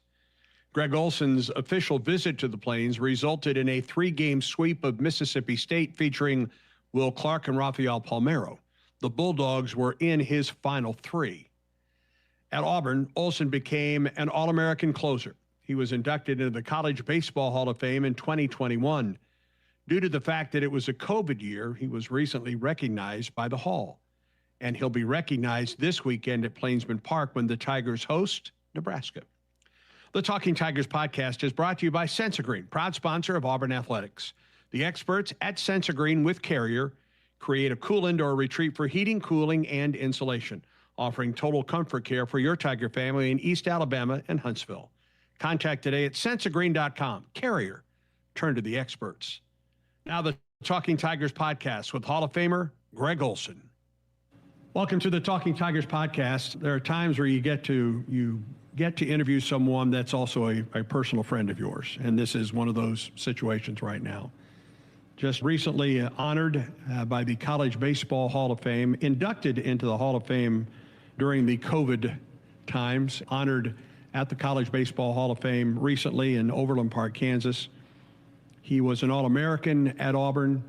Greg Olson's official visit to the Plains resulted in a 3-game sweep of Mississippi State featuring Will Clark and Rafael Palmeiro. The Bulldogs were in his final 3. At Auburn, Olson became an All-American closer. He was inducted into the College Baseball Hall of Fame in 2021. Due to the fact that it was a COVID year, he was recently recognized by the Hall. And he'll be recognized this weekend at Plainsman Park when the Tigers host Nebraska. The Talking Tigers podcast is brought to you by Sensagreen, proud sponsor of Auburn Athletics. The experts at Sensagreen with Carrier create a cool indoor retreat for heating, cooling, and insulation, offering total comfort care for your Tiger family in East Alabama and Huntsville. Contact today at sensagreen.com. Carrier, turn to the experts. Now the Talking Tigers podcast with Hall of Famer Greg Olson. Welcome to the Talking Tigers podcast. There are times where you get to interview someone that's also a personal friend of yours, and this is one of those situations right now. Just recently honored by the College Baseball Hall of Fame, inducted into the Hall of Fame during the COVID times, honored at the College Baseball Hall of Fame recently in Overland Park, Kansas. He was an All-American at Auburn,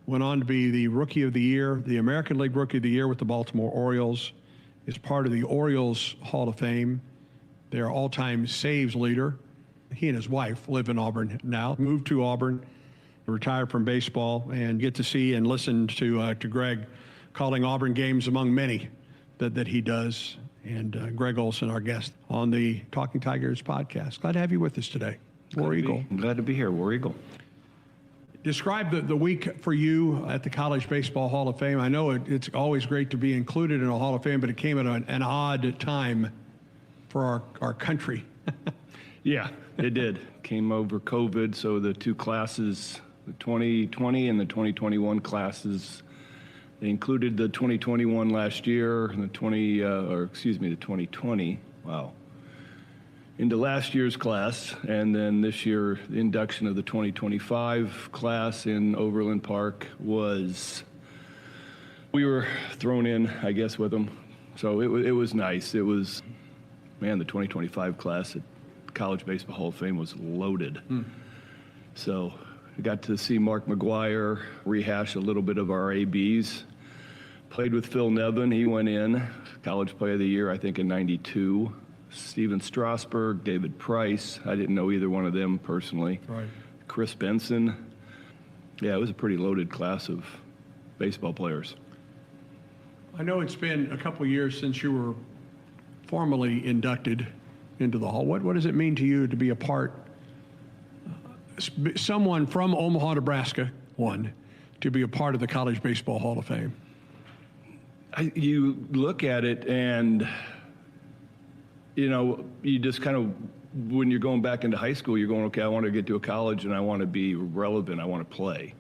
went on to be the Rookie of the Year, the American League Rookie of the Year with the Baltimore Orioles, is part of the Orioles Hall of Fame, their all-time saves leader. He and his wife live in Auburn now, moved to Auburn, retired from baseball, and get to see and listen to Greg calling Auburn games among many that he does. And Greg Olson, our guest on the Talking Tigers podcast. Glad to have you with us today. War Eagle. Glad to be here, War Eagle. Describe the week for you at the College Baseball Hall of Fame. I know it's always great to be included in a Hall of Fame, but it came at an odd time for our country. Yeah, it did. Came over COVID, so the two classes, the 2020 and the 2021 classes, they included the 2021 last year and the 2020, wow, into last year's class. And then this year, the induction of the 2025 class in Overland Park we were thrown in, I guess, with them. So it was nice. It was, man, the 2025 class at College Baseball Hall of Fame was loaded. So I got to see Mark McGuire rehash a little bit of our ABs. Played with Phil Nevin. He went in, College Player of the Year, I think, in '92. Steven Strasburg, David Price. I didn't know either one of them personally. Right. Chris Benson. Yeah, it was a pretty loaded class of baseball players. I know it's been a couple of years since you were formally inducted into the Hall. What does it mean to you to be a part, someone from Omaha, Nebraska, to be a part of the College Baseball Hall of Fame? You look at it and, you just kind of, when you're going back into high school, you're going, okay, I want to get to a college and I want to be relevant. I want to play.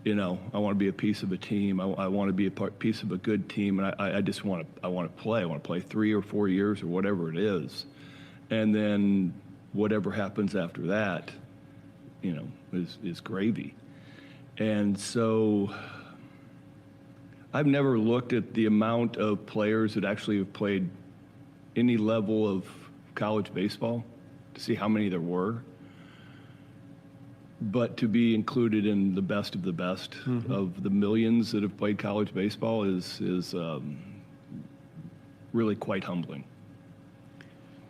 I want to be a piece of a team. I want to be a piece of a good team. And I just want to play. I want to play 3 or 4 years or whatever it is. And then whatever happens after that, is gravy. And so I've never looked at the amount of players that actually have played any level of college baseball to see how many there were. But to be included in the best of the best of the millions that have played college baseball is really quite humbling.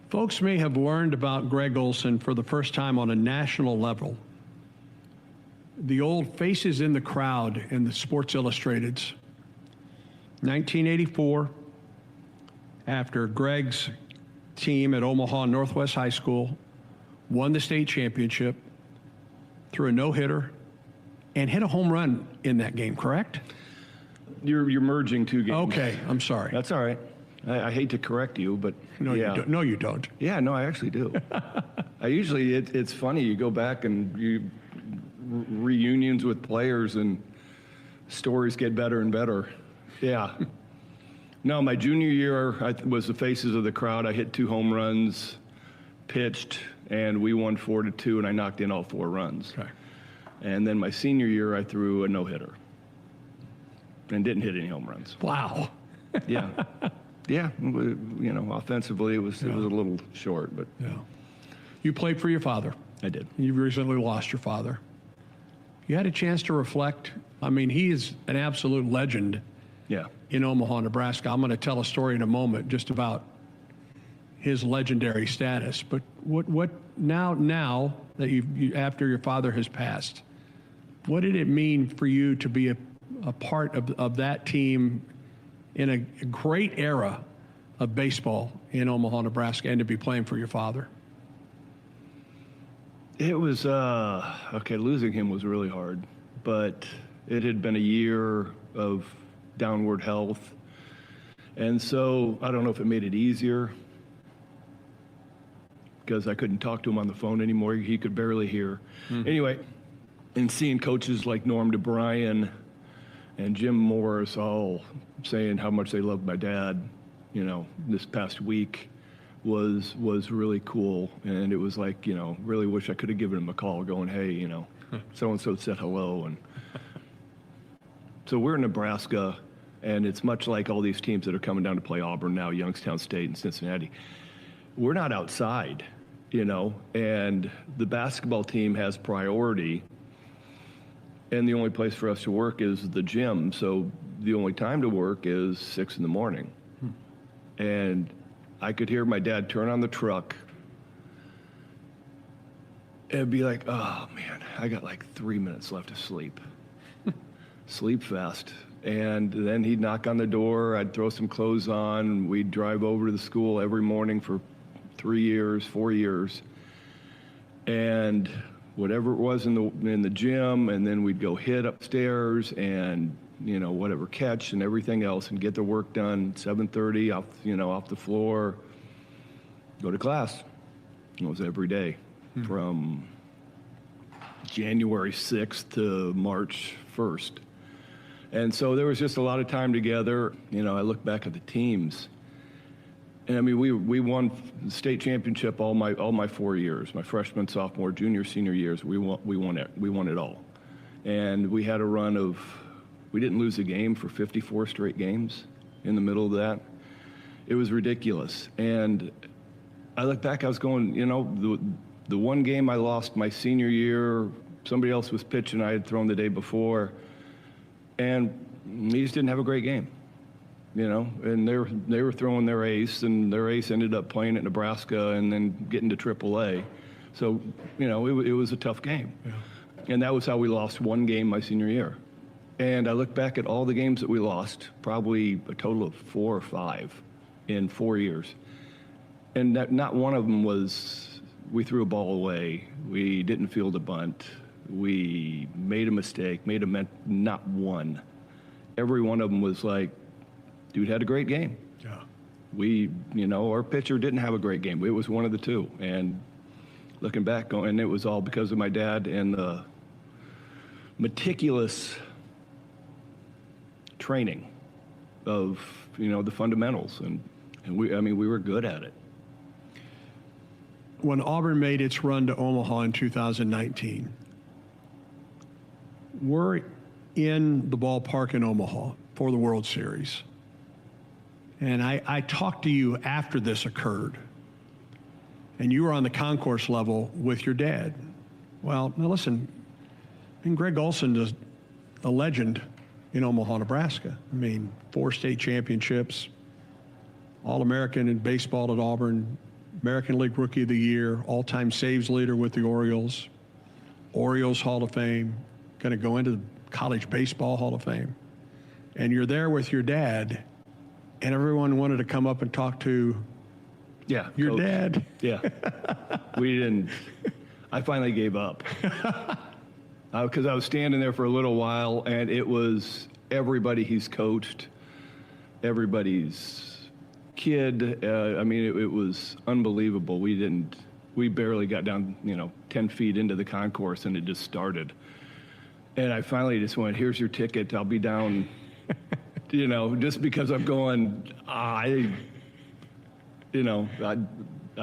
Folks may have learned about Greg Olson for the first time on a national level. The old faces in the crowd in the Sports Illustrateds. 1984, after Greg's team at Omaha Northwest High School won the state championship, threw a no-hitter, and hit a home run in that game, correct? you're merging two games. Okay, I'm sorry. That's all right. I hate to correct you, but No, yeah. you don't. No, you don't. Yeah, no, I actually do. I usually, it's funny, you go back and reunions with players and stories get better and better. Yeah. No, my junior year, I was the faces of the crowd. I hit 2 home runs, pitched, and we won 4-2, and I knocked in all 4 runs. Okay. And And then my senior year, I threw a no-hitter and didn't hit any home runs. wow. Yeah. Yeah, you know, offensively, it was a little short, but Yeah. You played for your father. I did. You recently lost your father. You had a chance to reflect. I mean, he is an absolute legend. Yeah. In Omaha, Nebraska. I'm going to tell a story in a moment just about his legendary status. But what now that you after your father has passed, what did it mean for you to be a part of that team in a great era of baseball in Omaha, Nebraska, and to be playing for your father? It was, okay, losing him was really hard, but it had been a year of downward health. And so I don't know if it made it easier because I couldn't talk to him on the phone anymore. He could barely hear. Anyway, and seeing coaches like Norm DeBryan and Jim Morris all saying how much they loved my dad, you know, this past week was really cool. And it was like, you know, really wish I could have given him a call going, hey, you know, so-and-so said hello. And so we're in Nebraska, and it's much like all these teams that are coming down to play Auburn now, Youngstown State and Cincinnati. We're not outside, you know, and the basketball team has priority, and the only place for us to work is the gym. So the only time to work is 6 in the morning. And I could hear my dad turn on the truck and be like, oh man, I got like 3 minutes left to sleep. Sleep fast. And then he'd knock on the door, I'd throw some clothes on, we'd drive over to the school every morning for 3 years, 4 years. And whatever it was in the gym, and then we'd go hit upstairs and, you know, whatever, catch and everything else, and get the work done, 7:30 off the floor, go to class. It was every day from January 6th to March 1st. And so there was just a lot of time together. You know, I look back at the teams, and I mean, we won the state championship all my 4 years, my freshman, sophomore, junior, senior years. We won it all, and we had a run of, we didn't lose a game for 54 straight games in the middle of that. It was ridiculous. And I look back, I was going, you know, the one game I lost my senior year, somebody else was pitching, I had thrown the day before, and he just didn't have a great game, you know, and they were throwing their ace, and their ace ended up playing at Nebraska and then getting to AAA. So, you know, it was a tough game. Yeah. And that was how we lost one game my senior year. And I look back at all the games that we lost, probably a total of 4 or 5 in 4 years. And not one of them was, we threw a ball away, we didn't field a bunt, we made a mistake, not one. Every one of them was like, dude had a great game. Yeah. You know, our pitcher didn't have a great game. It was one of the two. And looking back, and it was all because of my dad and the meticulous training of, you know, the fundamentals. And we were good at it. When Auburn made its run to Omaha in 2019, we're in the ballpark in Omaha for the World Series. And I talked to you after this occurred, and you were on the concourse level with your dad. Well, now listen, and Greg Olson is a legend in Omaha, Nebraska. I mean, 4 state championships, All-American in baseball at Auburn, American League Rookie of the Year, all-time saves leader with the Orioles Hall of Fame, going to go into the College Baseball Hall of Fame. And you're there with your dad, and everyone wanted to come up and talk to your Coach. dad. Yeah. We didn't. I finally gave up. Because I was standing there for a little while, and it was everybody he's coached, everybody's kid. I mean, it was unbelievable. We barely got down, 10 feet into the concourse, and it just started. And I finally just went, here's your ticket. I'll be down, just because I'm going, I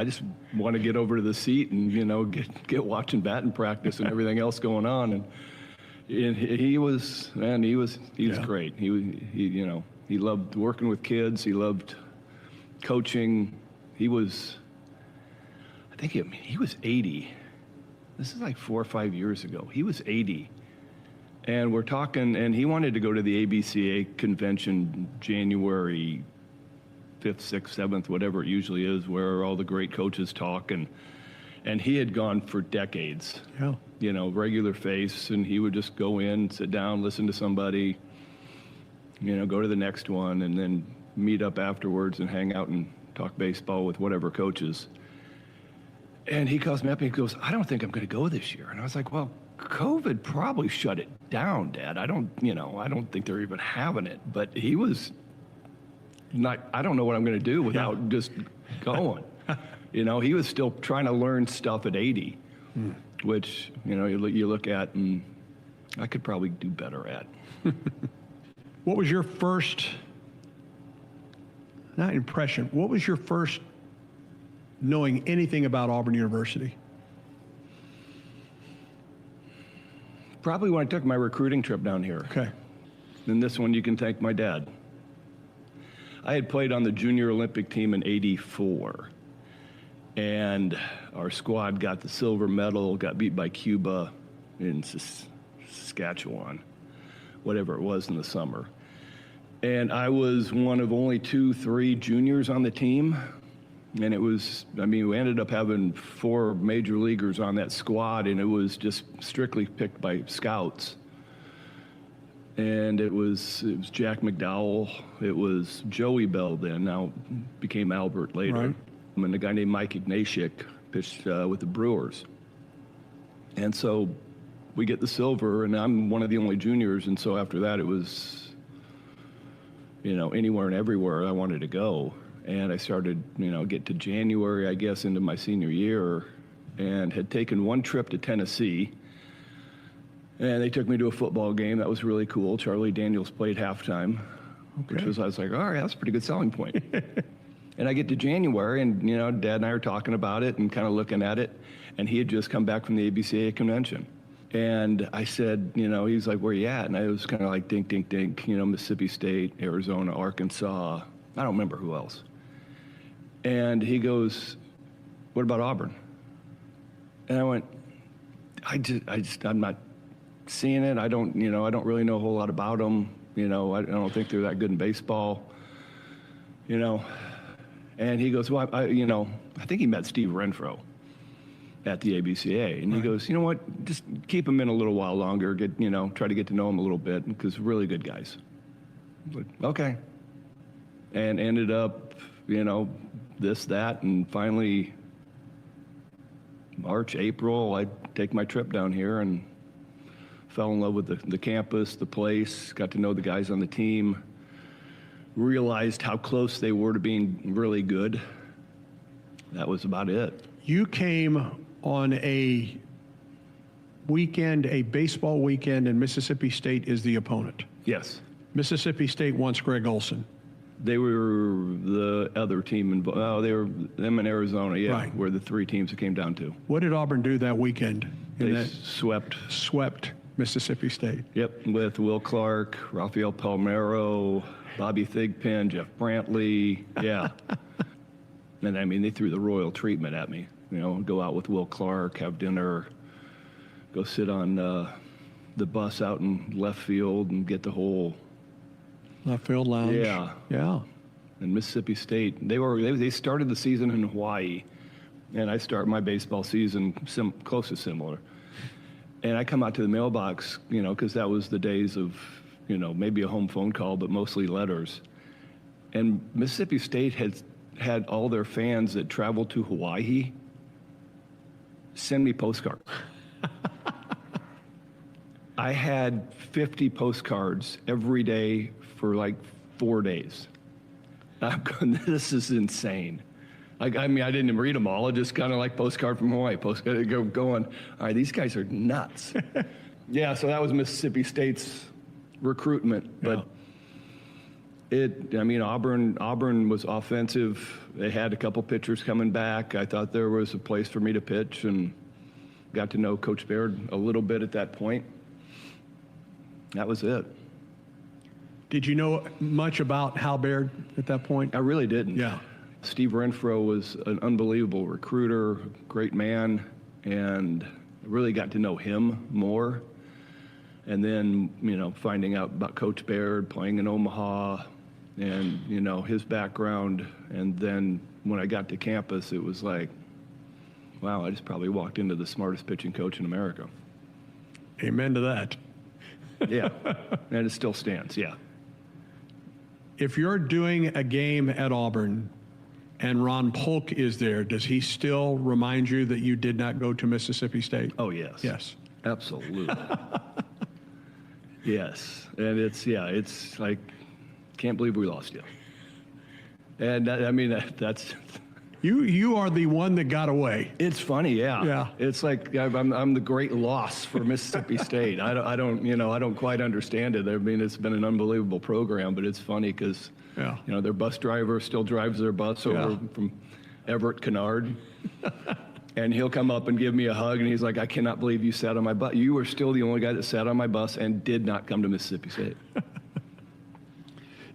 just want to get over to the seat and, get watching batting practice and everything else going on. And he was great. He loved working with kids. He loved coaching. He was 80. This is like 4 or 5 years ago. He was 80. And we're talking, and he wanted to go to the ABCA convention January 5th, 6th, 7th, whatever it usually is, where all the great coaches talk. And he had gone for decades. Yeah. Regular face, and he would just go in, sit down, listen to somebody, go to the next one, and then meet up afterwards and hang out and talk baseball with whatever coaches. And he calls me up and he goes, I don't think I'm going to go this year. And I was like, well, COVID probably shut it down, Dad. I don't think they're even having it. But he was not, I don't know what I'm going to do without just going. He was still trying to learn stuff at 80. Which, you look at and I could probably do better at. What was your first, not impression, what was your first knowing anything about Auburn University? Probably when I took my recruiting trip down here. Okay. And this one you can thank my dad. I had played on the junior Olympic team in '84. And our squad got the silver medal, got beat by Cuba in Saskatchewan, whatever it was in the summer. And I was one of only 2-3 juniors on the team. And it was, we ended up having 4 major leaguers on that squad, and it was just strictly picked by scouts. And it was Jack McDowell, it was Joey Bell then, now became Albert later. Right. And a guy named Mike Ignatiuk pitched with the Brewers. And so we get the silver, and I'm one of the only juniors, and so after that it was, anywhere and everywhere I wanted to go. And I started, get to January, I guess, into my senior year, and had taken one trip to Tennessee. And they took me to a football game. That was really cool. Charlie Daniels played halftime, which was, I was like, all right, that's a pretty good selling point. And I get to January, and, Dad and I are talking about it and kind of looking at it. And he had just come back from the ABCA convention. And I said, he's like, where you at? And I was kind of like, dink, dink, dink, Mississippi State, Arizona, Arkansas. I don't remember who else. And he goes, what about Auburn? And I went, I'm not seeing it. I don't really know a whole lot about them. I don't think they're that good in baseball, And he goes, well, I think he met Steve Renfro at the ABCA. And he goes, you know what, just keep him in a little while longer, try to get to know him a little bit, because really good guys. Like, okay. And ended up, this, that, and finally March, April, I take my trip down here and fell in love with the campus, the place, got to know the guys on the team, realized how close they were to being really good. That was about it. You came on a weekend, a baseball weekend, and Mississippi State is the opponent. Yes. Mississippi State wants Greg Olson. They were the other team, they were them in Arizona, yeah, Right. were the 3 teams it came down to. What did Auburn do that weekend? They swept Mississippi State. Yep, with Will Clark, Rafael Palmeiro, Bobby Thigpen, Jeff Brantley, yeah. And they threw the royal treatment at me. Go out with Will Clark, have dinner, go sit on the bus out in left field and get the whole left field lounge. Yeah. Yeah. And Mississippi State, they started the season in Hawaii, and I start my baseball season close to similar. And I come out to the mailbox, because that was the days of, maybe a home phone call, but mostly letters. And Mississippi State had all their fans that traveled to Hawaii send me postcards. I had 50 postcards every day for like 4 days. I'm going, this is insane. I mean, I didn't even read them all. I just kind of like postcard from Hawaii, postcard going, all right, these guys are nuts. Yeah, so that was Mississippi State's recruitment. But Auburn was offensive. They had a couple pitchers coming back. I thought there was a place for me to pitch, and got to know Coach Baird a little bit at that point. That was it. Did you know much about Hal Baird at that point? I really didn't. Yeah. Steve Renfro was an unbelievable recruiter, great man, and really got to know him more. And then, finding out about Coach Baird, playing in Omaha, and, his background. And then when I got to campus, it was like, wow, I just probably walked into the smartest pitching coach in America. Amen to that. Yeah, and it still stands, yeah. If you're doing a game at Auburn and Ron Polk is there, does he still remind you that you did not go to Mississippi State? Oh, yes. Yes. Absolutely. Yes. And it's like, can't believe we lost you. And that's... You are the one that got away. It's funny, yeah. Yeah. It's like I'm the great loss for Mississippi State. I don't quite understand it. I mean, it's been an unbelievable program, but it's funny because their bus driver still drives their bus over from Everett Kennard, and he'll come up and give me a hug, and he's like, "I cannot believe you sat on my bus. You were still the only guy that sat on my bus and did not come to Mississippi State."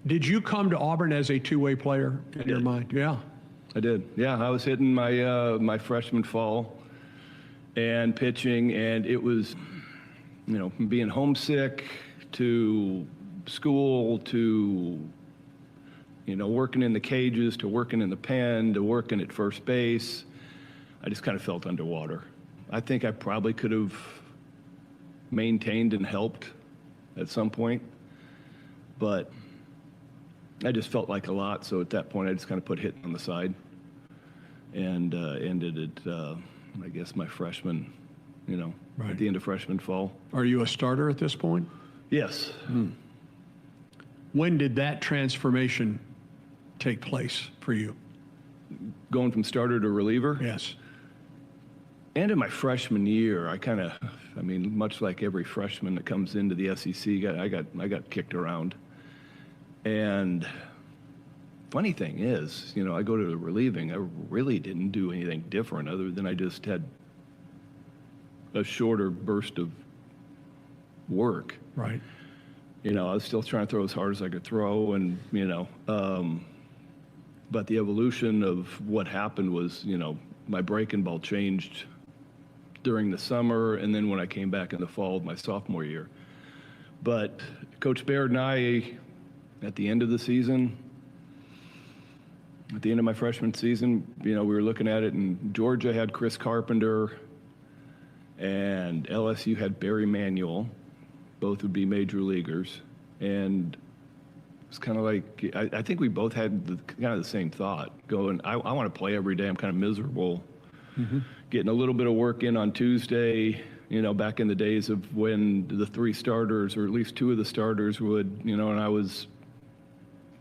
Did you come to Auburn as a two-way player in your mind? Yeah. I did. Yeah, I was hitting my my freshman fall and pitching, and it was, from being homesick to school to, working in the cages to working in the pen to working at first base. I just kind of felt underwater. I think I probably could have maintained and helped at some point, but I just felt like a lot, so at that point I just kind of put hitting on the side and ended at, I guess, my freshman, at the end of freshman fall. Are you a starter at this point? Yes. When did that transformation take place for you? Going from starter to reliever? Yes. And in my freshman year, much like every freshman that comes into the SEC, I got kicked around. And funny thing is, I go to the relieving, I really didn't do anything different other than I just had a shorter burst of work. Right. I was still trying to throw as hard as I could throw, and, but the evolution of what happened was, my breaking ball changed during the summer, and then when I came back in the fall of my sophomore year. But Coach Baird and I, at the end of the season, at the end of my freshman season, we were looking at it, and Georgia had Chris Carpenter, and LSU had Barry Manuel. Both would be major leaguers. And it's kind of like, I think we both had kind of the same thought, going, I want to play every day. I'm kind of miserable. Getting a little bit of work in on Tuesday, back in the days of when the three starters, or at least two of the starters would, and I was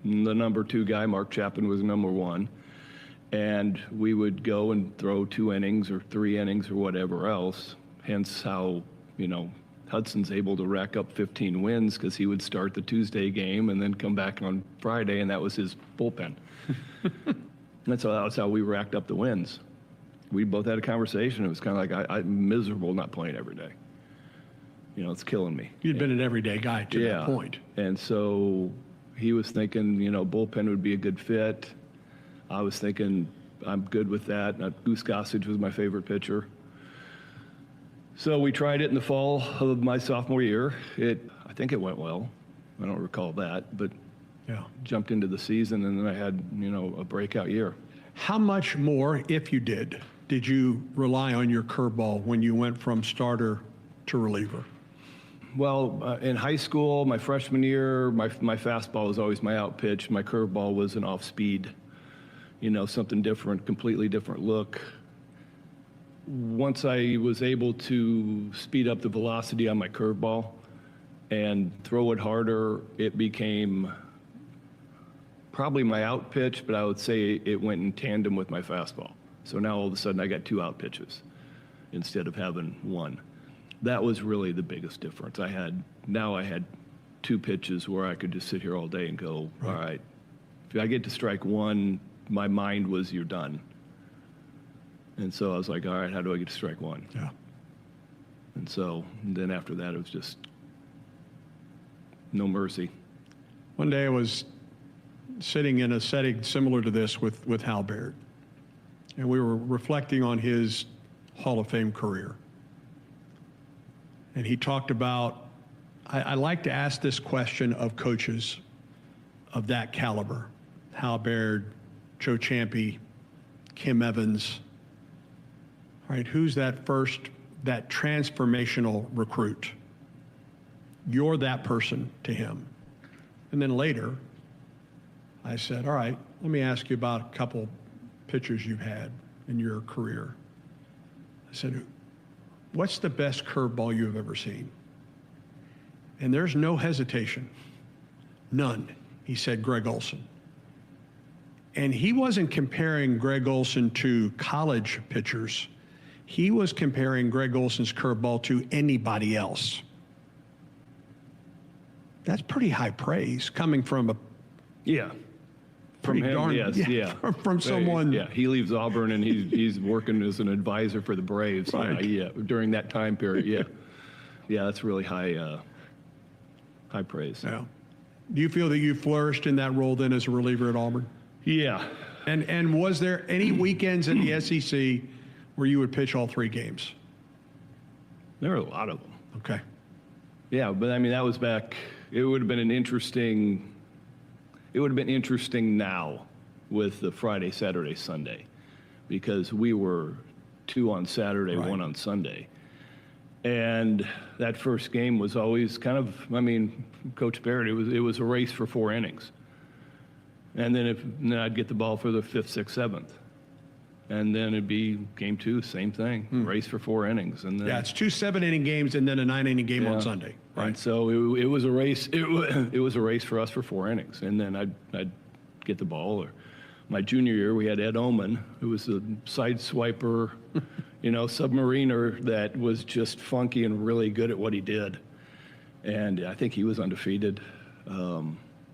the number 2 guy, Mark Chapman was number 1. And we would go and throw 2 innings or 3 innings or whatever else. Hence how, Hudson's able to rack up 15 wins, because he would start the Tuesday game and then come back on Friday, and that was his bullpen. That was how we racked up the wins. We both had a conversation. It was kind of like, I'm miserable not playing every day. It's killing me. You'd been an everyday guy to that point. And so he was thinking, bullpen would be a good fit. I was thinking, I'm good with that. Goose Gossage was my favorite pitcher. So we tried it in the fall of my sophomore year. I think it went well. I don't recall that, but jumped into the season, and then I had, a breakout year. How much more, if you did you rely on your curveball when you went from starter to reliever? Well, in high school, my freshman year, my fastball was always my out pitch. My curveball was an off speed, something different, completely different look. once I was able to speed up the velocity on my curveball and throw it harder, it became probably my out pitch, but I would say it went in tandem with my fastball. So now all of a sudden I got 2 out pitches instead of having 1. That was really the biggest difference. I had 2 pitches where I could just sit here all day and go, all right, if I get to strike 1, my mind was, you're done. And so I was like, all right, how do I get to strike 1? Yeah. And so then after that, it was just no mercy. One day I was sitting in a setting similar to this with Hal Baird, and we were reflecting on his Hall of Fame career. And he talked about, I like to ask this question of coaches of that caliber, Hal Baird, Joe Ciampi, Kim Evans. All right, who's that transformational recruit? You're that person to him. And then later, I said, all right, let me ask you about a couple pitchers you've had in your career. I said, what's the best curveball you have ever seen? And there's no hesitation, none. He said Greg Olson. And he wasn't comparing Greg Olson to college pitchers. He was comparing Greg Olson's curveball to anybody else. That's pretty high praise coming from a from him, darn, yes, from someone. Yeah, he leaves Auburn and he's working as an advisor for the Braves. Right. During that time period. Yeah, that's really high praise. Yeah. Do you feel that you flourished in that role then as a reliever at Auburn? Yeah. And was there any weekends in the SEC where you would pitch all 3 games? There were a lot of them. Okay. Yeah, but I mean that was back. It would have been interesting now with the Friday, Saturday, Sunday, because we were 2 on Saturday, 1 on Sunday. And that first game was always kind of, I mean, Coach Barrett, it was a race for 4 innings. And then I'd get the ball for the 5th, 6th, 7th. And then it'd be game 2, same thing, race for 4 innings. And then, it's 2 7-inning games and then a 9-inning game on Sunday. Right. And so it was a race. It was a race for us for 4 innings. And then I'd get the ball. Or my junior year, we had Ed Oman, who was a side swiper, submariner that was just funky and really good at what he did. And I think he was undefeated.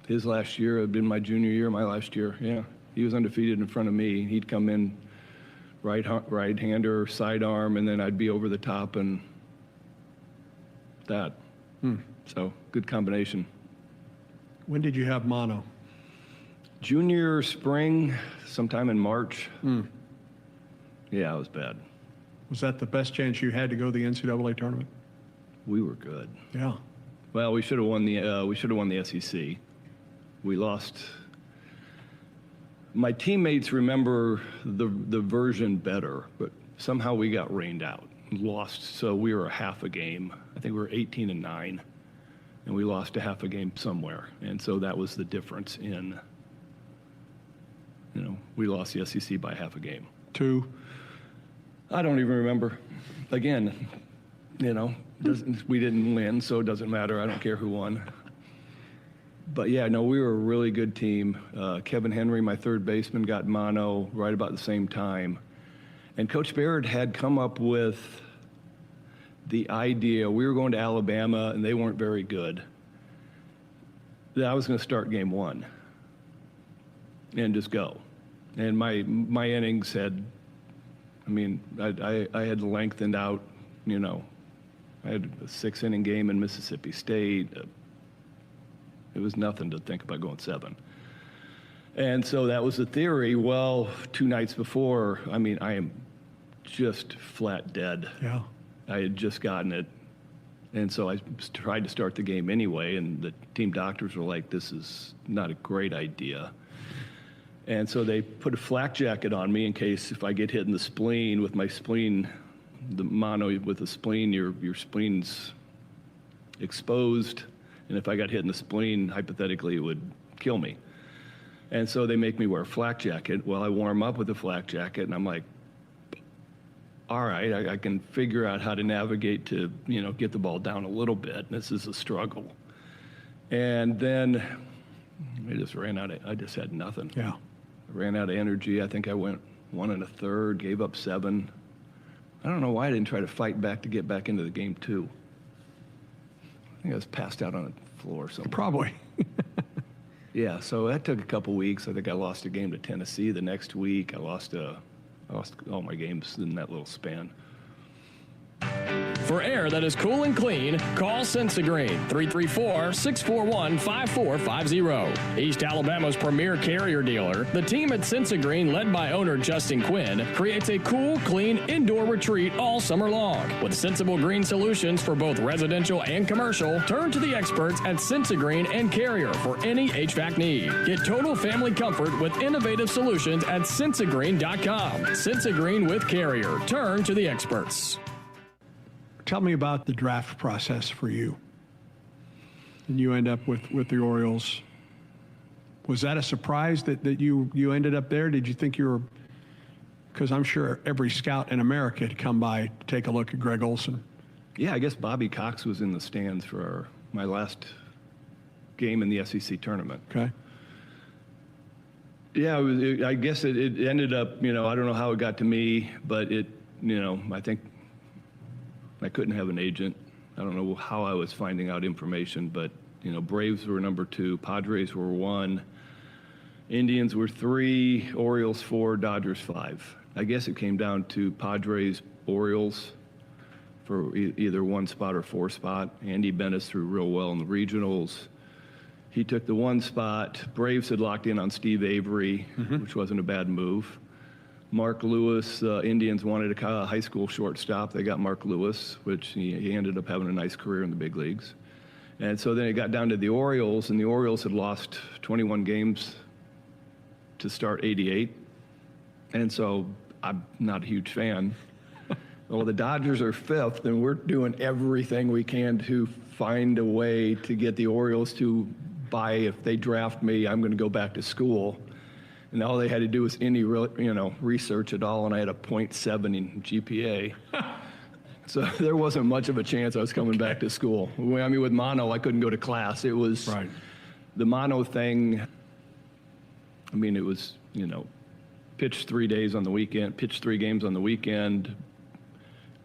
His last year had been my junior year, my last year. Yeah, he was undefeated in front of me. He'd come in right-hander, sidearm, and then I'd be over the top and that. So good combination. When did you have mono? Junior spring, sometime in March. Yeah, it was bad. Was that the best chance you had to go to the NCAA tournament? We were good. Yeah. Well, we should have won the SEC. We lost. My teammates remember the version better, but somehow we got rained out, lost. So we were a half a game. I think we were 18-9, and we lost a half a game somewhere. And so that was the difference in. We lost the SEC by half a game. 2. I don't even remember. Again, we didn't win, so it doesn't matter. I don't care who won. But yeah, no, we were a really good team. Kevin Henry, my third baseman, got mono right about the same time. And Coach Barrett had come up with the idea, we were going to Alabama and they weren't very good, that I was going to start game 1 and just go. And my innings had, I had lengthened out, I had a 6-inning game in Mississippi State. It was nothing to think about going 7. And so that was the theory. Well, 2 nights before, I am just flat dead. Yeah. I had just gotten it. And so I tried to start the game anyway, and the team doctors were like, this is not a great idea. And so they put a flak jacket on me in case if I get hit in the spleen with my spleen, the mono with the spleen, your spleen's exposed. And if I got hit in the spleen, hypothetically, it would kill me. And so they make me wear a flak jacket. Well, I warm up with a flak jacket, and I'm like, all right, I can figure out how to navigate to, get the ball down a little bit. This is a struggle. And then I just I just had nothing. Yeah. I ran out of energy. I think I went 1 1/3, gave up 7. I don't know why I didn't try to fight back to get back into the game, too. I think I was passed out on the floor or something. Probably. Yeah, so that took a couple weeks. I think I lost a game to Tennessee the next week. I lost all my games in that little span. For air that is cool and clean, call Sensagreen, 334-641-5450. East Alabama's premier carrier dealer, the team at Sensagreen, led by owner Justin Quinn, creates a cool, clean indoor retreat all summer long. With sensible green solutions for both residential and commercial, turn to the experts at Sensagreen and Carrier for any HVAC need. Get total family comfort with innovative solutions at Sensagreen.com. Sensagreen with Carrier. Turn to the experts. Tell me about the draft process for you. And you end up with the Orioles. Was that a surprise that you ended up there? Did you think you were, because I'm sure every scout in America had come by to take a look at Greg Olson. Yeah, I guess Bobby Cox was in the stands for my last game in the SEC tournament. Okay. Yeah, I guess it ended up, I don't know how it got to me, but I think I couldn't have an agent. I don't know how I was finding out information, but, Braves were number 2, Padres were 1, Indians were 3, Orioles 4, Dodgers 5. I guess it came down to Padres, Orioles for either 1 spot or 4 spot. Andy Bennis threw real well in the regionals. He took the 1 spot. Braves had locked in on Steve Avery, which wasn't a bad move. Mark Lewis, Indians wanted a high school shortstop. They got Mark Lewis, which he ended up having a nice career in the big leagues. And so then it got down to the Orioles, and the Orioles had lost 21 games to start 88. And so I'm not a huge fan. Well, the Dodgers are 5th, and we're doing everything we can to find a way to get the Orioles to buy. If they draft me, I'm going to go back to school. And all they had to do was any research at all, and I had a .7 in GPA. So there wasn't much of a chance I was coming back to school. I mean, with mono, I couldn't go to class. It was the mono thing. I mean, it was, pitch 3 days on the weekend, pitch 3 games on the weekend.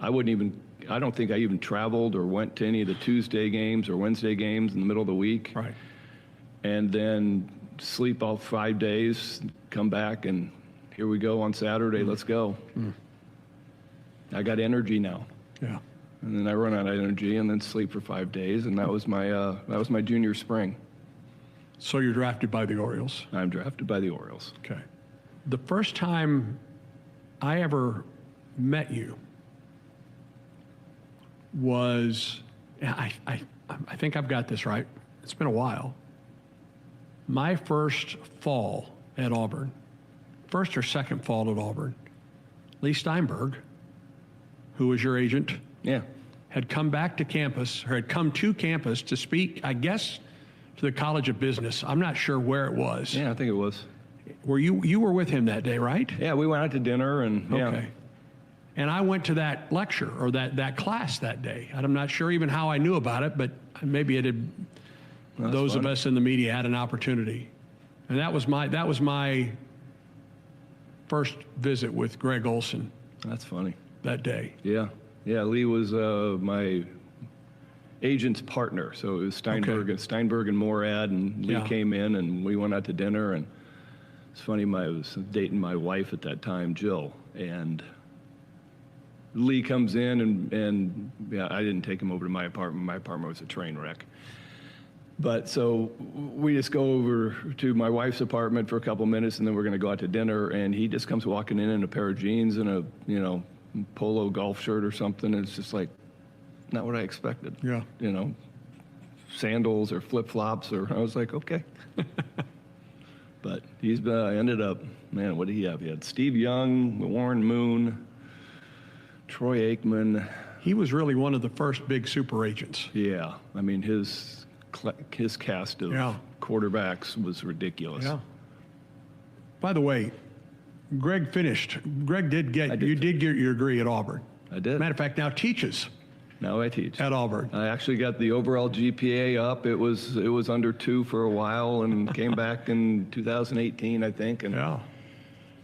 I don't think I even traveled or went to any of the Tuesday games or Wednesday games in the middle of the week. Right. And then sleep all 5 days, come back, and here we go on Saturday. Let's go. I got energy now. Yeah. And then I run out of energy, and then sleep for 5 days, and that was my junior spring. So you're drafted by the Orioles. I'm drafted by the Orioles. Okay. The first time I ever met you was, I think I've got this right. It's been a while. My first fall at Auburn, first or second fall at Auburn, Lee Steinberg, who was your agent, had come back to campus, or had come to campus to speak, I guess, to the College of Business. I'm not sure where it was. Yeah, I think it was. Were you were with him that day, right? Yeah, we went out to dinner, and okay. And I went to that lecture or that class that day. And I'm not sure even how I knew about it, but maybe it had. Those of us in the media had an opportunity, and that was my first visit with Greg Olson. That's funny. That day. Yeah. Lee was my agent's partner, so it was Steinberg and Morad, and Lee came in, and we went out to dinner. And it's funny, I was dating my wife at that time, Jill, and Lee comes in, and I didn't take him over to my apartment. My apartment was a train wreck. But so we just go over to my wife's apartment for a couple minutes, and then we're going to go out to dinner. And he just comes walking in a pair of jeans and a polo golf shirt or something. And it's just like not what I expected. Yeah. Sandals or flip flops, or I was like, okay. But he's ended up, man. What did he have? He had Steve Young, Warren Moon, Troy Aikman. He was really one of the first big super agents. Yeah, I mean his cast of quarterbacks was ridiculous. Yeah. By the way, Greg finished. Greg did get, you did get your degree at Auburn. I did. Matter of fact, now teaches. Now I teach. At Auburn. I actually got the overall GPA up. It was under 2 for a while and came back in 2018, I think. And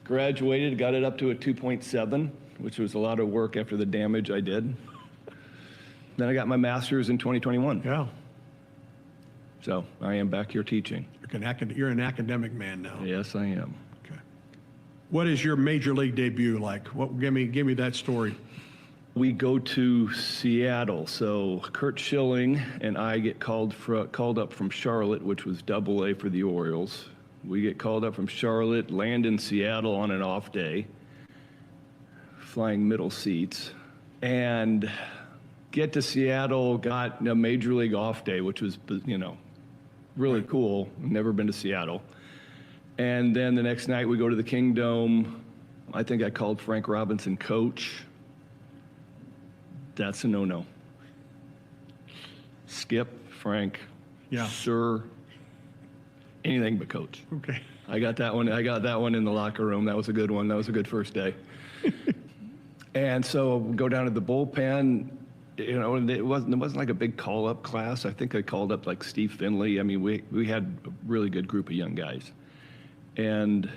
graduated, got it up to a 2.7, which was a lot of work after the damage I did. Then I got my master's in 2021. Yeah. So I am back here teaching. You're an academic man now. Yes, I am. Okay. What is your major league debut like? Give me that story. We go to Seattle. So Kurt Schilling and I get called up from Charlotte, which was AA for the Orioles. We get called up from Charlotte, land in Seattle on an off day, flying middle seats, and get to Seattle, got a major league off day, which was, really cool. Never been to Seattle. And then the next night we go to the Kingdome. I think I called Frank Robinson coach. That's a no-no. Skip, Frank, sir, anything but coach. Okay. I got that one in the locker room. That was a good one. That was a good first day. And so go down to the bullpen. It wasn't like a big call-up class. I think I called up like Steve Finley. I mean, we had a really good group of young guys. And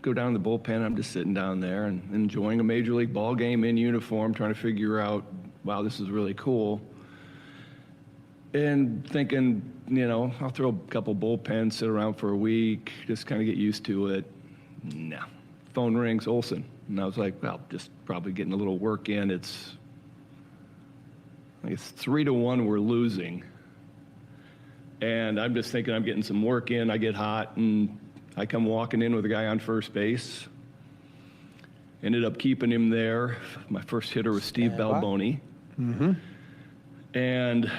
go down to the bullpen. I'm just sitting down there and enjoying a major league ball game in uniform, trying to figure out, wow, this is really cool. And thinking, I'll throw a couple bullpens, sit around for a week, just kind of get used to it. No. Phone rings, Olson. And I was like, well, just probably getting a little work in. It's 3-1 we're losing. And I'm just thinking I'm getting some work in. I get hot, and I come walking in with a guy on first base. Ended up keeping him there. My first hitter was Steve Balboni. Mm-hmm. And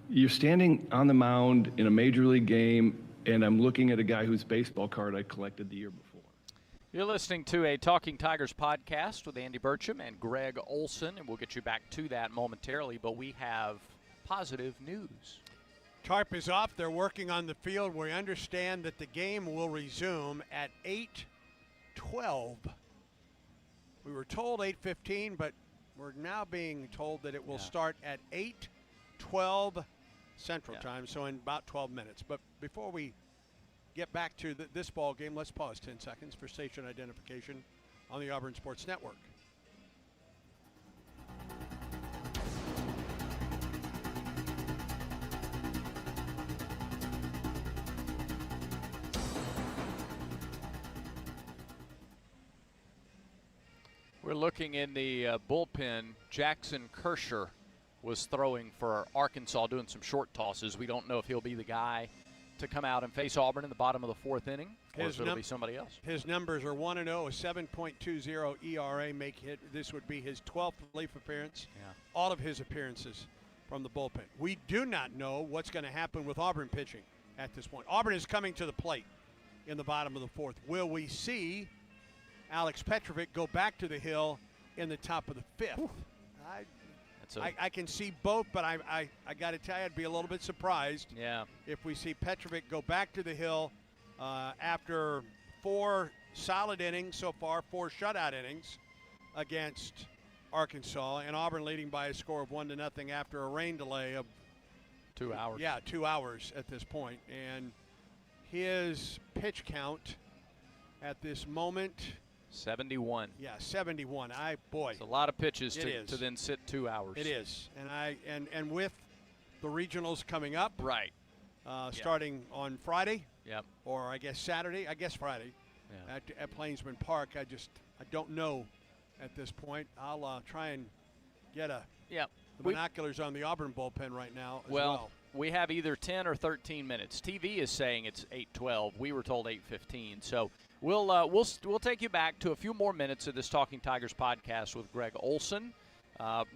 you're standing on the mound in a major league game, and I'm looking at a guy whose baseball card I collected the year before. You're listening to a Talking Tigers podcast with Andy Burcham and Greg Olson, and we'll get you back to that momentarily, but we have positive news. Tarp is off. They're working on the field. We understand that the game will resume at 8:12. We were told 8:15, but we're now being told that it will start at 8:12 Central Time, so in about 12 minutes. But before we get back to this ball game, let's pause 10 seconds for station identification on the Auburn Sports Network. We're looking in the bullpen. Jackson Kersher was throwing for Arkansas, doing some short tosses. We don't know if he'll be the guy to come out and face Auburn in the bottom of the fourth inning, or if it'll be somebody else. His numbers are 1-0, a 7.20 ERA. This would be his 12th relief appearance. All of his appearances from the bullpen. We do not know what's going to happen with Auburn pitching at this point. Auburn is coming to the plate in the bottom of the fourth. Will we see Alex Petrovic go back to the hill in the top of the fifth? I can see both, but I got to tell you, I'd be a little bit surprised if we see Petrovic go back to the hill after 4 solid innings so far, 4 shutout innings against Arkansas, and Auburn leading by a score of 1-0 after a rain delay of 2 hours. Yeah, 2 hours at this point. And his pitch count at this moment, 71. Yeah, 71. It's a lot of pitches to then sit 2 hours. It is, and with the regionals coming up, right, starting on Friday, or I guess Saturday. I guess Friday, at Plainsman Park. I don't know at this point. I'll try and get the binoculars on the Auburn bullpen right now. As well, we have either 10 or 13 minutes. TV is saying it's 8:12. We were told 8:15. So. We'll take you back to a few more minutes of this Talking Tigers podcast with Greg Olson.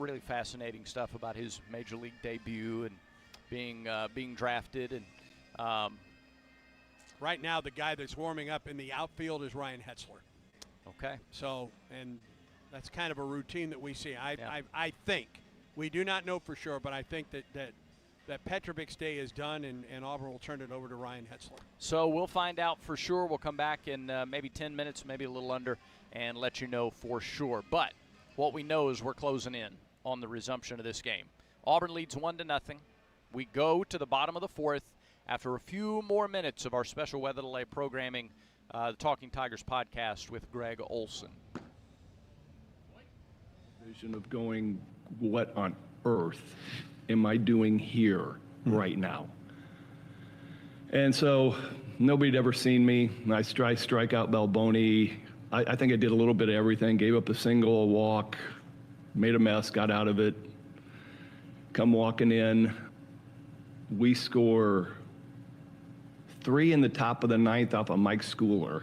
Really fascinating stuff about his major league debut and being drafted. And right now, the guy that's warming up in the outfield is Ryan Hetzler. Okay. So, and that's kind of a routine that we see. I think we do not know for sure, but I think that that Petrovic's day is done, and Auburn will turn it over to Ryan Hetzler. So we'll find out for sure. We'll come back in maybe 10 minutes, maybe a little under, and let you know for sure. But what we know is we're closing in on the resumption of this game. Auburn leads 1-0. We go to the bottom of the fourth after a few more minutes of our special weather delay programming, the Talking Tigers podcast with Greg Olson. Vision of going, what on earth am I doing here right now? And so nobody had ever seen me. I strike out Balboni. I think I did a little bit of everything. Gave up a single, a walk, made a mess, got out of it. Come walking in. We score 3 in the top of the 9th off of Mike Schooler.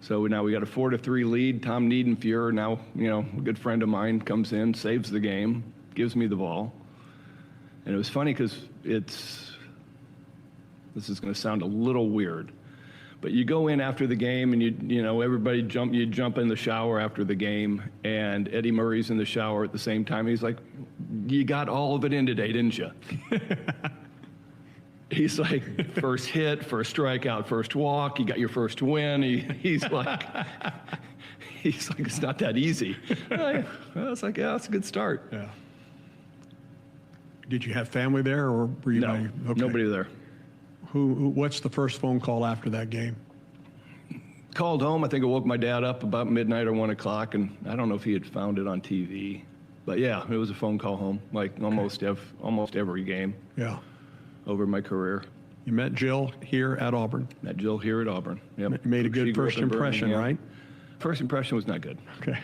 So now we got a 4-3 lead. Tom Niedenfuhr, now, a good friend of mine, comes in, saves the game, gives me the ball. And it was funny because this is going to sound a little weird, but you go in after the game and everybody you jump in the shower after the game, and Eddie Murray's in the shower at the same time. He's like, "You got all of it in today, didn't you?" He's like, first hit, first strikeout, first walk. You got your first win. He's like, it's not that easy. I was like, yeah, that's a good start. Yeah. Did you have family there, or were you? No, nobody there. What's the first phone call after that game? Called home. I think I woke my dad up about midnight or 1 o'clock, and I don't know if he had found it on TV, but yeah, it was a phone call home, like almost every game. Yeah. Over my career. You met Jill here at Auburn. Met Jill here at Auburn. Yep. Made a good first impression, right? First impression was not good. Okay.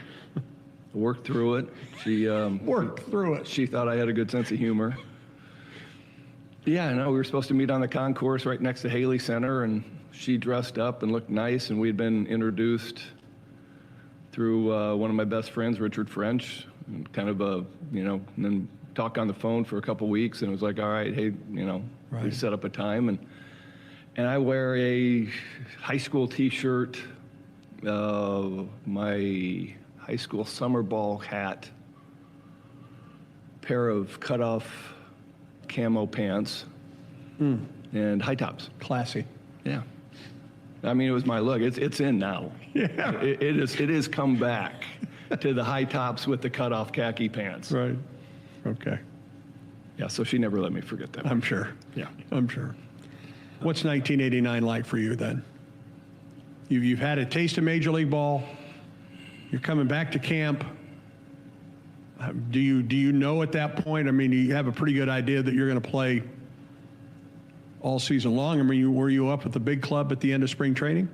Worked through it. She worked through it. She thought I had a good sense of humor. Yeah, no, we were supposed to meet on the concourse right next to Haley Center, and she dressed up and looked nice, and we'd been introduced through one of my best friends, Richard French, and kind of and then talk on the phone for a couple weeks, and it was like, all right, hey, we set up a time, and I wear a high school T-shirt, my high school summer ball hat, pair of cutoff camo pants, and high tops. Classy. Yeah. I mean, it was my look. It's in now. Yeah. It is come back to the high tops with the cutoff khaki pants. Right. Okay. Yeah, so she never let me forget that. I'm sure. Yeah. I'm sure. What's 1989 like for you then? You've had a taste of Major League Ball. You're coming back to camp. Do you know at that point? I mean, do you have a pretty good idea that you're going to play all season long? I mean, were you up at the big club at the end of spring training?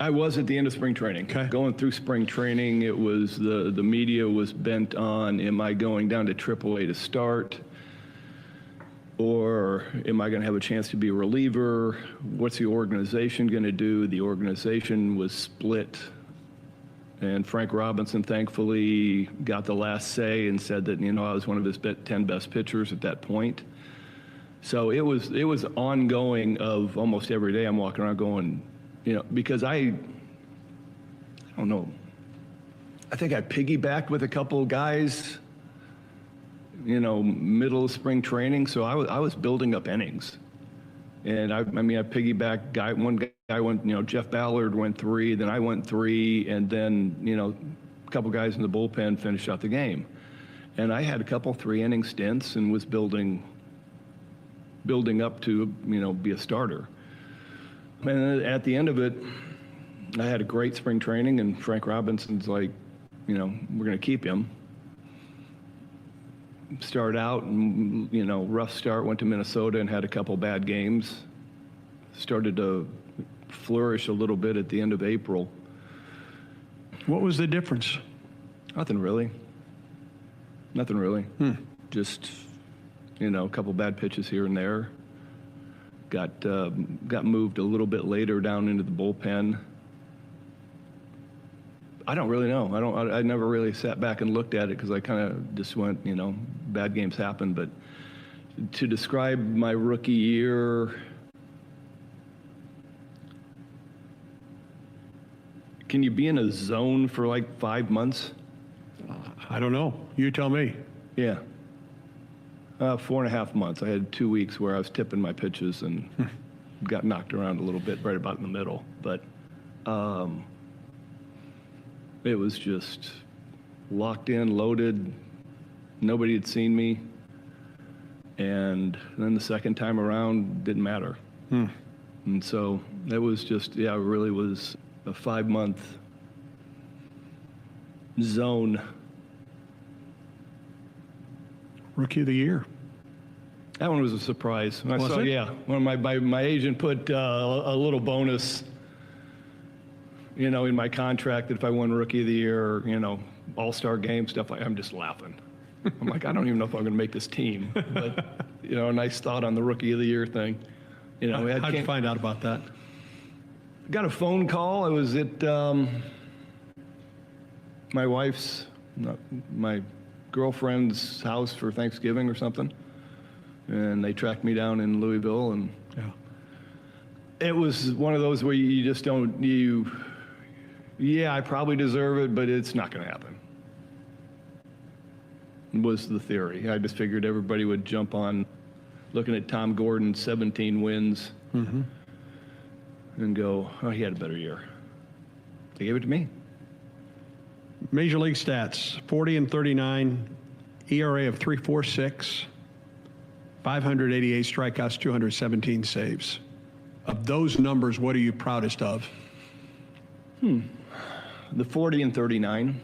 I was at the end of spring training. Okay. Going through spring training, it was the media was bent on, am I going down to AAA to start? Or am I going to have a chance to be a reliever? What's the organization going to do? The organization was split. And Frank Robinson, thankfully, got the last say and said that, I was one of his 10 best pitchers at that point. So it was ongoing of almost every day I'm walking around going, because I don't know. I think I piggybacked with a couple of guys, middle of spring training. So I was building up innings. And I piggybacked. One guy went, Jeff Ballard went 3, then I went 3, and then, a couple guys in the bullpen finished out the game. And I had a couple 3-inning stints and was building up to, be a starter. And at the end of it, I had a great spring training, and Frank Robinson's like, we're going to keep him. Started out, and, rough start, went to Minnesota and had a couple bad games. Started to flourish a little bit at the end of April. What was the difference? Nothing really. Just, a couple bad pitches here and there. Got moved a little bit later down into the bullpen. I don't really know. I never really sat back and looked at it because I kind of just went, bad games happen. But to describe my rookie year, can you be in a zone for like 5 months? I don't know. You tell me. Yeah. 4.5 months. I had 2 weeks where I was tipping my pitches and got knocked around a little bit right about in the middle. But it was just locked in, loaded. Nobody had seen me. And then the second time around, didn't matter. And so it was just, it really was a 5-month zone. Rookie of the Year. That one was a surprise. I Was saw, it? yeah, when my agent put a little bonus, in my contract that if I won Rookie of the Year, or, All-Star game, stuff like, I'm just laughing. I'm like, I don't even know if I'm going to make this team. But, a nice thought on the Rookie of the Year thing. How'd you find out about that? Got a phone call. I was at my girlfriend's house for Thanksgiving or something. And they tracked me down in Louisville. And it was one of those where you just don't, I probably deserve it, but it's not going to happen. Was the theory. I just figured everybody would jump on looking at Tom Gordon's 17 wins and go, oh, he had a better year. They gave it to me. Major League stats, 40-39, ERA of 3.46, 588 strikeouts, 217 saves. Of those numbers, what are you proudest of? The 40-39.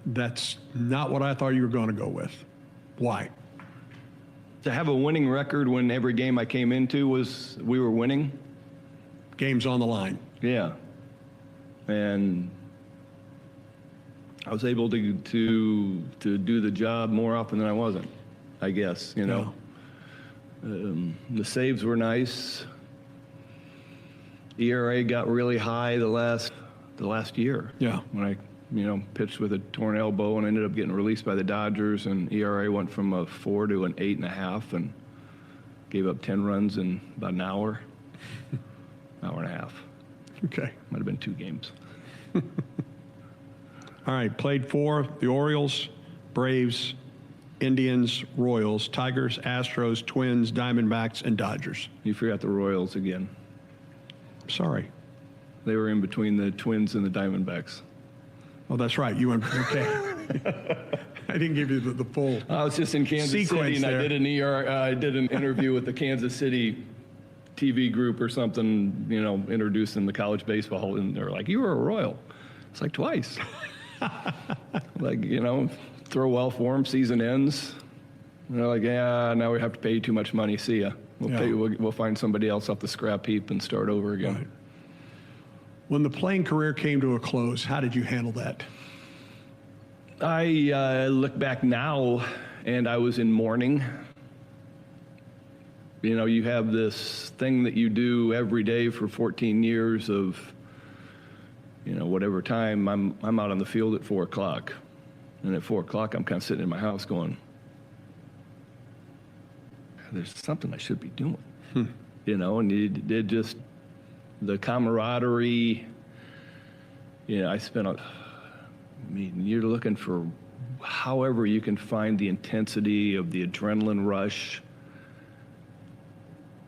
That's not what I thought you were going to go with. Why? To have a winning record when every game I came into we were winning. Games on the line. Yeah. And I was able to do the job more often than I wasn't, I guess, The saves were nice. ERA got really high the last year. Yeah. When I pitched with a torn elbow and ended up getting released by the Dodgers, and ERA went from a 4 to an 8.5 and gave up 10 runs in about an hour and a half. Okay. Might have been 2 games. All right, played for the Orioles, Braves, Indians, Royals, Tigers, Astros, Twins, Diamondbacks, and Dodgers. You forgot the Royals again. Sorry. They were in between the Twins and the Diamondbacks. Oh, that's right. You went, okay. I didn't give you the full I was just in Kansas City, and there. I did an interview with the Kansas City TV group or something, introducing the college baseball, and they're like, you were a Royal. It's like twice. Throw well for them, season ends. And they're like, yeah, now we have to pay you too much money, see ya. We'll find somebody else off the scrap heap and start over again. Right. When the playing career came to a close, how did you handle that? I look back now, and I was in mourning. You have this thing that you do every day for 14 years of, whatever time I'm out on the field at 4 o'clock. And at 4 o'clock, I'm kind of sitting in my house going, there's something I should be doing. And it just, the camaraderie, I spent you're looking for however you can find the intensity of the adrenaline rush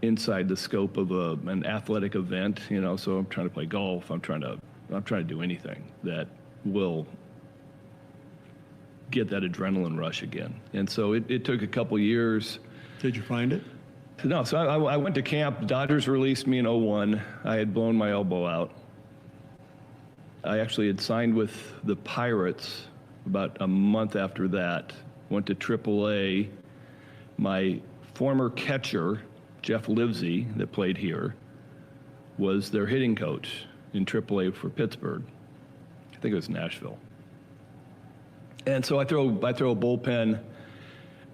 inside the scope of an athletic event, so I'm trying to play golf, I'm trying to do anything that will get that adrenaline rush again. And so it took a couple years. Did you find it? No, so I went to camp. The Dodgers released me in 2001. I had blown my elbow out. I actually had signed with the Pirates about a month after that. Went to AAA. My former catcher, Jeff Livesey, that played here, was their hitting coach in AAA for Pittsburgh. I think it was Nashville. And so I throw a bullpen,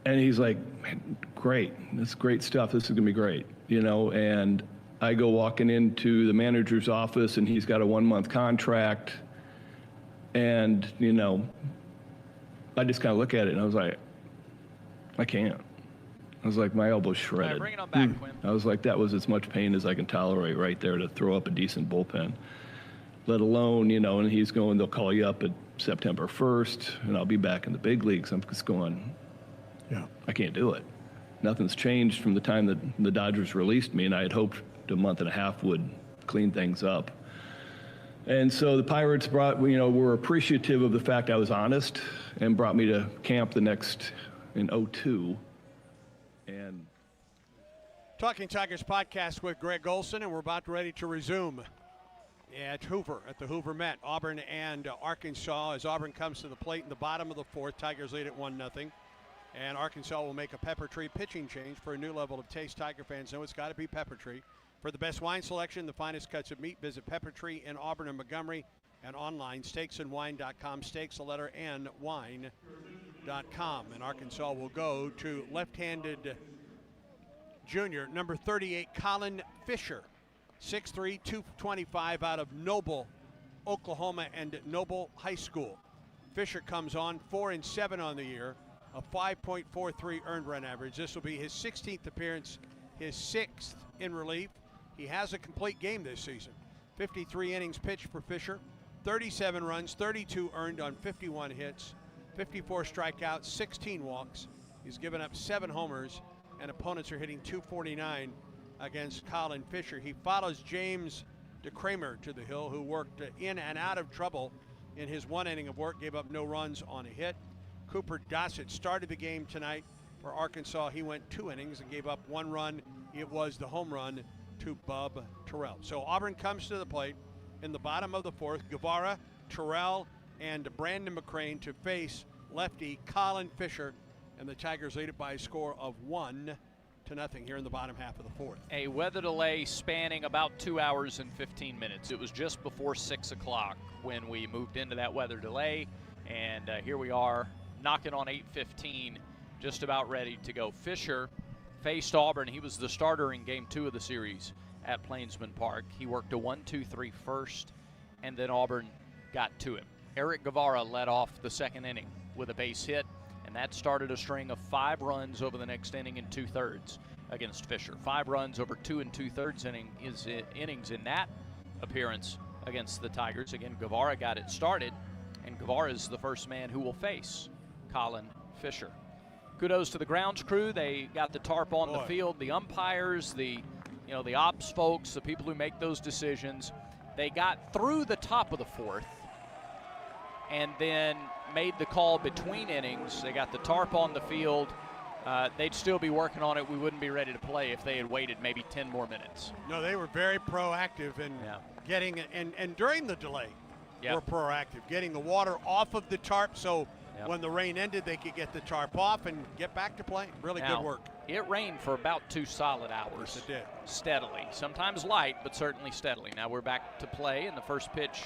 and he's like, man, great, this is great stuff, this is gonna be great, and I go walking into the manager's office, and he's got a 1-month contract, and, I just kind of look at it, and I was like, I can't. I was like, my elbow's shredded. Bring it on back, Quinn. I was like, that was as much pain as I can tolerate right there to throw up a decent bullpen, let alone, and he's going, they'll call you up at September 1st, and I'll be back in the big leagues. I'm just going, Yeah. I can't do it. Nothing's changed from the time that the Dodgers released me, and I had hoped a month and a half would clean things up. And so the Pirates were appreciative of the fact I was honest and brought me to camp in 2002. And Talking Tigers podcast with Greg Olson, and we're about ready to resume at Hoover, at the Hoover Met. Auburn and Arkansas, as Auburn comes to the plate in the bottom of the fourth. Tigers lead at 1-0. And Arkansas will make a Pepper Tree pitching change for a new level of taste. Tiger fans know it's got to be Pepper Tree. For the best wine selection, the finest cuts of meat, visit Pepper Tree in Auburn and Montgomery, and online, steaksandwine.com, steaks, the letter N, wine.com. And Arkansas will go to left-handed junior, number 38, Colin Fisher, 6'3", 225 out of Noble, Oklahoma, and Noble High School. Fisher comes on 4-7 on the year, a 5.43 earned run average. This will be his 16th appearance, his 6th in relief. He has a complete game this season. 53 innings pitched for Fisher, 37 runs, 32 earned on 51 hits, 54 strikeouts, 16 walks. He's given up 7 homers, and opponents are hitting .249 against Colin Fisher. He follows James DeCramer to the hill, who worked in and out of trouble in his 1 inning of work, gave up no runs on a hit. Cooper Dossett started the game tonight for Arkansas. He went 2 innings and gave up 1 run. It was the home run to Bub Terrell. So Auburn comes to the plate in the bottom of the fourth. Guevara, Terrell, and Brandon McCrane to face lefty Colin Fisher, and the Tigers lead it by a score of 1-0 here in the bottom half of the fourth. A weather delay spanning about 2 hours and 15 minutes. It was just before 6 o'clock when we moved into that weather delay, and here we are knocking on 8:15, just about ready to go. Fisher faced Auburn. He was the starter in game 2 of the series at Plainsman Park. He worked a 1-2-3 first, and then Auburn got to him. Eric Guevara led off the second inning with a base hit, and that started a string of 5 runs over the next inning and 2/3 against Fisher. 5 runs over 2 2/3 innings in that appearance against the Tigers. Again, Guevara got it started, and Guevara is the first man who will face Colin Fisher. Kudos to the grounds crew. They got the tarp on the field. The umpires, the ops folks, the people who make those decisions. They got through the top of the fourth and then made the call between innings. They got the tarp on the field. They'd still be working on it. We wouldn't be ready to play if they had waited maybe 10 more minutes. No, they were very proactive in getting it, and during the delay, were proactive, getting the water off of the tarp so when the rain ended, they could get the tarp off and get back to playing. Really good work. It rained for about 2 solid hours. Yes, it did. Steadily. Sometimes light, but certainly steadily. Now we're back to play, and the first pitch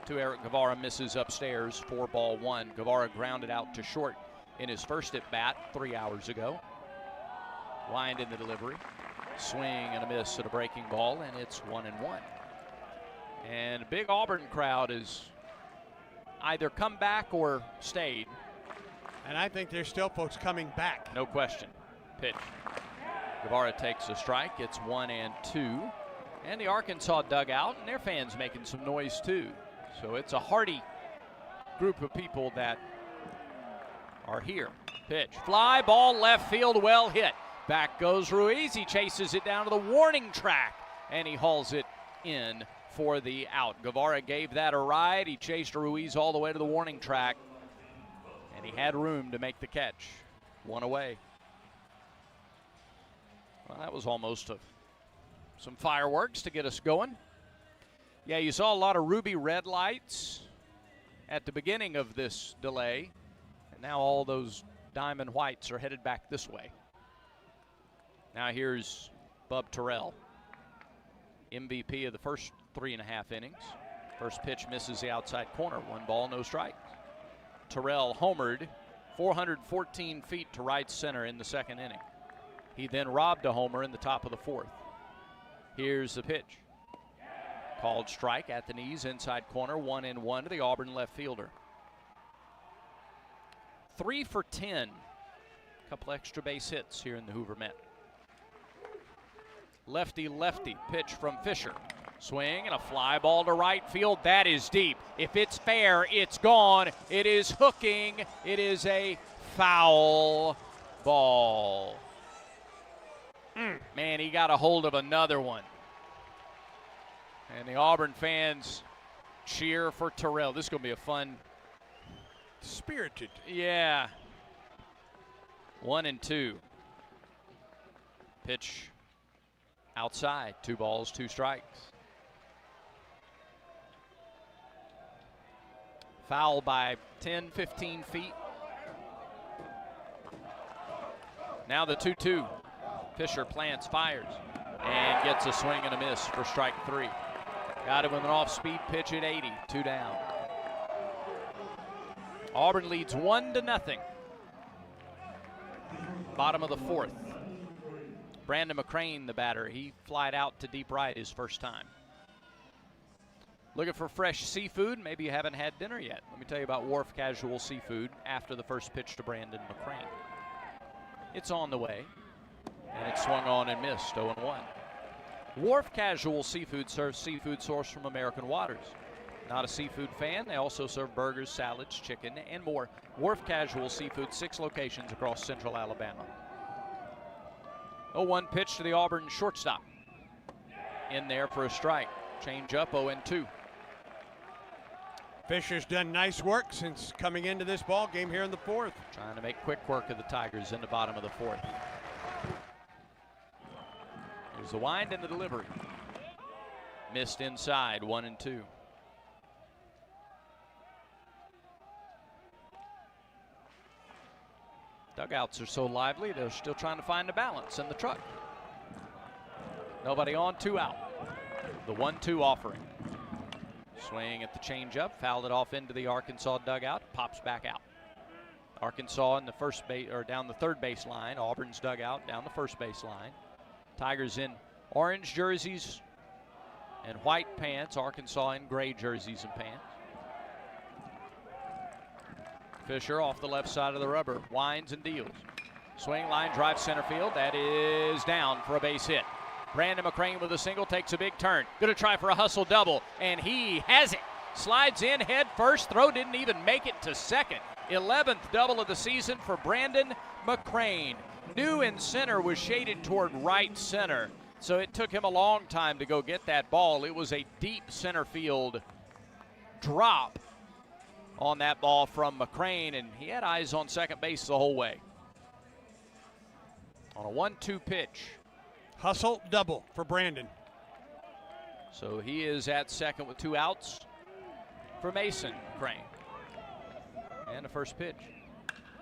to Eric Guevara misses upstairs, 4-1. Guevara grounded out to short in his first at bat 3 hours ago. Wind in the delivery. Swing and a miss at a breaking ball, and it's 1-1. And a big Auburn crowd is either come back or stayed. And I think there's still folks coming back. No question. Pitch. Guevara takes a strike. It's 1-2. And the Arkansas dugout and their fans making some noise too. So it's a hearty group of people that are here. Pitch. Fly ball left field, well hit. Back goes Ruiz. He chases it down to the warning track, and he hauls it in for the out. Guevara gave that a ride. He chased Ruiz all the way to the warning track, and he had room to make the catch. 1 away. Well, that was almost some fireworks to get us going. Yeah, you saw a lot of ruby red lights at the beginning of this delay, and now all those diamond whites are headed back this way. Now here's Bub Terrell, MVP of the first 3.5 innings. First pitch misses the outside corner. 1 ball, no strikes. Terrell homered 414 feet to right center in the second inning. He then robbed a homer in the top of the fourth. Here's the pitch. Called strike at the knees, inside corner, 1-1 to the Auburn left fielder. 3 for 10. A couple extra base hits here in the Hoover Met. Lefty pitch from Fisher. Swing and a fly ball to right field. That is deep. If it's fair, it's gone. It is hooking. It is a foul Ball. Man, he got a hold of another one. And the Auburn fans cheer for Terrell. This is going to be a fun. Spirited. Yeah. 1-2. Pitch outside. 2 balls, 2 strikes. Foul by 10, 15 feet. Now the 2-2. Fisher plants, fires, and gets a swing and a miss for strike 3. Got him with an off-speed pitch at 80, 2 down. Auburn leads 1-0. Bottom of the 4th. Brandon McCrane, the batter, he flied out to deep right his first time. Looking for fresh seafood? Maybe you haven't had dinner yet. Let me tell you about Wharf Casual Seafood after the first pitch to Brandon McCrane. It's on the way, and it swung on and missed, 0-1. Wharf Casual Seafood serves seafood sourced from American waters. Not a seafood fan, they also serve burgers, salads, chicken, and more. Wharf Casual Seafood, 6 locations across central Alabama. 0-1 pitch to the Auburn shortstop. In there for a strike. Change up, 0-2. Fisher's done nice work since coming into this ball game here in the 4th. Trying to make quick work of the Tigers in the bottom of the 4th. Here's the wind and the delivery. Missed inside, 1-2. Dugouts are so lively, they're still trying to find the balance in the truck. Nobody on, 2 out. The 1-2 offering. Swing at the changeup, fouled it off into the Arkansas dugout, pops back out. Arkansas in the first base, or down the third base line. Auburn's dugout down the first base line. Tigers in orange jerseys and white pants. Arkansas in gray jerseys and pants. Fisher off the left side of the rubber, winds and deals. Swing, line drive, center field. That is down for a base hit. Brandon McCrane with a single, takes a big turn. Gonna try for a hustle double, and he has it. Slides in head first, throw didn't even make it to second. 11th double of the season for Brandon McCrane. New in center, was shaded toward right center, so it took him a long time to go get that ball. It was a deep center field drop on that ball from McCrane, and he had eyes on second base the whole way. On a 1-2 pitch. Hustle double for Brandon. So he is at second with 2 outs for Mason Crane. And the first pitch.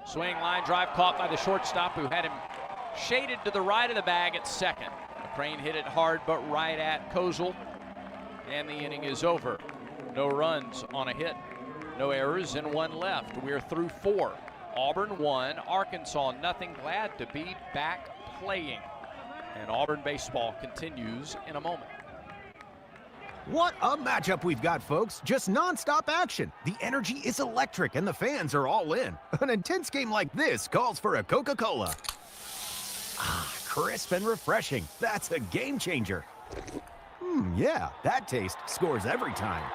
Swing, line drive, caught by the shortstop who had him shaded to the right of the bag at second. Crane hit it hard but right at Kozel. And the inning is over. No runs on a hit. No errors and 1 left. We're through 4. Auburn 1, Arkansas nothing. Glad to be back playing. And Auburn baseball continues in a moment. What a matchup we've got, folks. Just nonstop action. The energy is electric and the fans are all in. An intense game like this calls for a Coca-Cola. Ah, crisp and refreshing. That's a game changer. Yeah, that taste scores every time.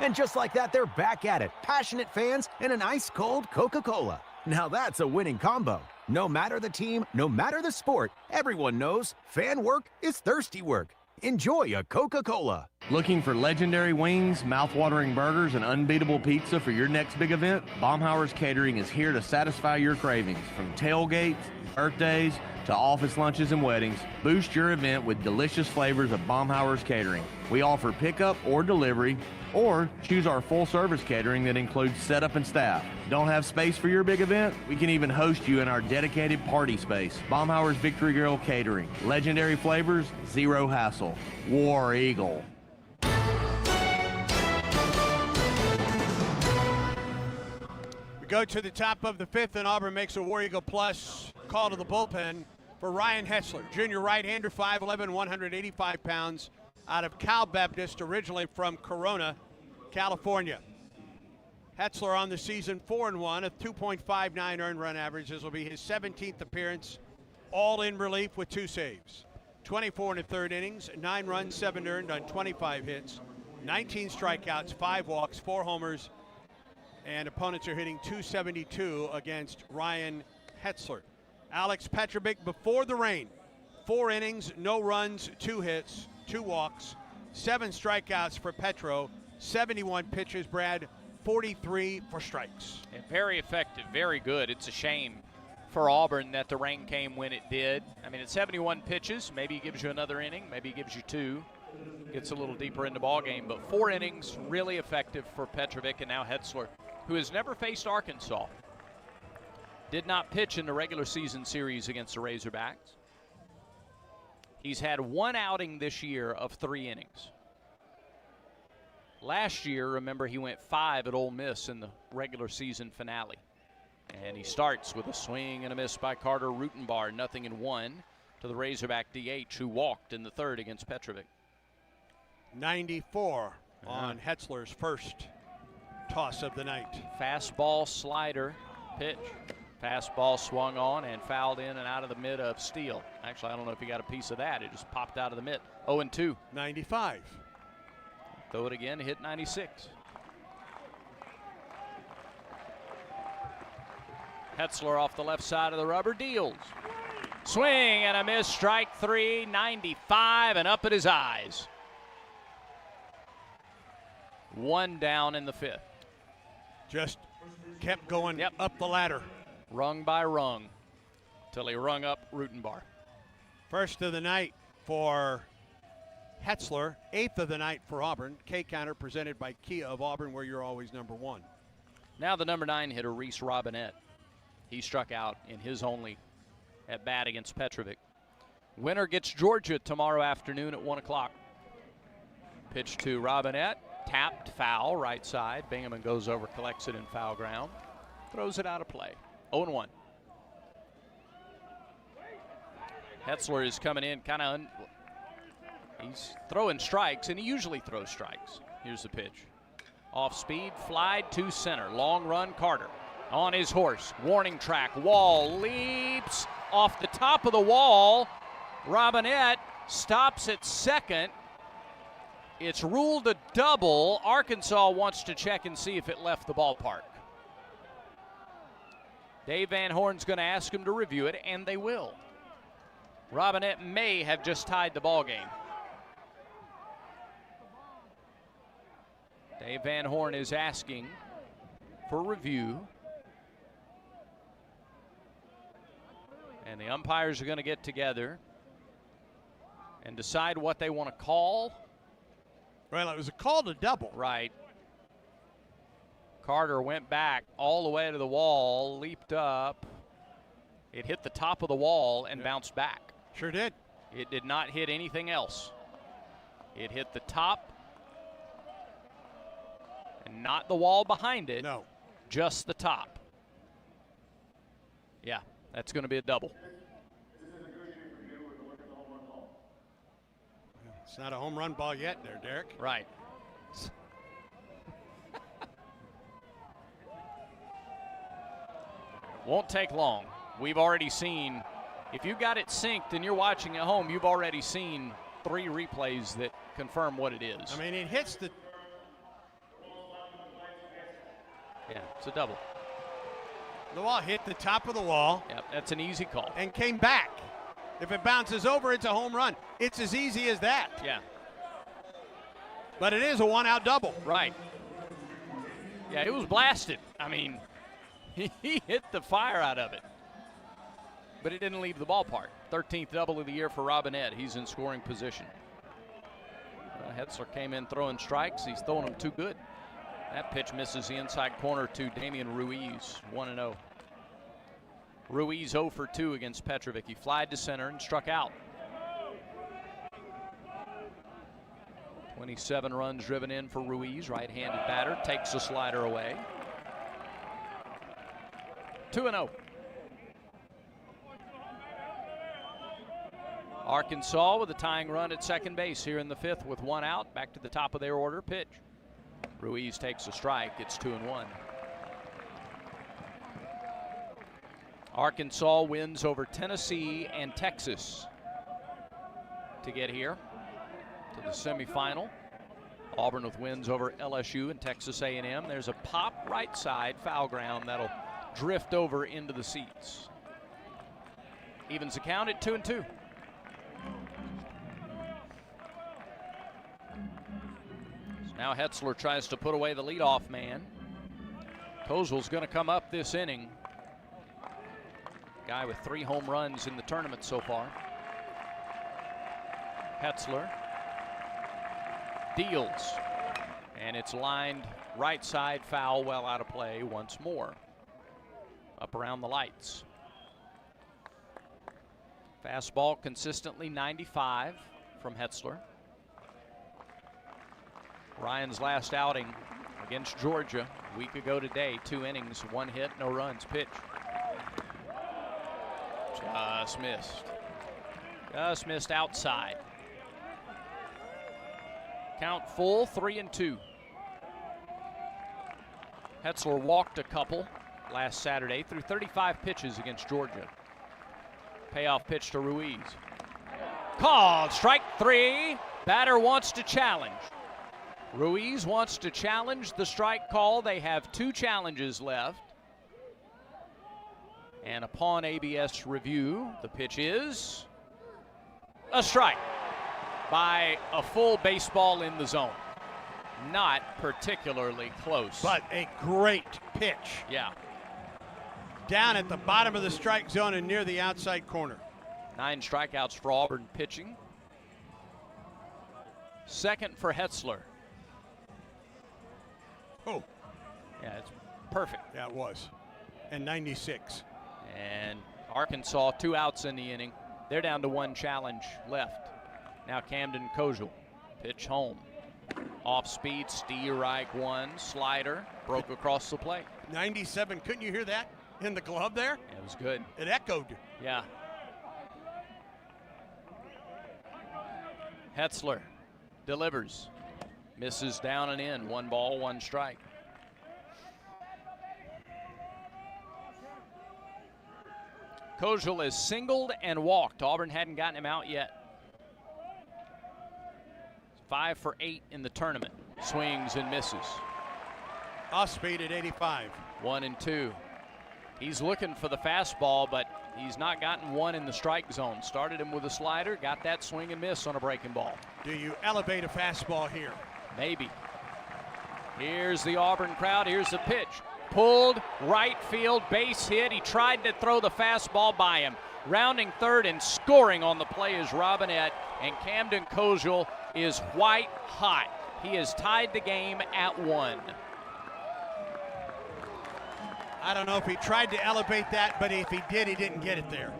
And just like that, they're back at it. Passionate fans and an ice-cold Coca-Cola. Now that's a winning combo. No matter the team, no matter the sport, everyone knows fan work is thirsty work. Enjoy a Coca-Cola. Looking for legendary wings, mouth-watering burgers, and unbeatable pizza for your next big event? Baumhauer's Catering is here to satisfy your cravings. From tailgates, birthdays, to office lunches and weddings, boost your event with delicious flavors of Baumhauer's Catering. We offer pickup or delivery, or choose our full-service catering that includes setup and staff. Don't have space for your big event? We can even host you in our dedicated party space. Baumhauer's Victory Grill Catering. Legendary flavors, zero hassle. War Eagle. We go to the top of the 5th, and Auburn makes a War Eagle Plus call to the bullpen for Ryan Hetzler, junior right-hander, 5'11", 185 pounds, out of Cal Baptist, originally from Corona, California. Hetzler on the season 4-1, a 2.59 earned run average. This will be his 17th appearance, all in relief with 2 saves. 24 1/3 innings, 9 runs, 7 earned on 25 hits, 19 strikeouts, 5 walks, 4 homers, and opponents are hitting .272 against Ryan Hetzler. Alex Petrovic before the rain. 4 innings, no runs, 2 hits, 2 walks, 7 strikeouts for Petro, 71 pitches, Brad, 43 for strikes. And very effective, very good. It's a shame for Auburn that the rain came when it did. I mean, it's 71 pitches. Maybe he gives you another inning. Maybe he gives you 2. Gets a little deeper in the ball game. But 4 innings, really effective for Petrovic, and now Hetzler, who has never faced Arkansas. Did not pitch in the regular season series against the Razorbacks. He's had 1 outing this year of 3 innings. Last year, remember, he went 5 at Ole Miss in the regular season finale. And he starts with a swing and a miss by Carter Rutenbar, 0-1 to the Razorback DH, who walked in the 3rd against Petrovic. 94 on Hetzler's first toss of the night. Fastball, slider, pitch. Fastball swung on and fouled in and out of the mid of Steele. Actually, I don't know if he got a piece of that. It just popped out of the mid. 0-2. 95. Throw it again, hit 96. Hetzler off the left side of the rubber, deals. Swing and a miss, strike 3, 95, and up at his eyes. 1 down in the 5th. Just kept going up the ladder. Rung by rung till he rung up Rutenbar. First of the night for Hetzler, 8th of the night for Auburn. K-Counter presented by Kia of Auburn, where you're always number 1. Now the number 9 hitter, Reese Robinette. He struck out in his only at bat against Petrovic. Winner gets Georgia tomorrow afternoon at 1 o'clock. Pitch to Robinette, tapped, foul, right side. Bingaman goes over, collects it in foul ground, throws it out of play. 0-1. Hetzler is coming in kind of, he's throwing strikes, and he usually throws strikes. Here's the pitch. Off speed, fly to center. Long run, Carter. On his horse, warning track, wall, leaps off the top of the wall. Robinette stops at second. It's ruled a double. Arkansas wants to check and see if it left the ballpark. Dave Van Horn's going to ask him to review it, and they will. Robinette may have just tied the ball game. Dave Van Horn is asking for review. And the umpires are going to get together and decide what they want to call. Well, it was a call to double. Right. Carter went back all the way to the wall, leaped up. It hit the top of the wall and bounced back. Sure did. It did not hit anything else. It hit the top and not the wall behind it. No. Just the top. Yeah, that's going to be a double. It's not a home run ball yet there, Derek. Right. Won't take long. We've already seen, if you got it synced and you're watching at home, you've already seen 3 replays that confirm what it is. I mean, it hits the... Yeah, it's a double. The ball hit the top of the wall. Yep, that's an easy call. And came back. If it bounces over, it's a home run. It's as easy as that. Yeah. But it is a 1-out double. Right. Yeah, it was blasted. I mean, he hit the fire out of it. But it didn't leave the ballpark. 13th double of the year for Robinette. He's in scoring position. Hetzler came in throwing strikes. He's throwing them too good. That pitch misses the inside corner to Damian Ruiz, 1-0. Ruiz 0 for 2 against Petrovic. He flied to center and struck out. 27 runs driven in for Ruiz, right-handed batter, takes the slider away. 2-0. Arkansas with a tying run at second base here in the 5th with 1 out. Back to the top of their order. Pitch. Ruiz takes a strike. It's 2-1. Arkansas wins over Tennessee and Texas to get here to the semifinal. Auburn with wins over LSU and Texas A&M. There's a pop right side foul ground that'll drift over into the seats. Evens the count at 2-2. So now Hetzler tries to put away the leadoff man. Kozel's going to come up this inning. Guy with 3 home runs in the tournament so far. Hetzler deals, and it's lined right side foul, well out of play once more. Up around the lights. Fastball consistently 95 from Hetzler. Ryan's last outing against Georgia a week ago today, 2 innings, 1 hit, no runs. Pitch. Just missed. Just missed outside. Count full, 3-2. Hetzler walked a couple last Saturday through 35 pitches against Georgia. Payoff pitch to Ruiz. Called, strike 3. Batter wants to challenge. Ruiz wants to challenge the strike call. They have 2 challenges left. And upon ABS review, the pitch is a strike by a full baseball in the zone. Not particularly close. But a great pitch. Yeah. Down at the bottom of the strike zone and near the outside corner. 9 strikeouts for Auburn pitching. Second for Hetzler. Oh. Yeah, it's perfect. Yeah, it was. And 96. And Arkansas 2 outs in the inning. They're down to 1 challenge left. Now Camden Kozel. Pitch home. Off speed, Steerike 1, slider, broke across the plate. 97, couldn't you hear that in the glove there? It was good. It echoed. Yeah. Hetzler delivers. Misses down and in. 1 ball, 1 strike. Kozel is singled and walked. Auburn hadn't gotten him out yet. 5 for 8 in the tournament. Swings and misses. Off speed at 85. 1-2. He's looking for the fastball, but he's not gotten one in the strike zone. Started him with a slider, got that swing and miss on a breaking ball. Do you elevate a fastball here? Maybe. Here's the Auburn crowd. Here's the pitch. Pulled right field, base hit. He tried to throw the fastball by him. Rounding third and scoring on the play is Robinette, and Camden Kozel is white hot. He has tied the game at 1. I don't know if he tried to elevate that, but if he did, he didn't get it there.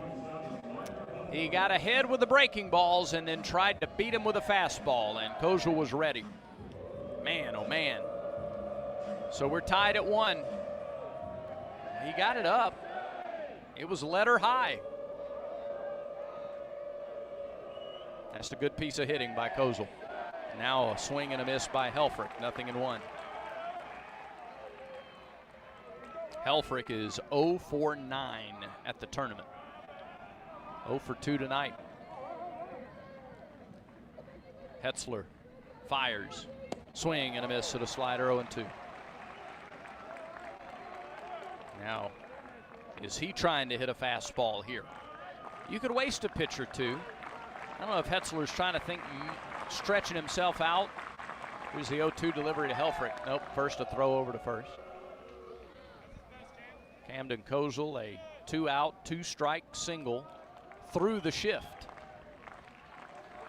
He got ahead with the breaking balls and then tried to beat him with a fastball, and Kozel was ready. Man, oh man. So we're tied at 1. He got it up. It was letter high. That's a good piece of hitting by Kozel. Now a swing and a miss by Helfrich, 0-1. Helfrich is 0 for 9 at the tournament. 0 for 2 tonight. Hetzler fires. Swing and a miss at a slider, 0-2. Now, is he trying to hit a fastball here? You could waste a pitch or 2. I don't know if Hetzler's trying to think, stretching himself out. Here's the 0-2 delivery to Helfrich. Nope, first a throw over to first. Camden Kozel, a 2-out, 2-strike single through the shift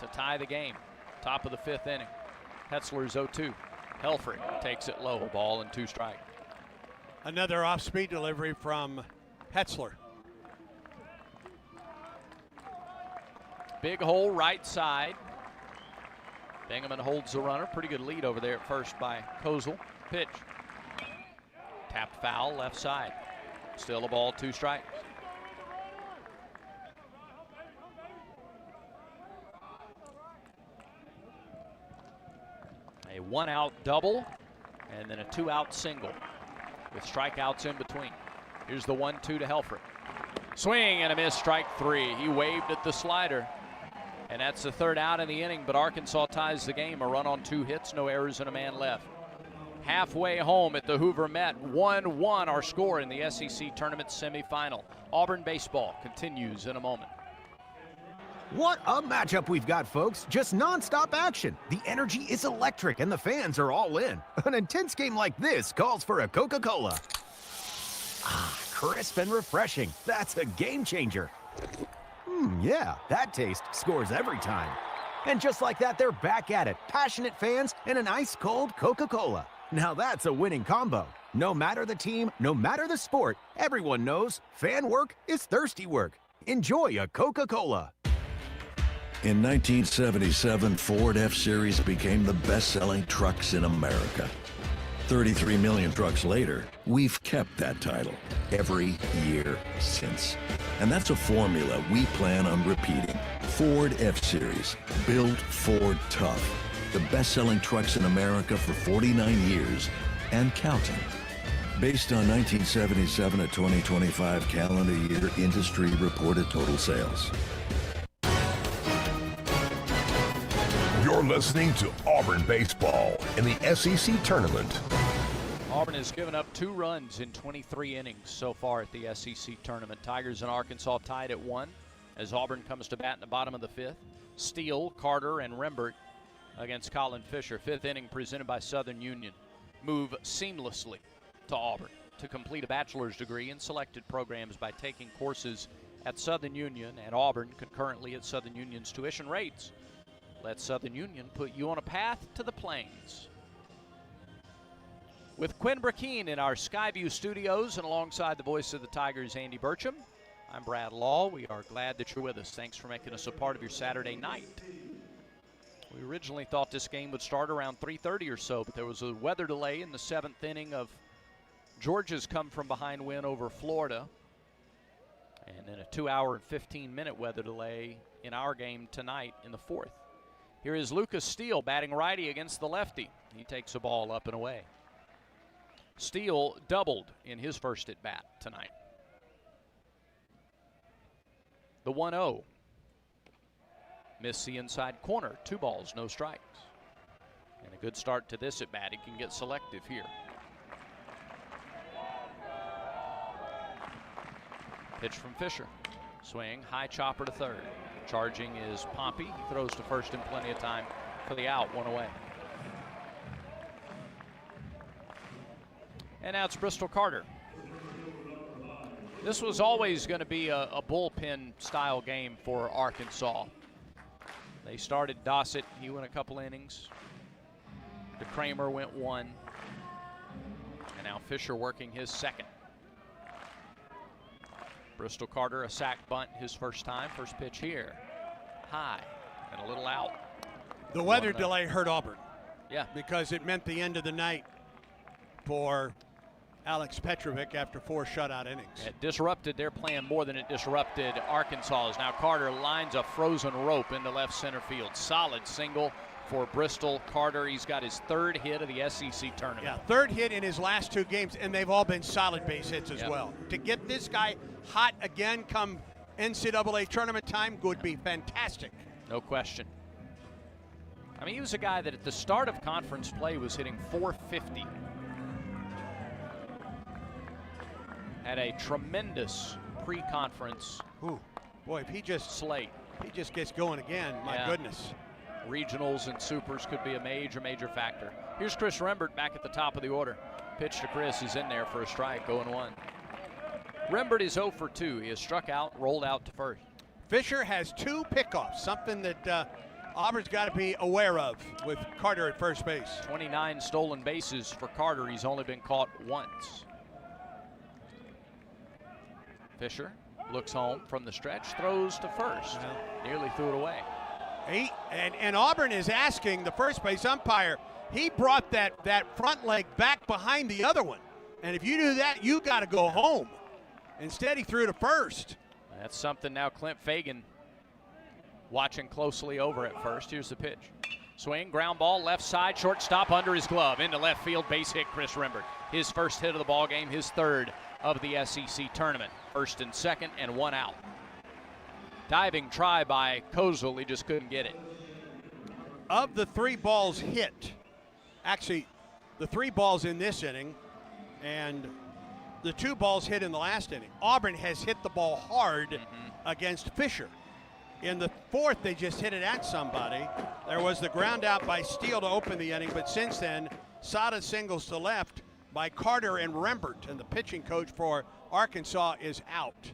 to tie the game. Top of the 5th inning. Hetzler's 0-2. Helfrich takes it low, ball and 2 strike. Another off-speed delivery from Hetzler. Big hole right side. Bingaman holds the runner. Pretty good lead over there at first by Kozel. Pitch. Tapped foul left side. Still a ball, 2 strikes. A 1-out double and then a 2-out single with strikeouts in between. Here's the 1-2 to Helfrich. Swing and a miss, strike 3. He waved at the slider. And that's the 3rd out in the inning, but Arkansas ties the game. A run on 2 hits, no errors, and a man left. halfway home at the Hoover Met. 1-1 our score in the SEC Tournament semifinal. Auburn baseball continues in a moment. What a matchup we've got, folks. Just nonstop action. The energy is electric and the fans are all in. An intense game like this calls for a Coca-Cola. Ah, crisp and refreshing. That's a game changer. Yeah, that taste scores every time. And just like that, they're back at it. Passionate fans and an ice-cold Coca-Cola. Now that's a winning combo. No matter the team, no matter the sport, everyone knows fan work is thirsty work. Enjoy a Coca-Cola. In 1977, Ford F-Series became the best-selling trucks in America. 33 million trucks later, we've kept that title every year since. And that's a formula we plan on repeating. Ford F-Series, built Ford tough. The best-selling trucks in America for 49 years and counting. Based on 1977 to 2025 calendar year industry reported total sales. You're listening to Auburn baseball in the SEC Tournament. Auburn has given up 2 runs in 23 innings so far at the SEC Tournament. Tigers and Arkansas tied at 1 as Auburn comes to bat in the bottom of the 5th. Steele, Carter, and Rembert against Colin Fisher. 5th inning presented by Southern Union. Move seamlessly to Auburn to complete a bachelor's degree in selected programs by taking courses at Southern Union and Auburn concurrently at Southern Union's tuition rates. Let Southern Union put you on a path to the plains. With Quinn Brackeen in our Skyview studios and alongside the voice of the Tigers, Andy Burcham, I'm Brad Law. We are glad that you're with us. Thanks for making us a part of your Saturday night. We originally thought this game would start around 3:30 or so, but there was a weather delay in the 7th inning of Georgia's come-from-behind win over Florida, and then a 2-hour and 15-minute weather delay in our game tonight in the 4th. Here is Lucas Steele batting righty against the lefty. He takes a ball up and away. Steele doubled in his first at bat tonight. The 1-0. Missed the inside corner. 2 balls, no strikes. And a good start to this at bat. He can get selective here. Pitch from Fisher. Swing, high chopper to third. Charging is Pompey. He throws to first in plenty of time for the out, 1 away. And now it's Bristol Carter. This was always going to be a bullpen-style game for Arkansas. They started Dossett. He went a couple innings. DeCramer went 1. And now Fisher working his second. Bristol Carter, a sac bunt his first time. First pitch here. High and a little out. The weather delay hurt Auburn. Yeah. Because it meant the end of the night for Alex Petrovic after 4 shutout innings. It disrupted their plan more than it disrupted Arkansas's. Now Carter lines a frozen rope into left center field. Solid single for Bristol Carter. He's got his 3rd hit of the SEC tournament. Yeah, 3rd hit in his last 2 games, and they've all been solid base hits as well. To get this guy hot again come NCAA tournament time would be fantastic. No question. I mean, he was a guy that at the start of conference play was hitting .450. Had a tremendous pre-conference. Boy, if he just gets going again, my goodness. Regionals and supers could be a major factor. Here's Chris Rembert back at the top of the order. Pitch to Chris is in there for a strike, 0-1. Rembert is 0 for 2. He has struck out, rolled out to first. Fisher has 2 pickoffs, something that Auburn's got to be aware of with Carter at first base. 29 stolen bases for Carter. He's only been caught once. Fisher looks home from the stretch, throws to first. Nearly threw it away. And Auburn is asking the first base umpire, he brought that front leg back behind the other one. And if you do that, you got to go home. Instead, he threw to first. That's something now Clint Fagan watching closely over at first. Here's the pitch. Swing, ground ball, left side, shortstop under his glove. Into left field, base hit, Chris Rembert. His first hit of the ball game, his 3rd of the SEC tournament. 1st and 2nd and 1 out. Diving try by Kozel, he just couldn't get it. Of the 3 balls hit, actually the 3 balls in this inning and the 2 balls hit in the last inning. Auburn has hit the ball hard against Fisher. In the 4th, they just hit it at somebody. There was the ground out by Steele to open the inning, but since then, Sada singles to left by Carter and Rembert, and the pitching coach for Arkansas is out.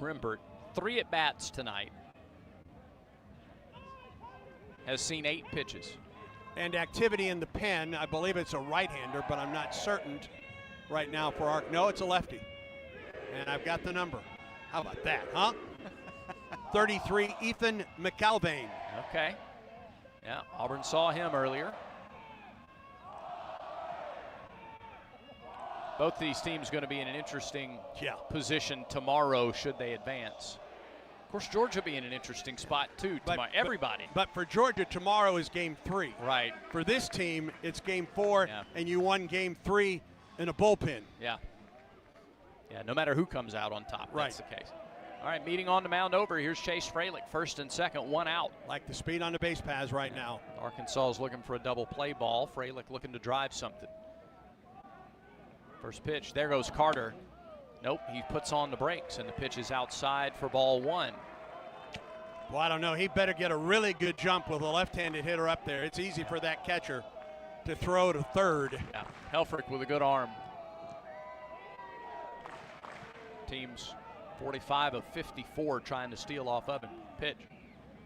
Rembert, 3 at-bats tonight. Has seen 8 pitches. And activity in the pen, I believe it's a right-hander, but I'm not certain right now for Ark. No, it's a lefty. And I've got the number. How about that, huh? 33, Ethan McAlvain. Okay. Yeah, Auburn saw him earlier. Both these teams going to be in an interesting position tomorrow should they advance. Of course, Georgia be in an interesting spot too tomorrow. Everybody. But for Georgia, tomorrow is game 3. Right. For this team, it's game 4, and you won game 3 in a bullpen. Yeah. Yeah, no matter who comes out on top, Right. that's the case. All right, meeting on the mound over. Here's Chase Freilich, first and second, 1 out. Like the speed on the base paths right now. Arkansas is looking for a double play ball. Freilich looking to drive something. First pitch, there goes Carter. Nope, he puts on the brakes, and the pitch is outside for ball 1. Well, I don't know. He better get a really good jump with a left-handed hitter up there. It's easy for that catcher to throw to third. Yeah, Helfrich with a good arm. Teams 45 of 54 trying to steal off of him. Pitch.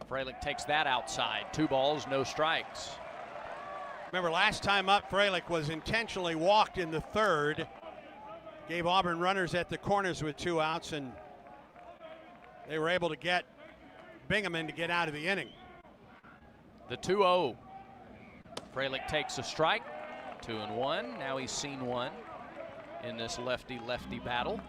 Freilich takes that outside. 2 balls, no strikes. Remember, last time up, Freilich was intentionally walked in the 3rd. Gave Auburn runners at the corners with 2 outs, and they were able to get Bingaman to get out of the inning. The 2-0. Freilich takes a strike. 2-1. Now he's seen 1 in this lefty-lefty battle.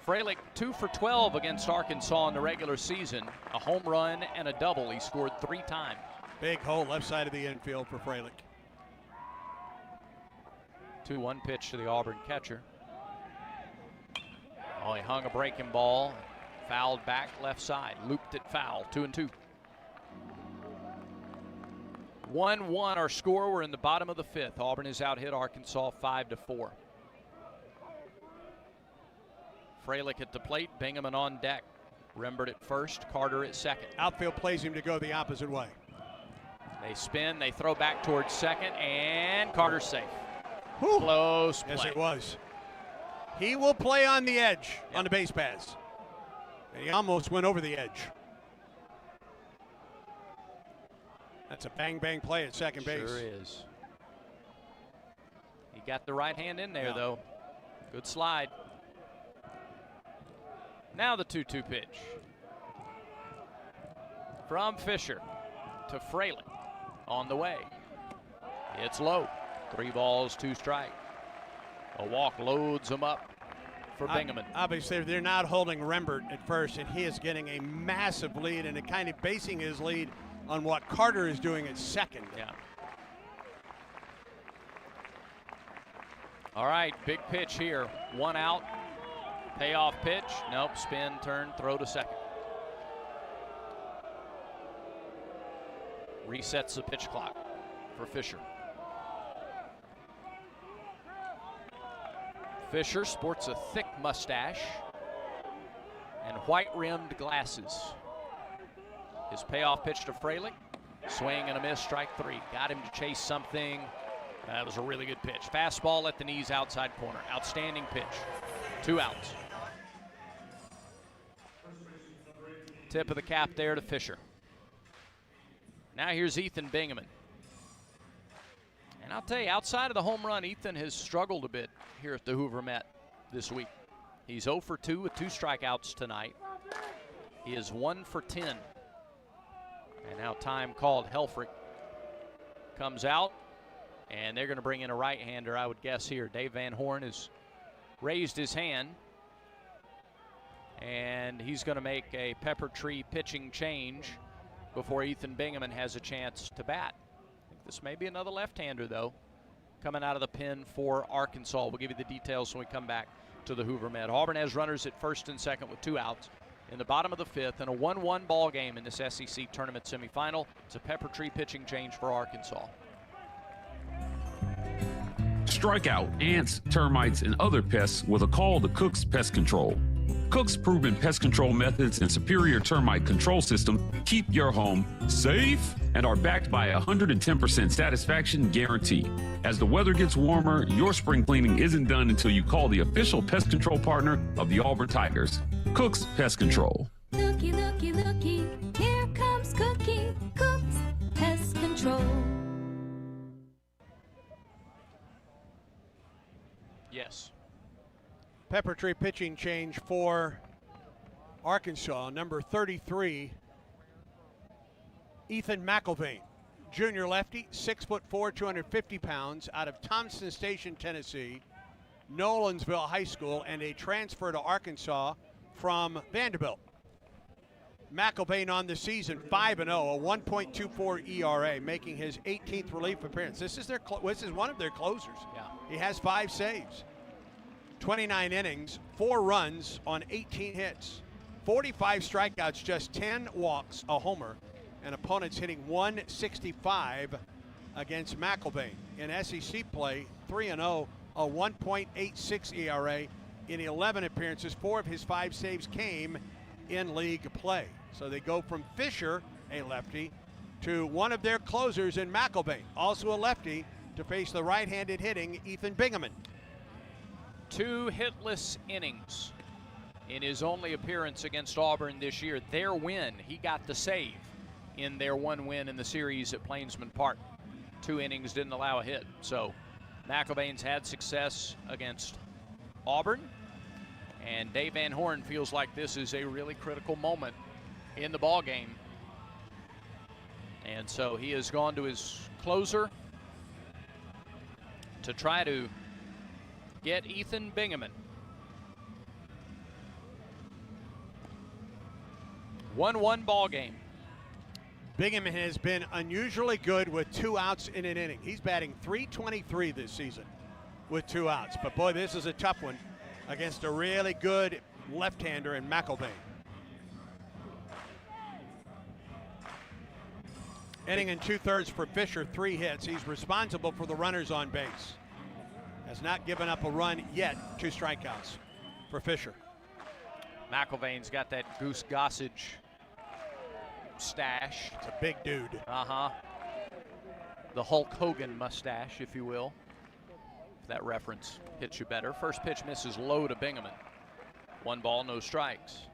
Freilich 2 for 12 against Arkansas in the regular season. A home run and a double. He scored 3 times. Big hole left side of the infield for Freilich. 2-1 pitch to the Auburn catcher. Oh, he hung a breaking ball. Fouled back left side. Looped it foul. 2-2. 1-1 our score. We're in the bottom of the 5th. Auburn has out-hit Arkansas 5-4. Freilich at the plate. Bingaman on deck. Rembert at first. Carter at second. Outfield plays him to go the opposite way. They spin, they throw back towards second, and Carter's safe. Close play. Yes, it was. He will play on the edge on the base paths. And he almost went over the edge. That's a bang-bang play at second base. Sure is. He got the right hand in there, though. Good slide. Now the 2-2 pitch. From Fisher to Freilich. On the way. It's low. 3 balls, 2 strikes. A walk loads him up for Bingaman. Obviously, they're not holding Rembert at first, and he is getting a massive lead and kind of basing his lead on what Carter is doing at second. Yeah. All right, big pitch here. 1 out. Payoff pitch. Nope, spin, turn, throw to second. Resets the pitch clock for Fisher. Fisher sports a thick mustache and white-rimmed glasses. His payoff pitch to Freilich. Swing and a miss, strike 3. Got him to chase something. That was a really good pitch. Fastball at the knees, outside corner. Outstanding pitch. 2 outs. Tip of the cap there to Fisher. Now here's Ethan Bingaman. And I'll tell you, outside of the home run, Ethan has struggled a bit here at the Hoover Met this week. He's 0 for 2 with 2 strikeouts tonight. He is 1 for 10. And now time called. Helfrich comes out, and they're going to bring in a right-hander, I would guess here. Dave Van Horn has raised his hand, and he's going to make a Pepper Tree pitching change before Ethan Bingaman has a chance to bat. I think this may be another left-hander, though, coming out of the pen for Arkansas. We'll give you the details when we come back to the Hoover Met. Auburn has runners at first and second with 2 outs in the bottom of the 5th, and a 1-1 ball game in this SEC tournament semifinal. It's a Pepper Tree pitching change for Arkansas. Strike out ants, termites, and other pests with a call to Cook's Pest Control. Cook's proven pest control methods and superior termite control system keep your home safe and are backed by a 110% satisfaction guarantee. As the weather gets warmer, your spring cleaning isn't done until you call the official pest control partner of the Auburn Tigers, Cook's Pest Control. Looky, looky, looky, here comes Cookie, Cook's Pest Control. Yes. Pepper Tree pitching change for Arkansas. Number 33, Ethan McElvain, junior lefty, 6'4", 250 pounds, out of Thompson Station, Tennessee, Nolensville High School, and a transfer to Arkansas from Vanderbilt. McElvain on the season 5-0, a 1.24 ERA, making his 18th relief appearance. This is one of their closers. Yeah. He has 5 saves. 29 innings, 4 runs on 18 hits, 45 strikeouts, just 10 walks, a homer, and opponents hitting 165 against McElvain. In SEC play, 3-0, a 1.86 ERA in 11 appearances. 4 of his 5 saves came in league play. So they go from Fisher, a lefty, to one of their closers in McElvain, also a lefty, to face the right-handed hitting Ethan Bingaman. 2 hitless innings in his only appearance against Auburn this year. Their win, he got the save in their 1 win in the series at Plainsman Park. 2 innings, didn't allow a hit. So McElvain's had success against Auburn, and Dave Van Horn feels like this is a really critical moment in the ball game. And so he has gone to his closer to try to get Ethan Bingaman. 1-1 ball game. Bingaman has been unusually good with 2 outs in an inning. He's batting .323 this season with 2 outs. But boy, this is a tough one against a really good left-hander in McElvain. Inning and 2/3 for Fisher, 3 hits. He's responsible for the runners on base. Has not given up a run yet. 2 strikeouts for Fisher. McElvain's got that Goose Gossage stash. It's a big dude. The Hulk Hogan mustache, if you will. If that reference hits you better. First pitch misses low to Bingaman. 1 ball, no strikes.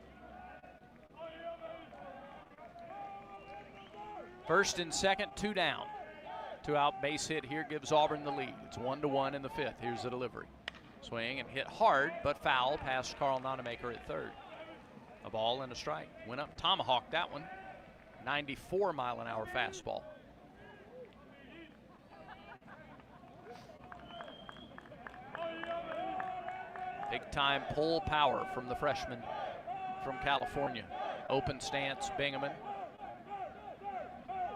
First and second, 2 down. 2 out base hit here gives Auburn the lead. It's 1-1 in the 5th. Here's the delivery. Swing and hit hard, but foul past Carl Nonemaker at third. A ball and a strike. Went up, tomahawked that one. 94-mile-an-hour fastball. Big-time pull power from the freshman from California. Open stance, Bingaman.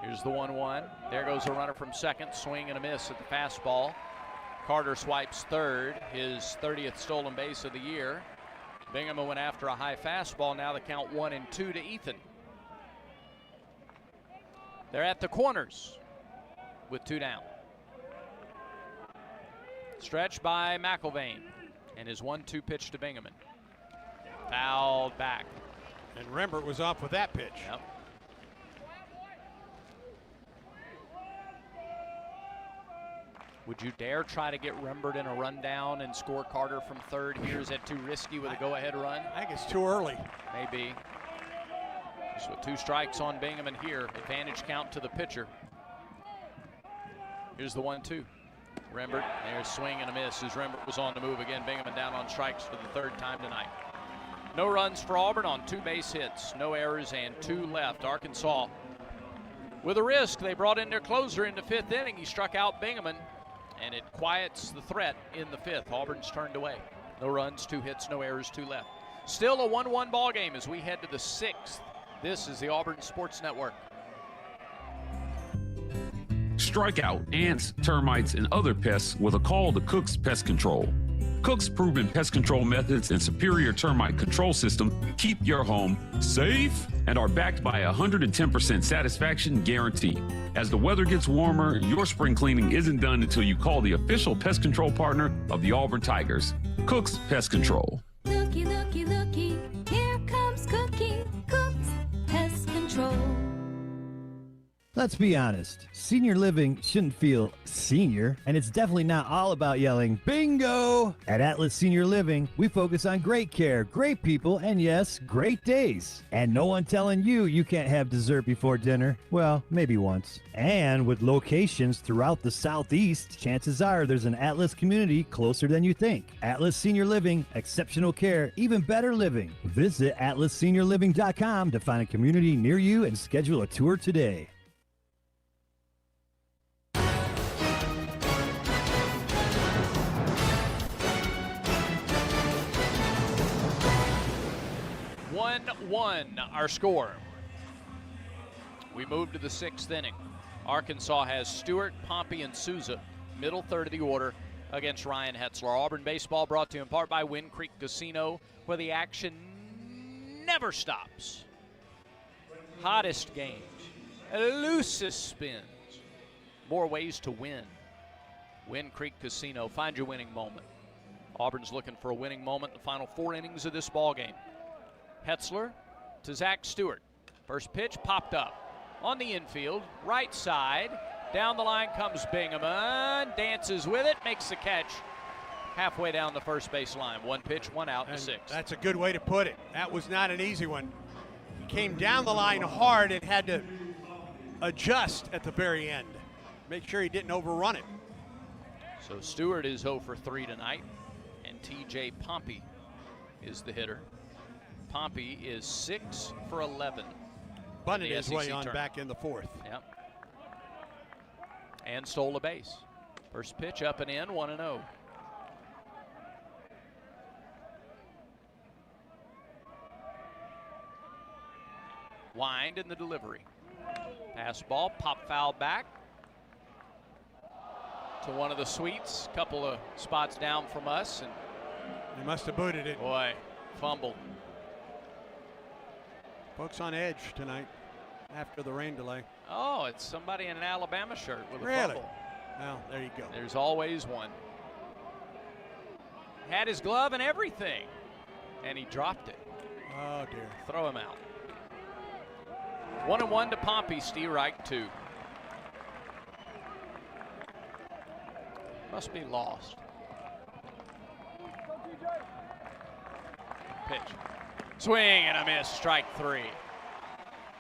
Here's the 1-1. There goes a runner from second. Swing and a miss at the fastball. Carter swipes third, his 30th stolen base of the year. Bingaman went after a high fastball. Now the count 1-2 to Ethan. They're at the corners with 2 down. Stretch by McElvain and his 1-2 pitch to Bingaman. Fouled back. And Rembert was off with that pitch. Yep. Would you dare try to get Rembert in a rundown and score Carter from third here? Is that too risky with a go-ahead run? I think it's too early. Maybe. Just with 2 strikes on Bingaman here. Advantage count to the pitcher. Here's the 1-2. Rembert, there's swing and a miss as Rembert was on the move again. Bingaman down on strikes for the 3rd time tonight. No runs for Auburn on 2 base hits. No errors and 2 left. Arkansas with a risk. They brought in their closer in the 5th inning. He struck out Bingaman, and it quiets the threat in the 5th. Auburn's turned away. No runs, 2 hits, no errors, 2 left. Still a 1-1 ball game as we head to the 6th. This is the Auburn Sports Network. Strike out ants, termites, and other pests with a call to Cook's Pest Control. Cook's proven pest control methods and superior termite control system keep your home safe and are backed by a 110% satisfaction guarantee. As the weather gets warmer, your spring cleaning isn't done until you call the official pest control partner of the Auburn Tigers, Cook's Pest Control. Looky, looky, looky, here comes Cookie, Cook's Pest Control. Let's be honest, senior living shouldn't feel senior, and it's definitely not all about yelling, bingo! At Atlas Senior Living, we focus on great care, great people, and yes, great days. And no one telling you you can't have dessert before dinner. Well, maybe once. And with locations throughout the Southeast, chances are there's an Atlas community closer than you think. Atlas Senior Living, exceptional care, even better living. Visit atlasseniorliving.com to find a community near you and schedule a tour today. Our score. We move to the 6th inning. Arkansas has Stewart, Pompey, and Souza, middle third of the order, against Ryan Hetzler. Auburn baseball brought to you in part by Wind Creek Casino, where the action never stops. Hottest games, loosest spins, more ways to win. Wind Creek Casino, find your winning moment. Auburn's looking for a winning moment in the final 4 innings of this ball game. Hetzler to Zach Stewart. First pitch popped up on the infield, right side. Down the line comes Bingaman, dances with it, makes the catch halfway down the first base line. 1 pitch, 1 out in the 6th. That's a good way to put it. That was not an easy one. He came down the line hard and had to adjust at the very end. Make sure he didn't overrun it. So Stewart is 0 for 3 tonight, and TJ Pompey is the hitter. Pompey is 6 for 11. Bunted his way on back in the 4th. Yep. And stole a base. First pitch up and in, 1-0. Wind in the delivery. Pass ball, pop foul back to one of the suites. Couple of spots down from us, and he must have booted it. Boy, fumbled. Folks on edge tonight after the rain delay. Oh, it's somebody in an Alabama shirt with a really? fumble. Well, there you go. There's always one. Had his glove and everything, and he dropped it. Oh, dear. Throw him out. 1-1 to Pompey, Steve Reich 2. Must be lost. Pitch. Swing and a miss, strike 3.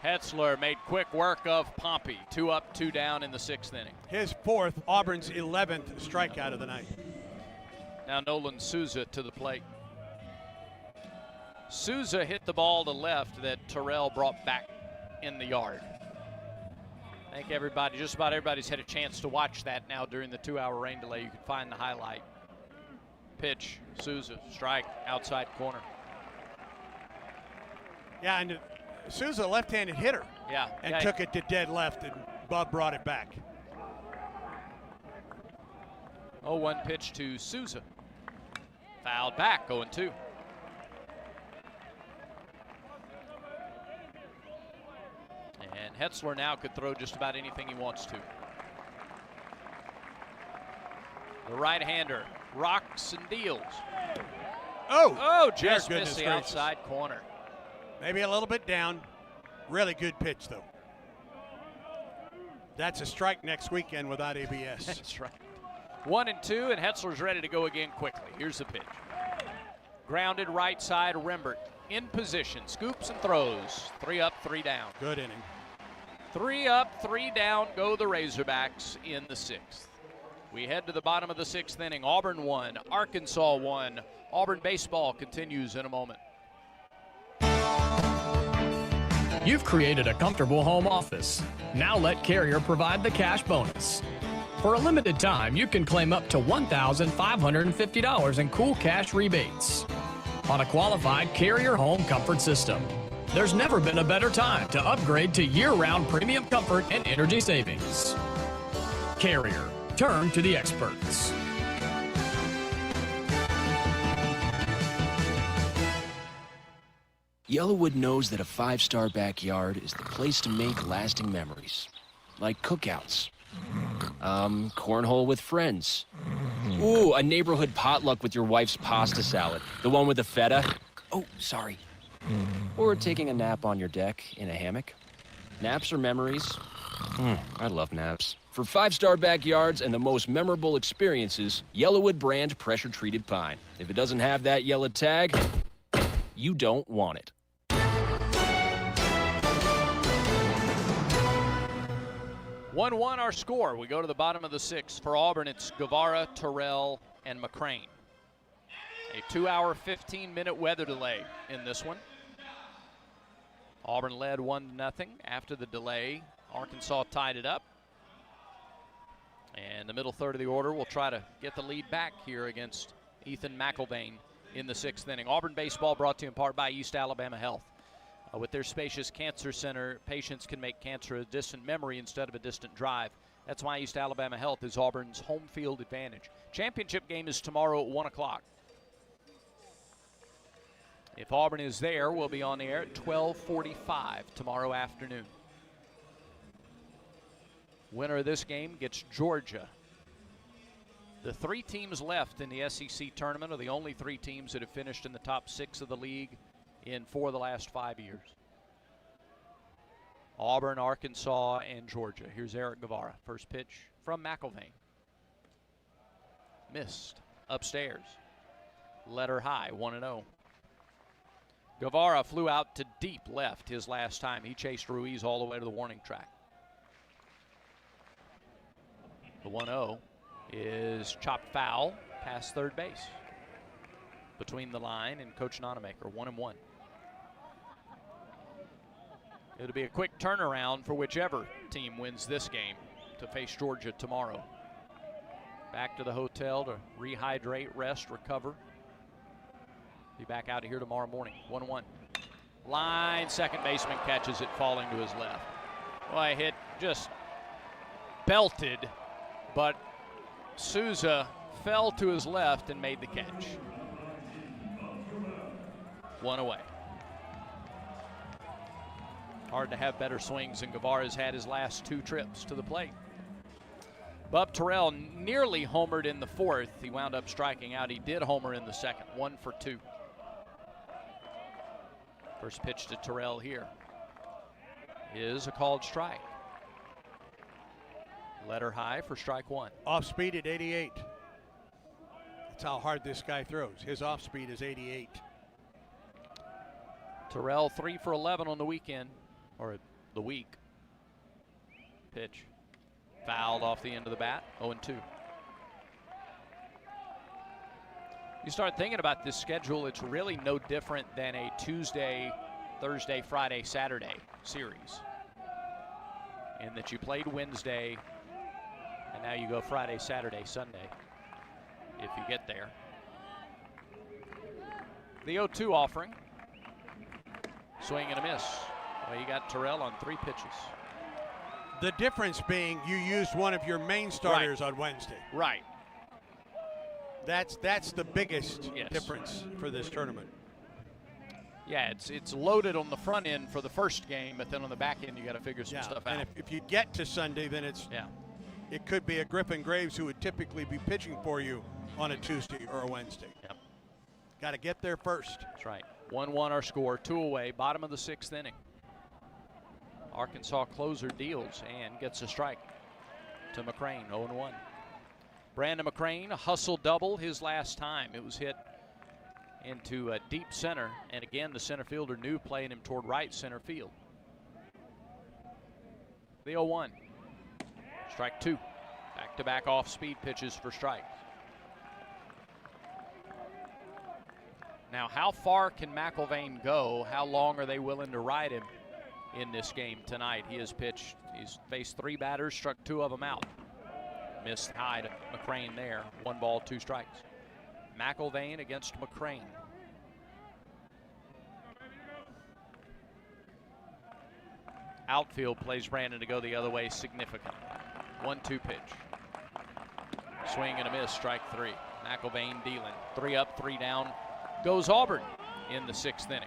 Hetzler made quick work of Pompey. 2 up, 2 down in the 6th inning. His 4th, Auburn's 11th strikeout of the night. Now Nolan Souza to the plate. Souza hit the ball to left that Terrell brought back in the yard. I think everybody, just about everybody's had a chance to watch that now during the 2-hour rain delay. You can find the highlight. Pitch, Souza, strike, outside corner. Yeah, and Souza, left-handed hitter. Yeah. And took it to dead left, and Bub brought it back. 0-1 pitch to Souza. Fouled back, 0-2. And Hetzler now could throw just about anything he wants to. The right-hander rocks and deals. Oh, just dear missed the gracious. outside corner. Maybe a little bit down. Really good pitch, though. That's a strike next weekend without ABS. That's right. 1-2, and Hetzler's ready to go again quickly. Here's the pitch. Grounded right side, Rembert in position, scoops and throws. 3 up, 3 down. Good inning. 3 up, 3 down, go the Razorbacks in the 6th. We head to the bottom of the 6th inning. Auburn 1, Arkansas 1. Auburn baseball continues in a moment. You've created a comfortable home office. Now let Carrier provide the cash bonus. For a limited time, you can claim up to $1,550 in cool cash rebates on a qualified Carrier home comfort system. There's never been a better time to upgrade to year-round premium comfort and energy savings. Carrier, turn to the experts. Yellowwood knows that a five-star backyard is the place to make lasting memories. Like cookouts. Cornhole with friends. Ooh, a neighborhood potluck with your wife's pasta salad. The one with the feta. Oh, sorry. Or taking a nap on your deck in a hammock. Naps are memories. I love naps. For five-star backyards and the most memorable experiences, Yellowwood brand pressure-treated pine. If it doesn't have that yellow tag, you don't want it. 1-1 our score. We go to the bottom of the sixth. For Auburn, it's Guevara, Terrell, and McCrane. A 2-hour, 15-minute weather delay in this one. Auburn led 1-0 after the delay. Arkansas tied it up. And the middle third of the order will try to get the lead back here against Ethan McElvain in the sixth inning. Auburn baseball brought to you in part by East Alabama Health. With their spacious cancer center, patients can make cancer a distant memory instead of a distant drive. That's why East Alabama Health is Auburn's home field advantage. Championship game is tomorrow at 1 o'clock. If Auburn is there, we'll be on the air at 12:45 tomorrow afternoon. Winner of this game gets Georgia. The three teams left in the SEC tournament are the only three teams that have finished in the top 6 of the league in 4 of the last 5 years. Auburn, Arkansas, and Georgia. Here's Eric Guevara. First pitch from McElvain. Missed. Upstairs. Letter high, 1-0. Guevara flew out to deep left his last time. He chased Ruiz all the way to the warning track. The 1-0 is chopped foul past third base. Between the line and Coach Nonamaker, 1-1. It'll be a quick turnaround for whichever team wins this game to face Georgia tomorrow. Back to the hotel to rehydrate, rest, recover. Be back out here tomorrow morning. 1-1. Line, second baseman catches it, falling to his left. Boy, hit just belted, but Souza fell to his left and made the catch. 1 away. Hard to have better swings than Guevara's had his last 2 trips to the plate. Bub Terrell nearly homered in the fourth. He wound up striking out. He did homer in the second. 1 for 2. First pitch to Terrell here is a called strike. Letter high for strike 1. Off speed at 88. That's how hard this guy throws. His off speed is 88. Terrell 3 for 11 on the weekend, or the week. Pitch fouled off the end of the bat, 0-2. You start thinking about this schedule, it's really no different than a Tuesday, Thursday, Friday, Saturday series. In that you played Wednesday, and now you go Friday, Saturday, Sunday, if you get there. The 0-2 offering. Swing and a miss. Well, you got Terrell on 3 pitches. The difference being you used one of your main starters on Wednesday. Right. That's the biggest difference for this tournament. Yeah, it's loaded on the front end for the first game, but then on the back end you got to figure some stuff out. And if you get to Sunday, then it could be a Griffin Graves who would typically be pitching for you on a Tuesday or a Wednesday. Yep. Got to get there first. That's right. 1-1 our score, 2 away, bottom of the 6th inning. Arkansas closer deals and gets a strike to McCrane, 0-1. Brandon McCrane, a hustle double his last time. It was hit into deep center, and again the center fielder knew, playing him toward right center field. The 0-1. Strike 2. Back-to-back off-speed pitches for strikes. Now, how far can McElvain go? How long are they willing to ride him in this game tonight? He has pitched, he's faced 3 batters, struck 2 of them out. Missed high to McCrane there. 1 ball, 2 strikes. McElvain against McCrane. Outfield plays Brandon to go the other way significantly. 1-2 pitch. Swing and a miss, strike 3. McElvain dealing. 3 up, 3 down. Goes Auburn in the 6th inning.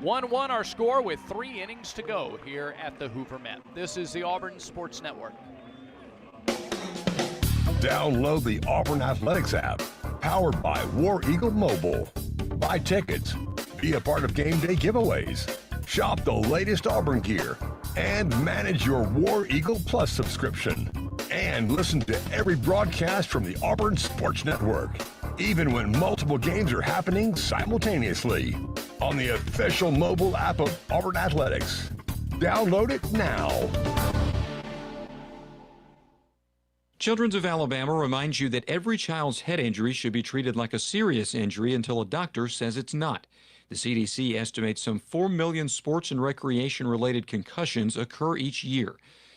1-1 our score with 3 innings to go here at the Hoover Met. This is the Auburn Sports Network. Download the Auburn Athletics app, powered by War Eagle Mobile. Buy tickets, be a part of game day giveaways, shop the latest Auburn gear, and manage your War Eagle Plus subscription. And listen to every broadcast from the Auburn Sports Network, even when multiple games are happening simultaneously on the official mobile app of Auburn Athletics. Download it now. Children's of Alabama reminds you that every child's head injury should be treated like a serious injury until a doctor says it's not. The CDC estimates some 4 million sports and recreation-related concussions occur each year.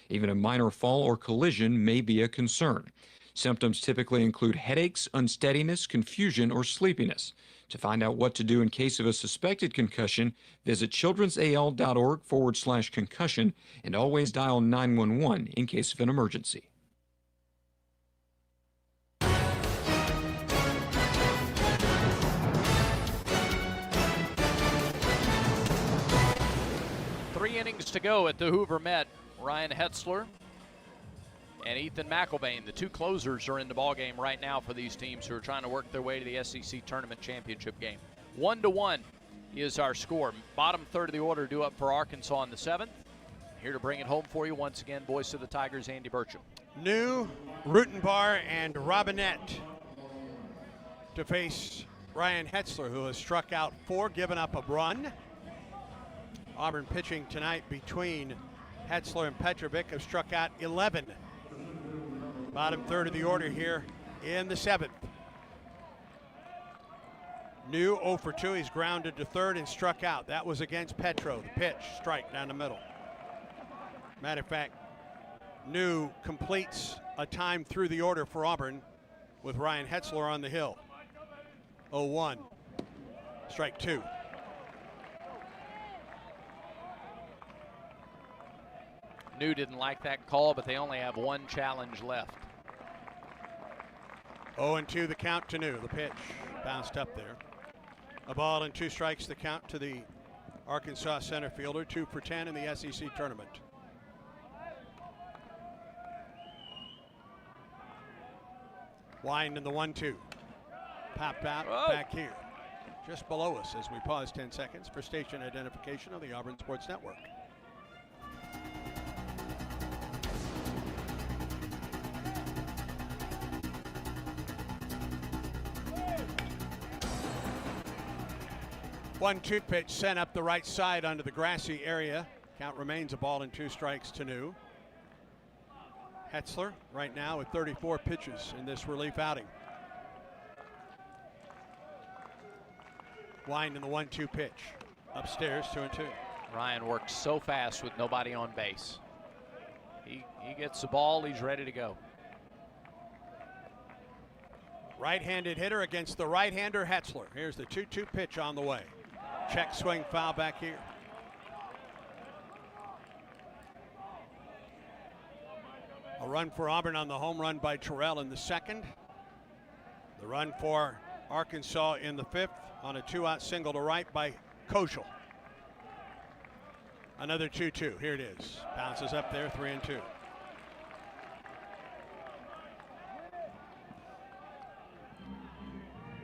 Even a minor fall or collision may be a concern. Symptoms typically include headaches, unsteadiness, confusion, or sleepiness. To find out what to do in case of a suspected concussion, visit childrensal.org/concussion and always dial 911 in case of an emergency. Three innings to go at the Hoover Met. Ryan Hetzler and Ethan McElvain, the two closers, are in the ballgame right now for these teams who are trying to work their way to the SEC Tournament Championship game. 1-1 is our score. Bottom third of the order due up for Arkansas in the 7th. Here to bring it home for you once again, voice of the Tigers, Andy Burcham. New, Rutenbar, and Robinette to face Ryan Hetzler, who has struck out 4, given up a run. Auburn pitching tonight between Hetzler and Petrovic have struck out 11. Bottom third of the order here in the 7th. New 0 for 2. He's grounded to third and struck out. That was against Petro. The pitch, strike down the middle. Matter of fact, New completes a time through the order for Auburn with Ryan Hetzler on the hill. 0-1. Strike 2. New didn't like that call, but they only have one challenge left. 0-2 the count to New. The pitch bounced up there. A ball and 2 strikes the count to the Arkansas center fielder. 2 for 10 in the SEC tournament. Wind in the 1-2. Popped out back here. Just below us as we pause 10 seconds for station identification of the Auburn Sports Network. One-two pitch sent up the right side onto the grassy area. Count remains a ball and 2 strikes to New. Hetzler right now with 34 pitches in this relief outing. Wind in the 1-2 pitch. Upstairs, 2-2. Ryan works so fast with nobody on base. He gets the ball, he's ready to go. Right-handed hitter against the right-hander Hetzler. Here's the 2-2 pitch on the way. Check swing foul back here. A run for Auburn on the home run by Terrell in the 2nd. The run for Arkansas in the 5th on a 2-out single to right by Koschel. Another 2-2. Here it is. Bounces up there, 3-2.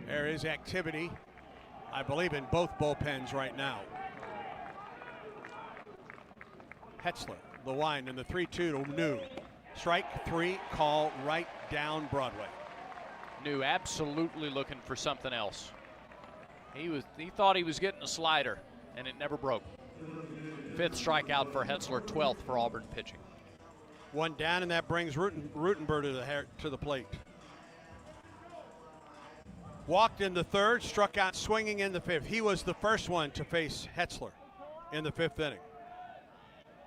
There is activity, I believe, in both bullpens right now. Hetzler, the wind, and the 3-2 to New. Strike 3, call right down Broadway. New absolutely looking for something else. He thought he was getting a slider, and it never broke. 5th strikeout for Hetzler, 12th for Auburn pitching. One down, and that brings Rutenberg to the plate. Walked in the 3rd, struck out swinging in the 5th. He was the first one to face Hetzler in the 5th inning.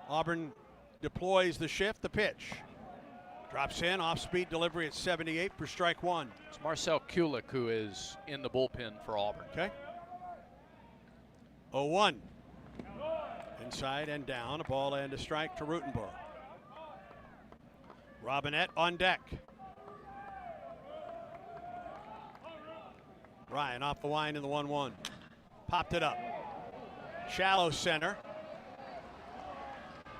Auburn deploys the shift, the pitch. Drops in, off-speed delivery at 78 for strike 1. It's Marcel Kulik who is in the bullpen for Auburn. Okay. 0-1. Inside and down, a ball and a strike to Rutenberg. Robinette on deck. Ryan off the line in the 1-1. Popped it up. Shallow center.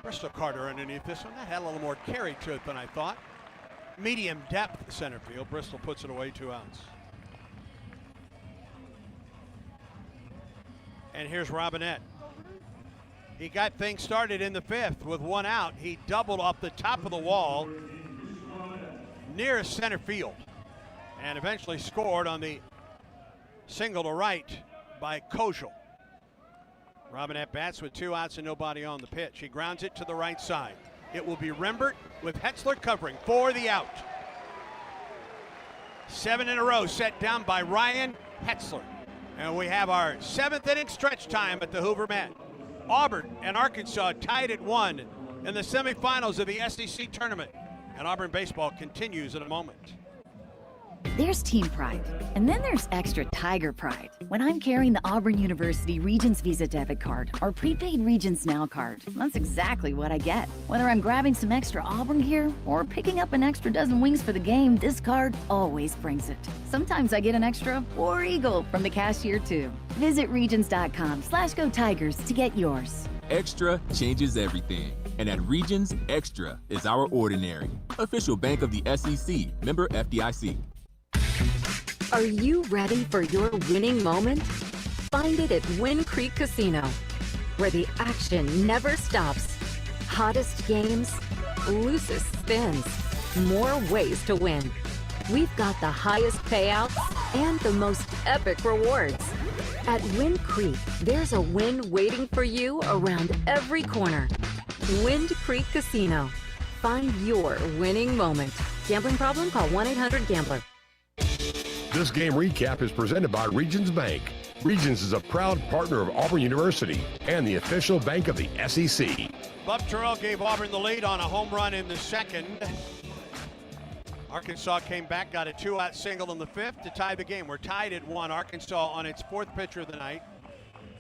Bristol Carter underneath this one. That had a little more carry to it than I thought. Medium depth center field. Bristol puts it away, 2 outs. And here's Robinette. He got things started in the 5th with 1 out. He doubled off the top of the wall near center field and eventually scored on the single to right by Kojal. Robinette bats with 2 outs and nobody on the pitch. He grounds it to the right side. It will be Rembert with Hetzler covering for the out. 7 in a row set down by Ryan Hetzler. And we have our 7th inning stretch time at the Hoover Met. Auburn and Arkansas tied at 1 in the semifinals of the SEC tournament. And Auburn baseball continues in a moment. There's team pride, and then there's extra Tiger pride. When I'm carrying the Auburn University Regents Visa debit card or prepaid Regents Now card, that's exactly what I get. Whether I'm grabbing some extra Auburn gear or picking up an extra dozen wings for the game, this card always brings it. Sometimes I get an extra War Eagle from the cashier too. Visit Regions.com/Go Tigers to get yours. Extra changes everything. And at Regions, Extra is our ordinary. Official bank of the SEC, member FDIC. Are you ready for your winning moment? Find it at Wind Creek Casino, where the action never stops. Hottest games, loosest spins, more ways to win. We've got the highest payouts and the most epic rewards. At Wind Creek, there's a win waiting for you around every corner. Wind Creek Casino. Find your winning moment. Gambling problem? Call 1-800-GAMBLER. This game recap is presented by Regions Bank. Regions is a proud partner of Auburn University and the official bank of the SEC. Bub Terrell gave Auburn the lead on a home run in the 2nd. Arkansas came back, got a 2-out single in the 5th to tie the game. We're tied at 1. Arkansas on its 4th pitcher of the night.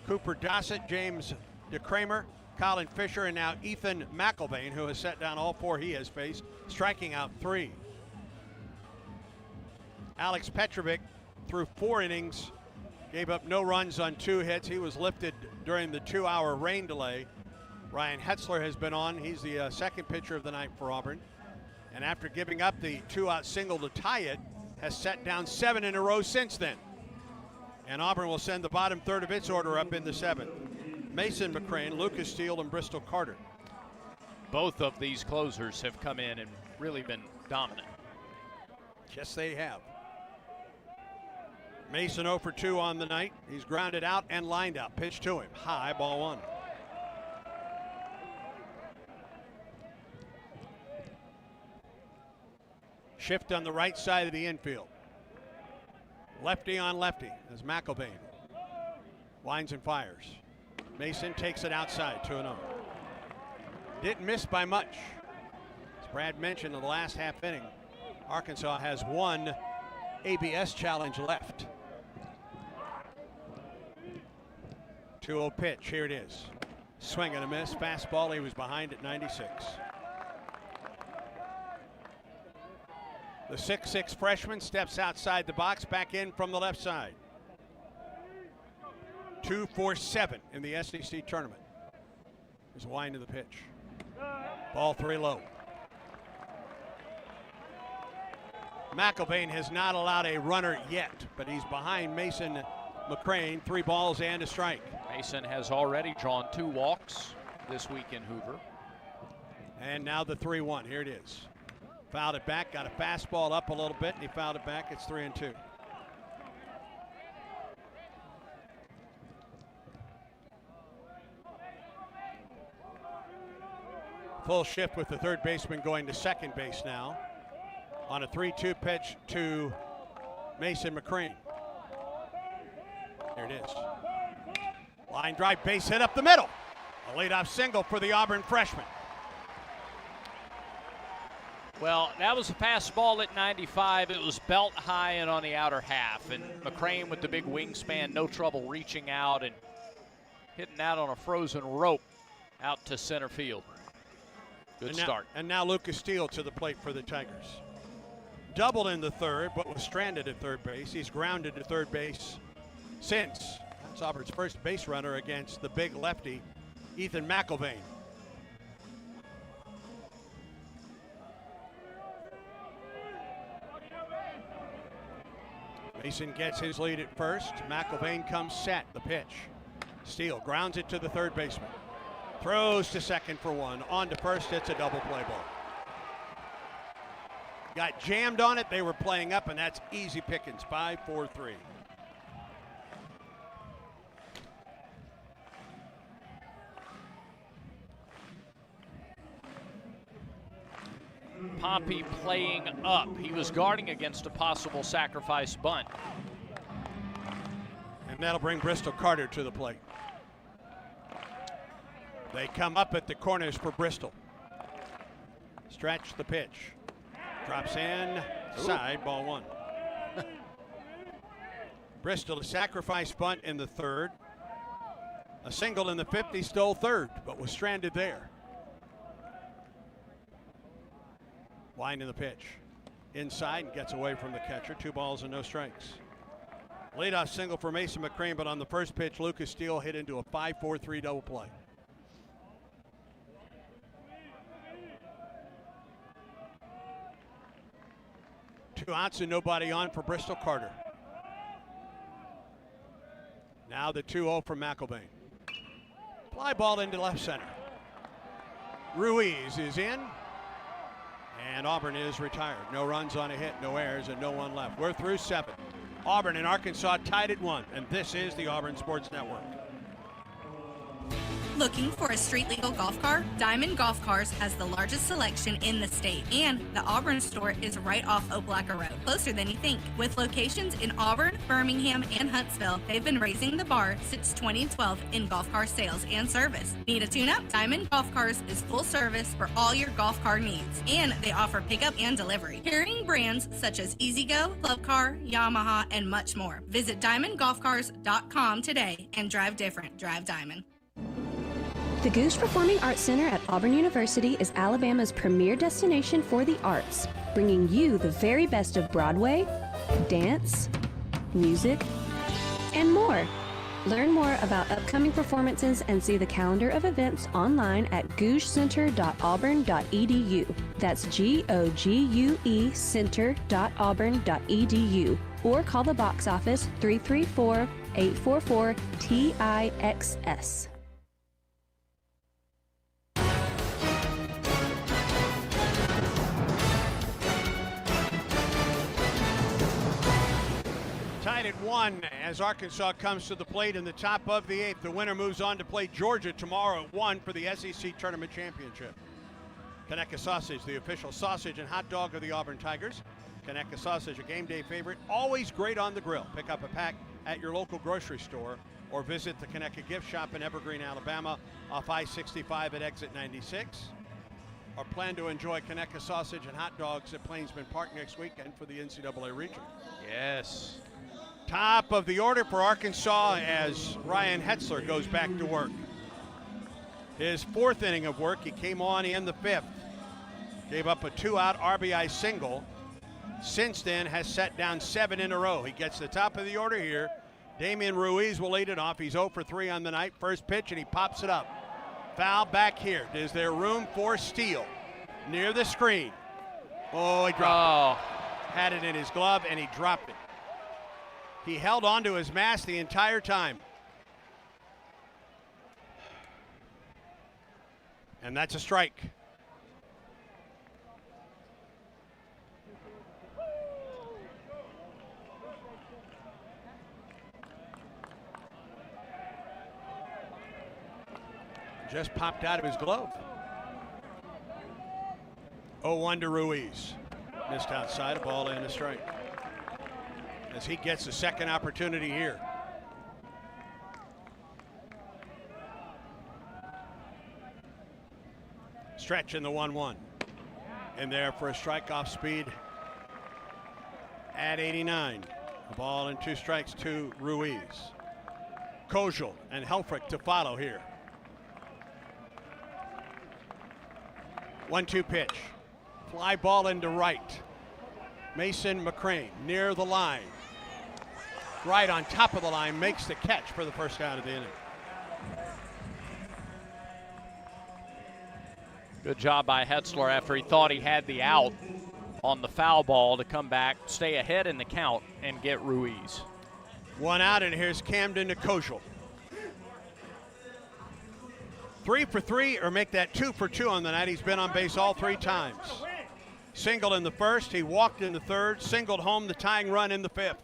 Cooper Dossett, James DeCramer, Colin Fisher, and now Ethan McElvain, who has set down all 4 he has faced, striking out 3. Alex Petrovic threw 4 innings, gave up no runs on 2 hits. He was lifted during the 2-hour rain delay. Ryan Hetzler has been on. He's the 2nd pitcher of the night for Auburn. And after giving up the 2-out single to tie it, has set down 7 in a row since then. And Auburn will send the bottom third of its order up in the 7th. Mason McCrane, Lucas Steele, and Bristol Carter. Both of these closers have come in and really been dominant. Yes, they have. Mason 0 for 2 on the night. He's grounded out and lined out. Pitch to him. High, ball 1. Shift on the right side of the infield. Lefty on lefty as McElvain winds and fires. Mason takes it outside, 2-0. Didn't miss by much. As Brad mentioned in the last half inning, Arkansas has 1 ABS challenge left. 2-0 pitch, here it is. Swing and a miss, fastball, he was behind at 96. The 6'6" freshman steps outside the box, back in from the left side. 2 for 7 in the SEC tournament. There's a wind of the pitch. Ball 3 low. McElvain has not allowed a runner yet, but he's behind Mason McCrane. 3 balls and a strike. Mason has already drawn 2 walks this week in Hoover. And now the 3-1. Here it is. Fouled it back, got a fastball up a little bit, and he fouled it back. It's 3-2. Full shift with the third baseman going to second base now on a 3-2 pitch to Mason McCrane. There it is. Line drive, base hit up the middle. A leadoff single for the Auburn freshman. Well, that was a fastball at 95. It was belt high and on the outer half. And McCrane with the big wingspan, no trouble reaching out and hitting that on a frozen rope out to center field. Good start. And now Lucas Steele to the plate for the Tigers. Doubled in the 3rd, but was stranded at third base. He's grounded to third base since. It's Auburn's first base runner against the big lefty, Ethan McIlvain. Mason gets his lead at first. McIlvain comes set. The pitch. Steele grounds it to the third baseman. Throws to second for one. On to first. It's a double play ball. Got jammed on it. They were playing up, and that's easy pickings. 5-4-3. Poppy playing up. He was guarding against a possible sacrifice bunt. And that'll bring Bristol Carter to the plate. They come up at the corners for Bristol. Stretch the pitch. Drops in. Side, ball one. Bristol, a sacrifice bunt in the third. A single in the fifth. He stole third, but was stranded there. Line in the pitch. Inside and gets away from the catcher. 2 balls and no strikes. Leadoff single for Mason McCrane, but on the first pitch, Lucas Steele hit into a 5-4-3 double play. Two outs and nobody on for Bristol Carter. Now the 2-0 from McIlvain. Fly ball into left center. Ruiz is in. And Auburn is retired. No runs on a hit, no errors, and no one left. We're through 7. Auburn and Arkansas tied at 1. And this is the Auburn Sports Network. Looking for a street legal golf car? Diamond Golf Cars has the largest selection in the state, and the Auburn store is right off Opelika Road, closer than you think. With locations in Auburn, Birmingham, and Huntsville, they've been raising the bar since 2012 in golf car sales and service. Need a tune-up? Diamond Golf Cars is full service for all your golf car needs, and they offer pickup and delivery. Carrying brands such as EasyGo, Club Car, Yamaha, and much more. Visit DiamondGolfCars.com today and drive different. Drive Diamond. The Goose Performing Arts Center at Auburn University is Alabama's premier destination for the arts, bringing you the very best of Broadway, dance, music, and more. Learn more about upcoming performances and see the calendar of events online at gougecenter.auburn.edu. That's GOGUE center.auburn.edu. Or call the box office 334-844-TIXS. Tied at 1 as Arkansas comes to the plate in the top of the 8th. The winner moves on to play Georgia tomorrow at 1 for the SEC Tournament Championship. Conecuh Sausage, the official sausage and hot dog of the Auburn Tigers. Conecuh Sausage, a game day favorite, always great on the grill. Pick up a pack at your local grocery store or visit the Conecuh Gift Shop in Evergreen, Alabama off I-65 at exit 96. Or plan to enjoy Conecuh Sausage and hot dogs at Plainsman Park next weekend for the NCAA region. Yes. Top of the order for Arkansas as Ryan Hetzler goes back to work. His 4th inning of work, he came on in the 5th. Gave up a 2-out RBI single. Since then has set down 7 in a row. He gets the top of the order here. Damian Ruiz will lead it off. He's 0 for 3 on the night. First pitch and he pops it up. Foul back here. Is there room for Steele? Near the screen. Oh, he dropped it. Had it in his glove and he dropped it. He held onto his mask the entire time. And that's a strike. Just popped out of his glove. 0-1 to Ruiz. Missed outside, a ball and a strike. As he gets a second opportunity here. Stretch in the 1-1. In there for a strike off speed at 89. A ball and 2 strikes to Ruiz. Kojal and Helfrich to follow here. 1-2 pitch. Fly ball into right. Mason McCrane near the line. right on top of the line, makes the catch for the first down of the inning. Good job by Hetzler after he thought he had the out on the foul ball to come back, stay ahead in the count, and get Ruiz. One out, and here's Camden to Kojal. 3 for 3, or make that 2 for 2 on the night. He's been on base all 3 times. Singled in the first, he walked in the third, singled home the tying run in the 5th.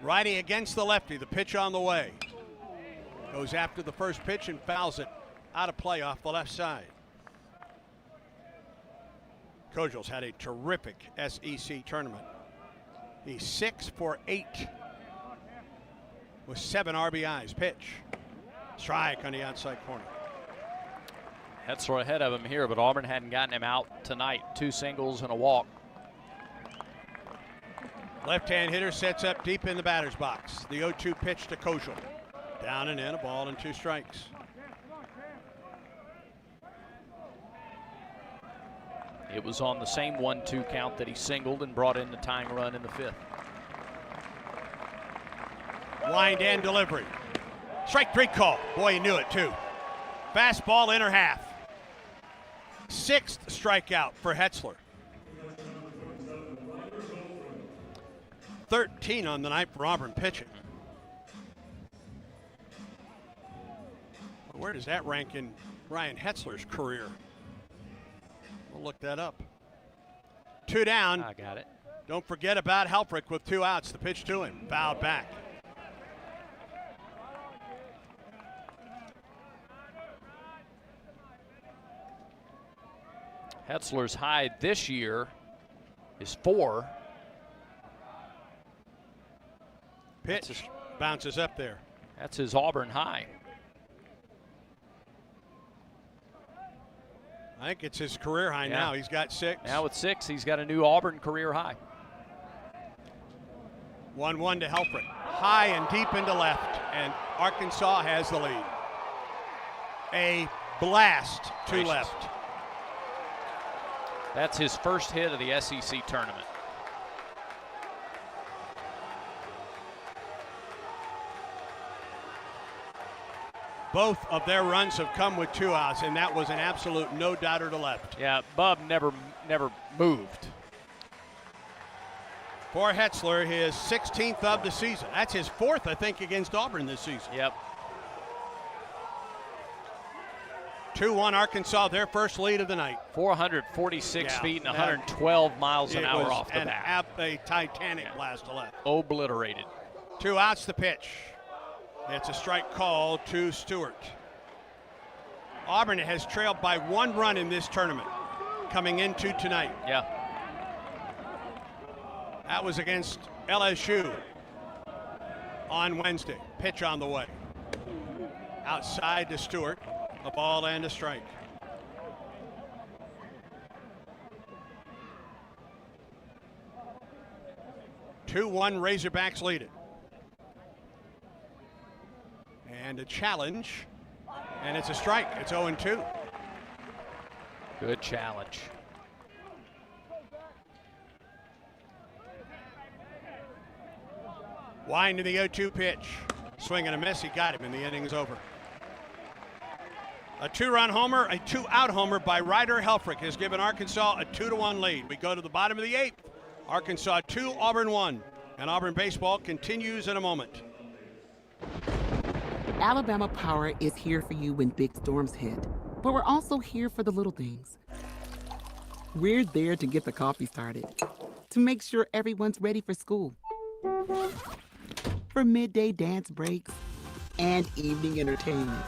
Righty against the lefty, the pitch on the way. Goes after the first pitch and fouls it out of play off the left side. Kojal's had a terrific SEC tournament. He's 6 for 8 with 7 RBIs. Pitch. Strike on the outside corner. Hetzler ahead of him here, but Auburn hadn't gotten him out tonight. 2 singles and a walk. Left-hand hitter sets up deep in the batter's box. The 0-2 pitch to Kojal. Down and in, a ball and 2 strikes. It was on the same 1-2 count that he singled and brought in the tying run in the 5th. Wind and delivery. Strike 3 call. Boy, he knew it too. Fastball inner half. 6th strikeout for Hetzler. 13 on the night for Auburn pitching. Where does that rank in Ryan Hetzler's career? We'll look that up. 2 down. I got it. Don't forget about Helfrich with 2 outs. The pitch to him. Fouled back. Hetzler's high this year is 4. Pitch bounces up there. That's his Auburn high. I think it's his career high now. He's got 6. Now with 6, he's got a new Auburn career high. 1-1 to Helfrich. High and deep into left, and Arkansas has the lead. A blast to left. That's his first hit of the SEC tournament. Both of their runs have come with 2 outs, and that was an absolute no-doubter to left. Yeah, Bub never moved. For Hetzler, his 16th of the season. That's his 4th, I think, against Auburn this season. Yep. 2-1 Arkansas, their first lead of the night. 446 feet and 112 miles an hour off the bat. A Titanic blast to left. Obliterated. 2 outs the pitch. It's a strike call to Stewart. Auburn has trailed by 1 run in this tournament coming into tonight. Yeah. That was against LSU on Wednesday. Pitch on the way. Outside to Stewart. A ball and a strike. Two-1 Razorbacks lead it. And a challenge, and it's a strike. It's 0-2. Good challenge. Wind to the 0-2 pitch. Swing and a miss. He got him, and the inning's over. A 2-run homer, a 2-out homer by Ryder Helfrich has given Arkansas a 2-1 lead. We go to the bottom of the 8th. Arkansas 2, Auburn 1. And Auburn baseball continues in a moment. Alabama Power is here for you when big storms hit, but we're also here for the little things. We're there to get the coffee started, to make sure everyone's ready for school, for midday dance breaks, and evening entertainment.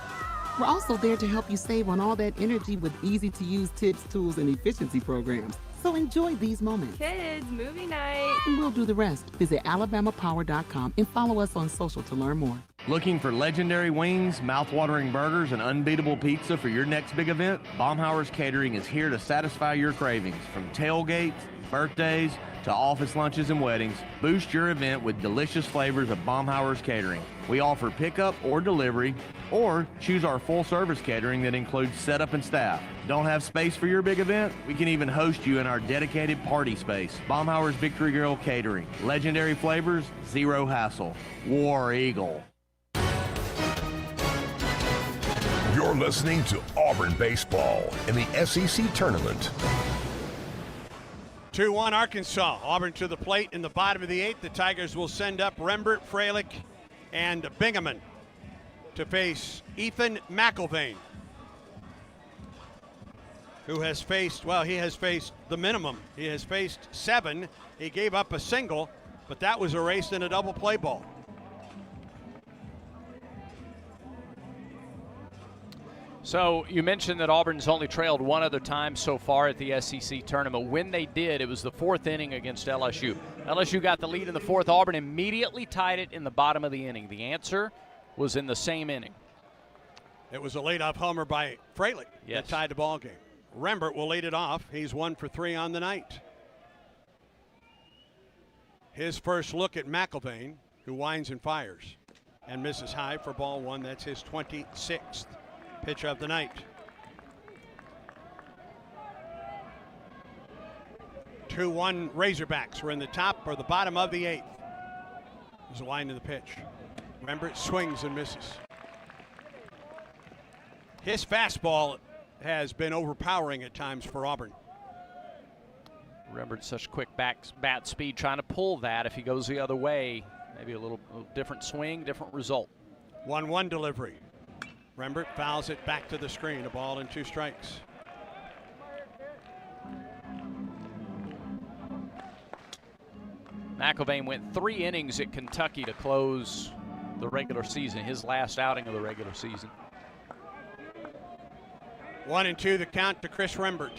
We're also there to help you save on all that energy with easy-to-use tips, tools, and efficiency programs. So enjoy these moments. Kids, movie night. And we'll do the rest. Visit alabamapower.com and follow us on social to learn more. Looking for legendary wings, mouth-watering burgers, and unbeatable pizza for your next big event? Baumhauer's Catering is here to satisfy your cravings. From tailgates, birthdays, to office lunches and weddings, boost your event with delicious flavors of Baumhauer's Catering. We offer pickup or delivery, or choose our full-service catering that includes setup and staff. Don't have space for your big event? We can even host you in our dedicated party space. Baumhauer's Victory Grill Catering. Legendary flavors, zero hassle. War Eagle. You're listening to Auburn baseball in the SEC tournament. 2-1 Arkansas. Auburn to the plate in the bottom of the 8th. The Tigers will send up Rembert, Freilich, and Bingaman to face Ethan McIlvaine, who has faced, well, he has faced the minimum. He has faced 7. He gave up a single, but that was erased in a double play ball. So you mentioned that Auburn's only trailed one other time so far at the SEC tournament. When they did, it was the 4th inning against LSU. LSU got the lead in the 4th. Auburn immediately tied it in the bottom of the inning. The answer was in the same inning. It was a leadoff homer by Freilich Yes. that tied the ball game. Rembert will lead it off. He's 1 for 3 on the night. His first look at McIlvaine, who winds and fires and misses high for ball 1. That's his 26th pitch of the night. 2-1 Razorbacks. We're in the top or the bottom of the 8th. There's a wind in the pitch. Rembert swings and misses. His fastball has been overpowering at times for Auburn. Remembered such quick bat speed, trying to pull that. If he goes the other way, maybe a little different swing, different result. 1-1 delivery. Rembert fouls it back to the screen. A ball and 2 strikes. McIlvaine went 3 innings at Kentucky to close the regular season, his last outing of the regular season. 1-2 the count to Chris Rembert.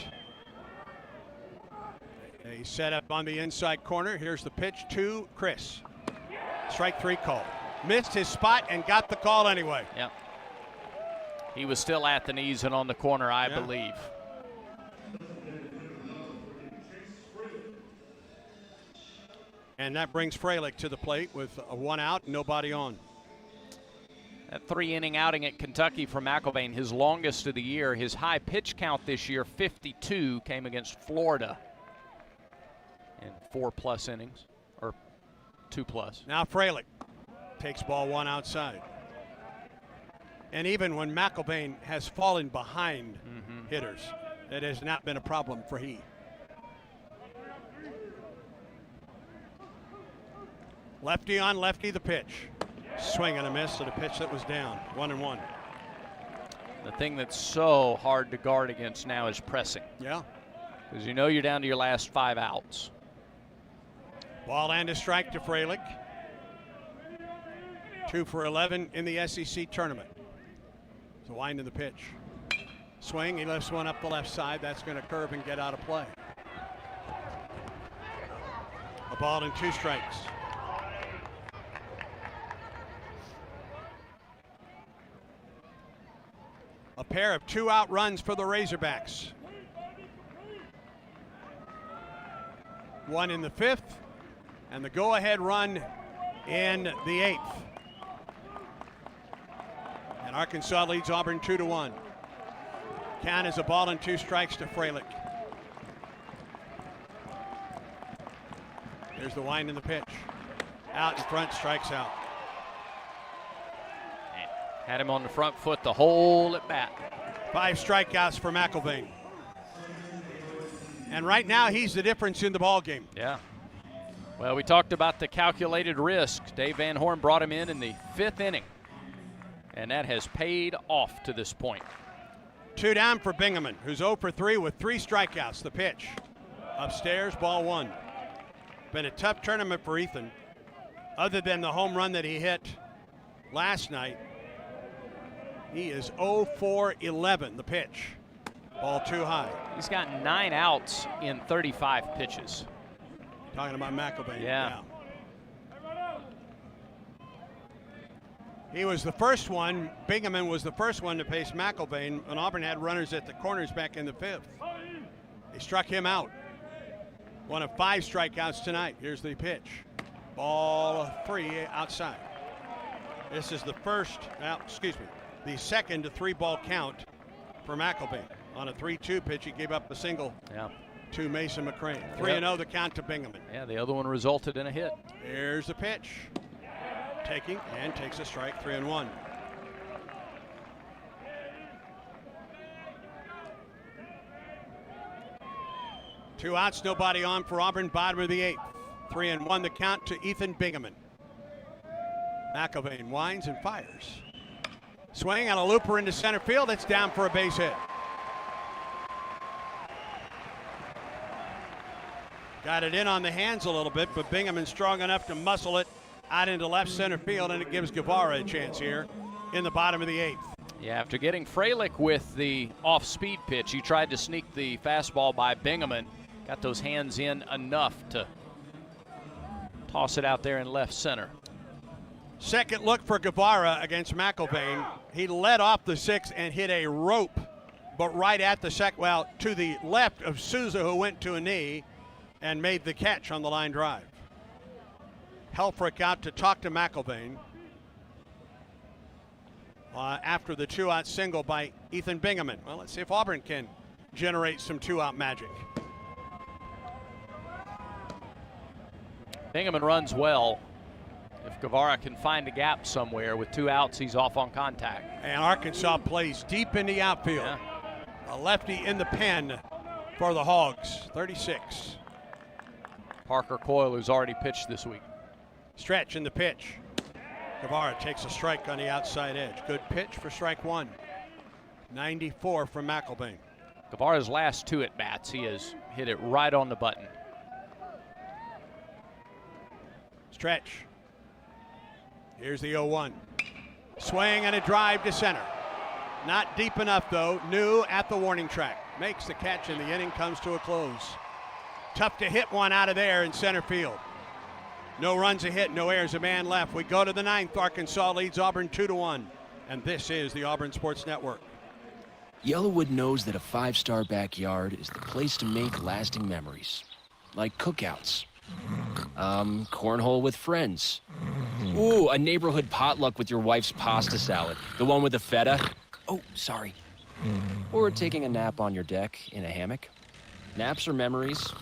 He set up on the inside corner. Here's the pitch to Chris. Strike 3 call. Missed his spot and got the call anyway. Yep. He was still at the knees and on the corner, I believe. And that brings Freilich to the plate with a 1 out, nobody on. That 3-inning outing at Kentucky for McIlvaine, his longest of the year. His high pitch count this year, 52, came against Florida in 4+ innings, or 2+. Now Freilich takes ball 1 outside. And even when McIlvaine has fallen behind hitters, that has not been a problem for he. Lefty on lefty the pitch. Swing and a miss at a pitch that was down. 1-1. The thing that's so hard to guard against now is pressing. Yeah. Because you know you're down to your last 5 outs. Ball and a strike to Freilich. 2 for 11 in the SEC tournament. It's a wind in the pitch. Swing, he lifts one up the left side. That's going to curve and get out of play. A ball and 2 strikes. A pair of 2-out runs for the Razorbacks. 1 in the 5th, and the go-ahead run in the 8th. And Arkansas leads Auburn 2-1. Count is a ball and 2 strikes to Freilich. Here's the wind in the pitch. Out in front, strikes out. Had him on the front foot the whole at bat. 5 strikeouts for McIlvaine. And right now, he's the difference in the ball game. Yeah. Well, we talked about the calculated risk. Dave Van Horn brought him in the 5th inning. And that has paid off to this point. 2 down for Bingaman, who's 0 for 3 with 3 strikeouts. The pitch. Upstairs, ball 1. Been a tough tournament for Ethan. Other than the home run that he hit last night, he is 0 for 11. The pitch. Ball too high. He's got 9 outs in 35 pitches. Talking about McIlvaine. Yeah. He was the first one. Bingaman was the first one to face McElvain, and Auburn had runners at the corners back in the 5th. They struck him out. One of 5 strikeouts tonight. Here's the pitch. Ball 3 outside. This is the the second 3-ball count for McElvain. On a 3-2 pitch, he gave up a single to Mason McCrane. 3-0 the count to Bingaman. Yeah, the other one resulted in a hit. Here's the pitch. Taking and takes a strike, 3-1. Two outs, nobody on for Auburn, bottom of the 8th. 3-1 the count to Ethan Bingaman. McElvain winds and fires. Swing on a looper into center field. It's down for a base hit. Got it in on the hands a little bit, but Bingaman's strong enough to muscle it out into left center field, and it gives Guevara a chance here in the bottom of the 8th. Yeah, after getting Freilich with the off-speed pitch, he tried to sneak the fastball by Bingaman. Got those hands in enough to toss it out there in left center. Second look for Guevara against McElvain. He led off the 6th and hit a rope, but right at the to the left of Souza, who went to a knee and made the catch on the line drive. Helfrich out to talk to McElvain after the 2-out single by Ethan Bingaman. Well, let's see if Auburn can generate some 2-out magic. Bingaman runs well. If Guevara can find a gap somewhere with 2 outs, he's off on contact. And Arkansas plays deep in the outfield. Yeah. A lefty in the pen for the Hogs, 36. Parker Coyle, who's already pitched this week. Stretch in the pitch. Guevara takes a strike on the outside edge. Good pitch for strike 1. 94 from McElvain. Guevara's last 2 at-bats, he has hit it right on the button. Stretch. Here's the 0-1. Swing and a drive to center. Not deep enough, though. New at the warning track. Makes the catch, and the inning comes to a close. Tough to hit one out of there in center field. No runs a hit, no errors, a man left. We go to the 9th. Arkansas leads Auburn 2-1. And this is the Auburn Sports Network. Yellowwood knows that a 5-star backyard is the place to make lasting memories. Like cookouts. Cornhole with friends. Ooh, a neighborhood potluck with your wife's pasta salad. The one with the feta. Oh, sorry. Or taking a nap on your deck in a hammock. Naps are memories.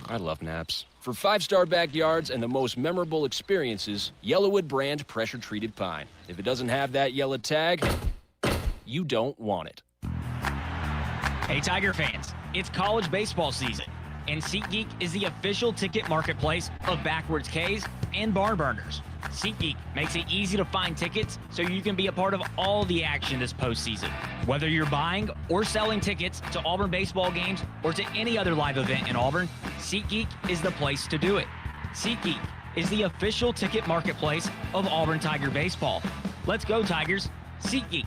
I love naps. For 5-star backyards and the most memorable experiences, Yellowwood brand pressure-treated pine. If it doesn't have that yellow tag, you don't want it. Hey, Tiger fans, it's college baseball season, and SeatGeek is the official ticket marketplace of Backwards K's and Barn Burners. SeatGeek makes it easy to find tickets so you can be a part of all the action this postseason. Whether you're buying or selling tickets to Auburn baseball games or to any other live event in Auburn, SeatGeek is the place to do it. SeatGeek is the official ticket marketplace of Auburn Tiger baseball. Let's go, Tigers. SeatGeek.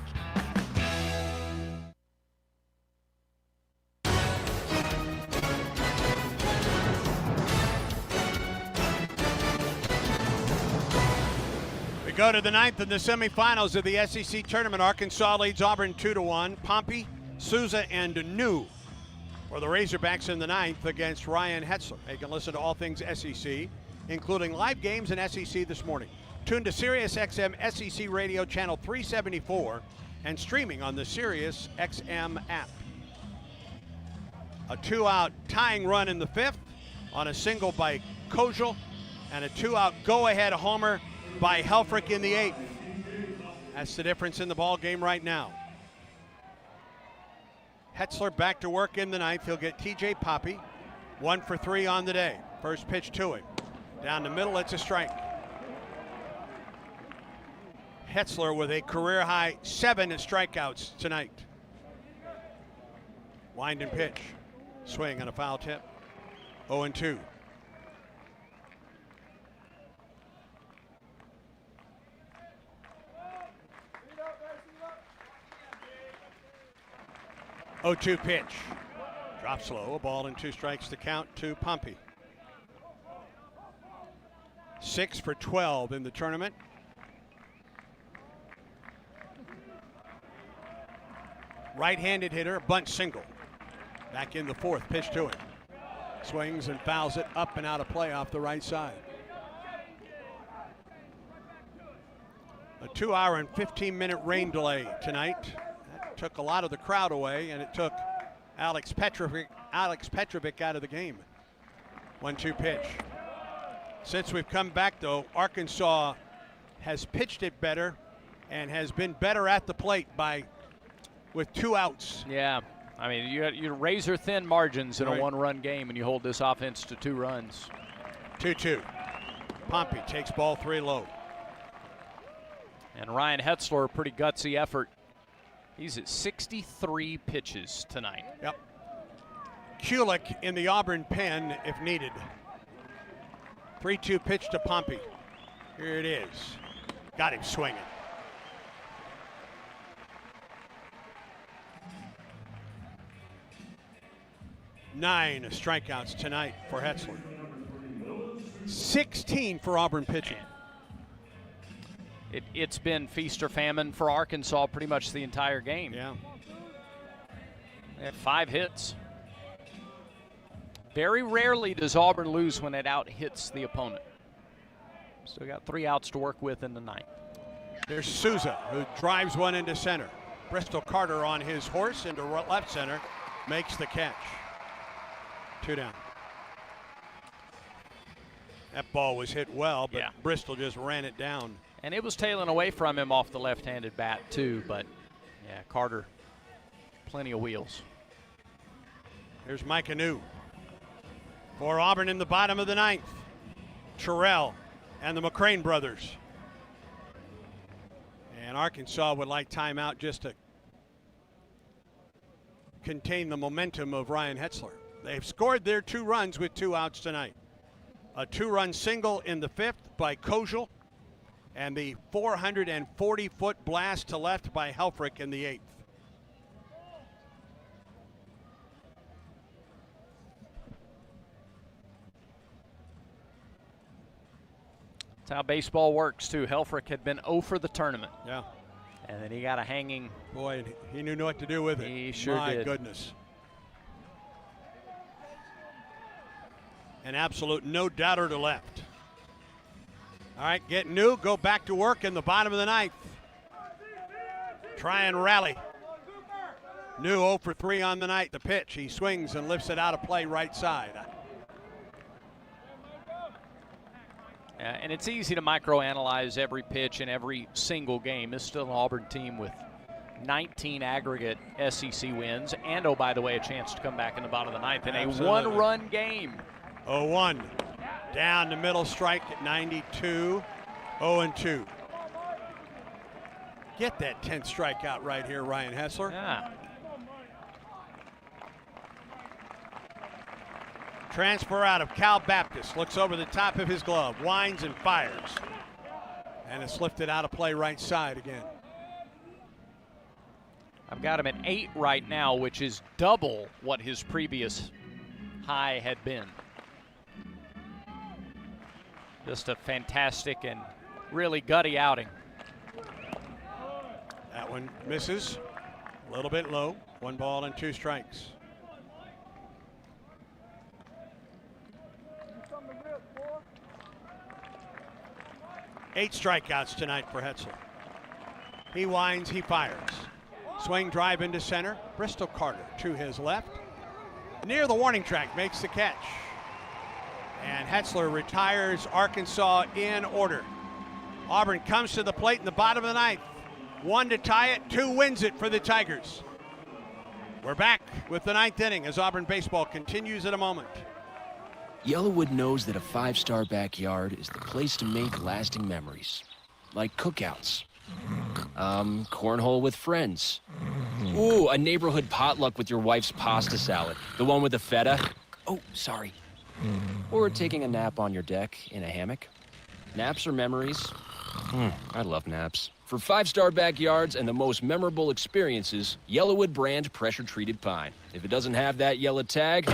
Go to the 9th in the semifinals of the SEC tournament. Arkansas leads Auburn 2-1. Pompey, Souza, and New for the Razorbacks in the 9th against Ryan Hetzler. You can listen to all things SEC, including live games in SEC this morning. Tune to SiriusXM SEC Radio Channel 374 and streaming on the SiriusXM app. A 2-out tying run in the 5th on a single by Kojal, and a 2-out go-ahead homer by Helfrich in the 8th. That's the difference in the ball game right now. Hetzler back to work in the 9th. He'll get TJ Poppy. 1 for 3 on the day. First pitch to him. Down the middle, it's a strike. Hetzler with a career high 7 strikeouts tonight. Wind and pitch. Swing on a foul tip. 0-2. Oh, 2 pitch. Drops low. A ball and 2 strikes to count to Pompey. 6 for 12 in the tournament. Right-handed hitter, a bunt single. Back in the fourth, pitch to him. Swings and fouls it up and out of play off the right side. A 2-hour and 15-minute rain delay tonight. That took a lot of the crowd away, and it took Alex Petrovic out of the game. 1-2 pitch. Since we've come back, though, Arkansas has pitched it better and has been better at the plate with 2 outs. Yeah, I mean, you razor thin margins in a one-run game, and you hold this offense to 2 runs. 2-2. Pompey takes ball 3 low. And Ryan Hetzler, a pretty gutsy effort. He's at 63 pitches tonight. Yep. Kulik in the Auburn pen if needed. 3-2 pitch to Pompey. Here it is. Got him swinging. Nine strikeouts tonight for Hetzler. 16 for Auburn pitching. It's been feast or famine for Arkansas pretty much the entire game. Yeah. They had 5 hits. Very rarely does Auburn lose when it out-hits the opponent. Still got 3 outs to work with in the 9th. There's Souza, who drives one into center. Bristol Carter on his horse into left center, makes the catch. 2 down. That ball was hit well, but Bristol just ran it down. And it was tailing away from him off the left-handed bat, too. But, yeah, Carter, plenty of wheels. Here's Mike Anu for Auburn in the bottom of the 9th. Terrell and the McCrane brothers. And Arkansas would like timeout just to contain the momentum of Ryan Hetzler. They've scored their 2 runs with 2 outs tonight. A 2-run single in the 5th by Kojal, and the 440-foot blast to left by Helfrich in the 8th. That's how baseball works, too. Helfrich had been 0 for the tournament. Yeah. And then he got a hanging. Boy, he knew what to do with it. He sure did. My did. goodness. An absolute no-doubter to left. All right, get new, go back to work in the bottom of the 9th. Try and rally. New 0 for 3 on the night. The pitch, he swings and lifts it out of play right side. And it's easy to microanalyze every pitch in every single game. This is still an Auburn team with 19 aggregate SEC wins. And, oh, by the way, a chance to come back in the bottom of the 9th in a one-run game. 0-1. Down the middle, strike at 92. 0-2. Get that 10th strikeout right here, Ryan Hetzler. Yeah. Transfer out of Cal Baptist. Looks over the top of his glove. Winds and fires. And it's lifted out of play right side again. I've got him at 8 right now, which is double what his previous high had been. Just a fantastic and really gutty outing. That one misses. A little bit low. 1 ball and 2 strikes. Eight strikeouts tonight for Hetzler. He winds, he fires. Swing drive into center. Bristol Carter to his left. Near the warning track, makes the catch. And Hetzler retires Arkansas in order. Auburn comes to the plate in the bottom of the 9th. 1 to tie it, 2 wins it for the Tigers. We're back with the 9th inning as Auburn baseball continues in a moment. Yellowwood knows that a 5-star backyard is the place to make lasting memories. Like cookouts. Cornhole with friends. Ooh, a neighborhood potluck with your wife's pasta salad. The one with the feta. Oh, sorry. Or taking a nap on your deck in a hammock. Naps are memories. I love naps. For 5-star backyards and the most memorable experiences, Yellowwood brand pressure-treated pine. If it doesn't have that yellow tag,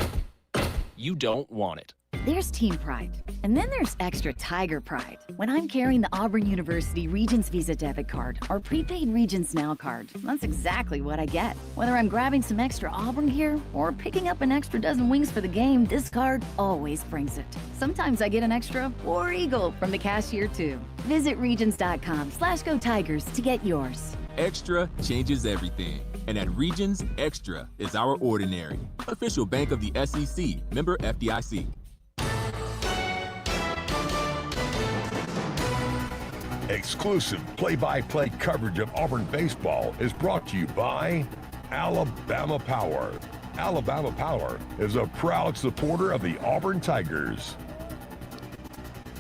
you don't want it. There's team pride, And then there's extra Tiger Pride. When I'm carrying the Auburn University Regents Visa debit card or prepaid Regents Now card, that's exactly what I get. Whether I'm grabbing some extra Auburn gear or picking up an extra dozen wings for the game, this card always brings it. Sometimes I get an extra War Eagle from the cashier too. Visit Regions.com/Go Tigers to get yours. Extra changes everything. And at Regions, Extra is our ordinary. Official bank of the SEC, member FDIC. Exclusive play-by-play coverage of Auburn baseball is brought to you by Alabama Power. Alabama Power is a proud supporter of the Auburn Tigers.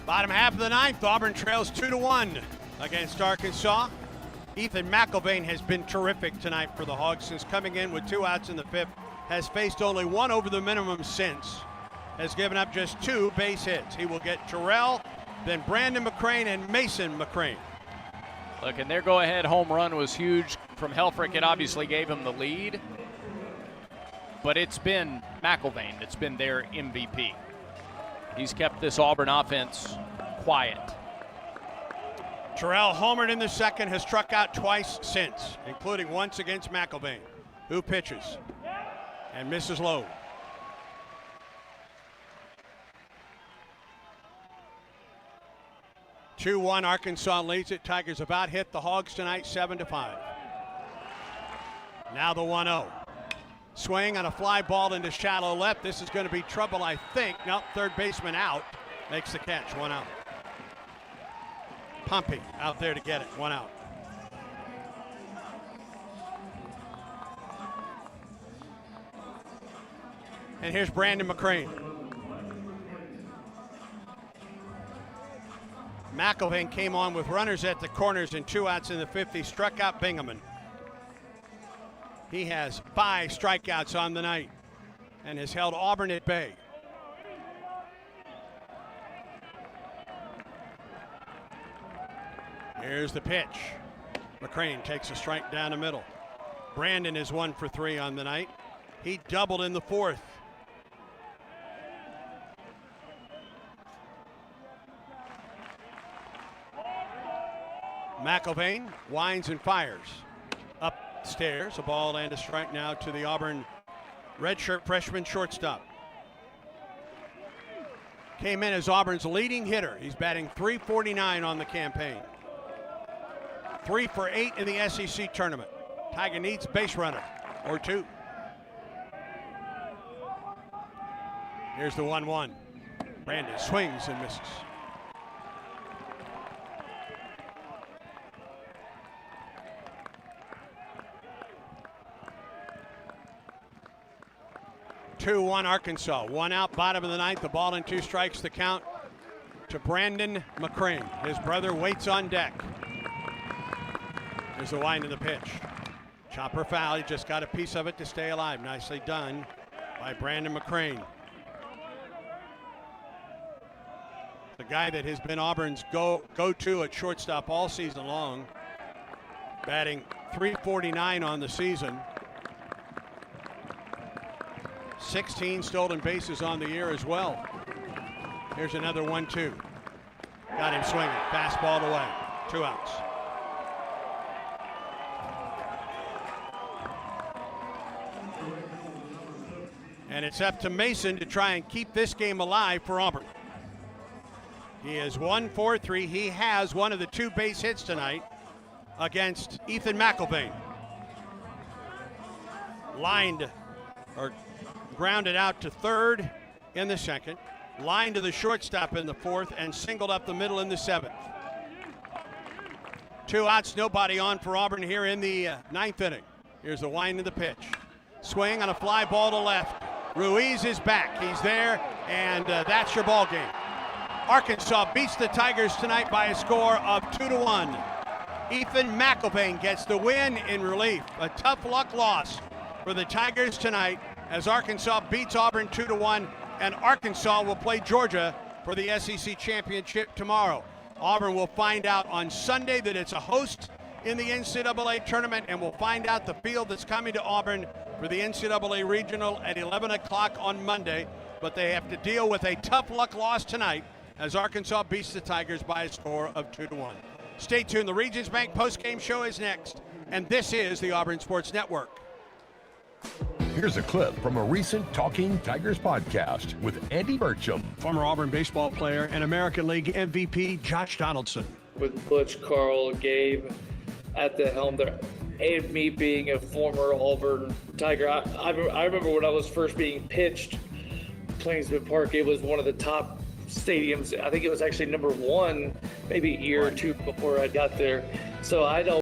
Bottom half of the ninth, Auburn trails 2-1 against Arkansas. Ethan McElvain has been terrific tonight for the Hogs since coming in with 2 outs in the 5th. Has faced only 1 over the minimum since. Has given up just 2 base hits. He will get Terrell, then Brandon McCrane and Mason McCrane. Look, and their go-ahead home run was huge from Helfrich. It obviously gave him the lead. But it's been McElvain that's been their MVP. He's kept this Auburn offense quiet. Terrell homered in the 2nd, has struck out twice since, including once against McElvain, who pitches and misses low. (2-1) Arkansas leads it. Tigers about hit the Hogs tonight, 7-5. Now the 1-0. Swing on a fly ball into shallow left. This is going to be trouble, I think. Nope, third baseman out. Makes the catch, 1 out. Pompey out there to get it, 1 out. And here's Brandon McCrane. McElvain came on with runners at the corners and 2 outs in the 5th. He struck out Bingaman. He has 5 strikeouts on the night and has held Auburn at bay. Here's the pitch. McCrane takes a strike down the middle. Brandon is 1 for 3 on the night. He doubled in the 4th. McElvain winds and fires. Upstairs, a ball and a strike now to the Auburn redshirt freshman shortstop. Came in as Auburn's leading hitter. He's batting .349 on the campaign. 3 for 8 in the SEC tournament. Tiger needs base runner or 2. Here's the 1-1. Brandon swings and misses. (2-1) Arkansas. 1 out, bottom of the 9th. The ball and 2 strikes. The count to Brandon McCrane. His brother waits on deck. There's the wind of the pitch. Chopper foul. He just got a piece of it to stay alive. Nicely done by Brandon McCrane. The guy that has been Auburn's go-to at shortstop all season long. Batting .349 on the season. 16 stolen bases on the year as well. Here's another 1-2. Got him swinging. Fastball away. 2 outs. And it's up to Mason to try and keep this game alive for Auburn. He is 1 for 3. He has one of the 2 base hits tonight against Ethan McElvain. Lined or grounded out to third in the 2nd. Lined to the shortstop in the 4th and singled up the middle in the 7th. 2 outs, nobody on for Auburn here in the 9th inning. Here's the wind of the pitch. Swing on a fly ball to left. Ruiz is back. He's there, and that's your ball game. Arkansas beats the Tigers tonight by a score of 2-1. Ethan McElvain gets the win in relief. A tough luck loss for the Tigers tonight as Arkansas beats Auburn 2-1, and Arkansas will play Georgia for the SEC championship tomorrow. Auburn will find out on Sunday that it's a host in the NCAA tournament, and we'll find out the field that's coming to Auburn for the NCAA regional at 11 o'clock on Monday. But they have to deal with a tough luck loss tonight as Arkansas beats the Tigers by a score of 2-1. Stay tuned. The Regions Bank postgame show is next, and this is the Auburn Sports Network. Here's a clip from a recent Talking Tigers podcast with Andy Burcham. Former Auburn baseball player and American League MVP Josh Donaldson. With Butch, Carl, Gabe at the helm there, and me being a former Auburn Tiger, I remember when I was first being pitched, Plainsman Park, it was one of the top stadiums. I think it was actually number one, maybe a year or two before I got there. So I don't